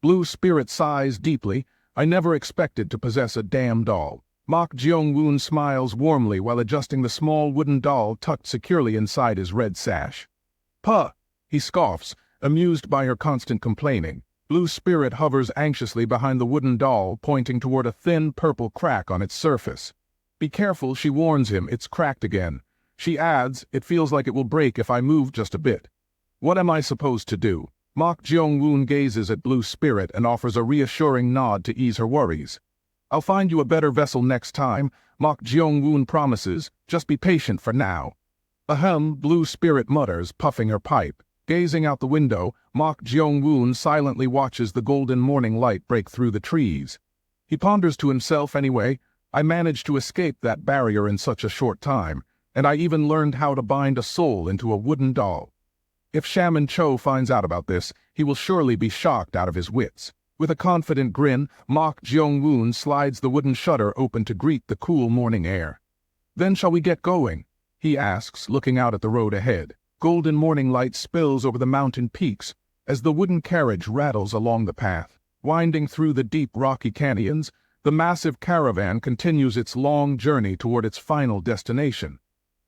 Blue Spirit sighs deeply. I never expected to possess a damn doll. Mok Jeong-woon smiles warmly while adjusting the small wooden doll tucked securely inside his red sash. Puh! He scoffs, amused by her constant complaining. Blue Spirit hovers anxiously behind the wooden doll, pointing toward a thin purple crack on its surface. Be careful, she warns him, it's cracked again. She adds, it feels like it will break if I move just a bit. What am I supposed to do? Mok Jeong-woon gazes at Blue Spirit and offers a reassuring nod to ease her worries. I'll find you a better vessel next time, Mok Jeong-woon promises. Just be patient for now. Ahem, Blue Spirit mutters, puffing her pipe. Gazing out the window, Mok Jeong-woon silently watches the golden morning light break through the trees. He ponders to himself anyway, I managed to escape that barrier in such a short time, and I even learned how to bind a soul into a wooden doll. If Shaman Cho finds out about this, he will surely be shocked out of his wits. With a confident grin, Mok Jeong-woon slides the wooden shutter open to greet the cool morning air. Then shall we get going? He asks, looking out at the road ahead. Golden morning light spills over the mountain peaks as the wooden carriage rattles along the path. Winding through the deep rocky canyons, the massive caravan continues its long journey toward its final destination.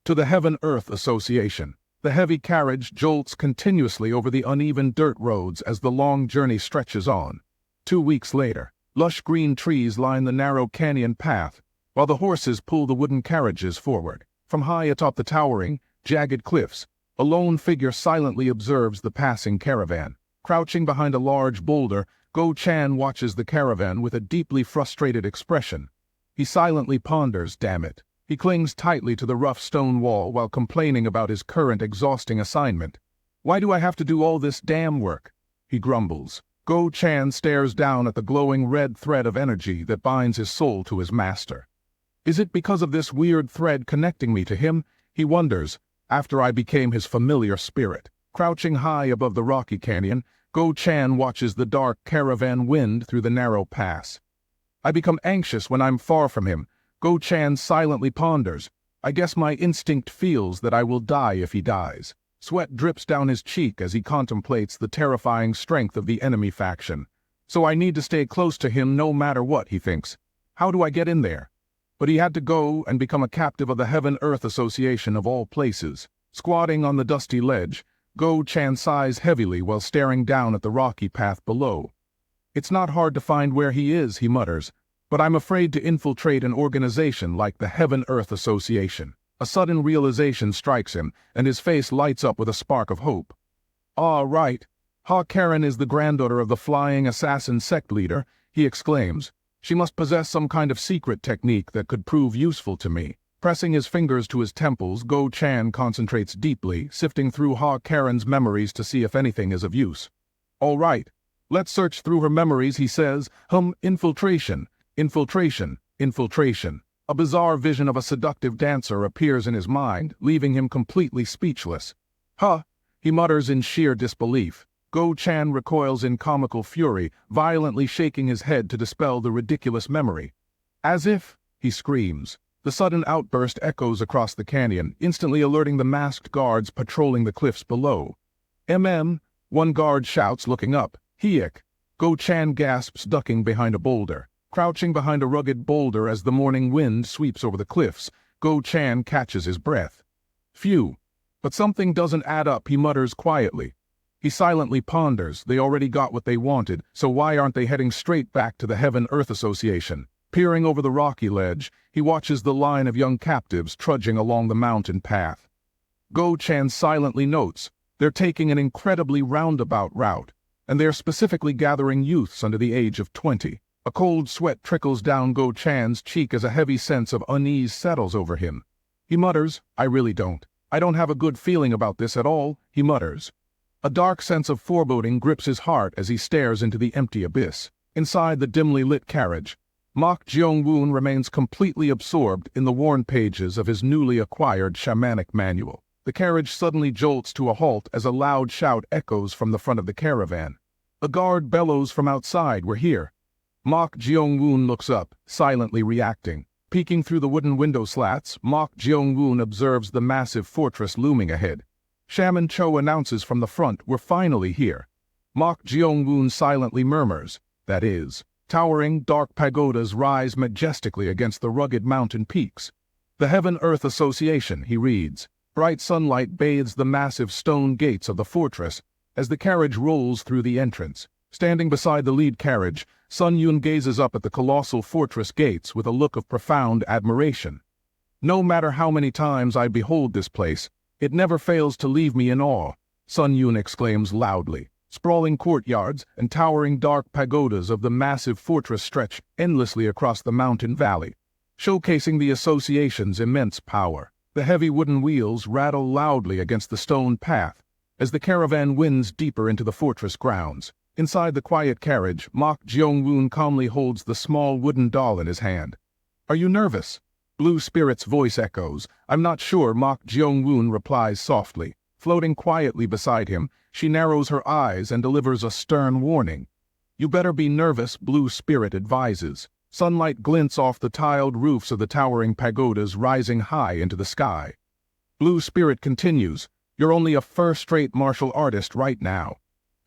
To the Heaven-Earth Association. The heavy carriage jolts continuously over the uneven dirt roads as the long journey stretches on. 2 weeks later, lush green trees line the narrow canyon path, while the horses pull the wooden carriages forward. From high atop the towering, jagged cliffs, a lone figure silently observes the passing caravan. Crouching behind a large boulder, Go Chan watches the caravan with a deeply frustrated expression. He silently ponders, damn it. He clings tightly to the rough stone wall while complaining about his current exhausting assignment. Why do I have to do all this damn work? He grumbles. Go Chan stares down at the glowing red thread of energy that binds his soul to his master. Is it because of this weird thread connecting me to him? He wonders, after I became his familiar spirit. Crouching high above the rocky canyon, Go-chan watches the dark caravan wind through the narrow pass. I become anxious when I'm far from him. Go-chan silently ponders. I guess my instinct feels that I will die if he dies. Sweat drips down his cheek as he contemplates the terrifying strength of the enemy faction. So I need to stay close to him no matter what, he thinks. How do I get in there? But he had to go and become a captive of the Heaven-Earth Association of all places. Squatting on the dusty ledge, Go-chan sighs heavily while staring down at the rocky path below. It's not hard to find where he is, he mutters, but I'm afraid to infiltrate an organization like the Heaven-Earth Association. A sudden realization strikes him, and his face lights up with a spark of hope. Ah, right. Ha-Karen is the granddaughter of the flying assassin sect leader, he exclaims. She must possess some kind of secret technique that could prove useful to me. Pressing his fingers to his temples, Go-chan concentrates deeply, sifting through Ha-Karen's memories to see if anything is of use. All right. Let's search through her memories, he says. Infiltration. Infiltration. Infiltration. A bizarre vision of a seductive dancer appears in his mind, leaving him completely speechless. Huh, he mutters in sheer disbelief. Go-chan recoils in comical fury, violently shaking his head to dispel the ridiculous memory. As if, he screams. The sudden outburst echoes across the canyon, instantly alerting the masked guards patrolling the cliffs below. One guard shouts, looking up. Hiek. Go-chan gasps, ducking behind a boulder. Crouching behind a rugged boulder as the morning wind sweeps over the cliffs, Go-chan catches his breath. Phew. But something doesn't add up, he mutters quietly. He silently ponders. They already got what they wanted, so why aren't they heading straight back to the Heaven-Earth Association? Peering over the rocky ledge, he watches the line of young captives trudging along the mountain path. Go-chan silently notes, they're taking an incredibly roundabout route, and they're specifically gathering youths under the age of 20. A cold sweat trickles down Go-chan's cheek as a heavy sense of unease settles over him. He mutters, I really don't. I don't have a good feeling about this at all, he mutters. A dark sense of foreboding grips his heart as he stares into the empty abyss. Inside the dimly lit carriage, Mok Jeong-woon remains completely absorbed in the worn pages of his newly acquired shamanic manual. The carriage suddenly jolts to a halt as a loud shout echoes from the front of the caravan. A guard bellows from outside, we're here. Mok Jeong-woon looks up, silently reacting. Peeking through the wooden window slats, Mok Jeong-woon observes the massive fortress looming ahead. Shaman Cho announces from the front, we're finally here. Mok Jeong-woon silently murmurs, that is. Towering, dark pagodas rise majestically against the rugged mountain peaks. The Heaven-Earth Association, he reads. Bright sunlight bathes the massive stone gates of the fortress as the carriage rolls through the entrance. Standing beside the lead carriage, Sun Yun gazes up at the colossal fortress gates with a look of profound admiration. No matter how many times I behold this place, it never fails to leave me in awe, Sun Yun exclaims loudly. Sprawling courtyards and towering dark pagodas of the massive fortress stretch endlessly across the mountain valley, showcasing the association's immense power. The heavy wooden wheels rattle loudly against the stone path as the caravan winds deeper into the fortress grounds. Inside the quiet carriage, Mok Jeong-woon calmly holds the small wooden doll in his hand. Are you nervous? Blue Spirit's voice echoes. I'm not sure, Mok Jeong-woon replies softly. Floating quietly beside him, she narrows her eyes and delivers a stern warning. You better be nervous, Blue Spirit advises. Sunlight glints off the tiled roofs of the towering pagodas rising high into the sky. Blue Spirit continues, you're only a first-rate martial artist right now.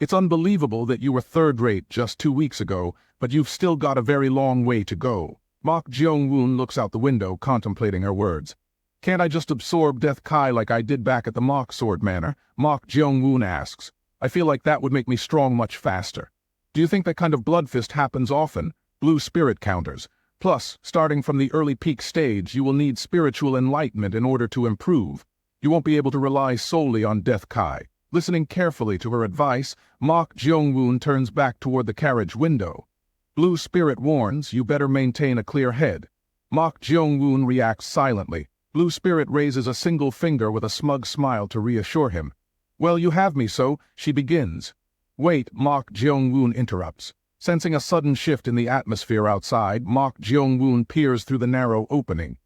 It's unbelievable that you were third-rate just 2 weeks ago, but you've still got a very long way to go. Mok Jeong-woon looks out the window, contemplating her words. Can't I just absorb Death Kai like I did back at the Mok Sword Manor? Mok Jeong-woon asks. I feel like that would make me strong much faster. Do you think that kind of blood fist happens often? Blue Spirit counters. Plus, starting from the early peak stage, you will need spiritual enlightenment in order to improve. You won't be able to rely solely on Death Kai. Listening carefully to her advice, Mok Jeong-woon turns back toward the carriage window. Blue Spirit warns, you better maintain a clear head. Mok Jeong-woon reacts silently. Blue Spirit raises a single finger with a smug smile to reassure him. Well, you have me so, she begins. Wait, Mok Jeong-woon interrupts. Sensing a sudden shift in the atmosphere outside, Mok Jeong-woon peers through the narrow opening.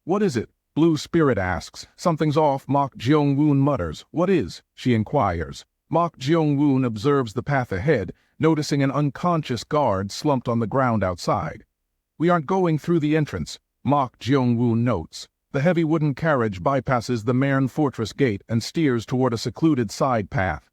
What is it? Blue Spirit asks. Something's off, Mok Jeong-woon mutters. What is? She inquires. Mok Jeong-woon observes the path ahead, noticing an unconscious guard slumped on the ground outside. "We aren't going through the entrance," Mok Jeong-woon notes. The heavy wooden carriage bypasses the Maern Fortress gate and steers toward a secluded side path.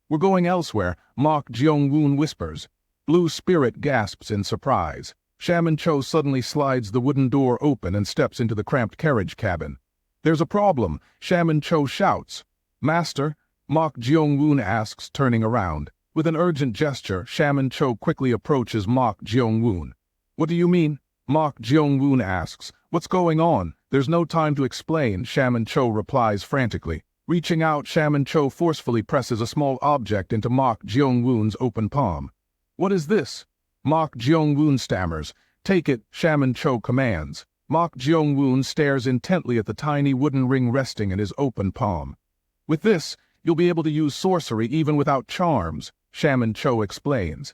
"We're going elsewhere," Mok Jeong-woon whispers. Blue Spirit gasps in surprise. Shaman Cho suddenly slides the wooden door open and steps into the cramped carriage cabin. "There's a problem," Shaman Cho shouts. "Master?" Mok Jeong-woon asks, turning around. With an urgent gesture, Shaman Cho quickly approaches Mok Jeong-woon. "What do you mean?" Mok Jeong-woon asks. "What's going on?" "There's no time to explain," Shaman Cho replies frantically. Reaching out, Shaman Cho forcefully presses a small object into Mok Jeong-woon's open palm. "What is this?" Mok Jeong-woon stammers. "Take it," Shaman Cho commands. Mok Jeong-woon stares intently at the tiny wooden ring resting in his open palm. "With this, you'll be able to use sorcery even without charms," Shaman Cho explains.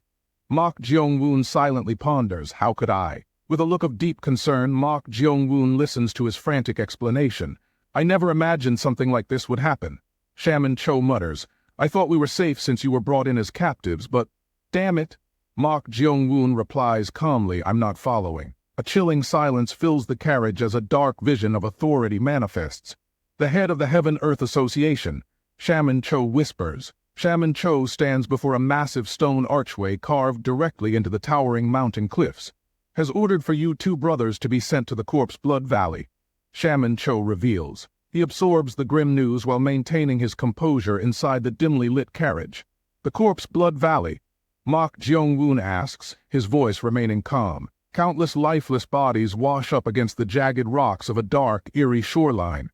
Mok Jeong-woon silently ponders, "How could I?" With a look of deep concern, Mok Jeong-woon listens to his frantic explanation. "I never imagined something like this would happen." Shaman Cho mutters, "I thought we were safe since you were brought in as captives, but damn it." Mok Jeong-woon replies calmly, "I'm not following." A chilling silence fills the carriage as a dark vision of authority manifests. "The head of the Heaven-Earth Association," Shaman Cho whispers. Shaman Cho stands before a massive stone archway carved directly into the towering mountain cliffs. "Has ordered for you two brothers to be sent to the Corpse Blood Valley," Shaman Cho reveals. He absorbs the grim news while maintaining his composure inside the dimly lit carriage. "The Corpse Blood Valley?" Mok Jeong-woon asks, his voice remaining calm. Countless lifeless bodies wash up against the jagged rocks of a dark, eerie shoreline.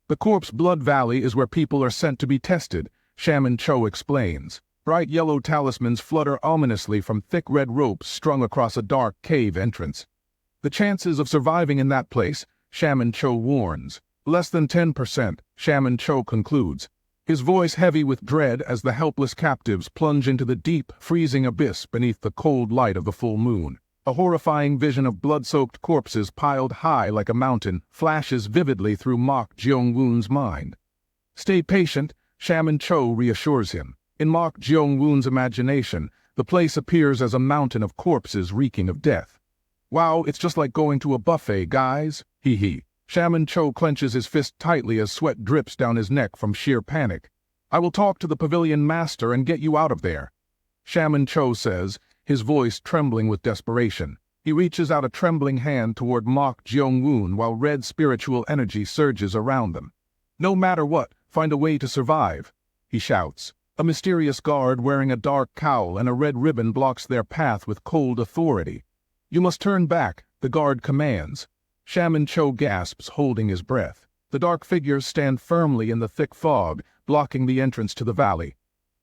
"The Corpse Blood Valley is where people are sent to be tested," Shaman Cho explains. Bright yellow talismans flutter ominously from thick red ropes strung across a dark cave entrance. "The chances of surviving in that place," Shaman Cho warns. "Less than 10%, Shaman Cho concludes, his voice heavy with dread as the helpless captives plunge into the deep, freezing abyss beneath the cold light of the full moon. A horrifying vision of blood-soaked corpses piled high like a mountain flashes vividly through Mok Jeong-woon's mind. "Stay patient," Shaman Cho reassures him. In Mok Jeong-woon's imagination, the place appears as a mountain of corpses reeking of death. "Wow, it's just like going to a buffet, guys. Hee hee." Shaman Cho clenches his fist tightly as sweat drips down his neck from sheer panic. "I will talk to the pavilion master and get you out of there," Shaman Cho says, his voice trembling with desperation. He reaches out a trembling hand toward Mok Jeong-woon while red spiritual energy surges around them. "No matter what, find a way to survive," he shouts. A mysterious guard wearing a dark cowl and a red ribbon blocks their path with cold authority. "You must turn back," the guard commands. Shaman Cho gasps, holding his breath. The dark figures stand firmly in the thick fog, blocking the entrance to the valley.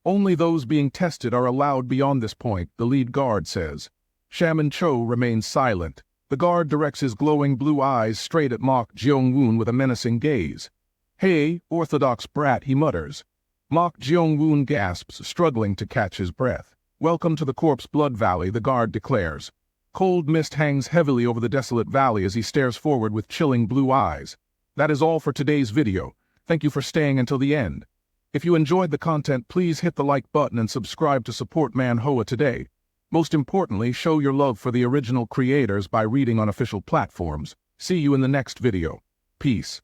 "Only those being tested are allowed beyond this point," the lead guard says. Shaman Cho remains silent. The guard directs his glowing blue eyes straight at Mok Jeong-woon with a menacing gaze. "Hey, orthodox brat," he mutters. Mok Jeong-woon gasps, struggling to catch his breath. "Welcome to the Corpse Blood Valley," the guard declares. Cold mist hangs heavily over the desolate valley as he stares forward with chilling blue eyes. That is all for today's video. Thank you for staying until the end. If you enjoyed the content, please hit the like button and subscribe to support Manhwa today. Most importantly, show your love for the original creators by reading on official platforms. See you in the next video. Peace.